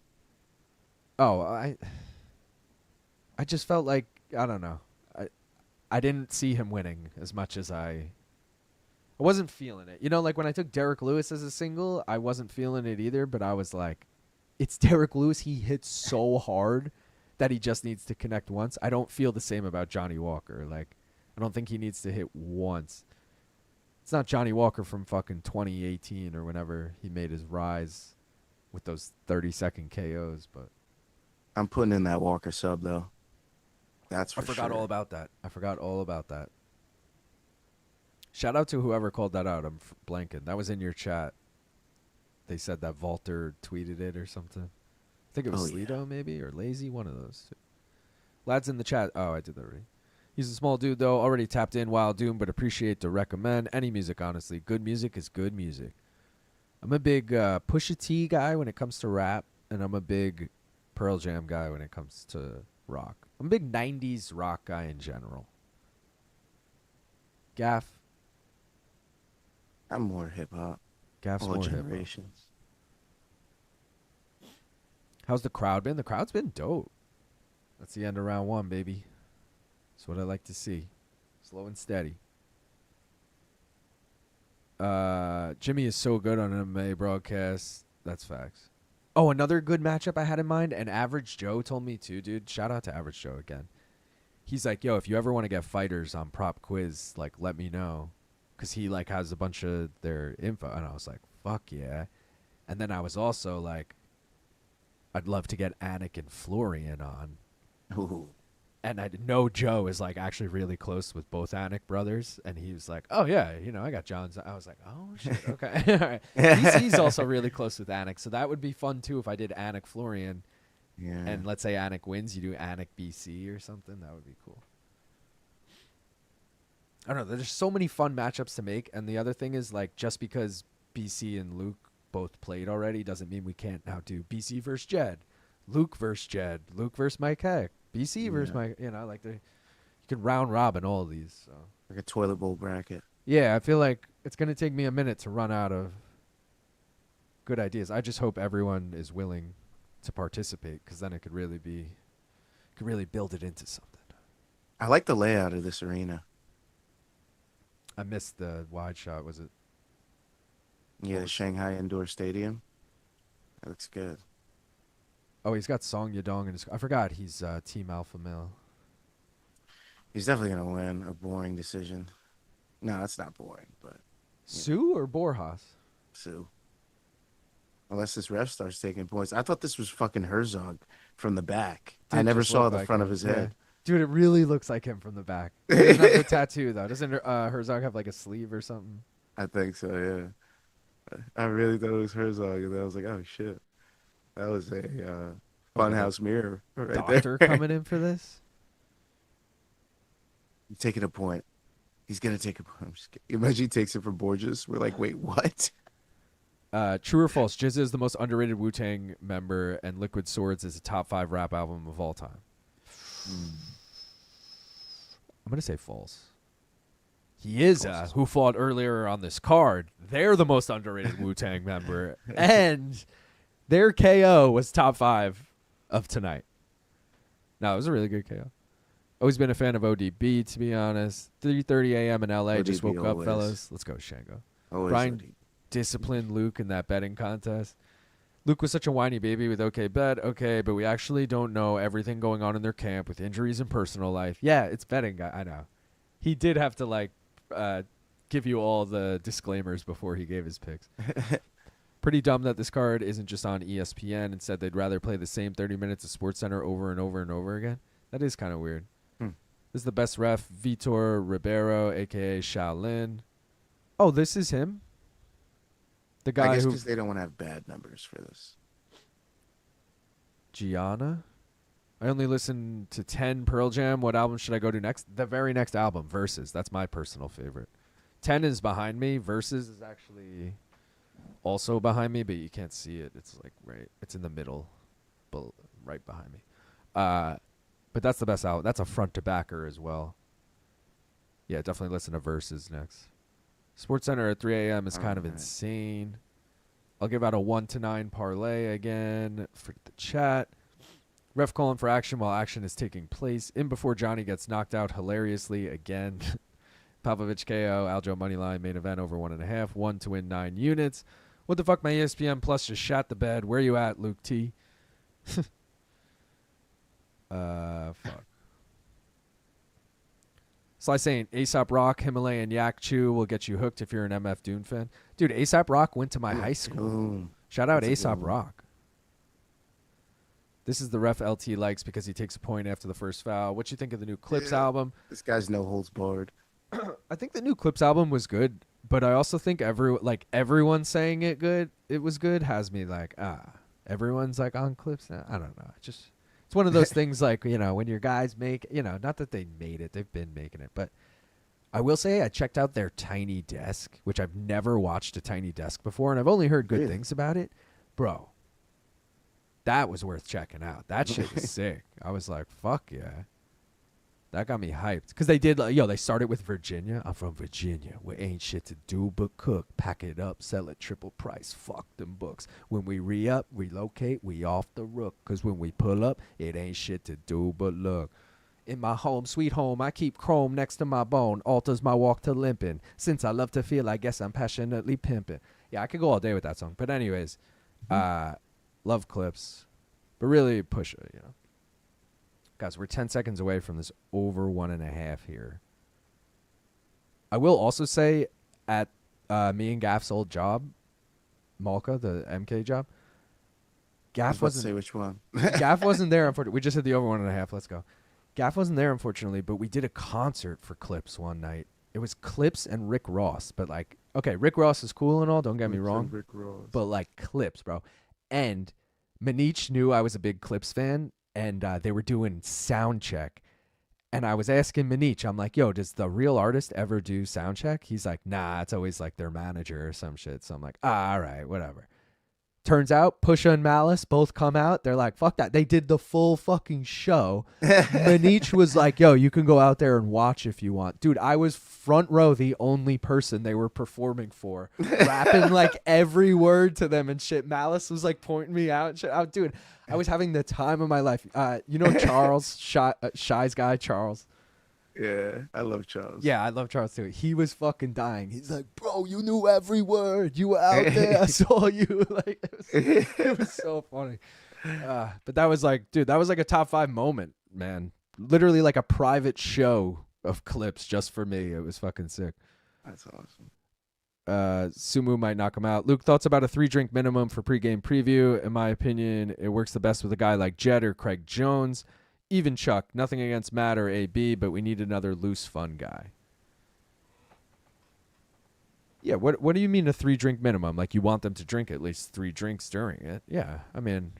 Oh, I just felt like I don't know. I didn't see him winning as much as I wasn't feeling it. Like when I took Derek Lewis as a single, I wasn't feeling it either, but I was like, it's Derek Lewis. He hits so hard that he just needs to connect once. I don't feel the same about Johnny Walker. Like, I don't think he needs to hit once. It's not Johnny Walker from fucking 2018 or whenever he made his rise with those 30-second KOs, but I'm putting in that Walker sub though. That's for I forgot sure. all about that. Shout out to whoever called that out. I'm blanking. That was in your chat. They said that Walter tweeted it or something. I think it was Sleeto maybe or Lazy, one of those two. Lads in the chat. Oh, I did that already. He's a small dude though, already tapped in Wild Doom, but appreciate the recommend. Any music, honestly. Good music is good music. I'm a big Pusha T guy when it comes to rap, and I'm a big Pearl Jam guy when it comes to rock. I'm a big 90s rock guy in general. Gaff. I'm more hip hop. Gaff's All more hip-hop. generations. How's the crowd been? The crowd's been dope. That's the end of round one, baby. That's what I like to see. Slow and steady. Jimmy is so good on MMA broadcasts. That's facts. Oh, another good matchup I had in mind, and Average Joe told me too, dude. Shout out to Average Joe again. He's like, yo, if you ever want to get fighters on Prop Quiz, like, let me know. Because he, like, has a bunch of their info. And I was like, fuck yeah. And then I was also like, I'd love to get Anik and Florian on. Ooh. And I know Joe is, like, actually really close with both Anik brothers. And he was like, oh, yeah, I got John's. I was like, oh, shit, okay. All right. He's also really close with Anik. So that would be fun, too, if I did Anik Florian. Yeah. And let's say Anik wins, you do Anik BC or something. That would be cool. I don't know. There's so many fun matchups to make. And the other thing is, like, just because BC and Luke both played already doesn't mean we can't now do BC versus Jed, Luke versus Jed, Luke versus Mike Heck, BC versus Mike. Like you can round robin all of these. So Like a toilet bowl bracket. yeah, I feel like it's gonna take me a minute to run out of good ideas. I just hope everyone is willing to participate, because then it could really build it into something. I like the layout of this arena. I missed the wide shot. Was it? Yeah, the Shanghai Indoor Stadium. That looks good. Oh, he's got Song Yadong in his. I forgot he's Team Alpha Male. He's definitely going to win a boring decision. No, it's not boring, but Sue or Borjas? Sue. Unless this ref starts taking points. I thought this was fucking Herzog from the back. I never saw the front of his head. Dude, it really looks like him from the back. He doesn't have the tattoo, though. Doesn't Herzog have, like, a sleeve or something? I think so, yeah. I really thought it was Herzog, and then I was like, oh, shit. That was a funhouse mirror right Doctor there. coming in for this? He's taking a point. He's going to take a point. I'm just kidding. Imagine he takes it from Borjas. We're like, wait, what? True or false? Jizza is the most underrated Wu-Tang member, and Liquid Swords is a top 5 rap album of all time. I'm going to say false. Yizha, who fought earlier on this card, they're the most underrated Wu-Tang member, and their KO was top 5 of tonight. No, it was a really good KO. Always been a fan of ODB, to be honest. 3:30 a.m. in LA. Just ODB woke up, always. fellas. Let's go, Shango. Always Brian ODB. disciplined Luke in that betting contest. Luke was such a whiny baby with okay bet, okay, but we actually don't know everything going on in their camp with injuries and personal life. Yeah, it's betting. I know. He did have to, like, give you all the disclaimers before he gave his picks. Pretty dumb that this card isn't just on ESPN. Instead, they'd rather play the same 30 minutes of SportsCenter over and over and over again. That is kind of weird. This is the best ref, Vitor Ribeiro, a.k.a. Shaolin. Oh, this is him? The guy I guess who... because they don't want to have bad numbers for this. Gianna? I only listened to 10 Pearl Jam. What album should I go to next? The very next album, Versus. That's my personal favorite. 10 is behind me. Versus is actually also behind me, but you can't see it. It's like it's in the middle, right behind me. But that's the best album. That's a front to backer as well. Yeah, definitely listen to Versus next. Sports Center at 3 a.m. is kind of insane. I'll give out a 1 to 9 parlay again for the chat. Ref calling for action while action is taking place. In before Johnny gets knocked out hilariously again. Pavlovich KO, Aljo moneyline, main event over 1.5. 1 to win 9 units. What the fuck? My ESPN Plus just shot the bed. Where you at, Luke T? Fuck. Sly saying A$AP Rock, Himalayan Yak Chew will get you hooked if you're an MF Doom fan. Dude, A$AP Rock went to my high school. Shout out A$AP Rock. This is the ref LT likes because he takes a point after the first foul. What you think of the new Clips album? This guy's no holds barred. I think the new Clips album was good, but I also think everyone saying it was good has me like, everyone's like on Clips now. I don't know. It's one of those things like, when your guys make, not that they made it, they've been making it, but I will say I checked out their Tiny Desk, which I've never watched a Tiny Desk before, and I've only heard good things about it. Bro, that was worth checking out. That shit was sick. I was like, fuck yeah. That got me hyped. Because they did, they started with Virginia. I'm from Virginia, where ain't shit to do but cook. Pack it up, sell it triple price. Fuck them books. When we re-up, relocate, we off the rook. Because when we pull up, it ain't shit to do but look. In my home, sweet home, I keep chrome next to my bone. Alters my walk to limping. Since I love to feel, I guess I'm passionately pimping. Yeah, I could go all day with that song. But anyways, love Clips. But really push it, Guys, we're 10 seconds away from this over 1.5 here. I will also say at me and Gaff's old job, Malka, the MK job, Gaff wasn't say which one. Gaff wasn't there, unfortunately. We just hit the over 1.5. Let's go. Gaff wasn't there, unfortunately, but we did a concert for Clips one night. It was Clips and Rick Ross, but Rick Ross is cool and all, don't get me wrong. Rick Ross. But Clips, bro. And Manich knew I was a big Clips fan. And they were doing sound check. And I was asking Manich, I'm like, yo, does the real artist ever do sound check? He's like, nah, it's always like their manager or some shit. So I'm like, all right, whatever. Turns out Pusha and Malice both come out. They're like, fuck that. They did the full fucking show. Manich was like, yo, you can go out there and watch if you want. Dude, I was front row, the only person they were performing for, rapping every word to them and shit. Malice was pointing me out and shit. Dude, I was having the time of my life. Charles, Shy's guy, Charles. Yeah, I love Charles. Yeah, I love Charles too. He was fucking dying. He's like, bro, you knew every word. You were out there. I saw you. It was so funny. But that was that was a top 5 moment, man. Literally a private show of Clips just for me. It was fucking sick. That's awesome. Sumu might knock him out. Luke, thoughts about a 3-drink minimum for pregame preview? In my opinion, it works the best with a guy like Jed or Craig Jones. Even Chuck. Nothing against Matt or AB, but we need another loose, fun guy. Yeah, what do you mean a 3-drink minimum? You want them to drink at least 3 drinks during it? Yeah, I mean,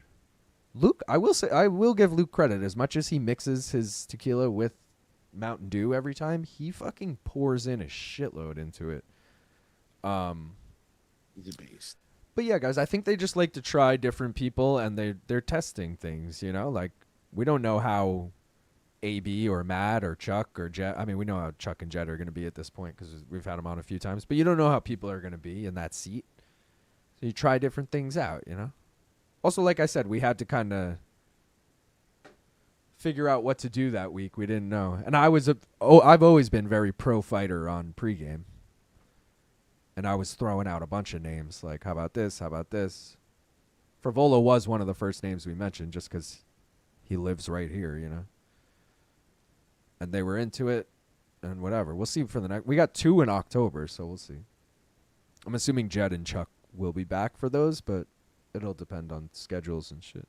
Luke, I will give Luke credit. As much as he mixes his tequila with Mountain Dew every time, he fucking pours in a shitload into it. He's a beast. But yeah, guys, I think they just like to try different people, and they're testing things, we don't know how AB or Matt or Chuck or Jet, we know how Chuck and Jet are going to be at this point because we've had them on a few times, but you don't know how people are going to be in that seat. So you try different things out, Also, like I said, we had to kind of figure out what to do that week. We didn't know. And I've always been very pro fighter on pregame. And I was throwing out a bunch of names like, how about this? How about this? Frivola was one of the first names we mentioned just because he lives right here, And they were into it and whatever. We'll see for the next. We got 2 in October, so we'll see. I'm assuming Jed and Chuck will be back for those, but it'll depend on schedules and shit.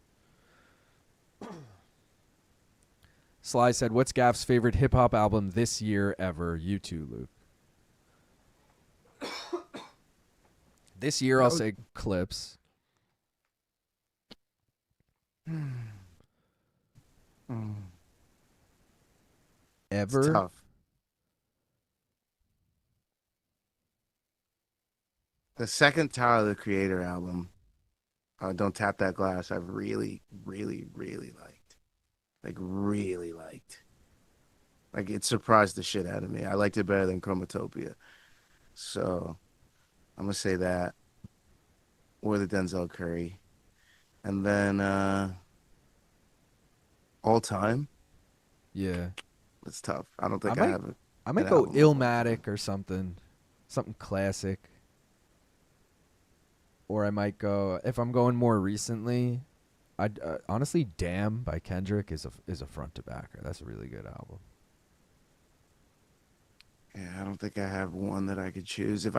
Sly said, what's Gaff's favorite hip-hop album this year ever? You too, Luke. This year, I'll say Clips. It's Ever? tough. The second Tyler the Creator album, Don't Tap That Glass, I've really, really, really liked. Like, really liked. Like, it surprised the shit out of me. I liked it better than Chromatopia. So, I'm going to say that. Or the Denzel Curry. And then, all time, Yeah. it's tough. I don't I think I might have I might an go album of all time. Illmatic or something. Something classic. Or I might go if I'm going more recently, I'd honestly Damn by Kendrick is a front to backer. That's a really good album. Yeah, I don't think I have one that I could choose. If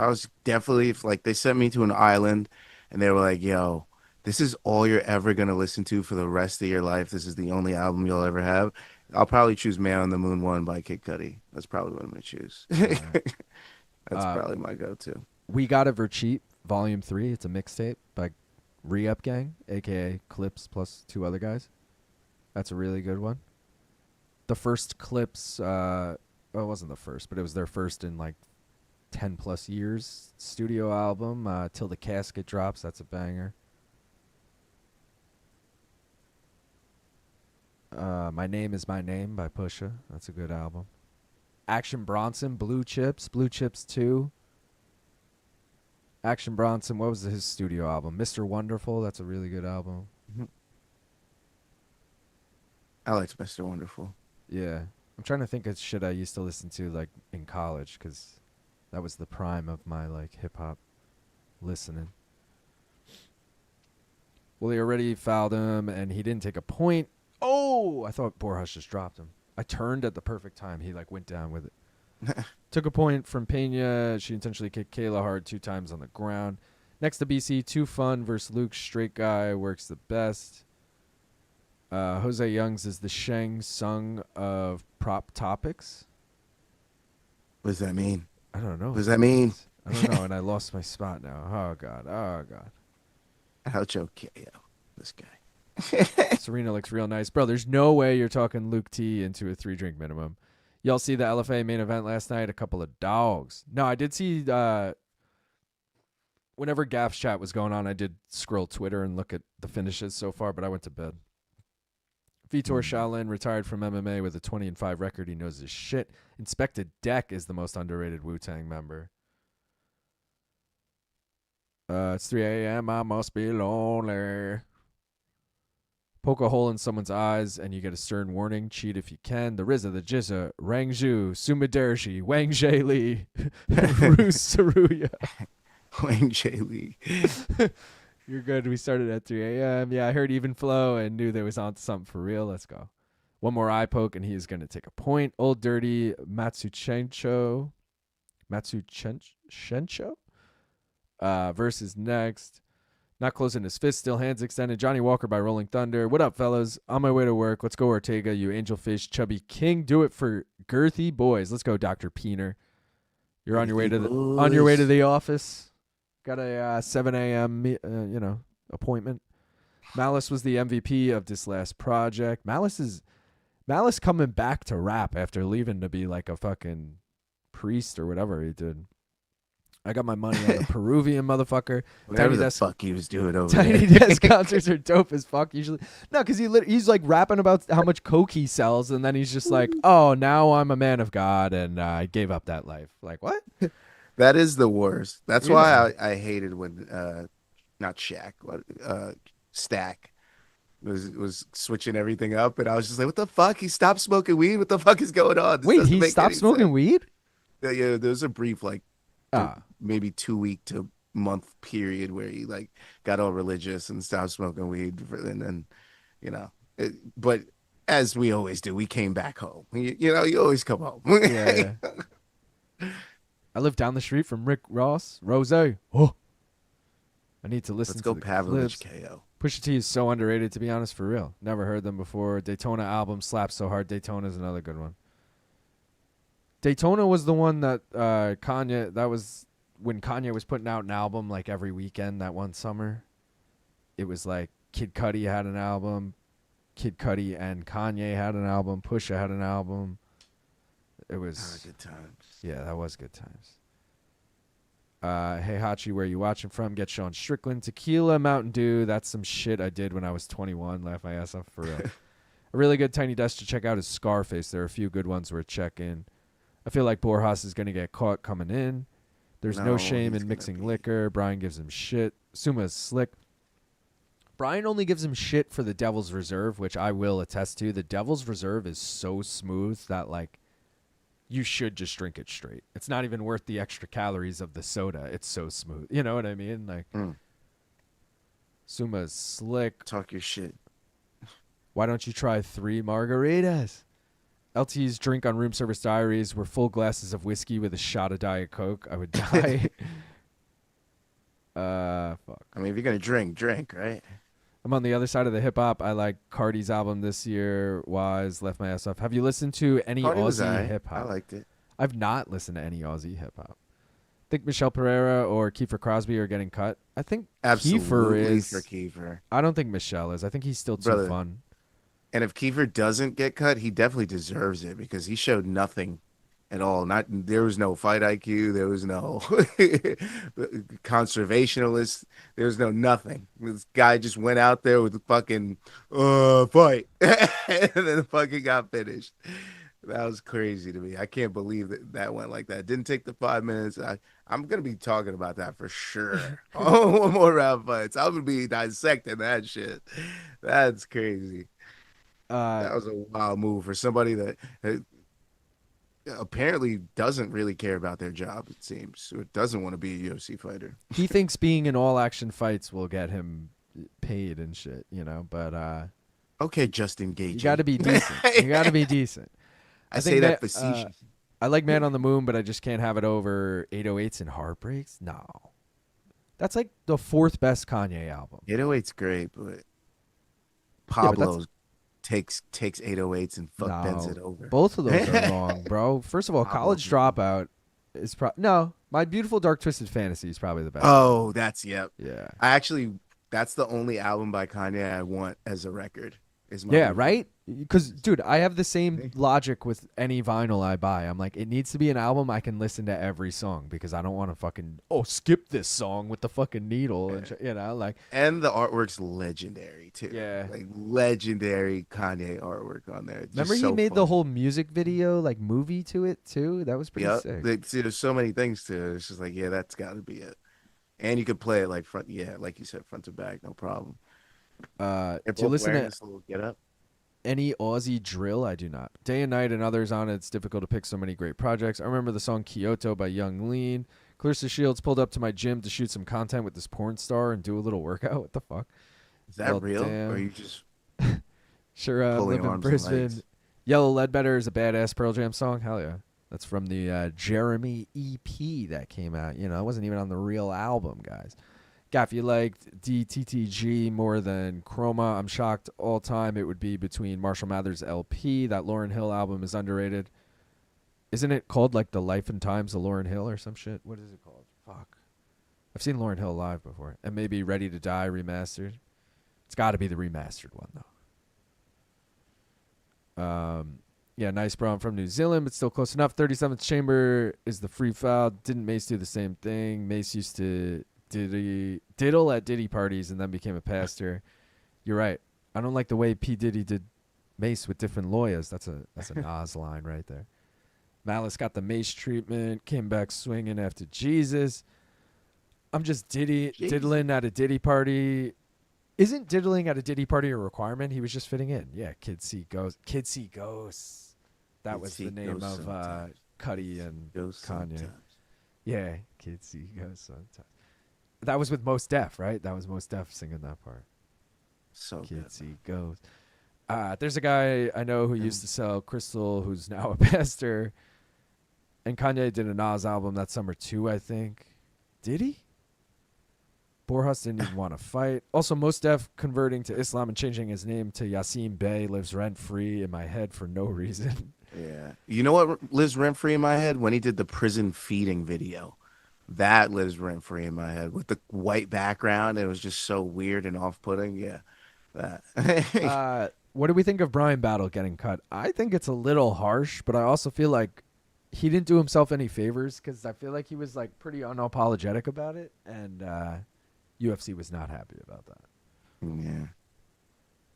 like they sent me to an island and they were like, yo, this is all you're ever gonna listen to for the rest of your life. This is the only album you'll ever have. I'll probably choose Man on the Moon 1 by Kid Cudi. That's probably what I'm gonna choose. All right. That's Uh probably my go-to. We Got It for Cheap, Volume 3. It's a mixtape by Re-Up Gang, aka Clips plus two other guys. That's a really good one. The first Clips well, it wasn't the first, but it was their first in like 10 plus years studio album. Till the Casket Drops, that's a banger. My Name Is My Name by Pusha, that's a good album. Action Bronson, Blue Chips 2. Action Bronson, what was his studio album? Mr. Wonderful, that's a really good album. I liked Mr. Wonderful. Yeah. I'm trying to think of shit I used to listen to like in college because that was the prime of my like hip hop listening. Well, he already fouled him and he didn't take a point. Oh, I thought Borjas just dropped him. I turned at the perfect time. He like went down with it. Took a point from Pena. She intentionally kicked Kayla hard 2 times on the ground. Next to BC, Too Fun versus Luke. Straight guy works the best. Jose Youngs is the Shang Tsung of prop topics. What does that mean? I don't know. What does that mean? I don't know, and I lost my spot now. Oh god. Oucho KO. This guy. Serena looks real nice, bro. There's no way you're talking Luke T into a 3-drink minimum. Y'all see the LFA main event last night? A couple of dogs. No, I did see. Whenever Gaff's chat was going on, I did scroll Twitter and look at the finishes so far, but I went to bed. Vitor Shaolin retired from MMA with a 20-5 record. He knows his shit. Inspected Deck is the most underrated Wu-Tang member. It's 3 a.m. I must be lonely. Poke a hole in someone's eyes and you get a stern warning. Cheat if you can. The RZA, the Yizha, Rongzhu, Mudaerji, Wang Zheli, Rus Saruya. Wang Jay Lee. You're good. We started at 3 a.m. Yeah, I heard Even Flow and knew they was on to something for real. Let's go. One more eye poke and he is going to take a point. Old Dirty Matsuchencho versus next. Not closing his fist, still hands extended. Johnny Walker by Rolling Thunder. What up, fellas? On my way to work. Let's go, Ortega, you angelfish, chubby king. Do it for girthy boys. Let's go, Dr. Peener. You're on your way to the office. Got a 7 a.m. Appointment. Malice was the MVP of this last project. Malice coming back to rap after leaving to be like a fucking priest or whatever he did. I got my money on the Peruvian motherfucker. Whatever the fuck he was doing over Tiny there. Desk concerts are dope as fuck usually. No, because he's like rapping about how much coke he sells, and then he's just like, oh, now I'm a man of God, and I gave up that life. Like, what? That is the worst. That's why I hated when not Shaq, Stack was switching everything up, and I was just like, what the fuck? He stopped smoking weed? What the fuck is going on? Wait, he stopped smoking weed? Yeah, there was a brief maybe 2 week to month period where he like got all religious and stopped smoking weed, and then but as we always do, we came back home. You always come home. Yeah. I live down the street from Rick Ross. Rose. Oh. I need to listen Let's to go the Pavlovich clips. KO. Pusha T is so underrated, to be honest, for real. Never heard them before. Daytona album slaps so hard. Daytona is another good one. Daytona was the one that Kanye, that was when Kanye was putting out an album like every weekend that one summer. It was like Kid Cudi had an album. Kid Cudi and Kanye had an album. Pusha had an album. It was good times. Yeah, that was good times. Hey Hachi, where you watching from? Get Sean Strickland, Tequila, Mountain Dew. That's some shit I did when I was 21. Laugh my ass off for real. A really good Tiny Desk to check out is Scarface. There are a few good ones worth checking. I feel like Borjas is going to get caught coming in. There's no shame in mixing liquor. Brian gives him shit. Suma is slick. Brian only gives him shit for the Devil's Reserve, which I will attest to. The Devil's Reserve is so smooth that, like, you should just drink it straight. It's not even worth the extra calories of the soda. It's so smooth. You know what I mean? Like, Suma is slick. Talk your shit. Why don't you try 3 margaritas? LT's drink on Room Service Diaries were full glasses of whiskey with a shot of Diet Coke. I would die. Fuck. I mean, if you're going to drink, right? I'm on the other side of the hip-hop. I like Cardi's album this year. Wise, Left My Ass Off. Have you listened to any Aussie hip-hop? I liked it. I've not listened to any Aussie hip-hop. I think Michel Pereira or Kiefer Crosbie are getting cut. I think Absolutely Kiefer is. For Kiefer. I don't think Michel is. I think he's still too fun. And if Kiefer doesn't get cut, he definitely deserves it because he showed nothing at all. There was no fight IQ. There was no conservationalist. There was no nothing. This guy just went out there with the fucking fight, and then fucking got finished. That was crazy to me. I can't believe that went like that. Didn't take the 5 minutes. I'm gonna be talking about that for sure. One more round fights. I'm gonna be dissecting that shit. That's crazy. That was a wild move for somebody that apparently doesn't really care about their job, it seems. Or doesn't want to be a UFC fighter. He thinks being in all-action fights will get him paid and shit, you know, but... okay, Justin Gaethje. You got to be decent. You got to be decent. I say that facetious. I like Man on the Moon, but I just can't have it over 808s and Heartbreaks. No. That's like the 4th best Kanye album. 808's great, but Pablo takes 808s and bends it over. Both of those are wrong, bro. First of all, College Dropout is My Beautiful Dark Twisted Fantasy is probably the best. Oh, yeah. Yeah. That's the only album by Kanye I want as a record. Right? Because, dude, I have the same logic with any vinyl I buy. I'm like, it needs to be an album I can listen to every song because I don't want to fucking skip this song with the fucking needle and you know, like. And the artwork's legendary too. Yeah, like legendary Kanye artwork on there. Remember he made the whole music video like movie to it too. That was pretty sick. There's so many things to it. It's just like, yeah, that's got to be it. And you could play it like like you said, front to back, no problem. Do you listen to Get Up? Any Aussie drill? I do not. Day and Night and others on it. It's difficult to pick so many great projects. I remember the song Kyoto by Young Lean. Clarissa Shields pulled up to my gym to shoot some content with this porn star and do a little workout. What the fuck? Is that real? Or are you just sure live in Brisbane? Yellow Ledbetter is a badass Pearl Jam song. Hell yeah. That's from the Jeremy EP that came out. You know, it wasn't even on the real album, guys. Gaff, you liked DTTG more than Chroma. I'm shocked all time it would be between Marshall Mathers LP. That Lauryn Hill album is underrated. Isn't it called like The Life and Times of Lauryn Hill or some shit? What is it called? Fuck. I've seen Lauryn Hill live before. And maybe Ready to Die remastered. It's got to be the remastered one, though. Yeah, nice, bro. I'm from New Zealand, but still close enough. 37th Chamber is the free file. Didn't Mace do the same thing? Mace used to diddle at Diddy parties and then became a pastor. You're right. I don't like the way P. Diddy did Mace with different lawyers. That's a Nas line right there. Malice got the Mace treatment, came back swinging after Jesus. I'm just diddling at a Diddy party. Isn't diddling at a Diddy party a requirement? He was just fitting in. Yeah, Kids See Ghosts. Kids See Ghosts. That was the name of Cudi and Kanye. Yeah, Kids See Ghosts sometimes. That was with Mos Def, right? That was Mos Def singing that part. So Kids See Ghosts. There's a guy I know who used to sell crystal who's now a pastor. And Kanye did a Nas album that summer too, I think. Did he? Borjas didn't even want to fight. Also, Mos Def converting to Islam and changing his name to Yasin Bey lives rent-free in my head for no reason. Yeah. You know what lives rent-free in my head? When he did the prison feeding video. That lives rent-free in my head. With the white background, it was just so weird and off-putting. Yeah. That. What do we think of Brian Battle getting cut? I think it's a little harsh, but I also feel like he didn't do himself any favors because I feel like he was like pretty unapologetic about it, and UFC was not happy about that. Yeah.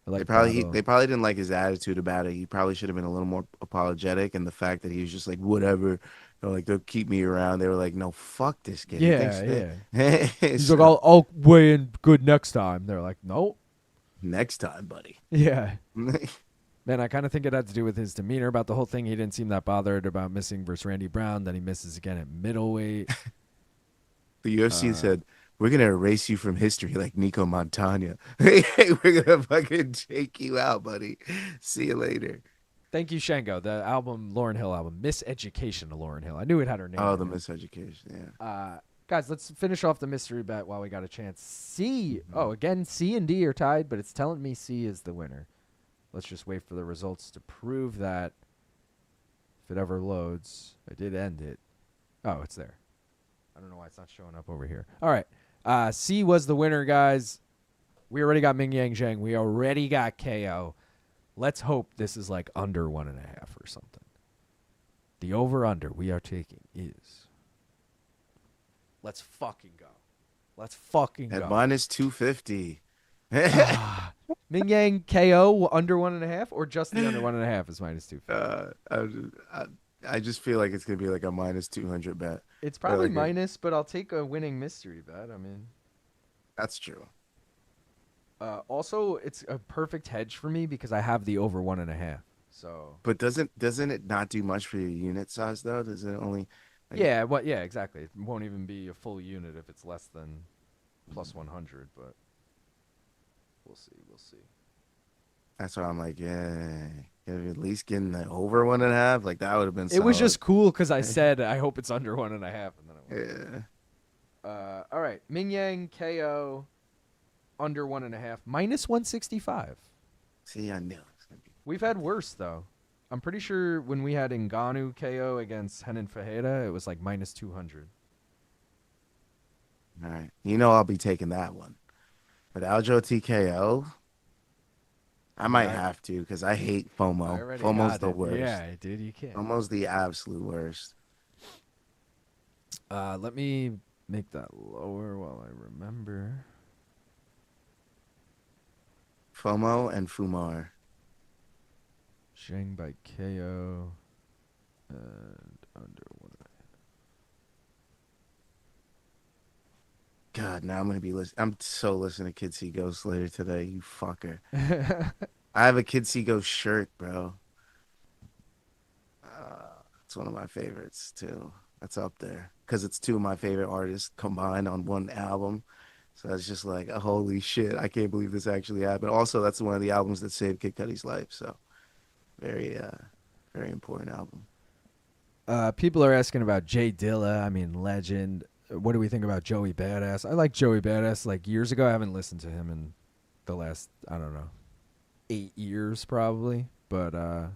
Like They probably didn't like his attitude about it. He probably should have been a little more apologetic, and the fact that he was just like, whatever, like they'll keep me around. They were like, no, fuck this kid. Yeah. He's like, I'll weigh in good next time. They're like, nope. Next time, buddy. Yeah. Man, I kind of think it had to do with his demeanor about the whole thing. He didn't seem that bothered about missing versus Randy Brown. Then he misses again at middleweight. The UFC said, we're going to erase you from history like Nico Montana. We're going to fucking take you out, buddy. See you later. Thank you, Shango. The album, Lauryn Hill album, Miseducation to Lauryn Hill. I knew it had her name. Oh, the Miseducation, yeah. Guys, let's finish off the mystery bet while we got a chance. C. Oh, again, C and D are tied, but it's telling me C is the winner. Let's just wait for the results to prove that. If it ever loads. I did end it. Oh, it's there. I don't know why it's not showing up over here. All right. C was the winner, guys. We already got Mingyang Zhang. We already got KO. Let's hope this is like under 1.5 or something. The over-under we are taking is... Let's fucking go. Let's fucking go. At minus 250. Mingyang KO under 1.5 or just the under 1.5 is minus 250? I just feel like it's going to be like a minus 200 bet. It's probably like minus, but I'll take a winning mystery bet. I mean, that's true. Also, it's a perfect hedge for me because I have the over 1.5. So, but doesn't it not do much for your unit size though? Does it only? Like, yeah, exactly. It won't even be a full unit if it's less than plus 100. But we'll see. That's why I'm like, yeah, at least getting the over 1.5, like that would have been. It was just cool because I said I hope it's under 1.5, and then it went. Yeah. All right, Mingyang KO under 1.5 minus 165. See, I knew. We've had worse though. I'm pretty sure when we had Ngannou KO against Renan Ferreira, it was like minus 200. All right, I'll be taking that one, but Aljo TKO. I might have to because I hate FOMO. FOMO's the worst. Yeah, dude, you can't. FOMO's the absolute worst. Let me make that lower while I remember. FOMO and Fumar. Zhang by KO and under 1.5. God, now I'm gonna be listening. I'm so listening to Kid See Ghost later today. You fucker. I have a Kid See Ghost shirt, bro. It's one of my favorites too. That's up there because it's two of my favorite artists combined on one album. So that's just like, holy shit! I can't believe this actually happened. Also, that's one of the albums that saved Kid Cudi's life. So very important album. People are asking about Jay Dilla. I mean, legend. What do we think about Joey Badass? I like Joey Badass. Like years ago, I haven't listened to him in the last, I don't know, 8 years probably. But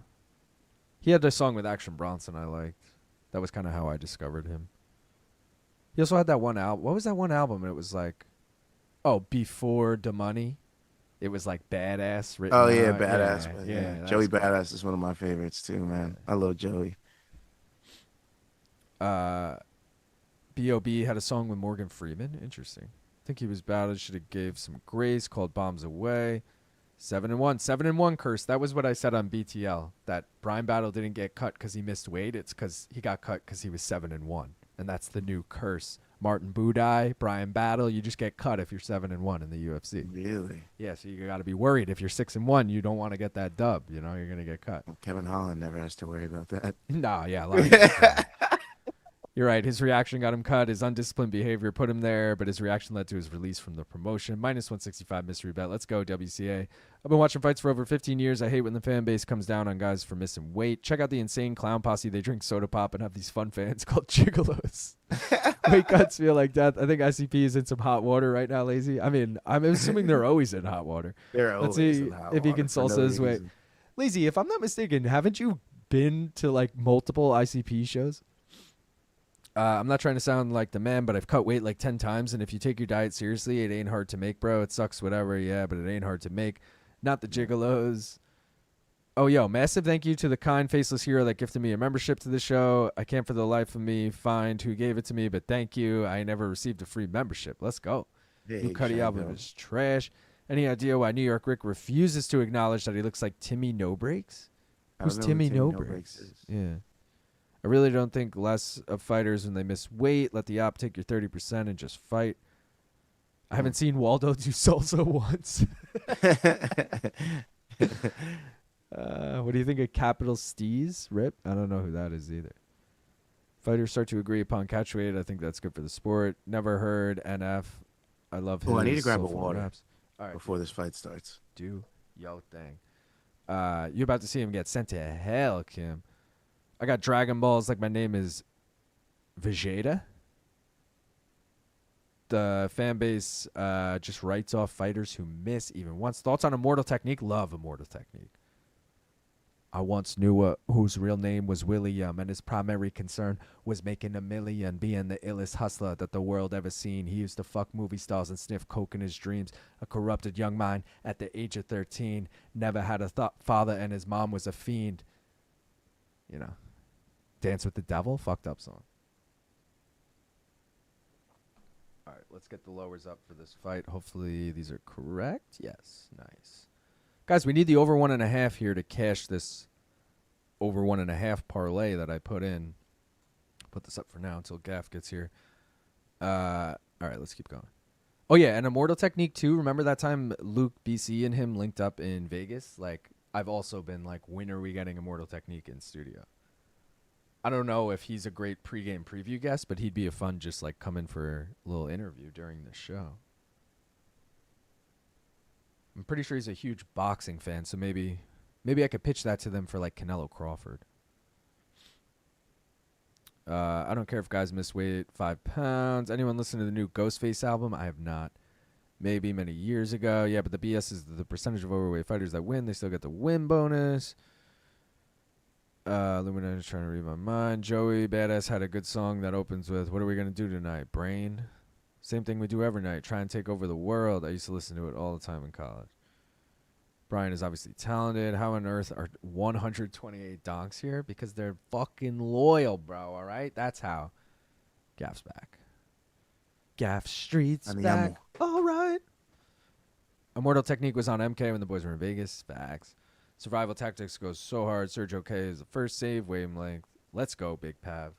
he had this song with Action Bronson I liked. That was kind of how I discovered him. He also had that one album. What was that one album? It was like, Before the Money. It was like Badass. Written Oh yeah, out. Badass. Yeah. Joey Badass is one of my favorites too, man. I love Joey. B.O.B. had a song with Morgan Freeman. Interesting. I think he was bad. I should have gave some grace. Called Bombs Away. 7-1. 7-1 curse. That was what I said on BTL. That Brian Battle didn't get cut because he missed weight. It's because he got cut because he was 7-1. And that's the new curse. Martin Budai, Brian Battle, you just get cut if you're 7-1 in the UFC. Really? Yeah, so you got to be worried. If you're 6-1, you don't want to get that dub. You're going to get cut. Well, Kevin Holland never has to worry about that. No, yeah. You're right. His reaction got him cut. His undisciplined behavior put him there, but his reaction led to his release from the promotion. Minus 165 mystery bet. Let's go, WCA. I've been watching fights for over 15 years. I hate when the fan base comes down on guys for missing weight. Check out the insane clown posse. They drink soda pop and have these fun fans called gigolos. Weight cuts feel like death. I think ICP is in some hot water right now, Lazy. I mean, I'm assuming they're always in hot water. Let's see if he can salsa his way. Lazy, if I'm not mistaken, haven't you been to like multiple ICP shows? I'm not trying to sound like the man, but I've cut weight like 10 times, and if you take your diet seriously, it ain't hard to make, bro. It sucks, whatever, yeah, but it ain't hard to make. Not the gigolos. Oh, yo, massive thank you to the kind faceless hero that gifted me a membership to the show. I can't for the life of me find who gave it to me, but thank you. I never received a free membership. Let's go. Hey, New Cuddy album Shango. is trash. Any idea why New York Rick refuses to acknowledge that he looks like Timmy No Breaks? I don't Who's know who Timmy No No Breaks? Breaks is. Yeah. I really don't think less of fighters when they miss weight. Let the op take your 30% and just fight. I haven't seen Waldo do salsa once. What do you think of Capital Steez? Rip? I don't know who that is either. Fighters start to agree upon catch weight. I think that's good for the sport. Never heard NF. I love his Oh, I need to grab a soulful water raps. All right, before this fight starts. do yo thing. You're about to see him get sent to hell, Kim. I got Dragon Balls like my name is Vegeta. The fan base just writes off fighters who miss even once. Thoughts on Immortal Technique? Love Immortal Technique. I once knew whose real name was William, and his primary concern was making a million, being the illest hustler that the world ever seen. He used to fuck movie stars and sniff coke in his dreams. A corrupted young mind at the age of 13. Never had a father, and his mom was a fiend. You know, Dance with the Devil, fucked up song. All right, let's get the lowers up for this fight. Hopefully these are correct. Yes, nice. Guys, we need the over 1.5 here to cash this over 1.5 parlay that I put in. Put this up for now until Gaff gets here. All right, let's keep going. Oh, yeah, and Immortal Technique, too. Remember that time Luke, BC, and him linked up in Vegas? Like, I've also been like, when are we getting Immortal Technique in studio? I don't know if he's a great pregame preview guest, but he'd be a fun just, like, come in for a little interview during the show. I'm pretty sure he's a huge boxing fan, so maybe I could pitch that to them for like Canelo Crawford. I don't care if guys miss weight 5 pounds. Anyone listen to the new Ghostface album? I have not. Maybe many years ago. Yeah, but the BS is the percentage of overweight fighters that win. They still get the win bonus. Illuminator's trying to read my mind. Joey Badass had a good song that opens with, "What are we going to do tonight? Brain?" Same thing we do every night. Try and take over the world. I used to listen to it all the time in college. Brian is obviously talented. How on earth are 128 donks here? Because they're fucking loyal, bro. All right? That's how. Gaff's back. Gaff Street's back. All right. Immortal Technique was on MK when the boys were in Vegas. Facts. Survival Tactics goes so hard. Surge OK is the first save. Wavelength. Let's go, Big Pav.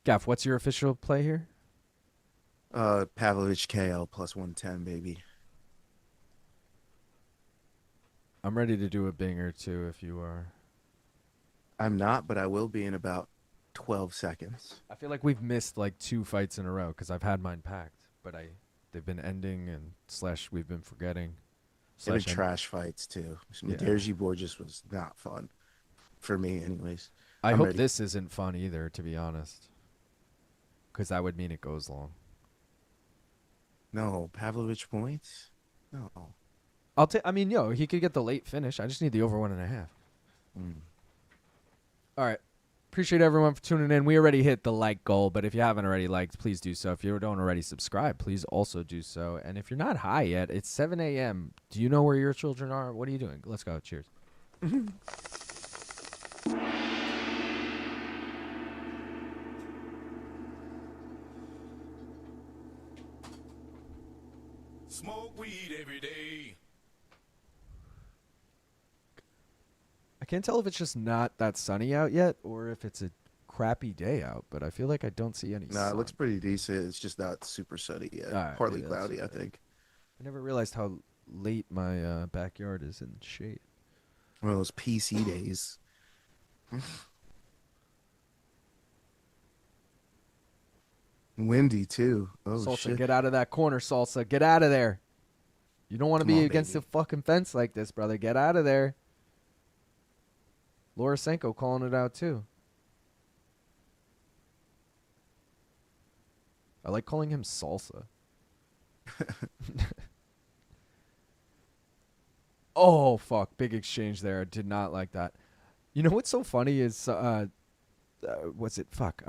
Gaff, what's your official play here? Pavlovich KO plus 110, baby. I'm ready to do a binger, too, if you are. I'm not, but I will be in about 12 seconds. I feel like we've missed, like, 2 fights in a row because I've had mine packed. But they've been ending and / we've been forgetting. They've been trash fights, too. Mudaerji Borjas was not fun. For me, anyways. I I'm hope ready. this isn't fun either, to be honest. Because that would mean it goes long. No, Pavlovich points? No. I mean, he could get the late finish. I just need the over 1.5. All right. Appreciate everyone for tuning in. We already hit the like goal, but if you haven't already liked, please do so. If you don't already subscribe, please also do so. And if you're not high yet, it's 7 a.m. Do you know where your children are? What are you doing? Let's go. Cheers. Smoke weed every day. I can't tell if it's just not that sunny out yet or if it's a crappy day out, but I feel like I don't see any sun. No, it looks pretty decent. It's just not super sunny yet. Alright, Partly maybe that's cloudy, I okay. think. I never realized how late my backyard is in shade. One of those PC days. Windy, too. Oh, Salsa, shit. get out of that corner, Salsa. Get out of there. You don't want to Come be on, against baby. the fucking fence like this, brother. Get out of there. Lorisenko calling it out, too. I like calling him Salsa. Oh, fuck. Big exchange there. I did not like that. You know what's so funny is, what's it? Fuck.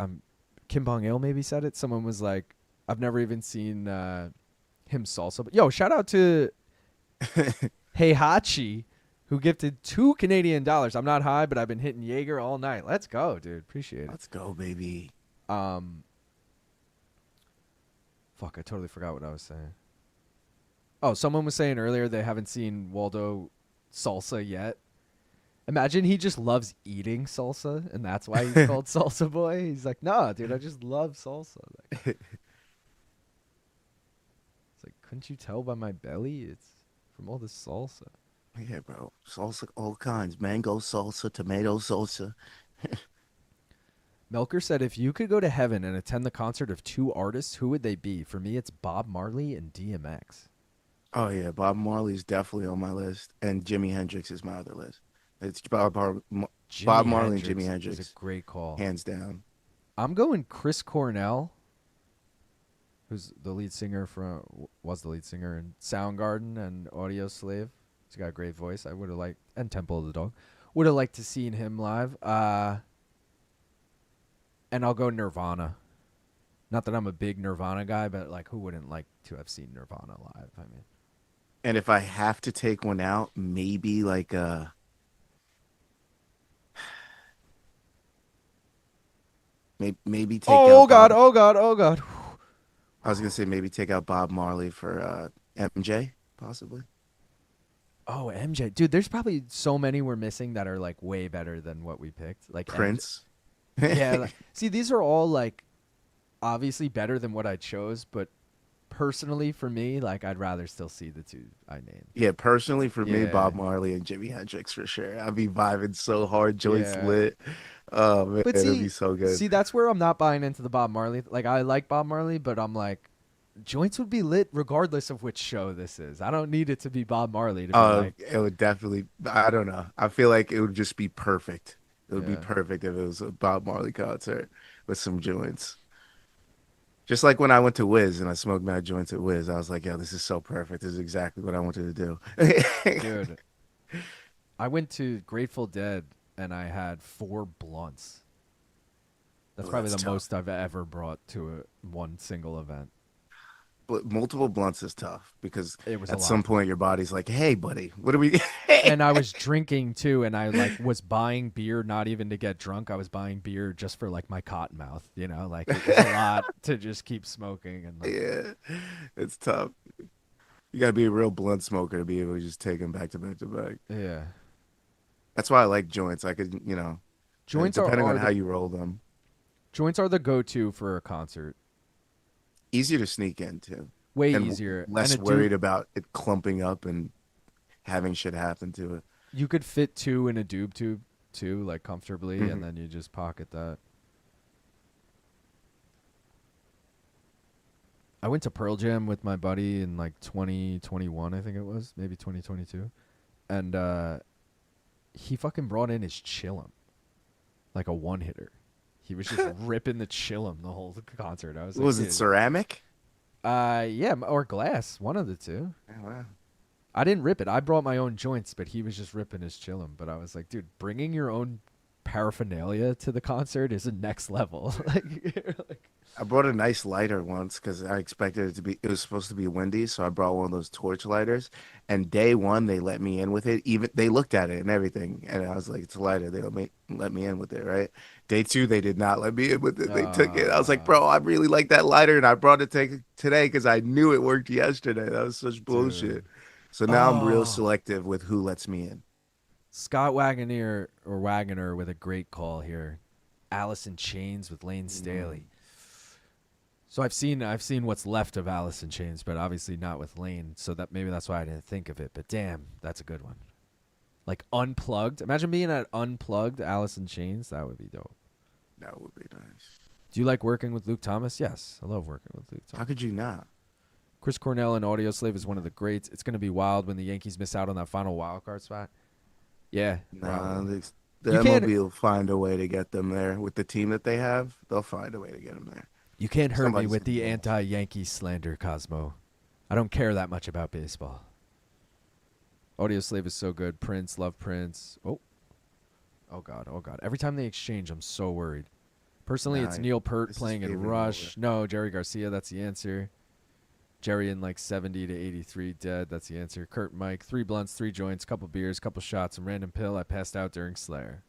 Kim Bong-il maybe said it. Someone was like, I've never even seen him salsa. But, yo, shout out to Heihachi. who gifted $2 Canadian. I'm not high, but I've been hitting Jaeger all night. Let's go, dude. Appreciate it. Let's go, baby. Fuck, I totally forgot what I was saying. Oh, someone was saying earlier they haven't seen Waldo salsa yet. Imagine he just loves eating salsa, and that's why he's called Salsa Boy. He's like, nah, dude, I just love salsa. Like, it's like, couldn't you tell by my belly? It's from all this salsa. Yeah, bro. Salsa, all kinds. Mango salsa, tomato salsa. Melker said, if you could go to heaven and attend the concert of 2 artists, who would they be? For me, it's Bob Marley and DMX. Oh, yeah. Bob Marley's definitely on my list. And Jimi Hendrix is my other list. It's Bob Marley and Jimi Hendrix. Is a great call. Hands down. I'm going Chris Cornell, who's the lead singer was the lead singer in Soundgarden and Audio Slave. He's got a great voice. I would have liked, and Temple of the Dog. Would have liked to seen him live. And I'll go Nirvana. Not that I'm a big Nirvana guy, but like, who wouldn't like to have seen Nirvana live? I mean, and if I have to take one out, maybe like maybe take out. Oh God! Oh God! Oh God! I was gonna say maybe take out Bob Marley for MJ, possibly. Oh, MJ, dude, there's probably so many we're missing that are like way better than what we picked. Like Prince. Yeah. Like, see, these are all like obviously better than what I chose, but personally for me, like I'd rather still see the 2 I named. Yeah, personally for me, Yeah. Bob Marley and Jimi Hendrix for sure. I'd be vibing so hard, joints Yeah. lit. Oh man, But it'd see, be so good. See, that's where I'm not buying into the Bob Marley. Like I like Bob Marley, but I'm like, joints would be lit regardless of which show this is. I don't need it to be Bob Marley to be like. It would definitely. I don't know. I feel like it would just be perfect. It would be Yeah. perfect if it was a Bob Marley concert with some joints. Just like when I went to Wiz and I smoked mad joints at Wiz, I was like, "Yo, this is so perfect. This is exactly what I wanted to do." Dude, I went to Grateful Dead and I had 4 blunts. That's Oh, probably that's the tough. most I've ever brought to one single event. But multiple blunts is tough because It was at a some lot. point your body's like, "Hey, buddy, what are we?" And I was drinking too, and I like was buying beer not even to get drunk. I was buying beer just for like my cotton mouth, you know, like it was a lot to just keep smoking and like, Yeah, it's tough. You gotta be a real blunt smoker to be able to just take them back to back to back. yeah. That's why I like joints. I could, Joints depending are on the, how you roll them, joints are the go-to for a concert. easier to sneak into. Way And easier. less And worried about it clumping up and having shit happen to it. You could fit 2 in a doob tube too, like comfortably, Mhm. and then you just pocket that. I went to Pearl Jam with my buddy in like 2021, I think it was, maybe 2022, and he fucking brought in his Chillum, like a 1-hitter. He was just ripping the Chillum the whole concert. I was like, Was it dude. ceramic? Yeah, or glass, one of the 2. Oh, wow. I didn't rip it. I brought my own joints, but he was just ripping his Chillum. But I was like, dude, bringing your own paraphernalia to the concert is a next level. like, I brought a nice lighter once because I expected it was supposed to be windy, so I brought one of those torch lighters. And day one, they let me in with it. Even they looked at it and everything, and I was like, "It's a lighter." They let me in with it, right? Day 2, they did not let me in with it. They took it. I was like, "Bro, I really like that lighter, and I brought it today because I knew it worked yesterday." That was such bullshit. Dude. So now I'm Oh. real selective with who lets me in. Scott Wagoner with a great call here. Alice in Chains with Lane Staley. So I've seen what's left of Alice in Chains, but obviously not with Lane. So that maybe that's why I didn't think of it. But damn, that's a good one. Like Unplugged. Imagine being at Unplugged Alice in Chains. That would be dope. That would be nice. Do you like working with Luke Thomas? Yes, I love working with Luke How Thomas. could you not? Chris Cornell and Audio Slave is one of the greats. It's going to be wild when the Yankees miss out on that final wild card spot. Yeah. Nah, probably. the You can't- MLB will find a way to get them there with the team that they have. They'll find a way to get them there. You can't hurt me Somebody's with the gonna be anti-Yankee slander, Cosmo. I don't care that much about baseball. Audio Slave is so good. Prince, love Prince. Oh God. Every time they exchange, I'm so worried. Personally, Nah, it's Neil Peart this is playing in favoring Rush. No, Jerry Garcia. That's the answer. Jerry in like 70 to 83 dead. That's the answer. Kurt Mike, 3 blunts, 3 joints, couple beers, couple shots, and random pill. I passed out during Slayer.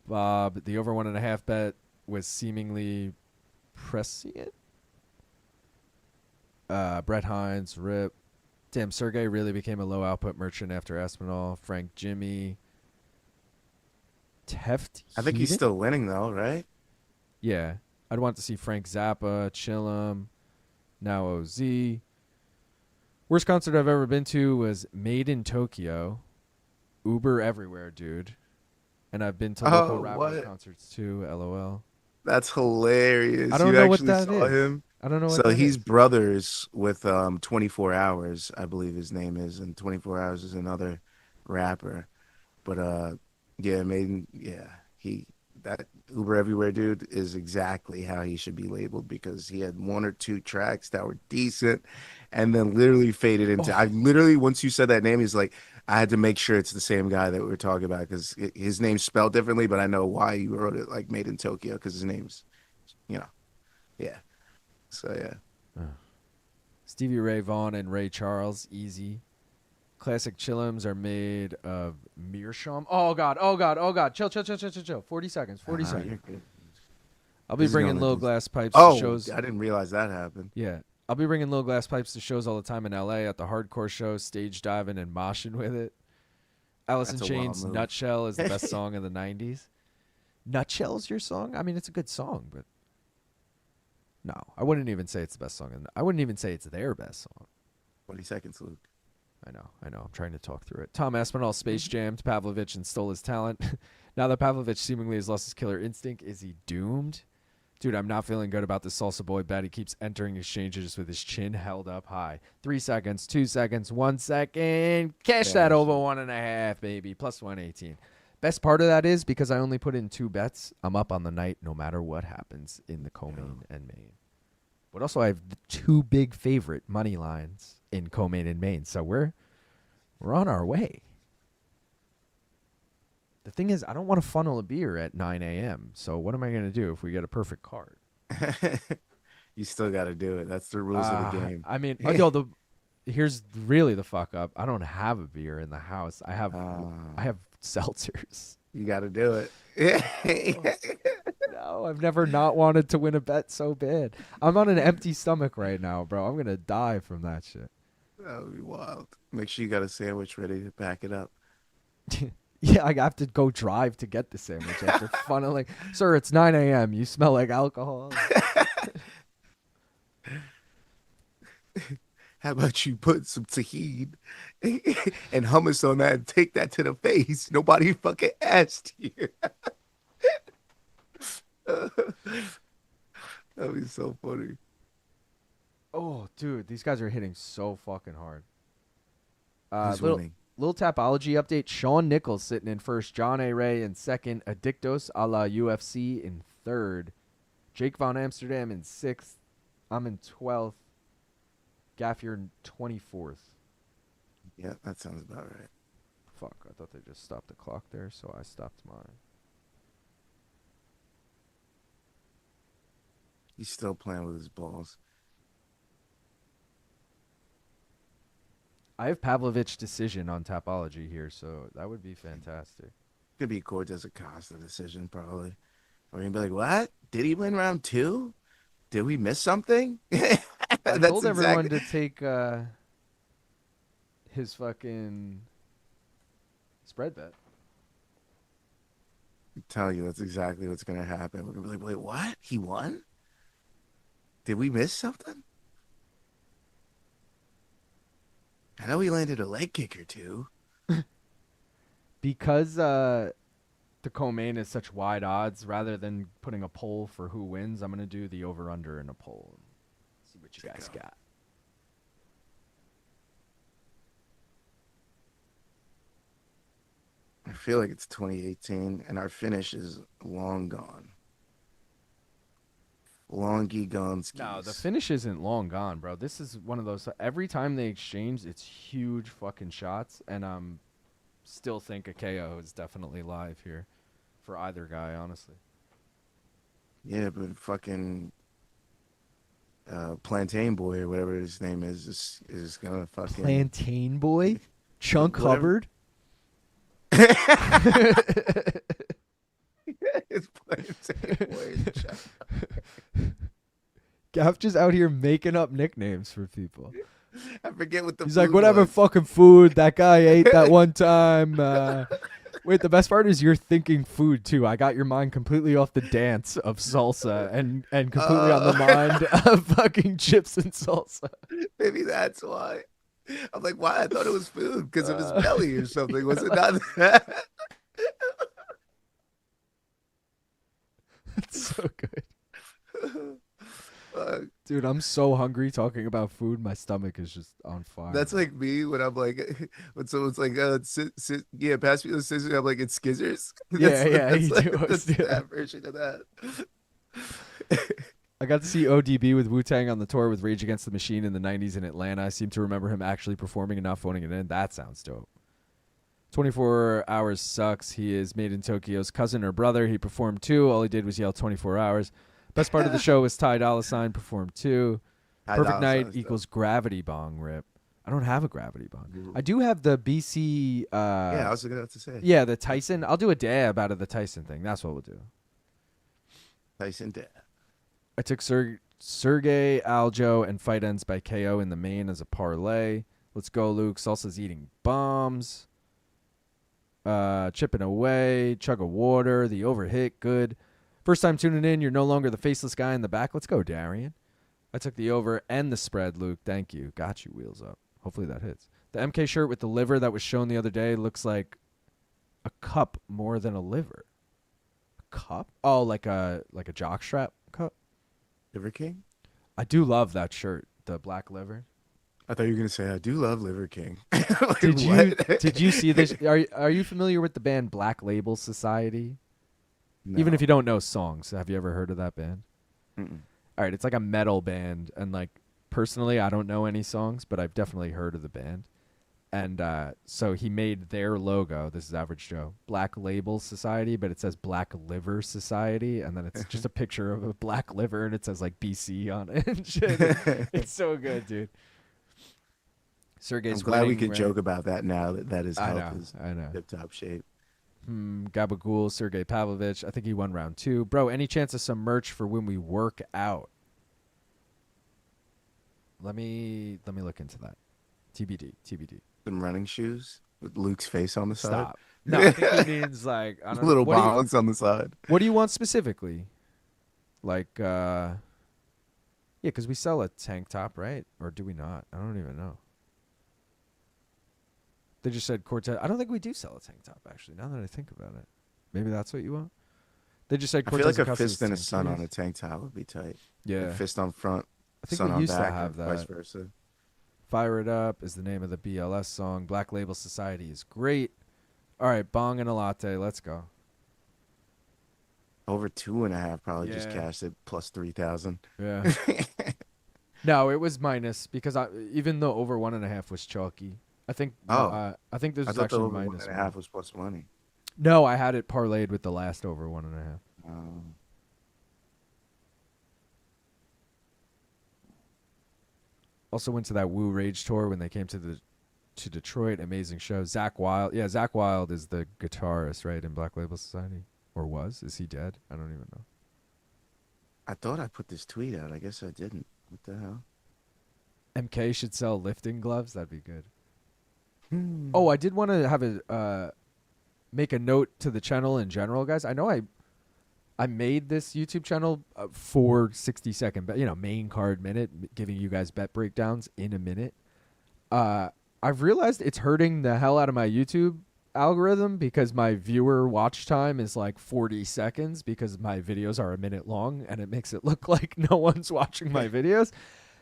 Bob, the over 1.5 bet was seemingly prescient. Brett Hines, Rip. Damn, Sergei really became a low output merchant after Aspinall. Frank Jimmy. Teft. I think he's still winning though, right? Yeah. I'd want to see Frank Zappa, Chillum, now OZ. Worst concert I've ever been to was Made in Tokyo. Uber everywhere, dude. And I've been to local rapper concerts too, LOL. That's hilarious. I don't know what that is. Him? I don't know what so that is. he's brothers with 24 Hours, I believe his name is, and 24 Hours is another rapper. But yeah, that Uber Everywhere dude is exactly how he should be labeled, because he had 1 or 2 tracks that were decent and then literally faded into I literally, once you said that name, he's like, I had to make sure it's the same guy that we were talking about, because his name's spelled differently, but I know why you wrote it like Made in Tokyo, because his name's, yeah. So, yeah. Stevie Ray Vaughan and Ray Charles, easy. Classic chillums are made of meerschaum. Oh, God. Chill. 40 seconds. I'll be bringing little glass pipes to shows. I didn't realize that happened. Yeah. I'll be bringing little glass pipes to shows all the time in L.A. at the hardcore shows, stage diving and moshing with it. Alice in Chains' Nutshell is the best song of the 90s. Nutshell's your song? I mean, it's a good song, but no, I wouldn't even say it's the best song. I wouldn't even say it's their best song. 20 seconds, Luke. I know. I'm trying to talk through it. Tom Aspinall space jammed Pavlovich and stole his talent. Now that Pavlovich seemingly has lost his killer instinct, is he doomed? Dude, I'm not feeling good about this salsa boy bet. He keeps entering exchanges with his chin held up high. 3 seconds, 2 seconds, 1 second. Cash that over 1.5, baby. Plus 118. Best part of that is because I only put in 2 bets, I'm up on the night no matter what happens in the co-main and main. But also I have the 2 big favorite money lines in co-main and main. So we're on our way. The thing is, I don't want to funnel a beer at 9 a.m. So what am I going to do if we get a perfect card? You still got to do it. That's the rules of the game. I mean, here's really the fuck up. I don't have a beer in the house. I have seltzers. You got to do it. No, I've never not wanted to win a bet so bad. I'm on an empty stomach right now, bro. I'm going to die from that shit. That would be wild. Make sure you got a sandwich ready to pack it up. Yeah, I have to go drive to get the sandwich after funneling. Sir, it's 9 a.m. You smell like alcohol. How about you put some tahini and hummus on that and take that to the face? Nobody fucking asked you. That'd be so funny. Oh, dude, these guys are hitting so fucking hard. Who's winning? Little Tapology update. Shawn Nichols sitting in first. John A. Ray in second. Addictos a la UFC in third. Jake Von Amsterdam in 6th. I'm in 12th. Gaff, you're in 24th. Yeah, that sounds about right. Fuck, I thought they just stopped the clock there, so I stopped mine. He's still playing with his balls. I have Pavlovich decision on Tapology here, so that would be fantastic. Could be Cortes-Acosta decision, probably. Or you'd be like, what? Did he win round 2? Did we miss something? I told everyone to take his fucking spread bet. I tell you, that's exactly what's going to happen. We're going to be like, wait, what? He won? Did we miss something? I know he landed a leg kick or 2. Because the co-main is such wide odds, rather than putting a poll for who wins, I'm going to do the over-under in a poll. See what you guys got. I feel like it's 2018, and our finish is long gone. Longy gone skis. No, the finish isn't long gone, bro. This is one of those. Every time they exchange, it's huge fucking shots, and still think a KO is definitely live here for either guy, honestly. Yeah, but fucking Plantain Boy or whatever his name is gonna fucking Plantain Boy, Chunk Whatever. Hubbard. It's Plantain Boy. Gaff just out here making up nicknames for people. I forget what the. He's like, food whatever was. fucking food that guy ate that one time. Wait, the best part is you're thinking food too. I got your mind completely off the dance of salsa and completely on the mind of fucking chips and salsa. Maybe that's why. I'm like, why? I thought it was food because of his belly or something. Was it not that? It's so good. Fuck. Dude, I'm so hungry talking about food. My stomach is just on fire. That's like me when I'm like, when someone's like, yeah, pass me those scissors. I'm like, it's skizzers. Yeah, you like, do. that's Yeah. that version of that. I got to see ODB with Wu-Tang on the tour with Rage Against the Machine in the 90s in Atlanta. I seem to remember him actually performing and not phoning it in. That sounds dope. 24 Hours sucks. He is Made in Tokyo's cousin or brother. He performed too. All he did was yell 24 hours. Best part of the show was Ty Dolla $ign performed too. Perfect Night equals Gravity Bong rip. I don't have a Gravity Bong. I do have the BC. Yeah, I was going to say. Yeah, the Tyson. I'll do a dab out of the Tyson thing. That's what we'll do. Tyson dad. I took Sergei, Aljo, and Fight Ends by KO in the main as a parlay. Let's go, Luke. Salsa's eating bombs. Chipping away. Chug of water. The overhit. Good. First time tuning in. You're no longer the faceless guy in the back. Let's go, Darian. I took the over and the spread, Luke. Thank you. Got you, wheels up. Hopefully that hits. The MK shirt with the liver that was shown the other day looks like a cup more than a liver. A cup? Oh, like a jockstrap cup? Liver King? I do love that shirt, the black liver. I thought you were going to say, I do love Liver King. Like, Did you see this? Are you familiar with the band Black Label Society? No. Even if you don't know songs, have you ever heard of that band? Mm-mm. All right, it's like a metal band, and like personally, I don't know any songs, but I've definitely heard of the band. And so he made their logo. This is Average Joe. Black Label Society, but it says Black Liver Society, and then it's just a picture of a black liver, and it says like BC on it. And shit. It's so good, dude. Sergei's I'm glad we winning, could right? joke about that now that his I health know, is I know. tip-top shape. Gabagool, Sergei Pavlovich. I think he won round 2. Bro, any chance of some merch for when we work out? Let me look into that. TBD. Some running shoes with Luke's face on the side. Stop. No, I think he means like I don't know. Little What do you- balance on the side. What do you want specifically? Like, yeah, because we sell a tank top, right? Or do we not? I don't even know. They just said Cortez. I don't think we do sell a tank top, actually, now that I think about it. Maybe that's what you want? They just said I feel like a Cortez-Acosta fist and a tank sun on tops. a tank top would be tight. Yeah. Like fist on front, I think sun we on used to back, have and vice that. versa. Fire It Up is the name of the BLS song. Black Label Society is great. All right, bong and a latte. Let's go. Over 2.5 probably just Yeah. cashed it plus 3,000. Yeah. No, it was minus because even though over 1.5 was chalky. I think. Oh. I think this I is thought the actually over minus 1.5 was plus money. No, I had it parlayed with the last over 1.5. Also went to that Woo Rage tour when they came to Detroit. Amazing show. Zach Wild. Yeah, Zach Wild is the guitarist, right, in Black Label Society? Or was? Is he dead? I don't even know. I thought I put this tweet out. I guess I didn't. What the hell? MK should sell lifting gloves. That'd be good. Oh, I did want to have a make a note to the channel in general, guys. I know I made this YouTube channel for 60-second, but main card minute, giving you guys bet breakdowns in a minute. I've realized it's hurting the hell out of my YouTube algorithm because my viewer watch time is like 40 seconds because my videos are a minute long, and it makes it look like no one's watching my videos.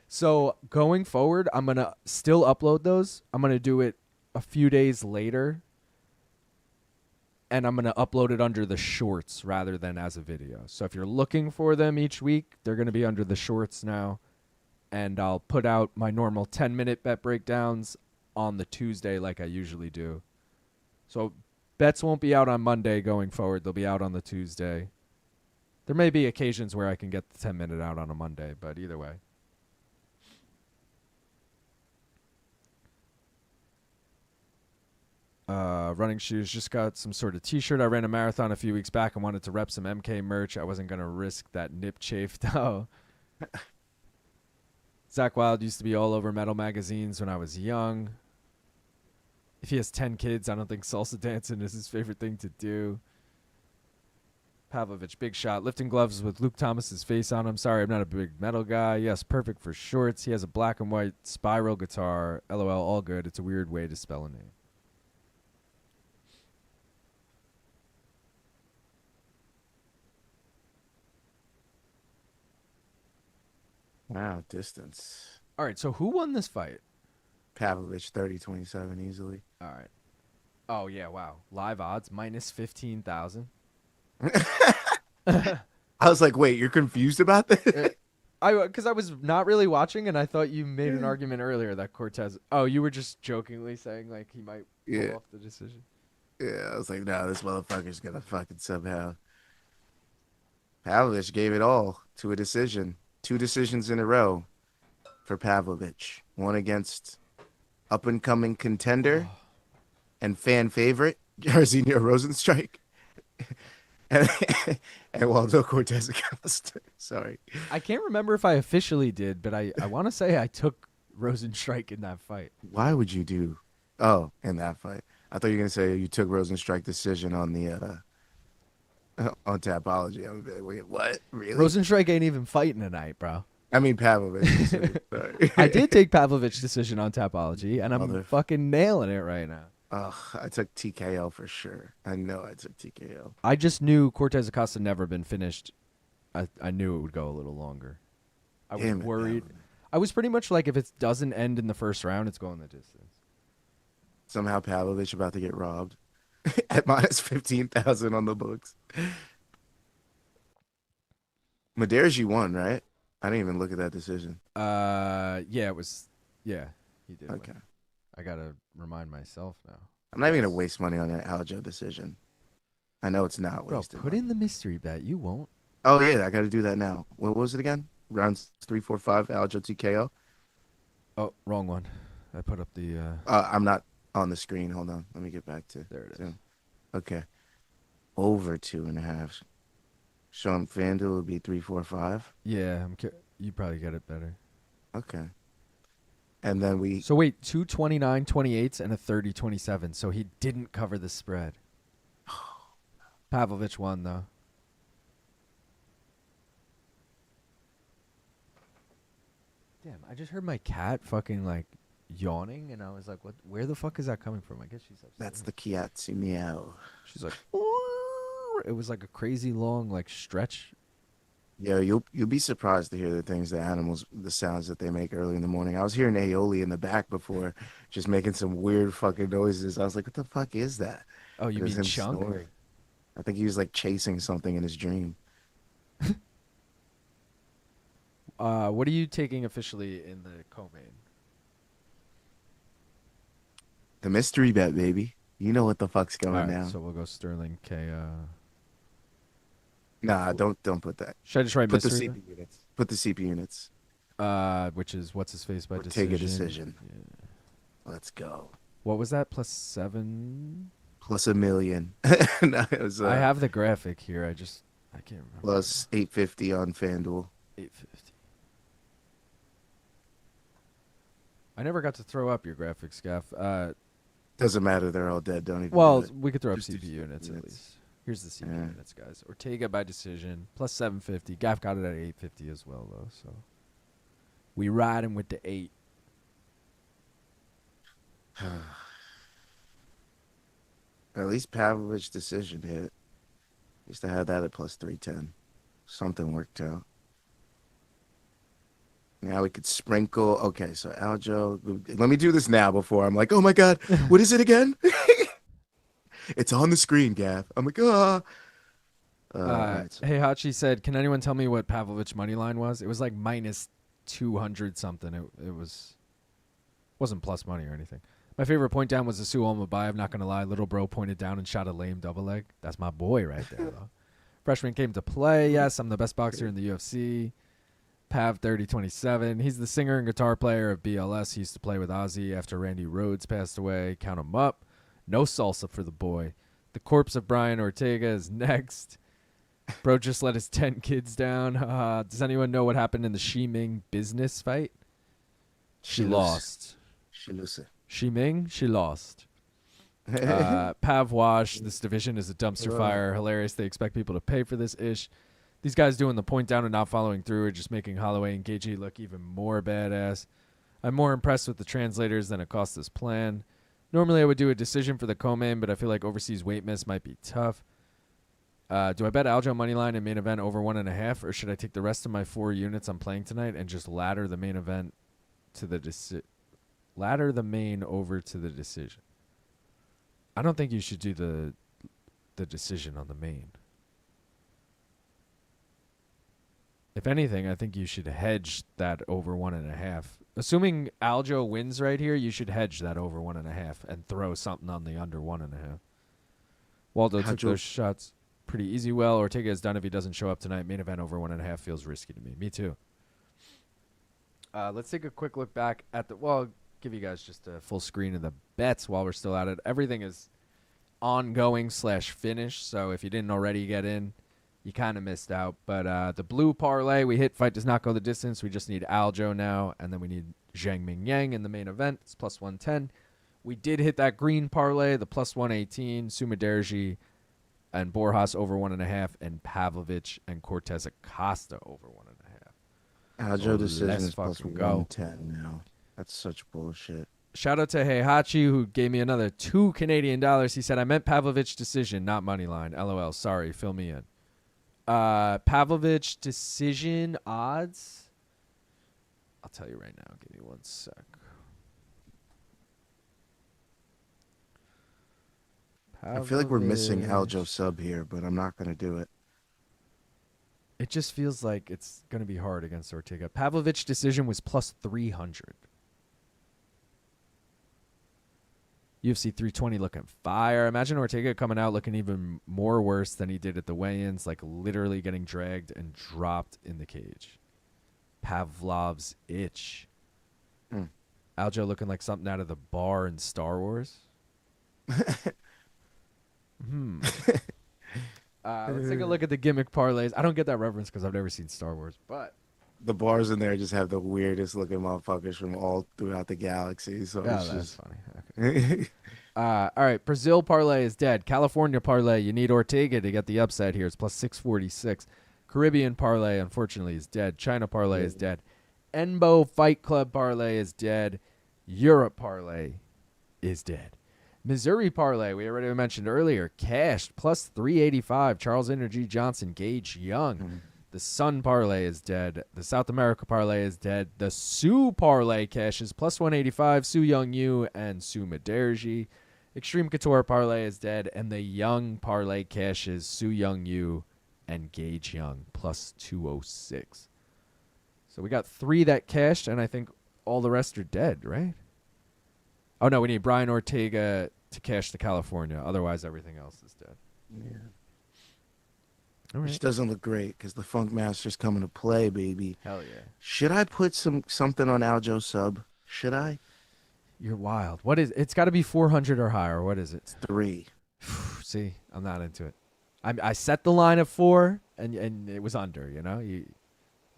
So going forward, I'm going to still upload those. I'm going to do it a few days later, and I'm going to upload it under the shorts rather than as a video. So if you're looking for them each week, they're going to be under the shorts now, and I'll put out my normal 10-minute bet breakdowns on the Tuesday like I usually do. So bets won't be out on Monday going forward. They'll be out on the Tuesday. There may be occasions where I can get the 10-minute out on a Monday, but either way. Running shoes. Just got some sort of T-shirt. I ran a marathon a few weeks back and wanted to rep some MK merch. I wasn't gonna risk that nip chafe though. Zach Wild used to be all over metal magazines when I was young. If he has 10 kids, I don't think salsa dancing is his favorite thing to do. Pavlovich, big shot. Lifting gloves with Luke Thomas's face on them. Sorry, I'm not a big metal guy. Yes, perfect for shorts. He has a black and white spiral guitar. LOL, all good. It's a weird way to spell a name. Wow, distance. All right, so who won this fight? Pavlovich 30-27 easily. All right. Oh, yeah, wow. Live odds, minus 15,000. I was like, wait, you're confused about this? Because I was not really watching, and I thought you made an argument earlier that Cortez. Oh, you were just jokingly saying like he might pull off the decision. Yeah, I was like, no, this motherfucker's gonna fucking somehow. Pavlovich gave it all to a decision. 2 decisions in a row for Pavlovich. One against up and coming contender and fan favorite Jairzinho Rosenstrike. and Waldo Cortes-Acosta. Sorry. I can't remember if I officially did, but I want to say I took Rosenstrike in that fight. Why would you do? Oh, in that fight. I thought you were going to say you took Rosenstrike decision on the on Tapology. I would be like, wait, what? Really? Rosenstrike ain't even fighting tonight, bro. I mean, Pavlovich. Sorry. I did take Pavlovich decision on Tapology, and I'm fucking nailing it right now. I took TKO for sure. I know I took TKO. I just knew Cortes-Acosta never been finished. I knew it would go a little longer. I was worried. I was pretty much like, if it doesn't end in the first round, it's going the distance. Somehow Pavlovich about to get robbed at minus 15,000 on the books. Mudaerji won, right? I didn't even look at that decision. Yeah, it was. Yeah, he did. Okay. Win. I gotta remind myself now. I'm not even gonna waste money on an Aljo decision. I know it's not wasted. Bro, put in the mystery bet. You won't. Oh yeah, I gotta do that now. What was it again? Rounds 3, 4, 5. Aljo TKO. Oh, wrong one. I put up the. I'm not on the screen. Hold on. Let me get back to. There it is. Okay. Over 2.5. So on FanDuel would be 3, 4, 5. Yeah, you probably get it better. Okay. And then we. So wait, 2 29-28s and a 30-27. So he didn't cover the spread. Pavlovich won though. Damn, I just heard my cat fucking like yawning, and I was like, "What? Where the fuck is that coming from?" I guess she's upstairs. That's the Kiatsu meow. She's like, it was like a crazy long like stretch. Yeah, you'll be surprised to hear the things that animals, the sounds that they make early in the morning. I was hearing Aioli in the back before, just making some weird fucking noises. I was like, "What the fuck is that?" Oh, you It was mean him Chunk? snoring. I think he was like chasing something in his dream. What are you taking officially in the co-main? The mystery bet, baby. You know what the fuck's going All right, down. so we'll go Sterling K. Nah, don't put that. Should I just write Put the mystery? CP units. Put the CP units. Which is what's his face by Ortega decision. decision. Let's go. What was that? +7? Plus $1 million. No, it was, I have the graphic here. I can't remember. plus 850 on FanDuel. 850. I never got to throw up your graphics, Gaff. Doesn't matter. They're all dead. Don't even. Well, do it. we could throw up Just do CP units at units. least. Here's the CP Yeah. units, guys. Ortega by decision, +750. Gaff got it at 850 as well, though. So we ride him with the 8. At least Pavlovich decision hit. Used to have that at plus 310. Something worked out. Now we could sprinkle. Okay, so Aljo. Let me do this now before I'm like, oh my God, what is it again? It's on the screen, Gav. I'm like, ah. Right, so Hey, Hachi said, can anyone tell me what Pavlovich money line was? It was like -200 something. It wasn't plus money or anything. My favorite point down was the Sue Almabayev. Not going to lie. Little bro pointed down and shot a lame double leg. That's my boy right there, though. Freshman came to play. Yes, I'm the best boxer in the UFC. Pav 30-27. He's the singer and guitar player of BLS. He used to play with Ozzy after Randy Rhoads passed away. Count him up. No salsa for the boy. The corpse of Brian Ortega is next. Bro just let his 10 kids down. Does anyone know what happened in the Shiming business fight? She lost. She lost. Shiming, she lost. Pav Wash, this division is a dumpster fire. Hilarious. They expect people to pay for this ish. These guys doing the point down and not following through are just making Holloway and Gagey look even more badass. I'm more impressed with the translators than Acosta's plan. Normally I would do a decision for the co-main, but I feel like overseas weight miss might be tough. Do I bet Aljo moneyline and main event over 1.5, or should I take the rest of my 4 units I'm playing tonight and just ladder the main event to the ladder the main over to the decision? I don't think you should do the decision on the main. If anything, I think you should hedge that over 1.5. Assuming Aljo wins right here, you should hedge that over 1.5 and throw something on the under 1.5. Waldo took those shots pretty easy. Well, Ortega is done if he doesn't show up tonight. Main event over 1.5 feels risky to me. Me too. Let's take a quick look back at the. Well, I'll give you guys just a full screen of the bets while we're still at it. Everything is ongoing / finished. So if you didn't already get in, you kind of missed out. But the blue parlay, we hit fight does not go the distance. We just need Aljo now, and then we need Zhang Mingyang in the main event. It's plus 110. We did hit that green parlay, the plus 118, Mudaerji and Borjas over 1.5, and Pavlovich and Cortes-Acosta over 1.5. Aljo decision is plus 110 now. That's such bullshit. Shout out to Heihachi, who gave me another $2 Canadian. He said, I meant Pavlovich decision, not money line. LOL. Sorry. Fill me in. Pavlovich decision odds. I'll tell you right now. Give me 1 sec. I feel like we're missing Aljo sub here, but I'm not going to do it. It just feels like it's going to be hard against Ortega. Pavlovich decision was plus 300. UFC 320 looking fire. Imagine Ortega coming out looking even more worse than he did at the weigh-ins, like literally getting dragged and dropped in the cage. Pavlov's itch. Aljo looking like something out of the bar in Star Wars. Let's take a look at the gimmick parlays. I don't get that reference because I've never seen Star Wars, but the bars in there just have the weirdest looking motherfuckers from all throughout the galaxy. So it's that's just funny. Okay. All right, Brazil parlay is dead. California parlay, you need Ortega to get the upside here. It's plus 646. Caribbean parlay, unfortunately, is dead. China parlay is dead. Enbo Fight Club parlay is dead. Europe parlay is dead. Missouri parlay, we already mentioned earlier, cashed plus 385. Charles Energy Johnson, Gage Young. The Sun parlay is dead. The South America parlay is dead. The Sioux parlay cashes plus 185. Su Young Yu and Su Mudaerji. Extreme Couture parlay is dead. And the Young parlay cashes Su Young Yu and Gage Young plus 206. So we got 3 that cashed, and I think all the rest are dead, right? Oh, no, we need Brian Ortega to cash the California. Otherwise, everything else is dead. Yeah. All right. Which doesn't look great because the Funk Master's coming to play, baby. Hell yeah. Should I put something on Aljo sub? Should I? You're wild. What is it's got to be 400 or higher. What is it? 3. See, I'm not into it. I set the line at 4, and it was under, you know? You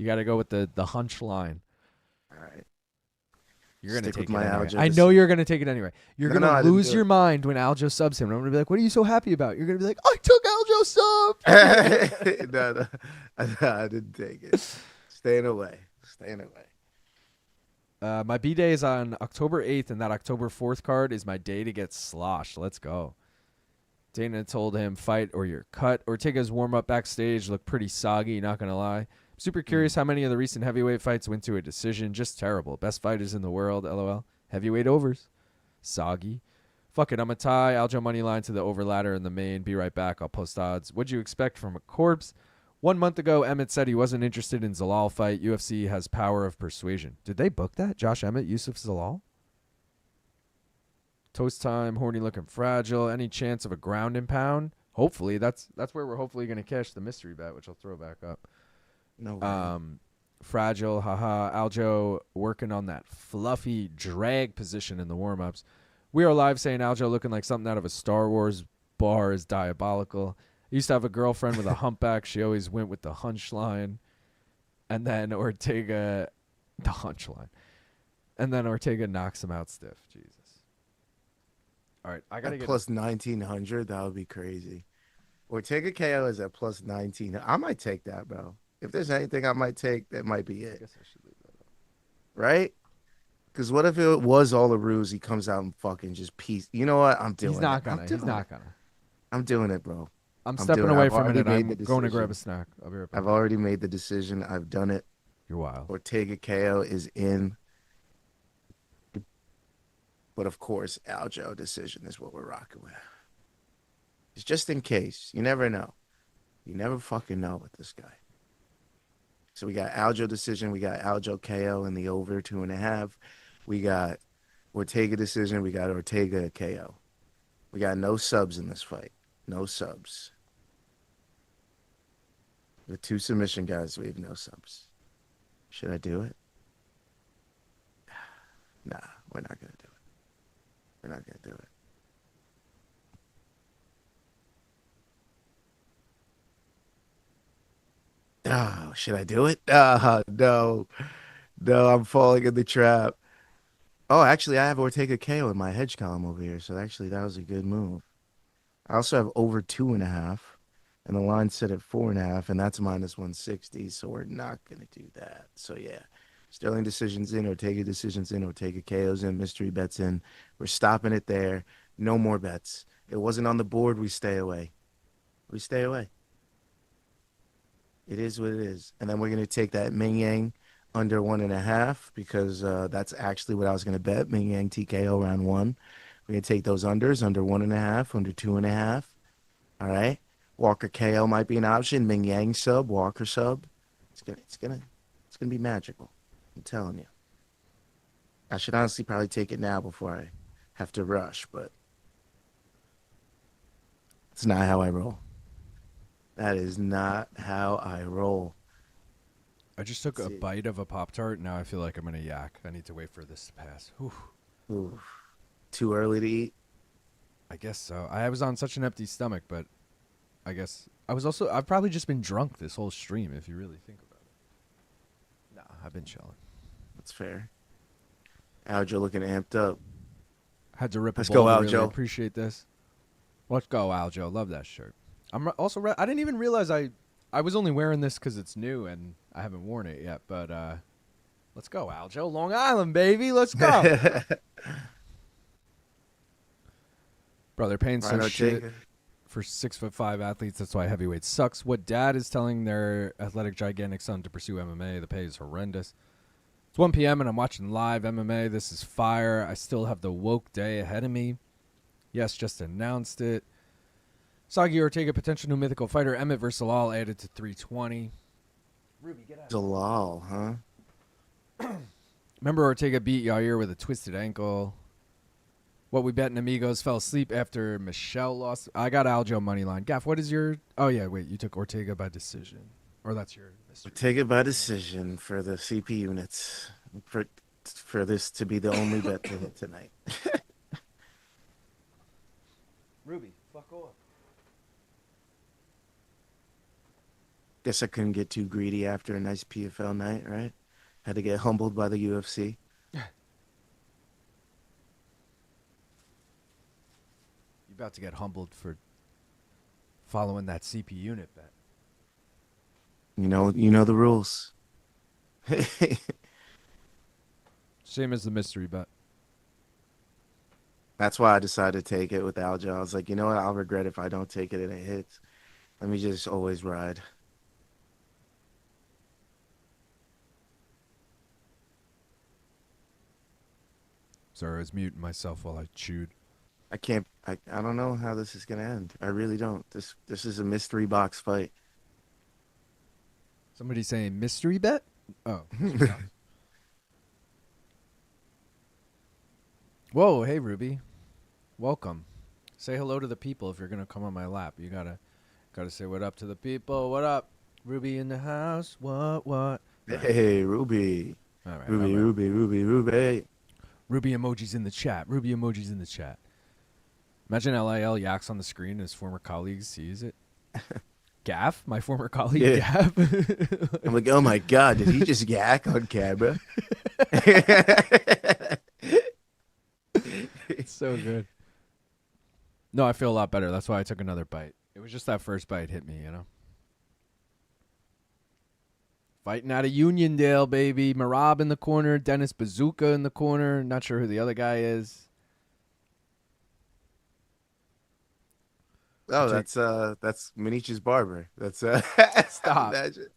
got to go with the hunch line. All right. You're going to Stick take with it my anyway. Aljo I know decision. you're going to take it anyway. You're No, going I to didn't lose do your it. mind when Aljo subs him. And I'm going to be like, what are you so happy about? You're going to be like, I took Aljo sub. No, I didn't take it. Staying away. My B-Day is on October 8th, and that October 4th card is my day to get sloshed. Let's go. Dana told him, fight or you're cut. Ortega's warm-up backstage looked pretty soggy, not going to lie. Super curious how many of the recent heavyweight fights went to a decision. Just terrible. Best fighters in the world, LOL. Heavyweight overs. Soggy. Fuck it, I'm a tie. Aljo money line to the over ladder in the main. Be right back. I'll post odds. What'd you expect from a corpse? 1 month ago, Emmett said he wasn't interested in Zalal fight. UFC has power of persuasion. Did they book that? Josh Emmett, Yusuf Zalal? Toast time, horny looking fragile. Any chance of a ground and pound? Hopefully. That's where we're hopefully going to cash the mystery bet, which I'll throw back up. No way. Fragile, haha. Aljo working on that fluffy drag position in the warm-ups. We Are Live saying Aljo looking like something out of a Star Wars bar is diabolical. I used to have a girlfriend with a humpback. She always went with the hunch line. And then Ortega, the hunch line. And then Ortega knocks him out stiff. Jesus. All right, I got to At get plus 1900, that would be crazy. Ortega KO is at plus 19. I might take that, bro. If there's anything I might take, that might be I it. guess I should leave that up. Right? Because what if it was all a ruse? He comes out and fucking just piece. You know what? I'm doing He's it. not I'm gonna. doing He's not it. gonna. I'm doing it, bro. I'm I'm stepping doing it. away I've for a already minute. made I'm the going to grab a decision. snack. I'll be right back. I've already made the decision. I've done it. You're wild. Ortega KO is in. But of course, Aljo decision is what we're rocking with. It's just in case. You never know. You never fucking know with this guy. So we got Aljo decision. We got Aljo KO in the over 2.5. We got Ortega decision. We got Ortega KO. We got no subs in this fight. No subs. The 2 submission guys, we have no subs. Should I do it? Nah, we're not going to do it. We're not going to do it. Oh, should I do it? No. No, I'm falling in the trap. Oh, actually, I have Ortega KO in my hedge column over here, so actually that was a good move. I also have over 2.5, and the line set at 4.5, and that's minus 160, so we're not going to do that. So, yeah, Sterling decisions in, Ortega decisions in, Ortega KOs in, mystery bets in. We're stopping it there. No more bets. It wasn't on the board. We stay away. We stay away. It is what it is. And then we're going to take that Mingyang under 1.5 because that's actually what I was going to bet. Mingyang TKO round 1. We're going to take those unders under 1.5, under 2.5. All right. Walker KO might be an option. Mingyang sub, Walker sub. It's gonna be magical. I'm telling you. I should honestly probably take it now before I have to rush, but it's not how I roll. That is not how I roll. I just took a See. bite of a Pop-Tart. Now I feel like I'm going to yak. I need to wait for this to pass. Whew. Ooh, too early to eat. I guess so. I was on such an empty stomach, but I guess I've probably just been drunk this whole stream, if you really think about it. Nah, I've been chilling. That's fair. Aljo looking amped up. Had to rip Let's a go, bowl to really Aljo. appreciate this. Let's go, Aljo. Love that shirt. I'm also. I didn't even realize I was only wearing this because it's new and I haven't worn it yet. But let's go, Aljo. Long Island, baby. Let's go. Brother, paying some Right, shit Ortega. for 6'5" athletes. That's why heavyweight sucks. What dad is telling their athletic, gigantic son to pursue MMA? The pay is horrendous. It's 1 p.m. and I'm watching live MMA. This is fire. I still have the woke day ahead of me. Yes, just announced it. Sagi Ortega, potential new mythical fighter. Emmett versus Alal added to 320. Ruby, get out. Zalal, huh? Remember Ortega beat Yair with a twisted ankle. What we bet in Amigos fell asleep after Michel lost. I got Aljo money line. Gaff, what is your... Oh, yeah, wait. You took Ortega by decision. Or that's your mystery. Take it by decision for the CP units. For this to be the only bet to hit tonight. Ruby, fuck off. Guess I couldn't get too greedy after a nice PFL night, right? Had to get humbled by the UFC. You about to get humbled for following that CP unit bet. You know the rules. Same as the mystery bet. That's why I decided to take it with Aljo. I was like, you know what? I'll regret if I don't take it and it hits. Let me just always ride. Sorry, I was muting myself while I chewed. I can't. I don't know how this is gonna end. I really don't. This is a mystery box fight. Somebody saying mystery bet? Oh. Whoa, hey Ruby. Welcome. Say hello to the people if you're gonna come on my lap. You gotta say what up to the people. What up? Ruby in the house. What? Hey, Ruby. All right. Ruby. Ruby emojis in the chat. Ruby emojis in the chat. Imagine LIL yaks on the screen and his former colleague sees it. Gaff, my former colleague Yeah. Gaff. I'm like, oh my god, did he just yak on camera? It's so good. No, I feel a lot better. That's why I took another bite. It was just that first bite hit me, you know? Fighting out of Uniondale, baby. Marab in the corner. Dennis Bazooka in the corner. Not sure who the other guy is. Oh, that's Minich's barber. That's Stop. Imagine.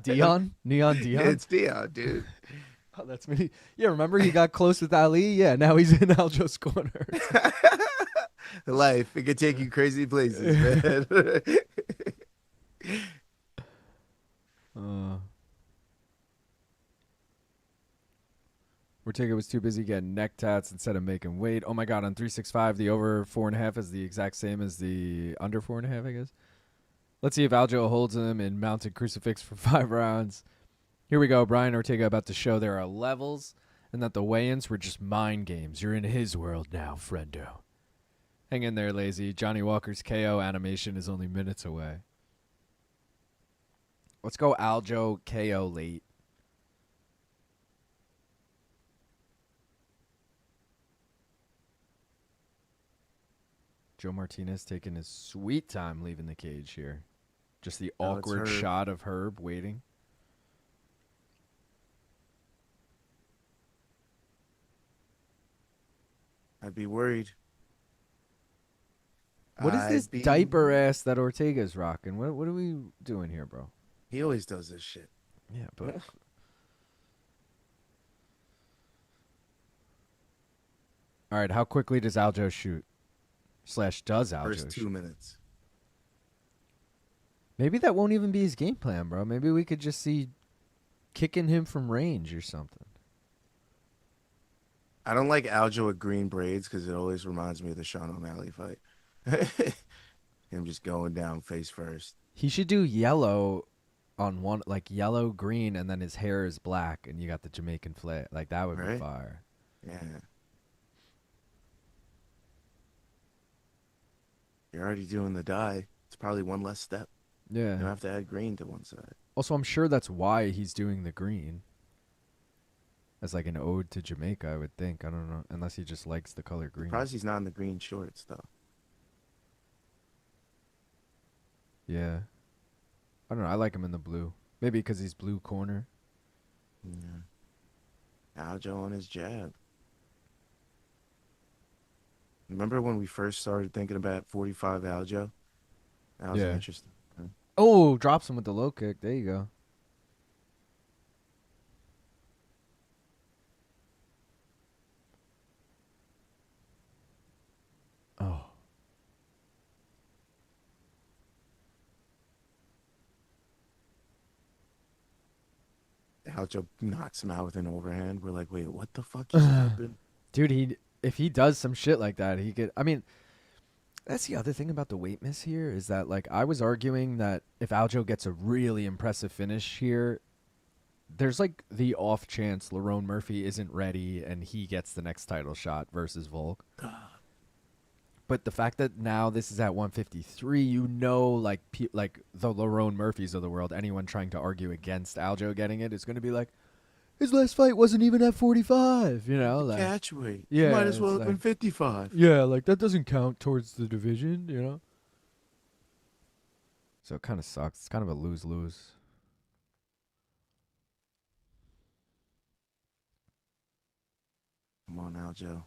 Dion? Neon Dion? It's Dion, dude. Oh, that's me. Yeah, remember he got close with Ali? Yeah, now he's in Aljo's corner. Life, it could take you crazy places, man. Ortega was too busy getting neck tats instead of making weight. Oh my god, on 365, the over 4.5 is the exact same as the under 4.5, I guess. Let's see if Aljo holds him in mounted crucifix for 5 rounds. Here we go. Brian Ortega about to show there are levels and that the weigh-ins were just mind games. You're in his world now, friendo. Hang in there, lazy. Johnny Walker's KO animation is only minutes away. Let's go Aljo KO late. Joe Martinez taking his sweet time leaving the cage here. Just the awkward shot of Herb waiting. I'd be worried. What is this diaper ass that Ortega's rocking? What are we doing here, bro? He always does this shit. Yeah, but... All right, how quickly does Aljo shoot? / does Aljo First 2 shoot? minutes. Maybe that won't even be his game plan, bro. Maybe we could just see kicking him from range or something. I don't like Aljo with green braids because it always reminds me of the Sean O'Malley fight. Him just going down face first. He should do yellow on one, like yellow, green, and then his hair is black, and you got the Jamaican flair. Like, that would be Right? fire. Yeah. You're already doing the dye. It's probably one less step. Yeah. You don't have to add green to one side. Also, I'm sure that's why he's doing the green. As like an ode to Jamaica, I would think. I don't know. Unless he just likes the color green. Surprised he's not in the green shorts, though. Yeah. I don't know. I like him in the blue. Maybe because he's blue corner. Yeah. Aljo on his jab. Remember when we first started thinking about 45 Aljo? That was Yeah. interesting. Oh, drops him with the low kick. There you go. Oh. Aljo knocks him out with an overhand. We're like, wait, what the fuck just happened? Dude, if he does some shit like that, he could... I mean, that's the other thing about the weight miss here is that, like, I was arguing that if Aljo gets a really impressive finish here, there's, like, the off chance Lerone Murphy isn't ready and he gets the next title shot versus Volk. But the fact that now this is at 153, you know, like the Lerone Murphys of the world, anyone trying to argue against Aljo getting it is going to be like, his last fight wasn't even at 45, you know? Like, Catch weight. yeah, Might as well it's have been like- 55. yeah, like, that doesn't count towards the division, you know? So it kind of sucks. It's kind of a lose-lose. Come on, Aljo.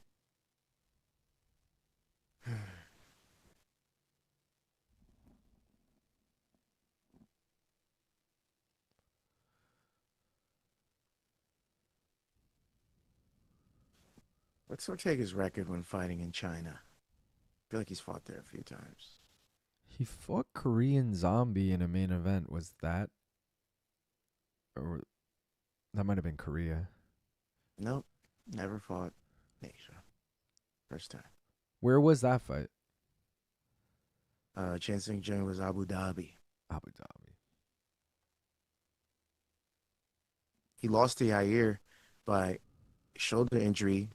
What's Ortega's record when fighting in China? I feel like he's fought there a few times. He fought Korean Zombie in a main event. Was that? Or that might have been Korea. Nope. Never fought in Asia. First time. Where was that fight? Chan Sing Jung was Abu Dhabi. Abu Dhabi. He lost to Yair by shoulder injury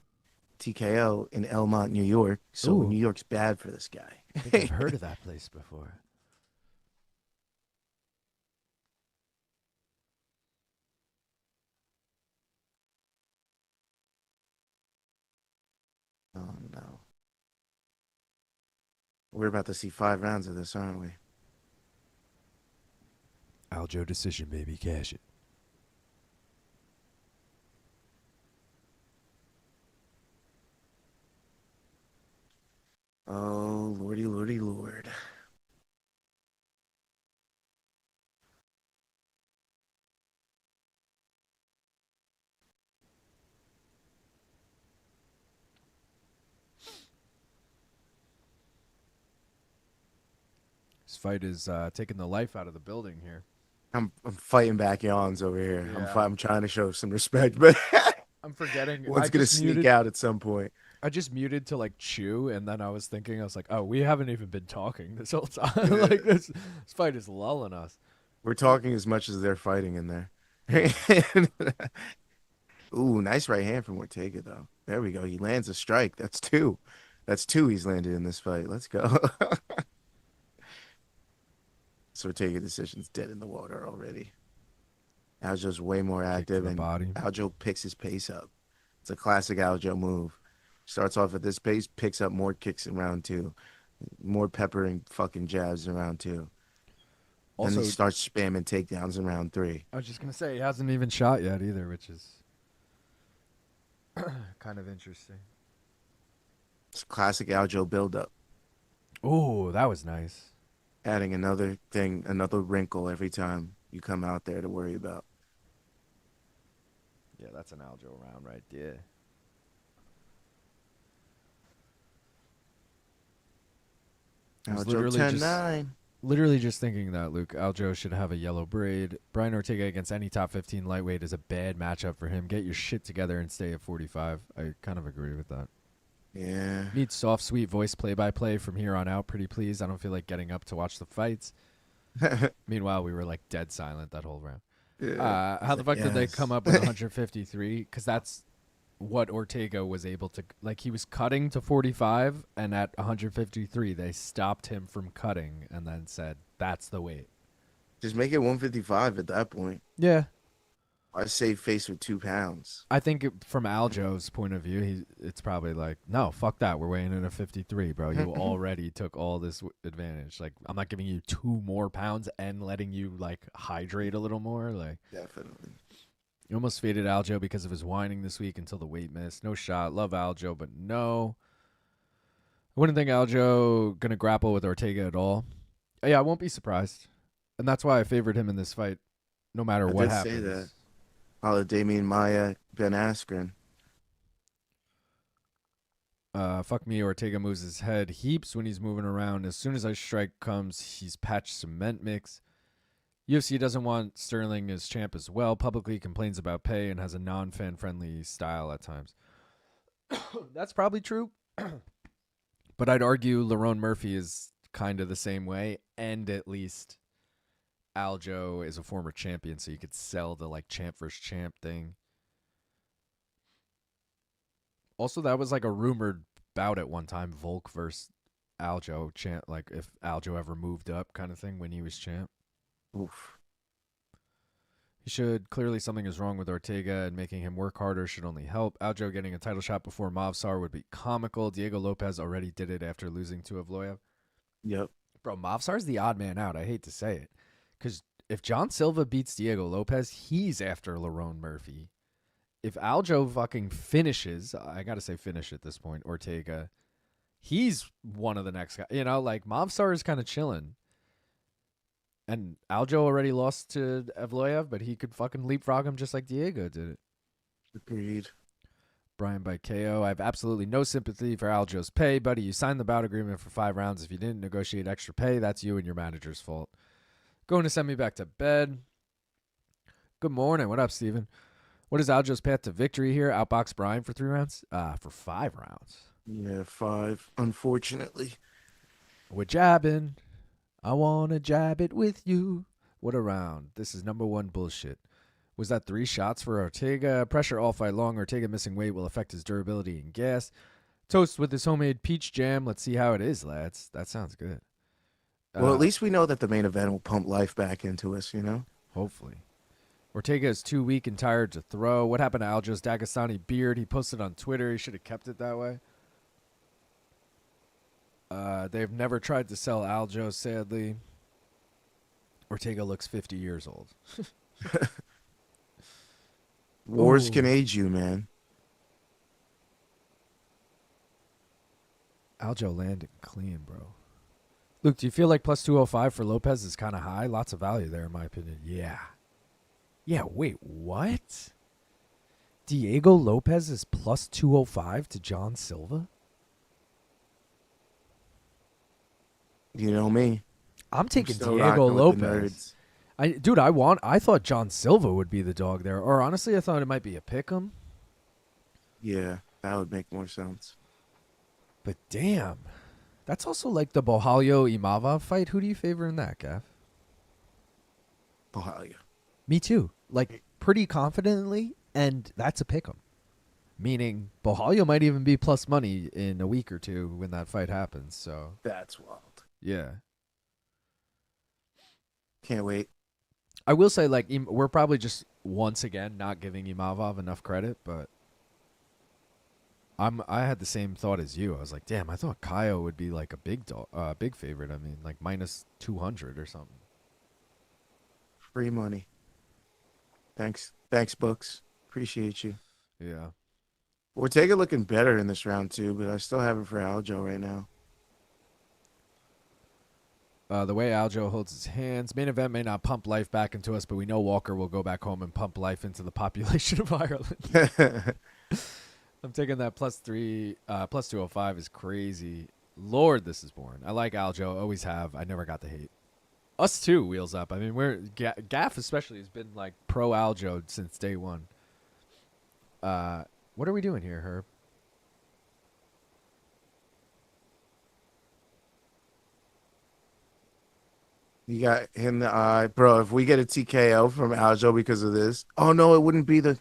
TKO in Elmont, New York. So Ooh. New York's bad for this guy. I think I've heard of that place before. Oh no. We're about to see 5 rounds of this, aren't we? Aljo decision, baby. Cash it. Oh, lordy, lordy, lord. This fight is taking the life out of the building here. I'm fighting back yawns over here. Yeah. I'm trying to show some respect, but I'm forgetting. one's gonna sneak out at some point. I just muted to like chew, and then I was like, oh, we haven't even been talking this whole time. Like this fight is lulling us. We're talking as much as they're fighting in there. Ooh, nice right hand from Ortega, though. There we go. He lands a strike. That's 2. That's 2 he's landed in this fight. Let's go. So Ortega decision's dead in the water already. Aljo's way more active, and body. Aljo picks his pace up. It's a classic Aljo move. Starts off at this pace, picks up more kicks in round 2. More peppering fucking jabs in round 2. Also, and he starts spamming takedowns in round 3. I was just gonna say he hasn't even shot yet either, which is kind of interesting. It's classic Aljo buildup. Oh, that was nice. Adding another thing, another wrinkle every time you come out there to worry about. Yeah, that's an Aljo round right there. Aljo 10-9. Literally just thinking that, Luke, Aljo should have a yellow braid. Brian Ortega against any top 15 lightweight is a bad matchup for him. Get your shit together and stay at 45. I kind of agree with that. Yeah. Need soft, sweet voice play-by-play from here on out, pretty please. I don't feel like getting up to watch the fights. Meanwhile, we were like dead silent that whole round. Yeah. How the fuck did they come up with 153? Because that's what Ortega was able to, like, he was cutting to 45, and at 153 they stopped him from cutting and then said that's the weight. Just make it 155 at that point. Yeah, I save face with 2 pounds. I think from Aljo's point of view, it's probably like, no, fuck that, we're weighing in at 53, bro. You already took all this advantage. Like, I'm not giving you 2 more pounds and letting you like hydrate a little more. Like, Definitely. you almost faded Aljo because of his whining this week until the weight miss. No shot. Love Aljo, but no. I wouldn't think Aljo going to grapple with Ortega at all. Yeah, I won't be surprised. And that's why I favored him in this fight, no matter what happens. Say that. Damian Maia, Ben Askren. Fuck me, Ortega moves his head heaps when he's moving around. As soon as a strike comes, he's patched cement mix. UFC doesn't want Sterling as champ as well. Publicly complains about pay and has a non-fan friendly style at times. That's probably true. But I'd argue Lerone Murphy is kind of the same way, and at least Aljo is a former champion, so you could sell the like champ versus champ thing. Also, that was like a rumored bout at one time, Volk versus Aljo, champ, like if Aljo ever moved up kind of thing when he was champ. Oof. He should. Clearly something is wrong with Ortega, and making him work harder should only help. Aljo getting a title shot before Movsar would be comical. Diego Lopez already did it after losing to Evloev. Yep. Bro, Movsar's the odd man out. I hate to say it. Because if John Silva beats Diego Lopez, he's after Lerone Murphy. If Aljo fucking finishes, I got to say finish at this point, Ortega, he's one of the next guys. You know, like Movsar is kind of chilling. And Aljo already lost to Evloev, but he could fucking leapfrog him just like Diego did it. Agreed. Brian by KO. I have absolutely no sympathy for Aljo's pay, buddy. You signed the bout agreement for 5 rounds. If you didn't negotiate extra pay, that's you and your manager's fault. Going to send me back to bed. Good morning. What up, Steven? What is Aljo's path to victory here? Outbox Brian for 3 rounds? For 5 rounds. Yeah, 5, unfortunately. We're jabbing. I want to jab it with you. What a round. This is number 1 bullshit. Was that 3 shots for Ortega? Pressure all fight long. Ortega missing weight will affect his durability and gas. Toast with his homemade peach jam. Let's see how it is, lads. That sounds good. Well, at least we know that the main event will pump life back into us, you know? Hopefully. Ortega is too weak and tired to throw. What happened to Aljo's Dagestani beard? He posted on Twitter. He should have kept it that way. They've never tried to sell Aljo, sadly. Ortega looks 50 years old. Wars Ooh. can age you, man. Aljo landed clean, bro. Luke, do you feel like plus 205 for Lopez is kind of high? Lots of value there, in my opinion. Yeah. Yeah, wait, what? Diego Lopez is plus 205 to John Silva? You know me. I'm taking still Diego rocking with the Lopez. I thought John Silva would be the dog there. Or honestly, I thought it might be a pick'em. Yeah, that would make more sense. But damn. That's also like the Bohalio-Imavov fight. Who do you favor in that, Gav? Bohalio. Me too. Like, pretty confidently, and that's a pick'em. Meaning, Bohalio might even be plus money in a week or two when that fight happens. So, That's wild. yeah. Can't wait. I will say, like, we're probably just, once again, not giving Imavov enough credit, but I had the same thought as you. I was like, damn, I thought Kaio would be, like, a big favorite. I mean, like, minus 200 or something. Free money. Thanks, books. Appreciate you. Yeah. Ortega looking better in this round too, but I still have it for Aljo right now. The way Aljo holds his hands. Main event may not pump life back into us, but we know Walker will go back home and pump life into the population of Ireland. I'm taking that plus 205 is crazy. Lord, this is boring. I like Aljo. Always have. I never got the hate. Us too, Wheels Up. I mean, Gaff especially has been like pro Aljo since day one. What are we doing here, Herb? You got hit in the eye. Bro, if we get a TKO from Aljo because of this, oh no, it wouldn't be the...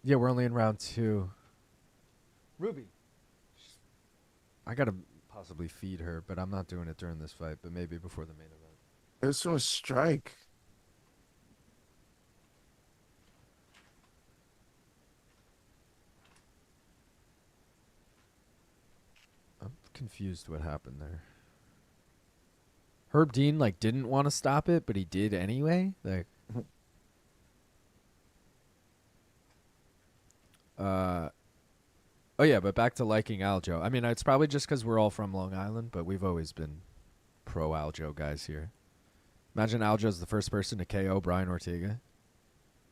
Yeah, we're only in round 2. Ruby. I got to possibly feed her, but I'm not doing it during this fight, but maybe before the main event. It was from a strike. I'm confused what happened there. Herb Dean like didn't want to stop it, but he did anyway. Like, oh yeah, but back to liking Aljo. I mean, it's probably just because we're all from Long Island, but we've always been pro Aljo guys here. Imagine Aljo's the first person to KO Brian Ortega.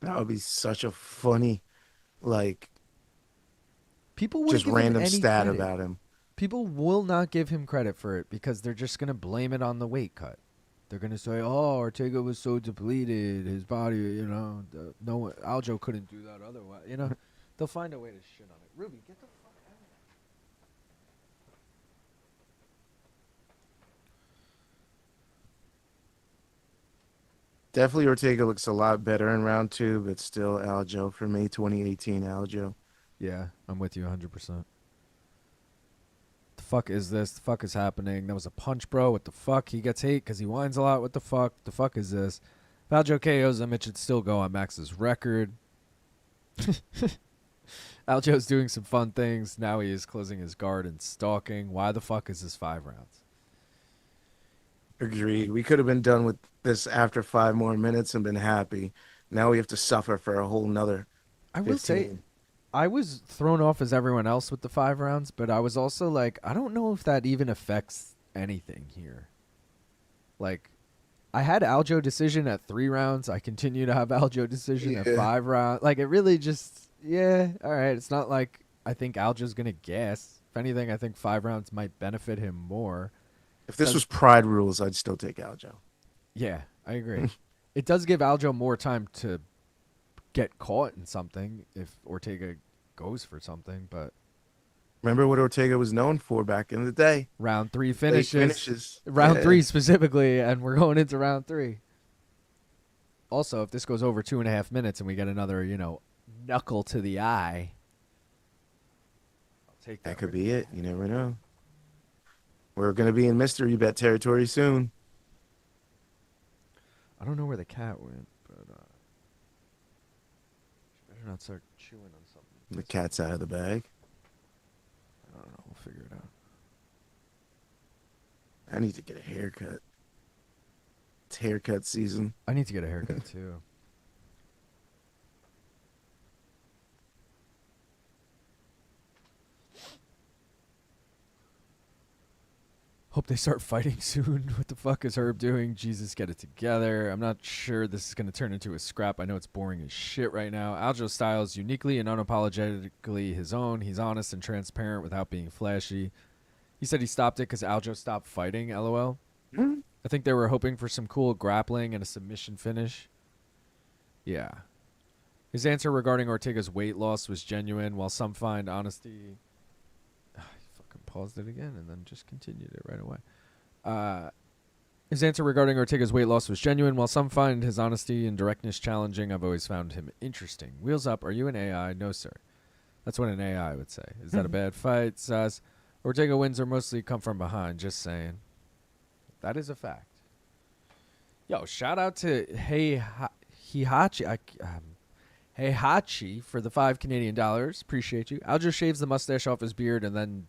That would be such a funny, like, People just give random him any stat credit. about him. People will not give him credit for it because they're just going to blame it on the weight cut. They're going to say, oh, Ortega was so depleted, his body, you know, Aljo couldn't do that otherwise. You know, they'll find a way to shit on it. Ruby, get the fuck out of here. Definitely Ortega looks a lot better in round 2, but still Aljo for me, 2018 Aljo. Yeah, I'm with you 100%. The fuck is this? The fuck is happening? That was a punch, bro. What the fuck? He gets hate because he whines a lot. What the fuck? The fuck is this? If Aljo KOs him, it should still go on Max's record. Aljo's doing some fun things. Now he is closing his guard and stalking. Why the fuck is this 5 rounds? Agreed. We could have been done with this after 5 more minutes and been happy. Now we have to suffer for a whole nother 15. I will say, I was thrown off as everyone else with the 5 rounds, but I was also like, I don't know if that even affects anything here. Like, I had Aljo decision at 3 rounds. I continue to have Aljo decision at 5 rounds. Like, it really just, yeah, all right. It's not like I think Aljo's going to gas. If anything, I think 5 rounds might benefit him more. If this was Pride rules, I'd still take Aljo. Yeah, I agree. It does give Aljo more time to get caught in something if Ortega goes for something, but remember what Ortega was known for back in the day? Round 3 Late finishes. finishes. Round Yeah. 3 specifically, and we're going into round 3. Also, if this goes over 2.5 minutes and we get another, knuckle to the eye, I'll take that. That could be it. You never know. We're going to be in mystery bet territory soon. I don't know where the cat went, but she better not start chewing on something. The cat's out of the bag. I don't know. We'll figure it out. I need to get a haircut. It's haircut season. I need to get a haircut too. Hope they start fighting soon. What the fuck is Herb doing? Jesus, get it together. I'm not sure this is going to turn into a scrap. I know it's boring as shit right now. Aljo's style is uniquely and unapologetically his own. He's honest and transparent without being flashy. He said he stopped it because Aljo stopped fighting, LOL. Mm-hmm. I think they were hoping for some cool grappling and a submission finish. Yeah. His answer regarding Ortega's weight loss was genuine, while some find honesty... paused it again and then just continued it right away. His answer regarding Ortega's weight loss was genuine, while some find his honesty and directness challenging. I've always found him interesting. Wheels up, are you an AI? No, sir. That's what an AI would say. Is that a bad fight? Says Ortega wins are mostly come from behind, just saying. That is a fact. Yo, shout out to Heihachi for the $5 Appreciate you. Aljo shaves the mustache off his beard and then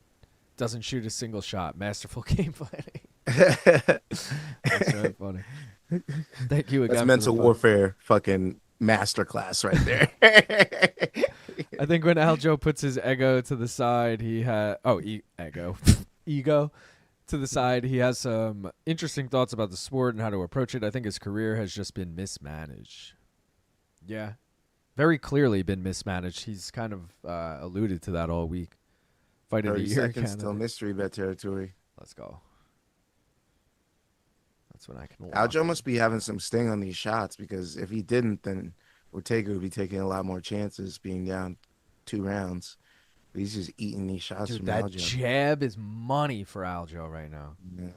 doesn't shoot a single shot. Masterful game planning. That's really funny. Thank you again. That's mental warfare fucking masterclass right there. I think when Aljo puts his ego to the side, he had ego to the side. He has some interesting thoughts about the sport and how to approach it. I think his career has just been mismanaged. Yeah, very clearly been mismanaged. He's kind of alluded to that all week. Fight of the 30 year. seconds till mystery bet territory. Let's go. That's when I can. Aljo must be having some sting on these shots, because if he didn't, then Ortega would be taking a lot more chances being down 2 rounds. But he's just eating these shots Dude, from that Aljo. jab is money for Aljo right now. Yeah.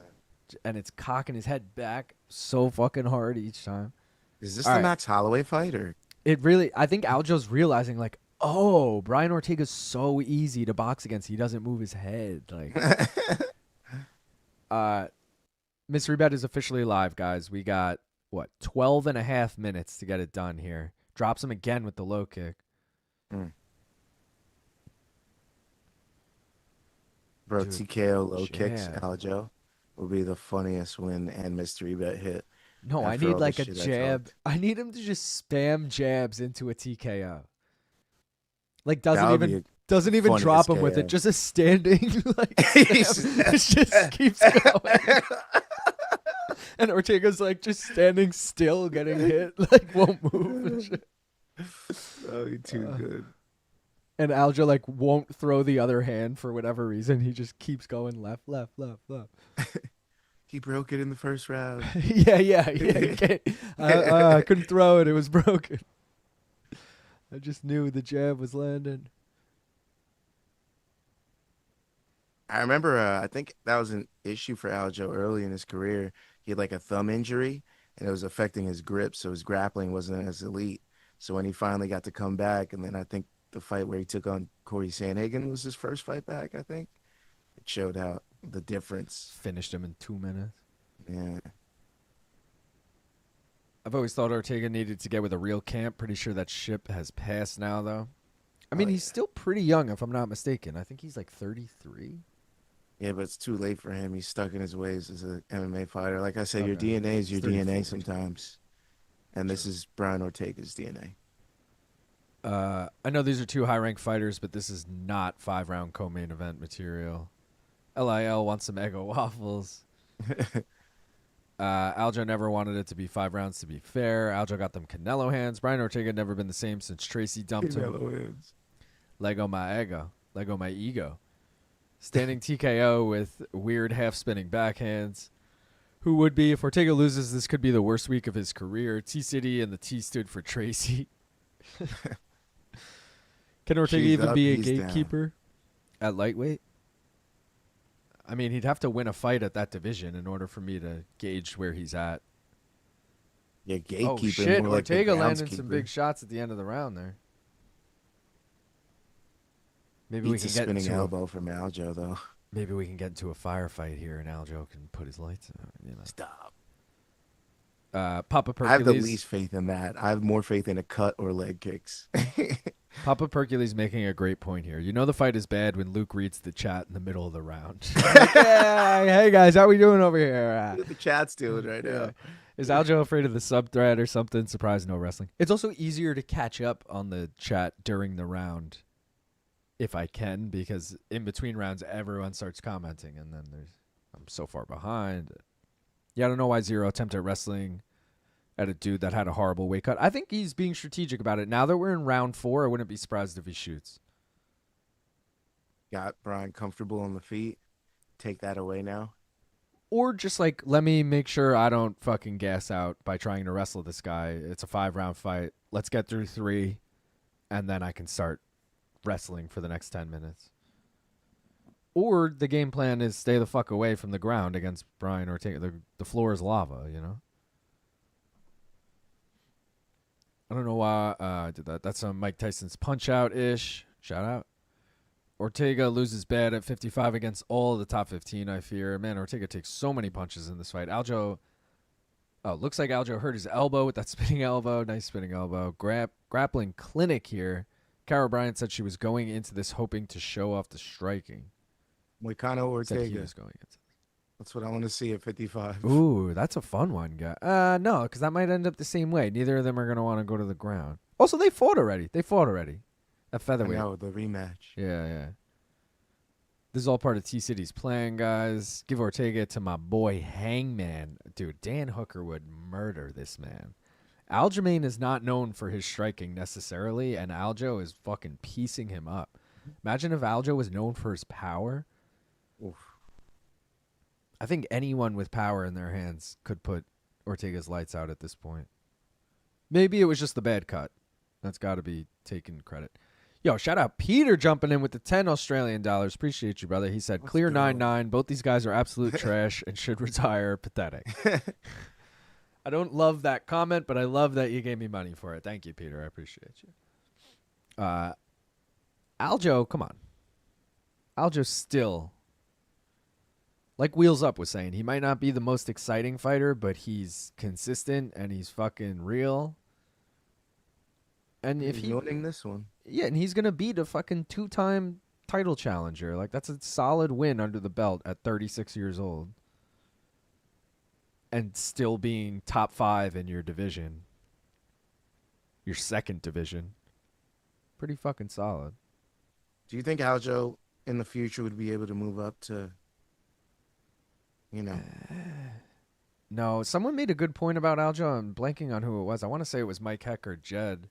And it's cocking his head back so fucking hard each time. Is this All the right. Max Holloway fight, or? I think Aljo's realizing, like, oh, Brian Ortega's so easy to box against. He doesn't move his head. Like, Mystery Bet is officially live, guys. We got, 12 and a half minutes to get it done here. Drops him again with the low kick. Bro, Dude, TKO low kicks, jab. Aljo, will be the funniest win and mystery bet hit. No, I After need all like the a shit I jab. talked. I need him to just spam jabs into a TKO. Like That doesn't would even be doesn't even funniest drop him with it. KO. Just a standing like it just keeps going. And Ortega's like just standing still, getting hit, like won't move and shit. Oh, you're too good. And Aljo like won't throw the other hand for whatever reason. He just keeps going left. He broke it in the first round. yeah. You can't- I couldn't throw it. It was broken. I just knew the jab was landing. I remember, I think that was an issue for Aljo early in his career. He had like a thumb injury, and it was affecting his grip, so his grappling wasn't as elite. So when he finally got to come back, and then I think the fight where he took on Corey Sandhagen was his first fight back, I think. It showed out the difference. Finished him in 2 minutes. Yeah. I've always thought Ortega needed to get with a real camp. Pretty sure that ship has passed now, though. I mean, he's still pretty young, if I'm not mistaken. I think he's like 33. Yeah, but it's too late for him. He's stuck in his ways as an MMA fighter. Like I said, your Okay. DNA is your He's 34. DNA sometimes. And this is Brian Ortega's DNA. I know these are 2 high-ranked fighters, but this is not 5-round co-main event material. LIL wants some Eggo waffles. Aljo never wanted it to be 5 rounds, to be fair. Aljo got them Canelo hands. Brian Ortega never been the same since Tracy dumped him. Lego my ego. Lego my ego. Standing TKO with weird half-spinning backhands. Who would be? If Ortega loses, this could be the worst week of his career. T-City and the T stood for Tracy. Can Ortega She's even up, be a he's down. gatekeeper at lightweight? I mean, he'd have to win a fight at that division in order for me to gauge where he's at. Yeah, Oh gatekeeping. shit! More like the Ortega landed some groundskeeper. big shots at the end of the round there. Maybe we Beats a can get spinning into elbow from Aljo, though. maybe we can get into a firefight here, and Aljo can put his lights out. Stop. Papa I have the Percules. least faith in that. I have more faith in a cut or leg kicks. Papa Percules making a great point here. You know the fight is bad when Luke reads the chat in the middle of the round. Like, yeah, hey guys, how we doing over here? What the chat's doing right now. Is Aljo afraid of the sub threat or something? Surprise, no wrestling. It's also easier to catch up on the chat during the round, if I can, because in between rounds everyone starts commenting, and then I'm so far behind. Yeah, I don't know why Zero attempted wrestling at a dude that had a horrible weight cut. I think he's being strategic about it. Now that we're in round 4, I wouldn't be surprised if he shoots. Got Brian comfortable on the feet. Take that away now. Or just like, let me make sure I don't fucking gas out by trying to wrestle this guy. It's a 5-round fight. Let's get through 3, and then I can start wrestling for the next 10 minutes. Or the game plan is stay the fuck away from the ground against Brian Ortega. The floor is lava, you know? I don't know why I did that. That's Mike Tyson's Punch-Out-ish. Shout out. Ortega loses bad at 55 against all of the top 15, I fear. Man, Ortega takes so many punches in this fight. Aljo, looks like Aljo hurt his elbow with that spinning elbow. Nice spinning elbow. Grappling clinic here. Cara Bryant said she was going into this hoping to show off the striking. Moicano Said he Ortega. was going into. That's what I want to see at 55. Ooh, that's a fun one, guy. No, because that might end up the same way. Neither of them are going to want to go to the ground. Also, they fought already. At featherweight. I know, the rematch. Yeah. This is all part of T-City's plan, guys. Give Ortega to my boy Hangman. Dude, Dan Hooker would murder this man. Aljamain is not known for his striking necessarily, and Aljo is fucking piecing him up. Imagine if Aljo was known for his power. Oof. I think anyone with power in their hands could put Ortega's lights out at this point. Maybe it was just the bad cut. That's got to be taken credit. Yo, shout out Peter jumping in with the 10 Australian dollars. Appreciate you, brother. He said, Let's clear go. 9-9. Both these guys are absolute trash and should retire. Pathetic. I don't love that comment, but I love that you gave me money for it. Thank you, Peter. I appreciate you. Aljo, come on. Aljo still, like Wheels Up was saying, he might not be the most exciting fighter, but he's consistent and he's fucking real. And if He's he winning this one. Yeah, and he's going to beat a fucking 2-time title challenger. Like, that's a solid win under the belt at 36 years old. And still being top 5 in your division. Your second division. Pretty fucking solid. Do you think Aljo in the future would be able to move up to, No, someone made a good point about Aljo. I'm blanking on who it was. I want to say it was Mike Heck or Jed.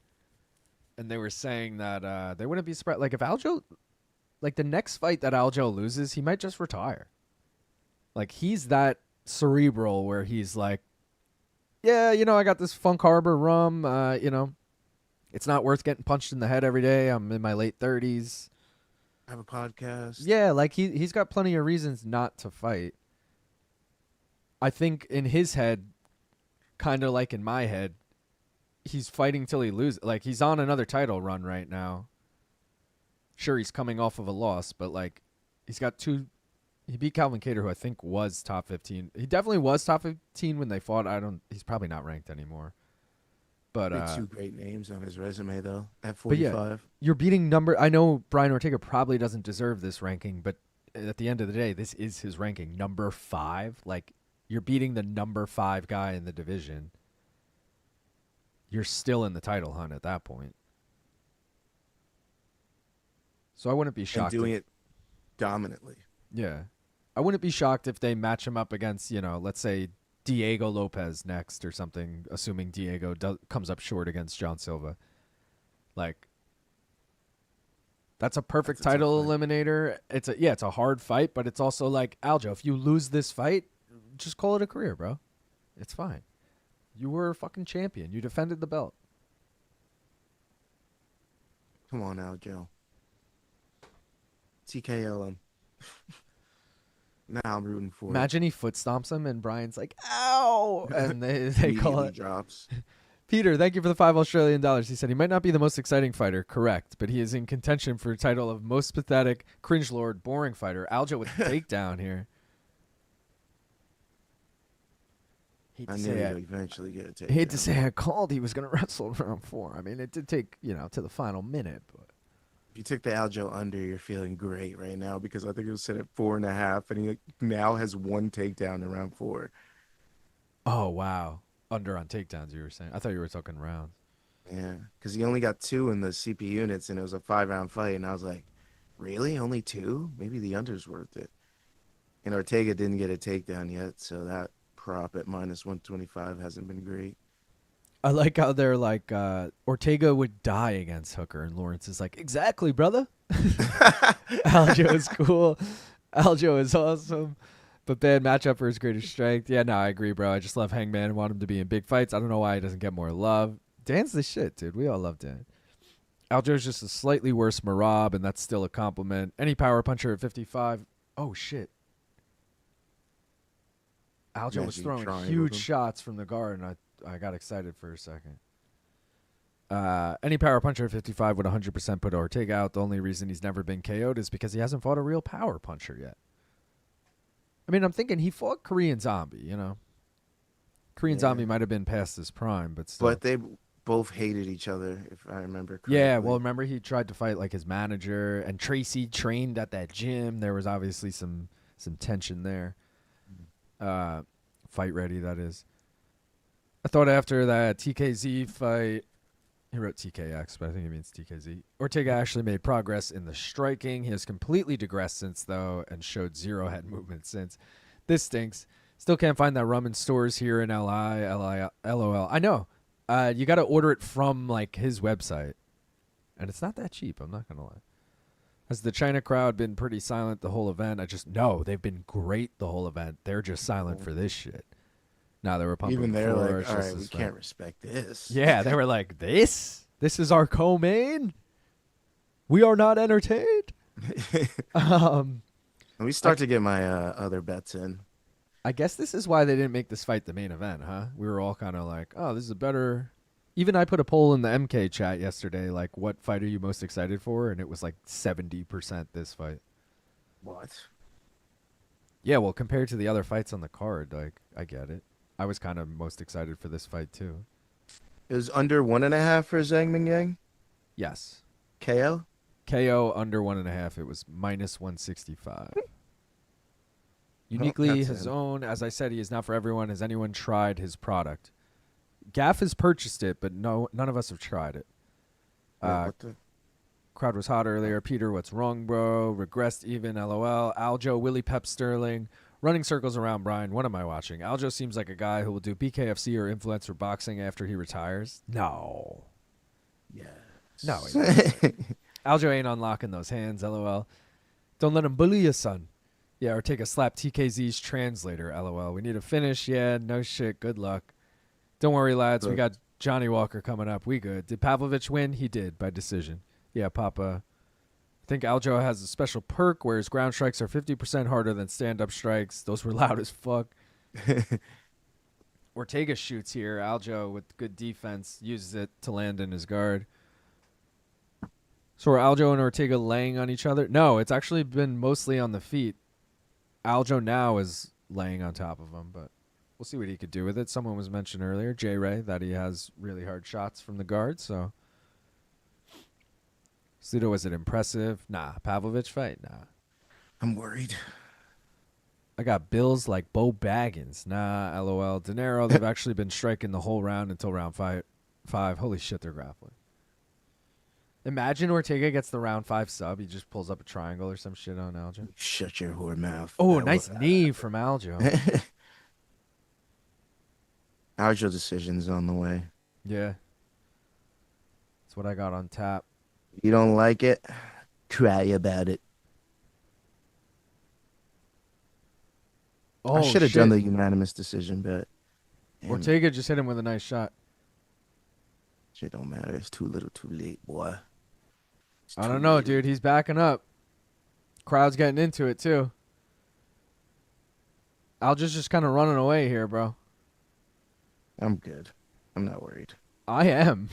And they were saying that they wouldn't be surprised. Like, if Aljo, like, the next fight that Aljo loses, he might just retire. Like, he's that cerebral where he's like, yeah, I got this Funk Harbor rum. It's not worth getting punched in the head every day. I'm in my late 30s. I have a podcast? Yeah, like, he's got plenty of reasons not to fight. I think in his head, kind of like in my head, he's fighting till he loses. Like, he's on another title run right now. Sure, he's coming off of a loss, but, like, he's got 2. He beat Calvin Kattar, who I think was top 15. He definitely was top 15 when they fought. He's probably not ranked anymore. But 2 great names on his resume, though, at but yeah, 45. you're beating I know Brian Ortega probably doesn't deserve this ranking, but at the end of the day, this is his ranking. Number 5. Like, you're beating the number 5 guy in the division. You're still in the title hunt at that point. So I wouldn't be shocked. And doing it dominantly. Yeah. I wouldn't be shocked if they match him up against, let's say Diego Lopez next or something, assuming Diego comes up short against John Silva. Like, that's a perfect title eliminator. It's a hard fight, but it's also like, Aljo, if you lose this fight, just call it a career, bro. It's fine. You were a fucking champion. You defended the belt. Come on, Aljo. TKO him. Now I'm rooting for Imagine he foot stomps him and Brian's like, ow! And they call immediately it. drops. Peter, thank you for the $5 Australian. He said he might not be the most exciting fighter, correct, but he is in contention for the title of most pathetic, cringe lord, boring fighter. Aljo with the takedown here. I knew he'd eventually get a takedown. Hate to say I called he was going to wrestle round 4. I mean, it did take, to the final minute. But If you took the Aljo under, you're feeling great right now because I think it was set at 4.5, and he now has 1 takedown in round 4. Oh, wow. Under on takedowns, you were saying. I thought you were talking rounds. Yeah, because he only got 2 in the CP units, and it was a 5-round fight, and I was like, really? Only 2? Maybe the under's worth it. And Ortega didn't get a takedown yet, so that prop at -125 hasn't been great. I like how they're like, Ortega would die against Hooker, and Lawrence is like, exactly, brother. Aljo is cool. Aljo is awesome. But bad matchup for his greatest strength. Yeah, no, I agree, bro. I just love Hangman and want him to be in big fights. I don't know why he doesn't get more love. Dan's the shit, dude. We all love Dan. Aljo's just a slightly worse Marab, and that's still a compliment. Any power puncher at 55. Oh, shit. Aljo was throwing huge shots from the guard, and I got excited for a second. Any power puncher at 55 would 100% put Ortega out. The only reason he's never been KO'd is because he hasn't fought a real power puncher yet. I mean, I'm thinking he fought Korean Zombie, Korean Zombie might have been past his prime, but still. But they both hated each other, if I remember correctly. Yeah, well, remember he tried to fight like his manager, and Tracy trained at that gym. There was obviously some tension there. Fight ready, that is. I thought after that TKZ fight, he wrote TKX, but I think he means TKZ. Ortega actually made progress in the striking. He has completely digressed since, though, and showed 0 head movement since. This stinks. Still can't find that rum in stores here in LI, LOL. I know. You got to order it from, like, his website. And it's not that cheap, I'm not going to lie. Has the China crowd been pretty silent the whole event? No, they've been great the whole event. They're just silent for this shit. No, they were pumping. Even they're before, like, all right, we can't respect this. Yeah, they were like, this is our co-main? We are not entertained? Let me start to get my other bets in. I guess this is why they didn't make this fight the main event, huh? We were all kind of like, oh, this is a better... Even I put a poll in the MK chat yesterday, like, what fight are you most excited for? And it was like 70% this fight. What? Yeah, well, compared to the other fights on the card, like, I get it. I was kind of most excited for this fight, too. It was under 1.5 for Zhang Mingyang? Yes. KO? KO under 1.5. It was -165. Uniquely his own. As I said, he is not for everyone. Has anyone tried his product? Gaff has purchased it, but none of us have tried it. What the? Crowd was hot earlier. Peter, what's wrong, bro? Regressed even, LOL. Aljo, Willie Pep Sterling. Running circles around Brian. What am I watching? Aljo seems like a guy who will do BKFC or influencer boxing after he retires. No. Yeah. No. Aljo ain't unlocking those hands, LOL. Don't let him bully you, son. Yeah, or take a slap TKZ's translator, LOL. We need a finish. Yeah, no shit. Good luck. Don't worry, lads. We got Johnny Walker coming up. We good. Did Pavlovich win? He did, by decision. Yeah, Papa. I think Aljo has a special perk where his ground strikes are 50% harder than stand-up strikes. Those were loud as fuck. Ortega shoots here. Aljo, with good defense, uses it to land in his guard. So are Aljo and Ortega laying on each other? No, it's actually been mostly on the feet. Aljo now is laying on top of him, but we'll see what he could do with it. Someone was mentioned earlier, J-Ray, that he has really hard shots from the guard, so... Sudo, was it impressive? Nah. Pavlovich fight? Nah. I'm worried. I got bills like Bo Baggins. Nah, LOL. De Niro, they've actually been striking the whole round until round five. Holy shit, they're grappling. Imagine Ortega gets the round 5 sub. He just pulls up a triangle or some shit on Aljo. Shut your whore mouth. Oh, nice knee from Aljo. Aljo decision's on the way. Yeah. That's what I got on tap. You don't like it? Cry about it. Oh, I should have done the unanimous decision, but Ortega just hit him with a nice shot. Shit don't matter. It's too little, too late, boy. I don't know, dude. He's backing up. Crowd's getting into it, too. Aljo's just kind of running away here, bro. I'm good. I'm not worried. I am.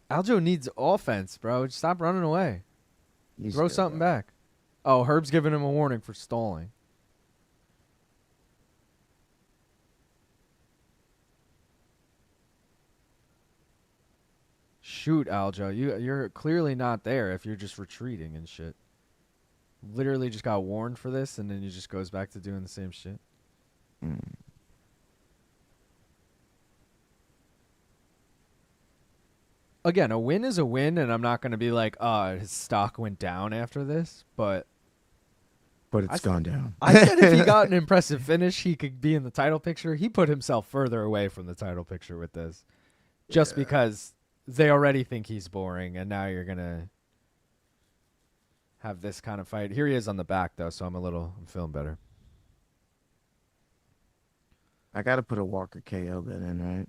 Aljo needs offense, bro. Just stop running away. He's Throw good, something bro. back. Oh, Herb's giving him a warning for stalling. Shoot, Aljo. You're clearly not there if you're just retreating and shit. Literally just got warned for this, and then he just goes back to doing the same shit. Mm. Again, a win is a win, and I'm not going to be like, his stock went down after this, but But it's gone down. I said if he got an impressive finish, he could be in the title picture. He put himself further away from the title picture with this, just because they already think he's boring, and now you're going to have this kind of fight. Here he is on the back, though, so I'm feeling better. I got to put a Walker KO bet in, right?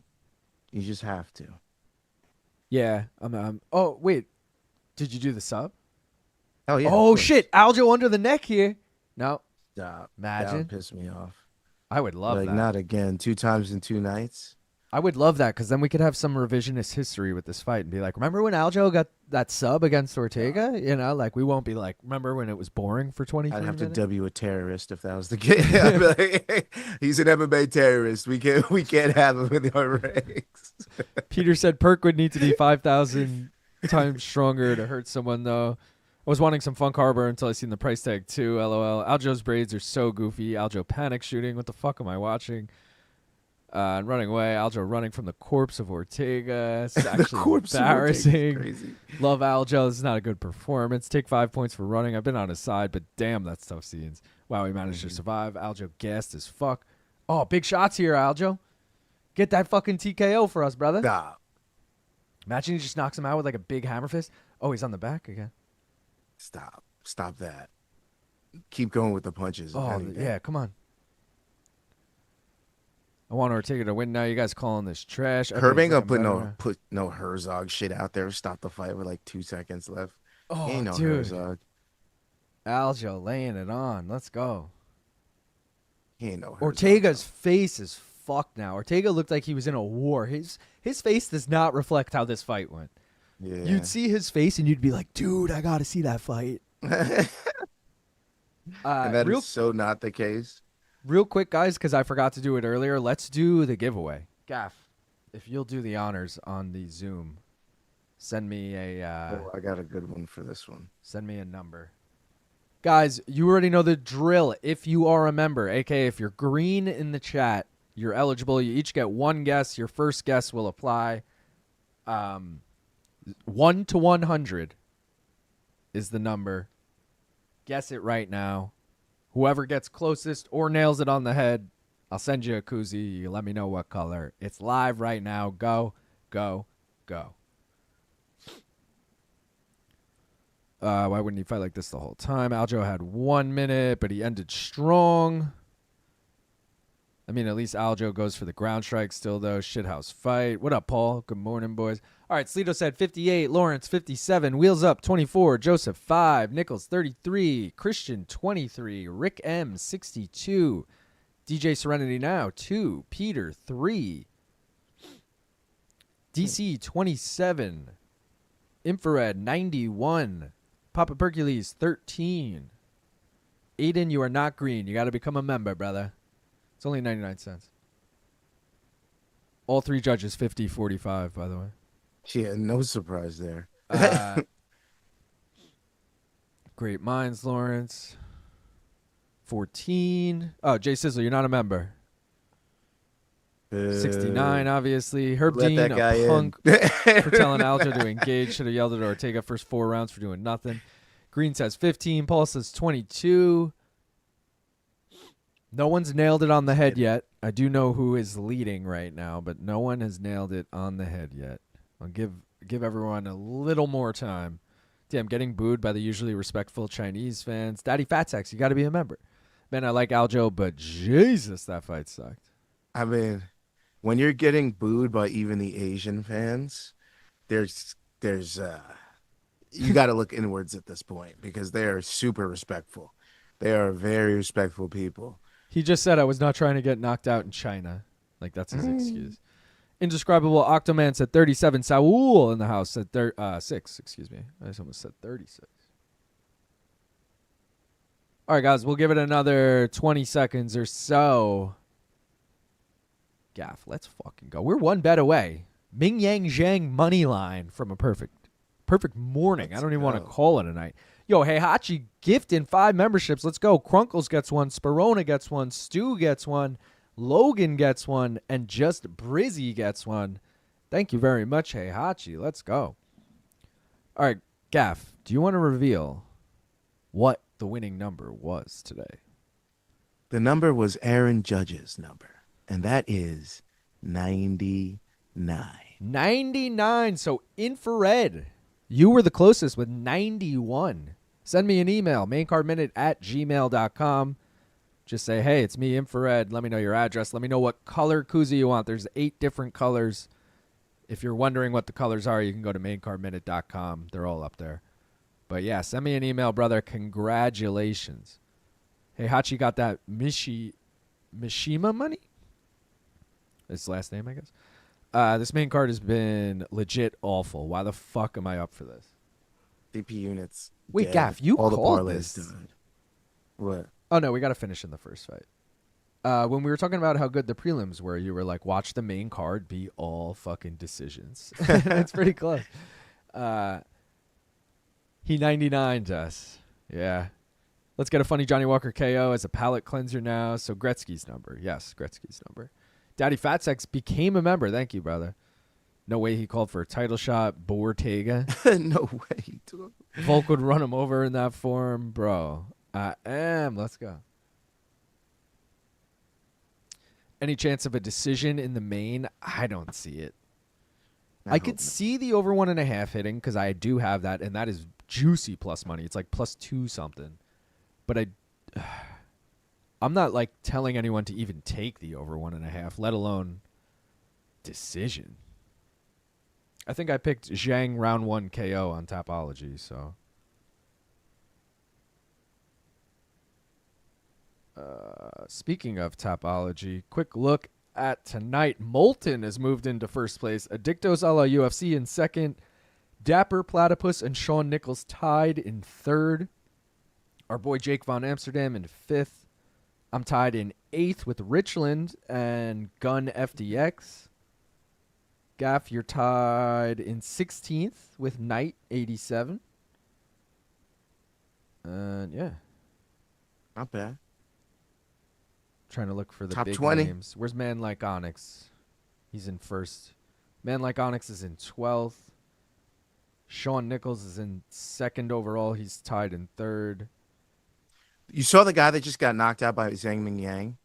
You just have to. Yeah. Oh, wait. Did you do the sub? Oh, yeah. Oh, shit. Aljo under the neck here. No. Stop. Imagine. That would piss me off. I would love Like, that. not again. 2 times in 2 nights. I would love that, because then we could have some revisionist history with this fight and be like, remember when Aljo got that sub against Ortega? You know, like, we won't be like, remember when it was boring for 23 I'd have minutes? to W a terrorist if that was the case. I'd be like, he's an MMA terrorist. We can't have him in our ranks. Peter said Perk would need to be 5,000 times stronger to hurt someone, though. I was wanting some Funk Harbor until I seen the price tag, too. LOL. Aljo's braids are so goofy. Aljo panic shooting. What the fuck am I watching? And running away. Aljo running from the corpse of Ortega. It's actually embarrassing. Crazy. Love Aljo. This is not a good performance. Take 5 points for running. I've been on his side, but damn, that's tough scenes. Wow, he managed to survive. Aljo gassed as fuck. Oh, big shots here, Aljo. Get that fucking TKO for us, brother. Stop. Imagine he just knocks him out with like a big hammer fist. Oh, he's on the back again. Stop that. Keep going with the punches. if Oh, anything. yeah, come on. I want Ortega to win now. You guys calling this trash? Herb ain't gonna Everybody's put no Herzog shit out there. Stop the fight with like 2 seconds left. Oh, Ain't no dude. Herzog. Aljo laying it on. Let's go. He ain't no Herzog. Ortega's face is fucked now. Ortega looked like he was in a war. His face does not reflect how this fight went. Yeah. You'd see his face and you'd be like, dude, I got to see that fight. And that real is so not the case. Real quick, guys, because I forgot to do it earlier, let's do the giveaway. Gaff, if you'll do the honors on the Zoom, send me a I got a good one for this one. send me a number. Guys, you already know the drill. If you are a member, aka if you're green in the chat, you're eligible. You each get one guess. Your first guess will apply. 1 to 100 is the number. Guess it right now. Whoever gets closest or nails it on the head, I'll send you a koozie. You let me know what color. It's live right now. Go, go, go. Why wouldn't he fight like this the whole time? Aljo had 1 minute, but he ended strong. I mean, at least Aljo goes for the ground strike still, though. Shithouse fight. What up, Paul? Good morning, boys. All right, Sleeto said 58. Lawrence, 57. Wheels Up, 24. Joseph, 5. Nichols, 33. Christian, 23. Rick M, 62. DJ Serenity Now, 2. Peter, 3. DC, 27. Infrared, 91. Papa Percules, 13. Aiden, you are not green. You got to become a member, brother. It's only 99 cents. All 3 judges, 50, 45, by the way. Yeah, no surprise there. Great minds, Lawrence. 14. Oh, Jay Sizzle, you're not a member. 69, obviously. Herb Let Dean, that guy a punk in. for telling Aljo to engage. Should have yelled at Ortega first 4 rounds for doing nothing. Green says 15. Paul says 22. No one's nailed it on the head yet. I do know who is leading right now, but no one has nailed it on the head yet. I'll give everyone a little more time. Damn, getting booed by the usually respectful Chinese fans. Daddy Fatsex, you got to be a member. Man, I like Aljo, but Jesus, that fight sucked. I mean, when you're getting booed by even the Asian fans, there's you got to look inwards at this point because they are super respectful. They are very respectful people. He just said I was not trying to get knocked out in China. Like, that's his excuse. Indescribable Octoman said 37. Saul in the house said 6. Excuse me. I just almost said 36. All right, guys. We'll give it another 20 seconds or so. Gaff, let's fucking go. We're one bet away. Mingyang Zhang money line from a perfect morning. I don't even want to call it a night. Yo, Heihachi gifting 5 memberships. Let's go. Crunkles gets one. Sperona gets one. Stu gets one. Logan gets one. And Just Brizzy gets one. Thank you very much, Heihachi. Let's go. All right, Gaff, do you want to reveal what the winning number was today? The number was Aaron Judge's number, and that is 99. 99. So infrared. You were the closest with 91. Send me an email, maincardminute@gmail.com. Just say, hey, it's me, infrared. Let me know your address. Let me know what color koozie you want. There's 8 different colors. If you're wondering what the colors are, you can go to maincardminute.com. They're all up there. But yeah, send me an email, brother. Congratulations. Hey, Hachi got that Mishima money? His last name, I guess. This main card has been legit awful. Why the fuck am I up for this? CP units. Wait, dead. Gaff, you all the called parlays this. died. What? Oh, no, we got to finish in the first fight. When we were talking about how good the prelims were, you were like, watch the main card be all fucking decisions. It's pretty close. He 99'd us. Yeah. Let's get a funny Johnny Walker KO as a palate cleanser now. So Gretzky's number. Yes, Gretzky's number. Daddy Fatsex became a member. Thank you, brother. No way he called for a title shot. Ortega. No way. Dude. Volk would run him over in that form. Bro, I am. Let's go. Any chance of a decision in the main? I don't see it. I could see the over 1.5 hitting because I do have that, and that is juicy plus money. It's like +2 something. But I'm not like telling anyone to even take the over 1.5, let alone decision. I think I picked Zhang round 1 KO on Tapology, so. Speaking of Tapology, quick look at tonight. Molten has moved into first place. Addictos a la UFC in second. Dapper Platypus and Shawn Nichols tied in third. Our boy Jake Von Amsterdam in fifth. I'm tied in 8th with Richland and Gun FDX. Gaff, you're tied in 16th with Knight 87. Yeah. Not bad. Trying to look for the Top big 20. names. Where's Man Like Onyx? He's in first. Man Like Onyx is in 12th. Shawn Nichols is in second overall. He's tied in third. You saw the guy that just got knocked out by Zhang Mingyang?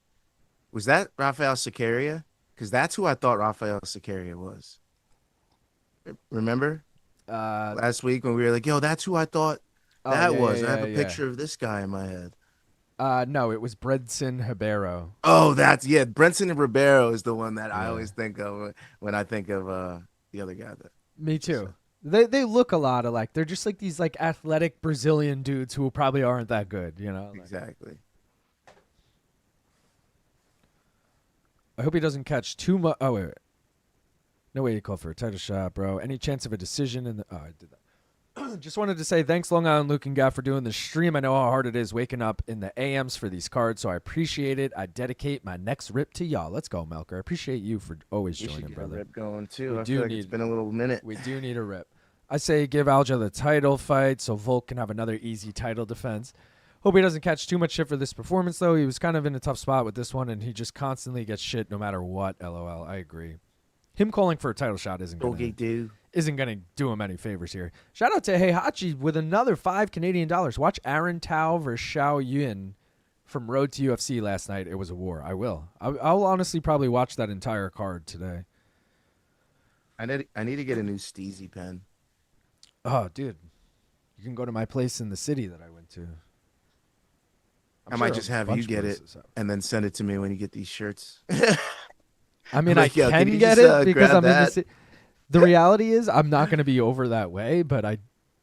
Was that Rafael Siqueira? Because that's who I thought Rafael Siqueira was. Remember? Last week when we were like, yo, that's who I thought that was. I have a picture of this guy in my head. No, it was Bredson Ribeiro. Oh, Brenson Ribeiro is the one that I always think of when I think of the other guy. Me too. They look a lot alike. They're just like these like athletic Brazilian dudes who probably aren't that good, you know? Exactly. I hope he doesn't catch too much. Oh, wait. No way you called for a title shot, bro. Any chance of a decision in the... Oh, I did that. Just wanted to say thanks, Long Island Luke and Gaff, for doing the stream. I know how hard it is waking up in the AMs for these cards, so I appreciate it. I dedicate my next rip to y'all. Let's go, Melker. I appreciate you for always joining, brother. Rip going too. We I do feel like need- it's been a little minute. We do need a rip. I say give Alja the title fight so Volk can have another easy title defense. Hope he doesn't catch too much shit for this performance, though. He was kind of in a tough spot with this one, and he just constantly gets shit no matter what, LOL. I agree. Him calling for a title shot isn't going to do him any favors here. Shout out to Heihachi with another $5 Canadian. Watch Aaron Tao versus Xiao Yun from Road to UFC last night. It was a war. I will. I'll honestly probably watch that entire card today. I need to get a new Steezy pen. Oh, dude. You can go to my place in the city that I went to. I might just have you get it and then send it to me when you get these shirts. I mean, like, I can get it because I'm in the city. The reality is I'm not going to be over that way, but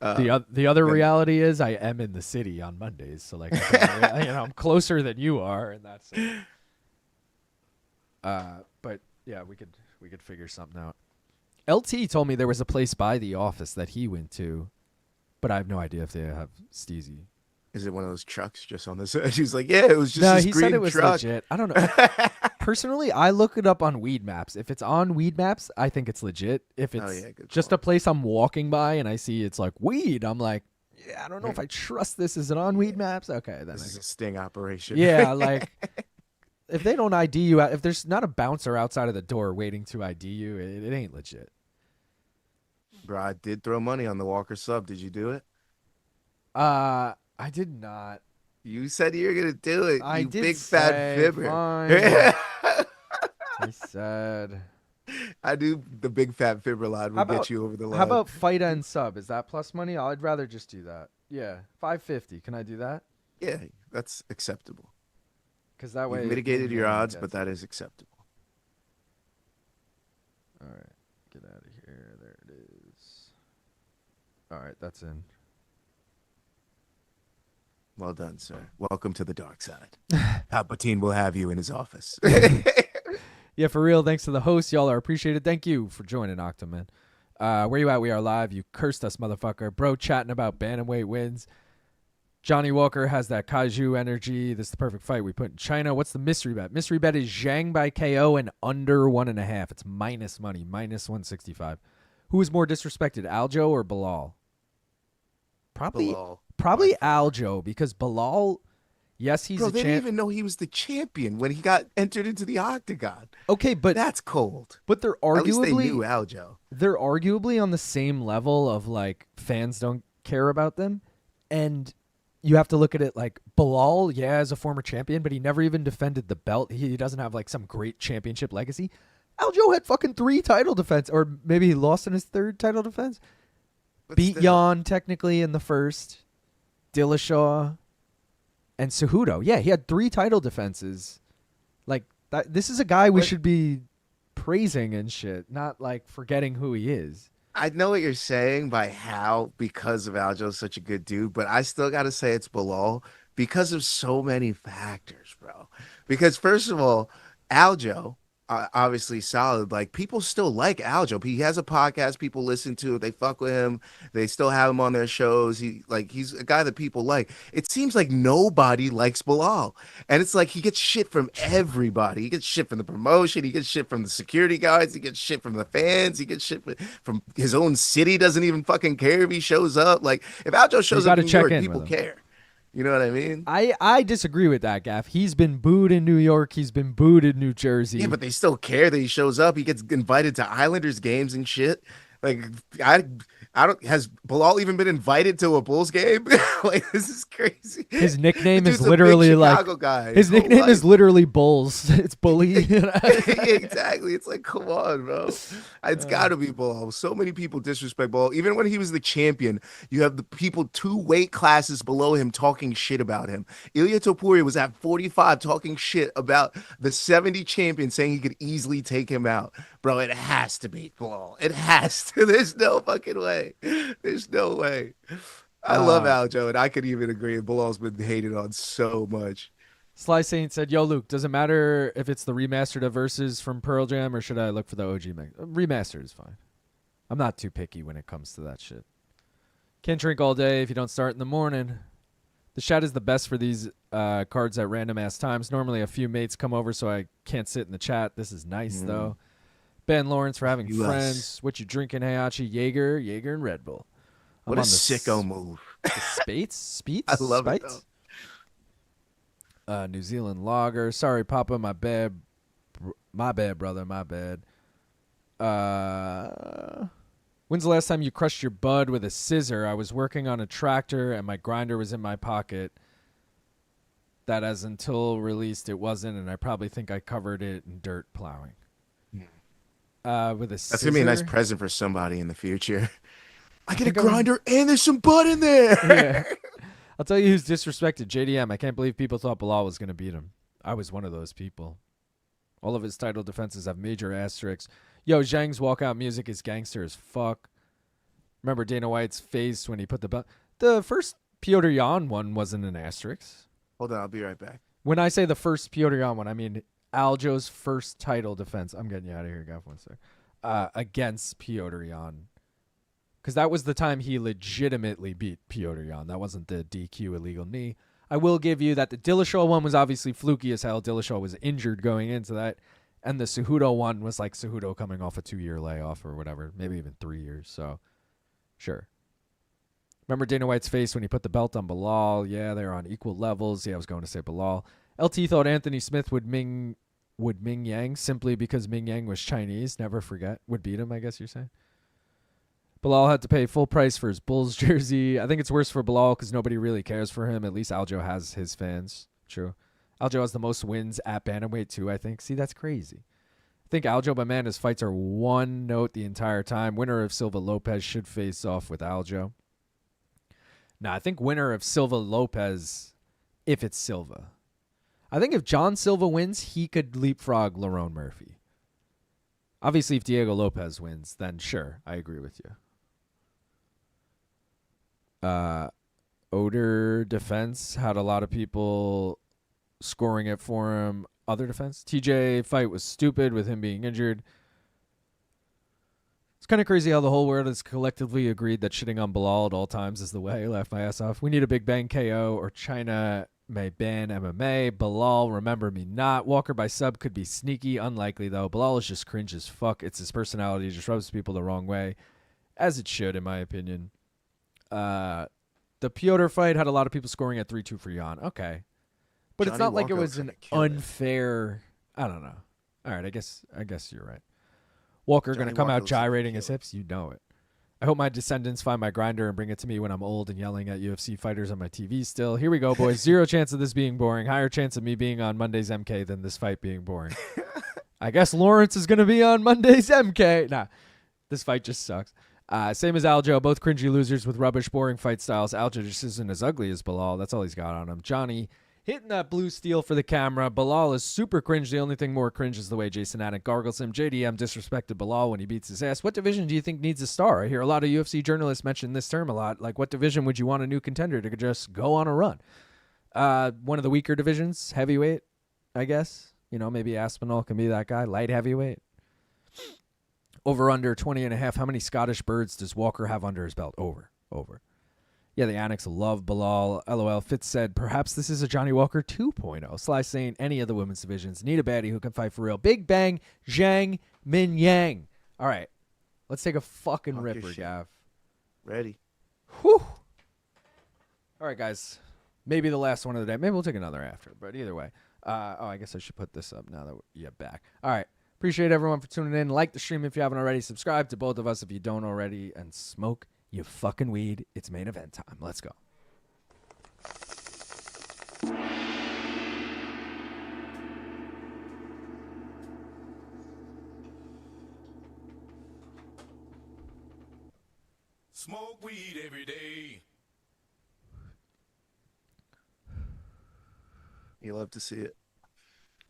The other reality is I am in the city on Mondays, so like I'm closer than you are, and that's it. But yeah, we could figure something out. LT told me there was a place by the office that he went to, but I have no idea if they have Steezy. Is it one of those trucks just on this edge? He's like, yeah, it was just no, this he green said it was truck. legit. I don't know. Personally, I look it up on Weed Maps. If it's on Weed Maps, I think it's legit. If it's just a place I'm walking by and I see it's like weed, I'm like, yeah, I don't know if I trust this. Is it on Weed Maps? Okay, then This is a sting operation. Yeah, like if they don't ID you out, if there's not a bouncer outside of the door waiting to ID you, it ain't legit. Bro, I did throw money on the Walker sub. Did you do it? I did not. You said you were gonna do it. I you did big say, fat fibber. Fine. I said. I knew the big fat fibber line would get you over the line. How about fight and sub? Is that plus money? I'd rather just do that. Yeah, $5.50. Can I do that? Yeah, that's acceptable. Because that way you mitigated your odds, but that is acceptable. All right, get out of here. There it is. All right, that's in. Well done, sir. Welcome to the dark side. Palpatine will have you in his office. Yeah, for real. Thanks to the hosts. Y'all are appreciated. Thank you for joining, Octoman. Where you at? We are live. You cursed us, motherfucker. Bro, chatting about bantamweight wins. Johnny Walker has that kaiju energy. This is the perfect fight we put in China. What's the mystery bet? Mystery bet is Zhang by KO and under 1.5. It's minus money, minus 165. Who is more disrespected, Aljo or Bilal? Probably Aljo, because Bilal, yes, he's Bro, a they didn't even know he was the champion when he got entered into the octagon. Okay, but that's cold. But they're arguably At least they knew Aljo. They're arguably on the same level of like fans don't care about them, and you have to look at it like Bilal, yeah, is a former champion, but he never even defended the belt. He doesn't have like some great championship legacy. Aljo had fucking 3 title defense, or maybe he lost in his 3rd title defense. But Beat Jan technically in the 1st. Dillashaw and Cejudo. Yeah, he had 3 title defenses. Like that, this is a guy we should be praising and shit, not like forgetting who he is. I know what you're saying by how, because of Aljo's such a good dude, but I still got to say it's Bilal because of so many factors, bro. Because first of all, Aljo, obviously solid. Like, people still like Aljo. He has a podcast people listen to. They fuck with him. They still have him on their shows. He's a guy that people like. It seems like nobody likes Bilal. And it's like he gets shit from everybody. He gets shit from the promotion. He gets shit from the security guards. He gets shit from the fans. He gets shit from his own city. Doesn't even fucking care if he shows up. Like, if Aljo shows up in New York, people care. You know what I mean? I disagree with that, Gaff. He's been booed in New York. He's been booed in New Jersey. Yeah, but they still care that he shows up. He gets invited to Islanders games and shit. Like, I don't. Has Bilal even been invited to a Bulls game? Like, this is crazy. His nickname is literally like his nickname is literally Bulls. It's Bully. Exactly. It's like, come on, bro. It's got to be Bilal. So many people disrespect Bilal. Even when he was the champion, you have the people 2 weight classes below him talking shit about him. Ilia Topuria was at 45 talking shit about the 70 champion, saying he could easily take him out. Bro, it has to be Bilal. It has to. There's no fucking way. There's no way. I love Aljo, and I could even agree. Bilal's been hated on so much. Sly Saint said, "Yo, Luke, does it matter if it's the remastered of Versus from Pearl Jam, or should I look for the OG mix? Remastered is fine. I'm not too picky when it comes to that shit. Can't drink all day if you don't start in the morning. The chat is the best for these cards at random ass times. Normally a few mates come over, so I can't sit in the chat. This is nice, though. Ben Lawrence for having friends. What you drinking, Hayachi? Jaeger and Red Bull. What a sicko move. Speets? I love it, though. New Zealand lager. Sorry, Papa, my bad. My bad, brother, my bad. When's the last time you crushed your bud with a scissor? I was working on a tractor and my grinder was in my pocket. That as until released it wasn't, and I probably think I covered it in dirt plowing. With a scissor. That's gonna be a nice present for somebody in the future. I get a grinder and there's some bud in there. Yeah. I'll tell you who's disrespected. JDM. I can't believe people thought Bilal was gonna beat him. I was one of those people. All of his title defenses have major asterisks. Yo, Zhang's walkout music is gangster as fuck. Remember Dana White's face when he put the belt? The first Piotr Jan one wasn't an asterisk. Hold on, I'll be right back. When I say the first Piotr Jan one, I mean Aljo's first title defense. I'm getting you out of here, Gav, one sec. Against Piotr Jan. Because that was the time he legitimately beat Piotr Jan. That wasn't the DQ illegal knee. I will give you that the Dillashaw one was obviously fluky as hell. Dillashaw was injured going into that. And the Cejudo one was like Cejudo coming off a 2-year layoff or whatever. Maybe even 3 years. So, sure. Remember Dana White's face when he put the belt on Bilal? Yeah, they were on equal levels. Yeah, I was going to say Bilal. LT thought Anthony Smith would Mingyang simply because Mingyang was Chinese. Never forget. Would beat him, I guess you're saying. Bilal had to pay full price for his Bulls jersey. I think it's worse for Bilal because nobody really cares for him. At least Aljo has his fans. True. Aljo has the most wins at bantamweight too, I think. See, that's crazy. I think Aljo, my man, his fights are one note the entire time. Winner of Silva Lopez should face off with Aljo. Now, I think winner of Silva Lopez, if it's Silva. I think if John Silva wins, he could leapfrog Lerone Murphy. Obviously, if Diego Lopez wins, then sure, I agree with you. Oder defense had a lot of people scoring it for him. Other defense? TJ fight was stupid with him being injured. It's kind of crazy how the whole world has collectively agreed that shitting on Bilal at all times is the way. I laughed my ass off. We need a Big Bang KO or China may ban MMA. Bilal, remember me not. Walker by sub could be sneaky. Unlikely, though. Bilal is just cringe as fuck. It's his personality. It just rubs people the wrong way. As it should, in my opinion. The Piotr fight had a lot of people scoring at 3-2 for Jan. Okay. But Johnny it's not like it Walker was an kinda killed it. unfair... I don't know. All right, I guess you're right. Walker going to Johnny come Walker out was gyrating gonna his kill it. hips. You know it. I hope my descendants find my grinder and bring it to me when I'm old and yelling at UFC fighters on my TV still. Here we go, boys. Zero chance of this being boring. Higher chance of me being on Monday's MK than this fight being boring. I guess Lawrence is going to be on Monday's MK. Nah, this fight just sucks. Same as Aljo. Both cringy losers with rubbish, boring fight styles. Aljo just isn't as ugly as Bilal. That's all he's got on him. Johnny hitting that blue steel for the camera. Bilal is super cringe. The only thing more cringe is the way Jason Anik gargles him. JDM disrespected Bilal when he beats his ass. What division do you think needs a star? I hear a lot of UFC journalists mention this term a lot. Like, what division would you want a new contender to just go on a run? One of the weaker divisions, heavyweight, I guess. You know, maybe Aspinall can be that guy. Light heavyweight. Over under 20.5. How many Scottish birds does Walker have under his belt? Over. Yeah, the Annex love Bilal. LOL. Fitz said, perhaps this is a Johnny Walker 2.0. Sly saying, any of the women's divisions need a baddie who can fight for real. Big Bang, Zhang, Mingyang. All right. Let's take a fucking Talk your ripper, shit. Gav. Ready? Whew. All right, guys. Maybe the last one of the day. Maybe we'll take another after. But either way. I guess I should put this up now that you're back. All right. Appreciate everyone for tuning in. Like the stream if you haven't already. Subscribe to both of us if you don't already. And smoke you fucking weed. It's main event time. Let's go. Smoke weed every day. You love to see it.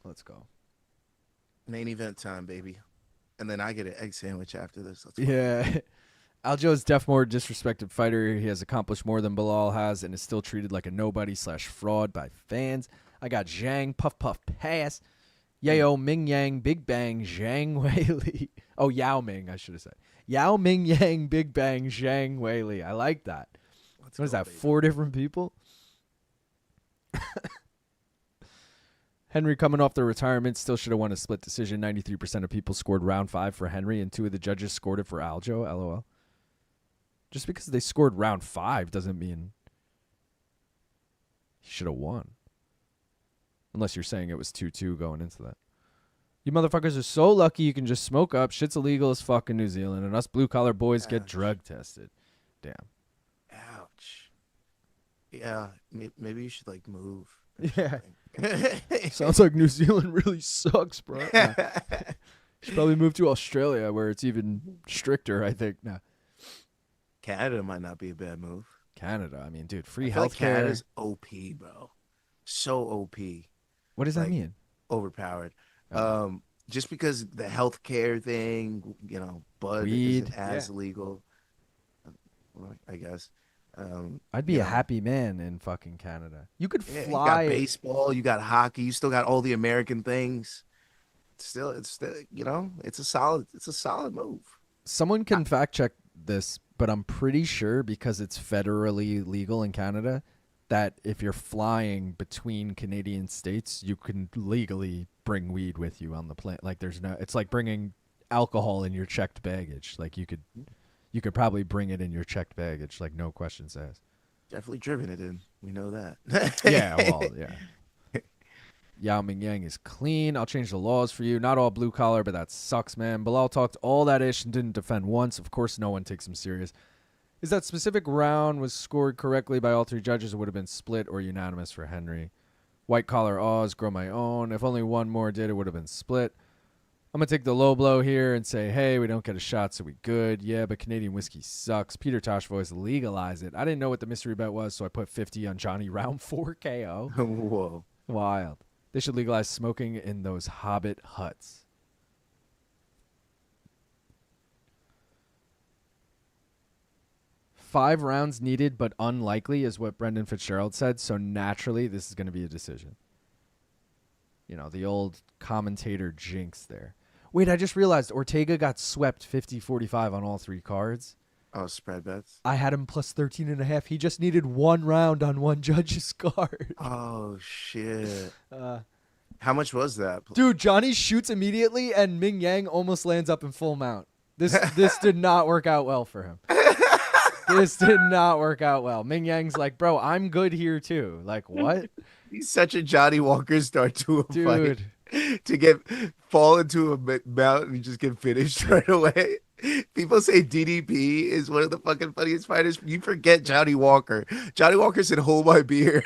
Let's go. Main event time, baby. And then I get an egg sandwich after this. Let's go. Yeah. Aljo is def more disrespected fighter. He has accomplished more than Bilal has and is still treated like a nobody/fraud by fans. I got Zhang, puff pass. Yao Ming Yang, Big Bang, Zhang Weili. Oh, Yao Ming, I should have said. Yao Ming Yang, Big Bang, Zhang Weili. I like that. Let's What is go, that, baby. 4 different people? Henry coming off the retirement still should have won a split decision. 93% of people scored round 5 for Henry, and 2 of the judges scored it for Aljo. LOL. Just because they scored round 5 doesn't mean he should have won. Unless you're saying it was 2-2 going into that. You motherfuckers are so lucky you can just smoke up. Shit's illegal as fuck in New Zealand, and us blue-collar boys get Ouch. drug tested. Damn. Ouch. Yeah, maybe you should like move. Yeah. Sounds like New Zealand really sucks, bro. Nah. Should probably move to Australia where it's even stricter, I think. Nah. Canada might not be a bad move. Canada. I mean, dude, free I feel like healthcare. Canada's OP, bro. So OP. What does that like, mean? Overpowered. Oh. Just because the healthcare thing, you know, bud Weed, isn't as legal. I guess. I'd be You a know, happy man in fucking Canada. You could yeah, you got fly. baseball, you got hockey, you still got all the American things. It's still, it's a solid move. Someone can fact check this, but I'm pretty sure because it's federally legal in Canada that if you're flying between Canadian states, you can legally bring weed with you on the plane. Like there's no, it's like bringing alcohol in your checked baggage. Like you could probably bring it in your checked baggage, like no questions asked. Definitely driven it in. We know that. Yeah, well, yeah. Yao Mingyang is clean. I'll change the laws for you. Not all blue collar, but that sucks, man. Bilal talked all that ish and didn't defend once. Of course, no one takes him serious. Is that specific round was scored correctly by all three judges, it would have been split or unanimous for Henry. White collar Oz, grow my own. If only one more did, it would have been split. I'm going to take the low blow here and say, hey, we don't get a shot, so we good. Yeah, but Canadian whiskey sucks. Peter Tosh voice, legalize it. I didn't know what the mystery bet was, so I put 50 on Johnny round 4 KO. Whoa. Wild. They should legalize smoking in those hobbit huts. Five rounds needed, but unlikely is what Brendan Fitzgerald said. So naturally, this is going to be a decision. You know, the old commentator jinx there. Wait, I just realized Ortega got swept 50-45 on all three cards. Oh, spread bets. I had him plus 13.5. He just needed one round on one judge's card. Oh shit. How much was that? Dude, Johnny shoots immediately, and Mingyang almost lands up in full mount. This did not work out well for him. This did not work out well. Mingyang's like, bro, I'm good here too. Like, what? He's such a Johnny Walker start to a Dude. fight. To fall into a mount and just get finished right away. People say DDP is one of the fucking funniest fighters. You forget Johnny Walker. Johnny Walker said, hold my beer.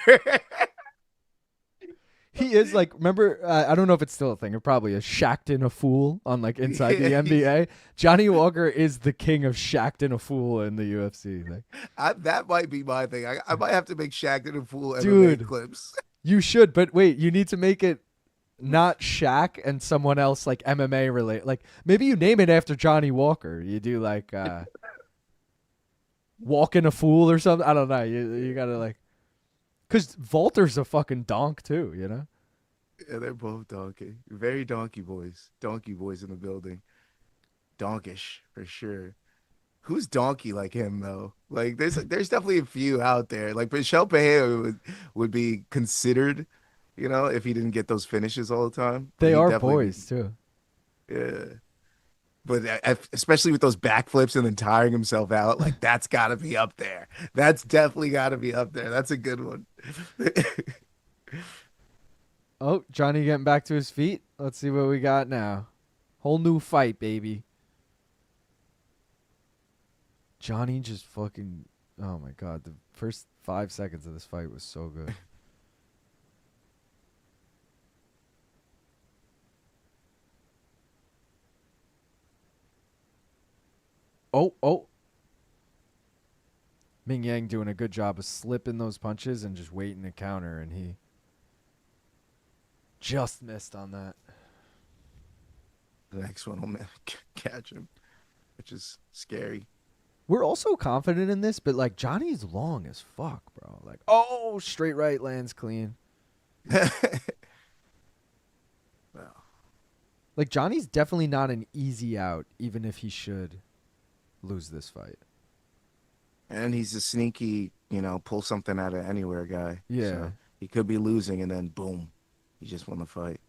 He is like, remember, I don't know if it's still a thing. It probably is shacked in a fool on like inside the NBA. Johnny Walker is the king of shacked in a fool in the UFC. Like, That might be my thing. I might have to make Shaq and a fool Dude. MMA clips. you should, but wait, you need to make it not Shaq and someone else like MMA related. Like maybe you name it after Johnny Walker. You do like walking a fool or something. I don't know. You gotta like, cause Volter's a fucking donk too. You know. Yeah, they're both donkey. Very donkey boys. Donkey boys in the building. Donkish for sure. Who's donkey like him though? Like there's definitely a few out there. Like Michel Pereira would be considered. You know, if he didn't get those finishes all the time. They He'd are definitely boys too. Yeah. But especially with those backflips and then tiring himself out, like that's got to be up there. That's definitely got to be up there. That's a good one. Oh, Johnny getting back to his feet. Let's see what we got now. Whole new fight, baby. Johnny just fucking... Oh, my God. The first 5 seconds of this fight was so good. Oh. Mingyang doing a good job of slipping those punches and just waiting to counter, and he just missed on that. The next one will catch him, which is scary. We're also confident in this, but like Johnny's long as fuck, bro. Like, oh, straight right lands clean. Well, Like Johnny's definitely not an easy out, even if he should lose this fight. and he's a sneaky, pull something out of anywhere guy. Yeah. So he could be losing, and then boom, he just won the fight.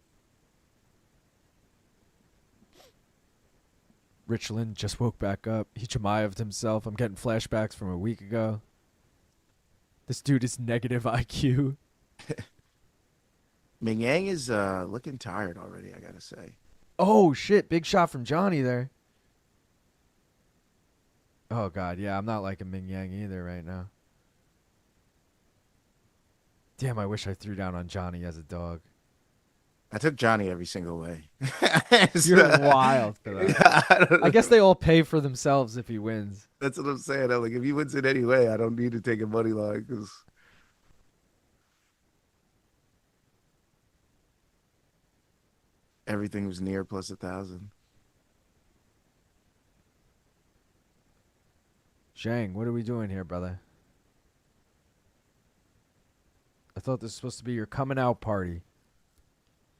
Richland just woke back up. He Chimaev'd himself. I'm getting flashbacks from a week ago. This dude is negative IQ. Mingyang is looking tired already, I gotta say. Oh, shit. Big shot from Johnny there. Oh, God. Yeah, I'm not liking Mingyang either right now. Damn, I wish I threw down on Johnny as a dog. I took Johnny every single way. You're wild for that. I guess they all pay for themselves if he wins. That's what I'm saying. I'm like, if he wins it anyway, I don't need to take a money line because everything was near plus 1,000. Zhang, what are we doing here, brother? I thought this was supposed to be your coming out party.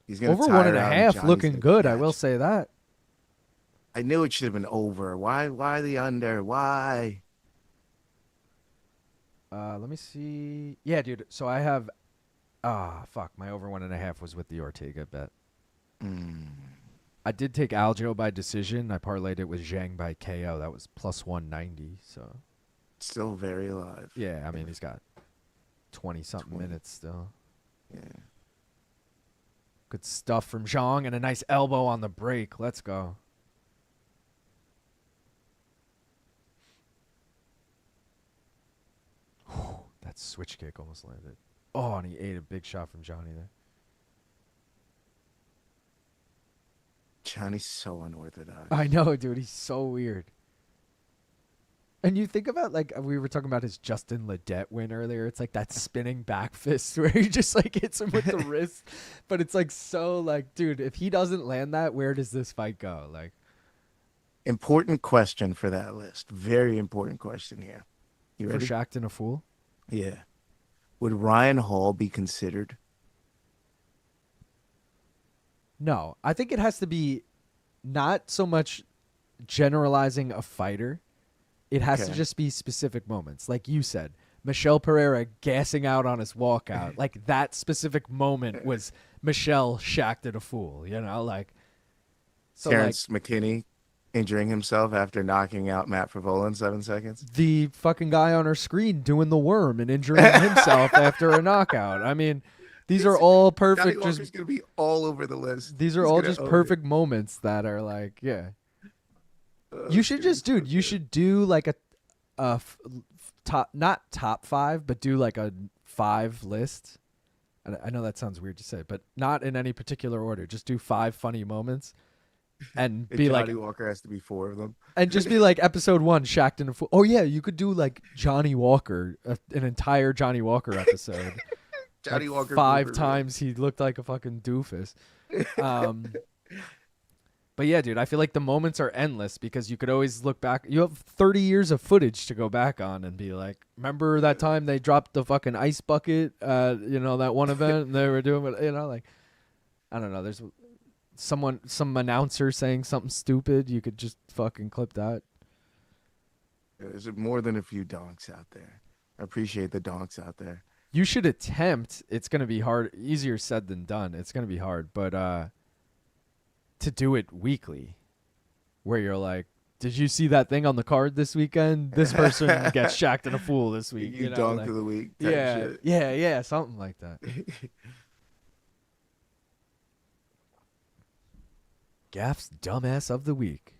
He's gonna Over tire out and 1.5, Johnny's looking gonna good. I catch. will say that. I knew it should have been over. Why the under? Why? Let me see. Yeah, dude. So I have. Fuck. My over 1.5 was with the Ortega bet. I did take Aljo by decision. I parlayed it with Zhang by KO. That was plus 190. So. Still very alive. Yeah, I mean he's got 20-something minutes still. Yeah. Good stuff from Zhang and a nice elbow on the break. Let's go. That switch kick almost landed. Oh, and he ate a big shot from Johnny there. Johnny's so unorthodox. I know, dude. He's so weird. And you think about, like, we were talking about his Justin Ledet win earlier. It's like that spinning back fist where he just, like, hits him with the wrist. But it's, like, so, like, dude, if he doesn't land that, where does this fight go? Like, Important question for that list. Very important question here. You for ready? Shackton a fool? Yeah. Would Ryan Hall be considered? No. I think it has to be not so much generalizing a fighter. It has to Okay. just be specific moments. Like you said, Michel Pereira gassing out on his walkout. Like that specific moment was Michel Shackton a fool, you know? Like, so Terrence McKinney injuring himself after knocking out Matt Favola in 7 seconds? like the fucking guy on our screen doing the worm and injuring himself after a knockout. I mean, these are all Johnny perfect. Walker's Just going to be all over the list. these are He's all gonna just own it. perfect moments that are like, yeah. You should just, so dude. You should do like top, not top 5, but do like a 5 list. I know that sounds weird to say, but not in any particular order. Just do 5 funny moments, and And be Johnny like, Walker has to be 4 of them. and just be like episode 1, Shackton a fool. Oh yeah, you could do like Johnny Walker, an entire Johnny Walker episode. Johnny Like Walker 5 Cooper, times he looked like a fucking doofus. But yeah, dude, I feel like the moments are endless because you could always look back. You have 30 years of footage to go back on and be like, remember that time they dropped the fucking ice bucket, that one event and they were doing it, like, I don't know. There's some announcer saying something stupid. You could just fucking clip that. There's more than a few donks out there. I appreciate the donks out there. You should attempt. It's going to be hard. Easier said than done. It's going to be hard. But to do it weekly where you're like, did you see that thing on the card this weekend? This person gets shacked in a fool this week. You know, donk like, of the week. Type yeah, shit. yeah, something like that. Gaff's dumbass of the week.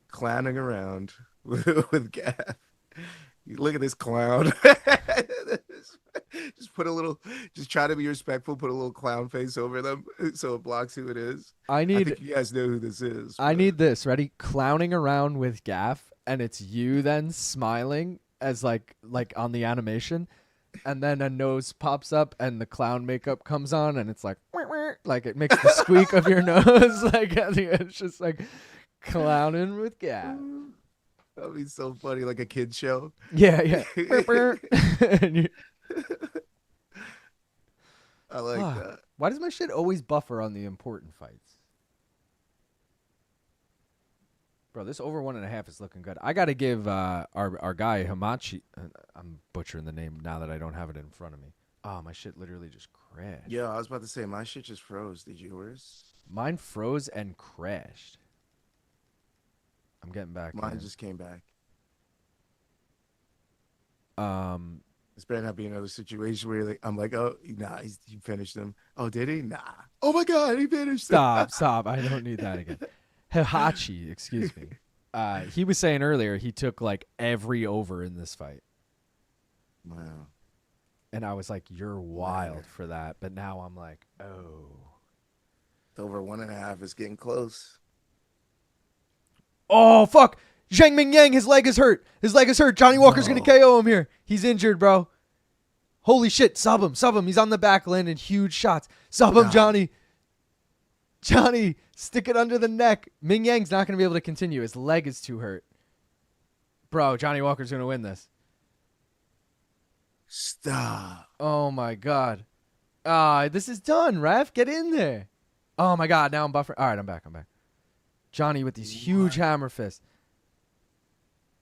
Clowning around with Gaff. You look at this clown. Just try to be respectful. Put a little clown face over them so it blocks who it is. I think you guys know who this is. I but- need this. Ready? Clowning around with Gaff, and it's you then smiling as like on the animation, and then a nose pops up and the clown makeup comes on, and it's like like it makes the squeak of your nose. Like it's just like clowning with Gaff. That'd be so funny, like a kid show. Yeah. And you- I like Fuck. that. Why does my shit always buffer on the important fights? Bro, this over 1.5 is looking good. I got to give our guy, Hamachi. I'm butchering the name now that I don't have it in front of me. Oh, my shit literally just crashed. Yeah, I was about to say, my shit just froze. Did yours? Mine froze and crashed. I'm getting back. Mine in. just came back. Um, This better not be another situation where I'm like, oh, nah, he finished him. Oh, did he? Nah. Oh my God, he finished him. Stop. I don't need that again. Hihachi, excuse me. He was saying earlier he took like every over in this fight. Wow. And I was like, you're wild for that. But now I'm like, oh. It's over 1.5. It's getting close. Oh, fuck. Zhang Mingyang, his leg is hurt. Johnny Walker's going to KO him here. He's injured, bro. Holy shit. Sub him. He's on the back landing huge shots. Sub him, Johnny. Johnny, stick it under the neck. Mingyang's not going to be able to continue. His leg is too hurt. Bro, Johnny Walker's going to win this. Stop. Oh, my God. This is done, ref. Get in there. Oh, my God. Now I'm buffering. All right, I'm back. Johnny with these huge hammer fists.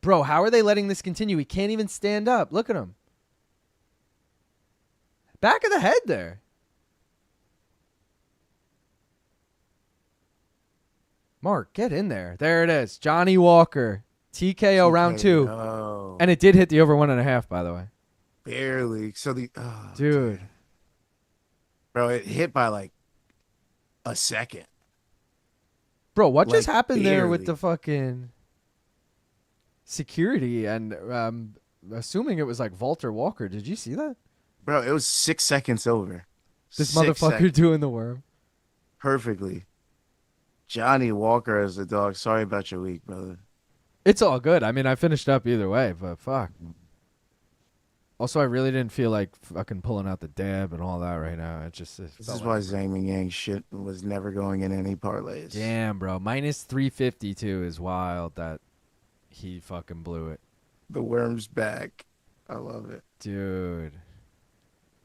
Bro, how are they letting this continue? He can't even stand up. Look at him. Back of the head there. Mark, get in there. There it is. Johnny Walker. TKO round 2. Oh, And it did hit the over 1.5, by the way. barely. So Dude. bro, it hit by like a second. Bro, what Like, just happened there with barely. the fucking security and assuming it was like Walter Walker. Did you see that? Bro, it was 6 seconds over. This 6 motherfucker seconds. doing the worm. Perfectly. Johnny Walker as a dog. Sorry about your week, brother. It's all good. I mean, I finished up either way, but fuck. Also, I really didn't feel like fucking pulling out the dab and all that right now. This is why Zhang Mingyang shit was never going in any parlays. Damn, bro. Minus 352 is wild that he fucking blew it. The worm's back. I love it. Dude.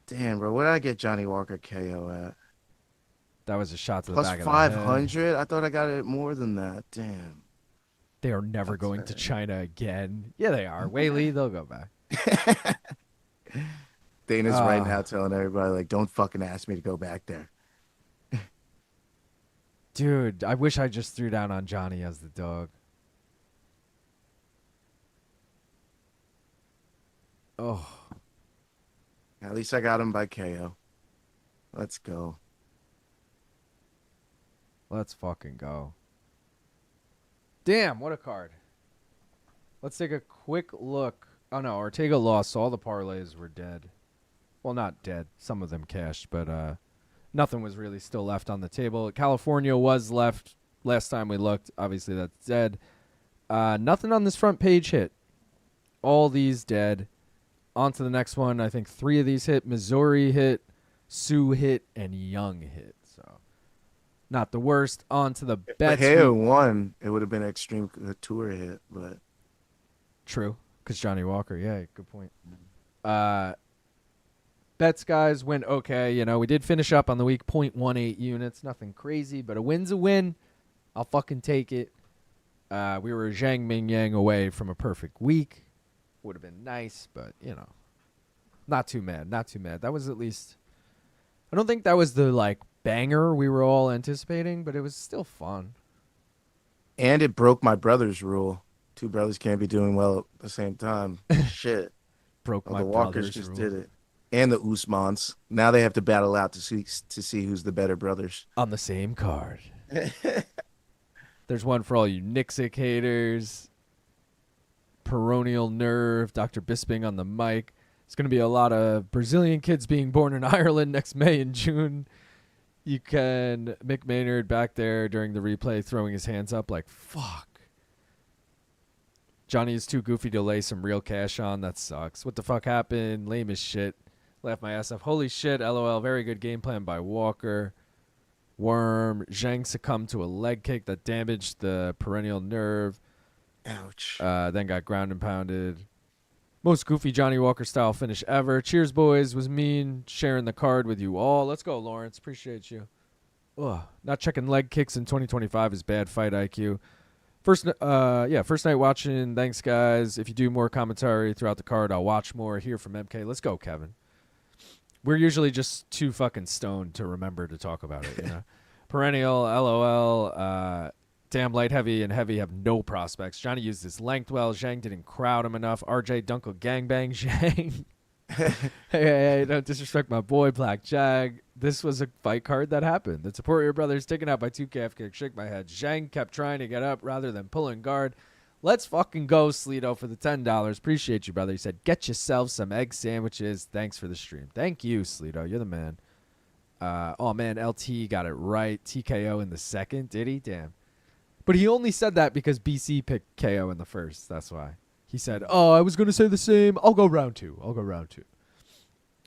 Damn, bro. What did I get Johnny Walker KO at? That was a shot to the Plus back of the head. 500? I thought I got it more than that. Damn. They are never That's going to it. China again. Yeah, they are. Whaley, they'll go back. Dana's right Ah. now telling everybody, like, don't fucking ask me to go back there. Dude, I wish I just threw down on Johnny as the dog. Oh, At least I got him by KO. Let's go. let's fucking go. Damn, what a card. Let's take a quick look. Oh, no, Ortega lost, so all the parlays were dead. Well, not dead. Some of them cashed, but nothing was really still left on the table. California was left last time we looked. Obviously, that's dead. Nothing on this front page hit. All these dead. On to the next one. I think 3 of these hit. Missouri hit, Sioux hit, and Young hit. So, not the worst. On to the But bets. KO won. It would have been an extreme tour hit, but True, because Johnny Walker. Yeah, good point. Bets, guys, went okay. You know, we did finish up on the week 0.18 units. Nothing crazy, but a win's a win. I'll fucking take it. We were Zhang Mingyang away from a perfect week. Would have been nice, but, you know, not too mad. Not too mad. That was at least... I don't think that was the, like, banger we were all anticipating, but it was still fun. and it broke my brother's rule. 2 brothers can't be doing well at the same time. Shit. Broke Well, my the Walkers brother's just rule. did it. And the Usmans. Now they have to battle out to see who's the better brothers. On the same card. There's one for all you Nixic haters. Peroneal nerve. Dr. Bisping on the mic. It's going to be a lot of Brazilian kids being born in Ireland next May and June. You can Mick Maynard back there during the replay throwing his hands up like, fuck. Johnny is too goofy to lay some real cash on. That sucks. What the fuck happened? Lame as shit. Laugh my ass off. Holy shit. LOL. Very good game plan by Walker. Worm. Zhang succumbed to a leg kick that damaged the perennial nerve. Ouch. Then got ground and pounded. Most goofy Johnny Walker style finish ever. Cheers, boys. Was mean sharing the card with you all. Let's go, Lawrence. Appreciate you. Ugh. Not checking leg kicks in 2025 is bad fight IQ. First night watching. Thanks, guys. If you do more commentary throughout the card, I'll watch more. Hear from MK. Let's go, Kevin. We're usually just too fucking stoned to remember to talk about it, you know? Perennial, LOL, damn light, heavy, and heavy have no prospects. Johnny used his length well. Zhang didn't crowd him enough. RJ Dunkel gangbang Zhang. hey, don't disrespect my boy, Black Jag. This was a fight card that happened. The Taporia brothers taken out by 2 calf kicks. Shake my head. Zhang kept trying to get up rather than pulling guard. Let's fucking go, Sleeto, for the $10. Appreciate you, brother. He said, get yourself some egg sandwiches. Thanks for the stream. Thank you, Sleeto. You're the man. Oh, man, LT got it right. TKO in the second. Did he? Damn. But he only said that because BC picked KO in the first. That's why. He said, oh, I was going to say the same. I'll go round 2.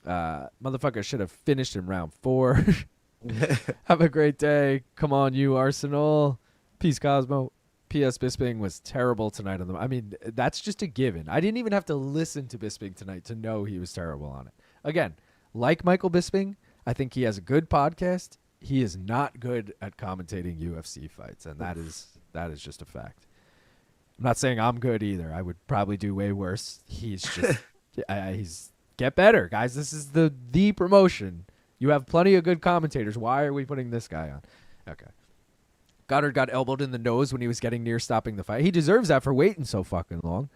Motherfucker should have finished in round 4. Have a great day. Come on, you Arsenal. Peace, Cosmo. P.S. Bisping was terrible tonight on them. I mean, that's just a given. I didn't even have to listen to Bisping tonight to know he was terrible on it. Again, like Michael Bisping, I think he has a good podcast. He is not good at commentating UFC fights, and that is just a fact. I'm not saying I'm good either. I would probably do way worse. He's just he's get better, guys. This is the promotion. You have plenty of good commentators. Why are we putting this guy on? Okay. Goddard got elbowed in the nose when he was getting near stopping the fight. He deserves that for waiting so fucking long.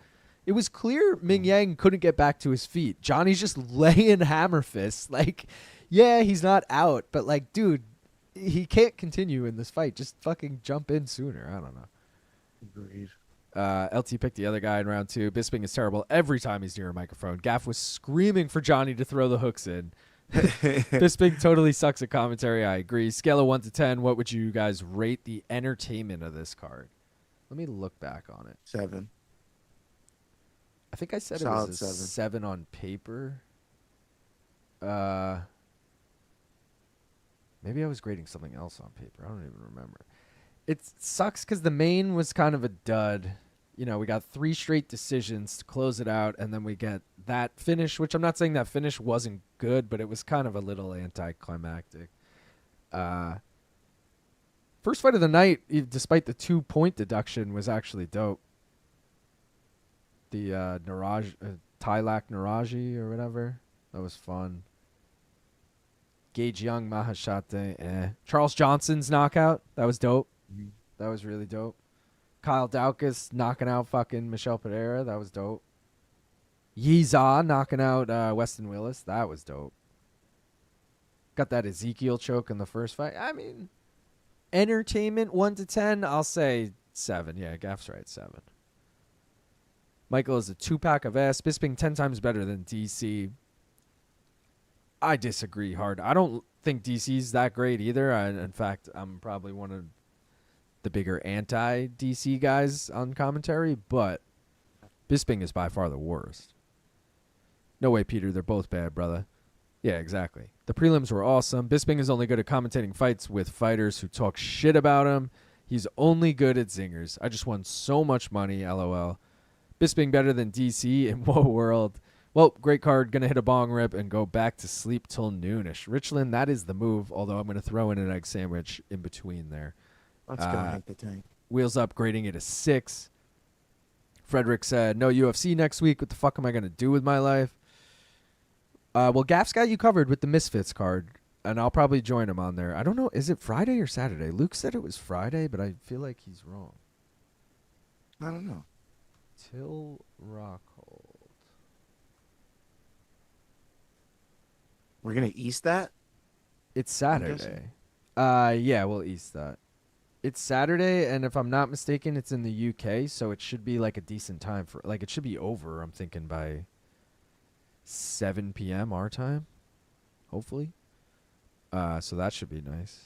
It was clear Mingyang couldn't get back to his feet. Johnny's just laying hammer fists. Like, yeah, he's not out, but like, dude, he can't continue in this fight. Just fucking jump in sooner. I don't know. Agreed. LT picked the other guy in round 2. Bisping is terrible every time he's near a microphone. Gaff was screaming for Johnny to throw the hooks in. Bisping totally sucks at commentary. I agree. Scale of 1 to 10, what would you guys rate the entertainment of this card? Let me look back on it. 7. I think I said Solid it was a 7. 7 on paper. Maybe I was grading something else on paper. I don't even remember. It sucks because the main was kind of a dud. You know, we got 3 straight decisions to close it out, and then we get that finish, which I'm not saying that finish wasn't good, but it was kind of a little anticlimactic. First fight of the night, despite the 2-point deduction, was actually dope. The Taiyilake Nueraji or whatever. That was fun. Gage Young, Maheshate, Charles Johnson's knockout. That was dope. That was really dope. Kyle Daukaus knocking out fucking Michel Pereira. That was dope. Yizha knocking out Westin Willis. That was dope. Got that Ezekiel choke in the first fight. I mean, entertainment 1 to 10. I'll say 7. Yeah, Gaff's right, 7. Michael is a 2-pack of ass. Bisping 10 times better than DC. I disagree hard. I don't think DC's that great either. In fact, I'm probably one of the bigger anti-DC guys on commentary, but Bisping is by far the worst. No way, Peter. They're both bad, brother. Yeah, exactly. The prelims were awesome. Bisping is only good at commentating fights with fighters who talk shit about him. He's only good at zingers. I just won so much money, LOL. Bisping better than DC in what world? Well, great card. Going to hit a bong rip and go back to sleep till noonish. Richland, that is the move, although I'm going to throw in an egg sandwich in between there. Let's go hit the tank. Wheels up, grading it a 6. Frederick said, no UFC next week. What the fuck am I going to do with my life? Well, Gaff's got you covered with the Misfits card, and I'll probably join him on there. I don't know. Is it Friday or Saturday? Luke said it was Friday, but I feel like he's wrong. I don't know. Till Rockhold. We're going to east that? It's Saturday. Yeah, we'll east that. It's Saturday, and if I'm not mistaken, it's in the UK, so it should be like a decent time for, like, it should be over, I'm thinking, by 7 p.m. our time, hopefully. So that should be nice.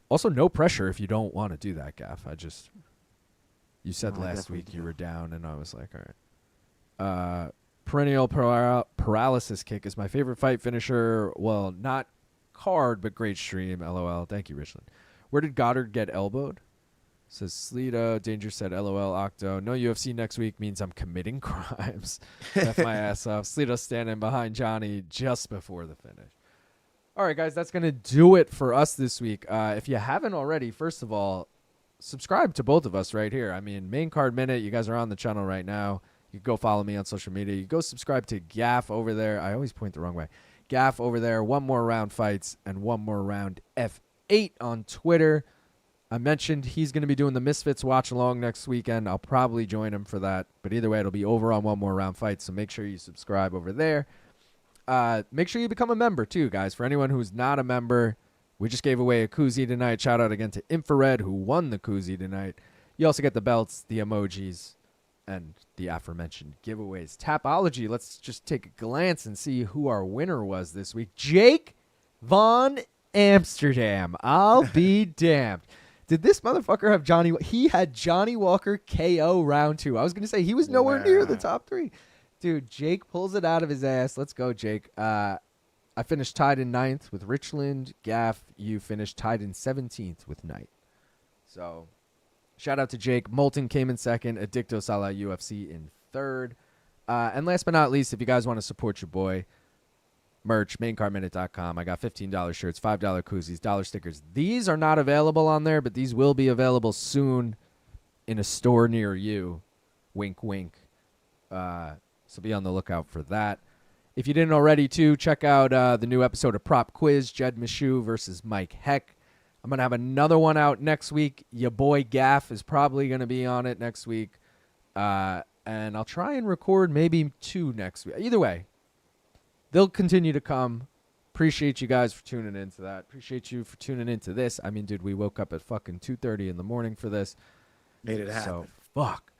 Also, no pressure if you don't want to do that, Gaff. You said No, I last definitely week you do. were down, and I was like, all right. Perennial paralysis kick is my favorite fight finisher. Well, not card, but great stream. LOL. Thank you, Richland. Where did Goddard get elbowed? Says Sleeto. Danger said LOL. Octo. No UFC next week means I'm committing crimes. F my ass off. Sleeto standing behind Johnny just before the finish. All right, guys, that's going to do it for us this week. If you haven't already, first of all, subscribe to both of us right here. I mean, Main Card Minute, you guys are on the channel right now. You go follow me on social media. You go subscribe to Gaff over there. I always point the wrong way. Gaff over there. One More Round Fights and One More Round F8 on Twitter. I mentioned he's going to be doing the Misfits watch along next weekend. I'll probably join him for that. But either way, it'll be over on One More Round Fights. So make sure you subscribe over there. Make sure you become a member too, guys. For anyone who's not a member, we just gave away a koozie tonight. Shout out again to Infrared, who won the koozie tonight. You also get the belts, the emojis, and the aforementioned giveaways. Tapology, let's just take a glance and see who our winner was this week. Jake Von Amsterdam. I'll be damned. Did this motherfucker have Johnny? He had Johnny Walker KO round 2. I was going to say he was nowhere near the top 3. Dude, Jake pulls it out of his ass. Let's go, Jake. I finished tied in 9th with Richland. Gaff, you finished tied in 17th with Knight. So Shout out to Jake. Molten came in second. Addictos a la UFC in third. And last but not least, if you guys want to support your boy, merch, maincardminute.com. I got $15 shirts, $5 koozies, dollar stickers. These are not available on there, but these will be available soon in a store near you. Wink, wink. So be on the lookout for that. If you didn't already, too, check out the new episode of Prop Quiz, Jed Mishu versus Mike Heck. I'm going to have another one out next week. Your boy Gaff is probably going to be on it next week. And I'll try and record maybe 2 next week. Either way, they'll continue to come. Appreciate you guys for tuning into that. Appreciate you for tuning into this. I mean, dude, we woke up at fucking 2:30 in the morning for this. Made it happen. So, fuck.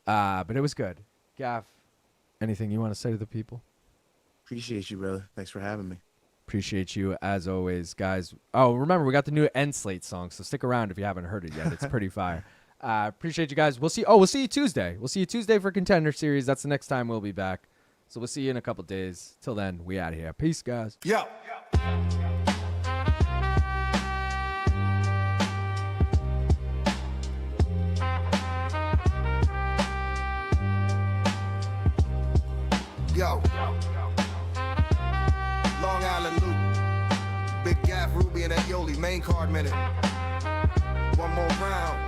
But it was good. Gaff, anything you want to say to the people? Appreciate you, brother. Thanks for having me. Appreciate you as always, guys. Oh, remember, we got the new End Slate song, so stick around if you haven't heard it yet. It's pretty fire. Appreciate you guys. We'll see you Tuesday. We'll see you Tuesday for Contender Series. That's the next time we'll be back. So we'll see you in a couple days. Till then, we out of here. Peace, guys. Yo. Yo. Long Island Loop. Big Gaff, Ruby, and that Yoli. Main card minute. One more round.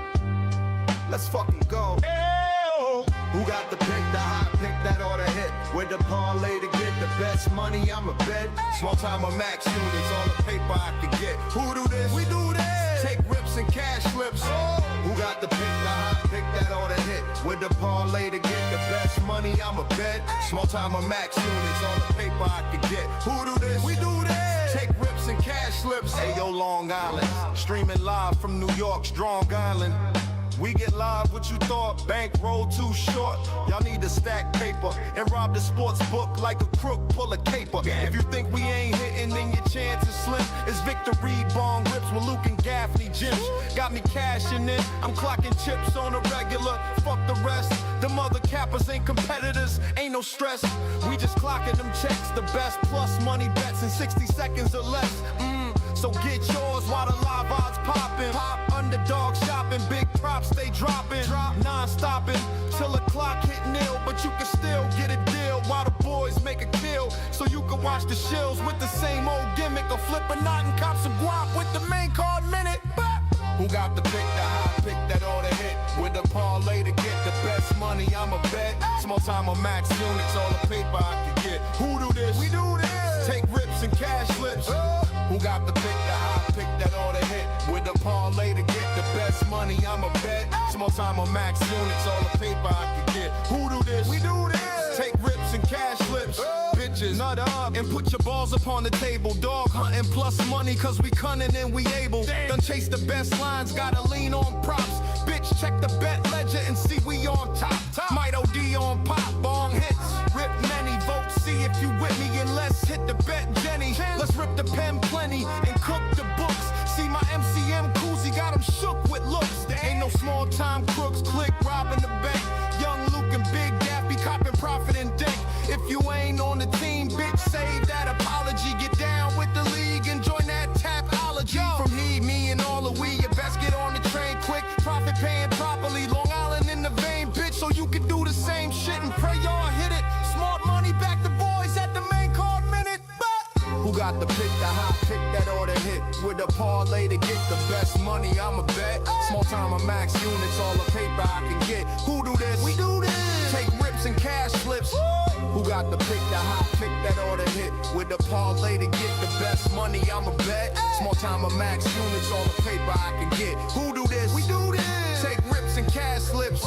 Let's fucking go. Who got the pick, the hot pick that ought to hit? With the parlay to get the best money, I'm a bet. Small time of max units, all the paper I can get. Who do this? We do this. Take rips and cash flips. Who got the pick, the hot pick that ought to hit? With the parlay to get the best money, I'm a bet. Small time of max units, all the paper I can get. Who do this? We do this. Take rips and cash flips. Hey yo, Long Island, streaming live from New York's Strong Island. We get live, what you thought? Bankroll too short. Y'all need to stack paper and rob the sports book like a crook pull a caper. If you think we ain't hitting, then your chance is slim. It's victory bong rips with Luke and Gaffney gyms. Got me cashing in, I'm clocking chips on a regular. Fuck the rest, them other cappers ain't competitors, ain't no stress. We just clocking them checks, the best plus money bets in 60 seconds or less. So get yours while the live odds poppin'. Pop underdog shopping, big props stay dropping. Non-stopping till the clock hit nil, but you can still get a deal while the boys make a kill. So you can watch the shills with the same old gimmick, or flip a knot and cop some guap with the main card minute. Who got the pick, the hot pick that ought to hit? With the parlay to get the best money, I'm a bet. Small time of max units, all the paper I can get. Who do this? We do this. Take rips and cash flips. Who got the pick, the hot pick that ought to hit? With the parlay to get the best money, I'm a bet. Small time of max units, all the paper I can get. Who do this? We do this. Take rips and cash flips. Bitches, nut up and put your balls upon the table. Dog hunting plus money, cause we cunning and we able. Done chase the best lines, gotta lean on props. Bitch, check the bet ledger and see we on top. Might OD on pop, bong hits. Rip many votes, see if you with me, and let's hit the bet, Jenny. Let's rip the pen plenty and cook the books. See my MCM koozie, got him shook with looks. There ain't no small time crooks, click robbing the bank. Young Luke and Big Gappy copping profit and dank. If you ain't on the team, bitch, save that apology. Get down with the league and join that tapology. From he, me, and all of we, you best get on the train quick. Profit paying properly, Long Island in the vein, bitch, so you can do the same shit and pray y'all hit it. Smart money, back the boys at the main card minute. Who got the pick, the hot pick that ought to hit? With a parlay to get the best money, I'm a bet. Small time of max units, all the paper I can get. Who do this? We do this. Take rips and cash flips. Who got the pick, the hot pick that ought to hit? With a parlay to get the best money, I'm a bet. Small time of max units, all the paper I can get. Who do this? We do this. Take rips and cash slips.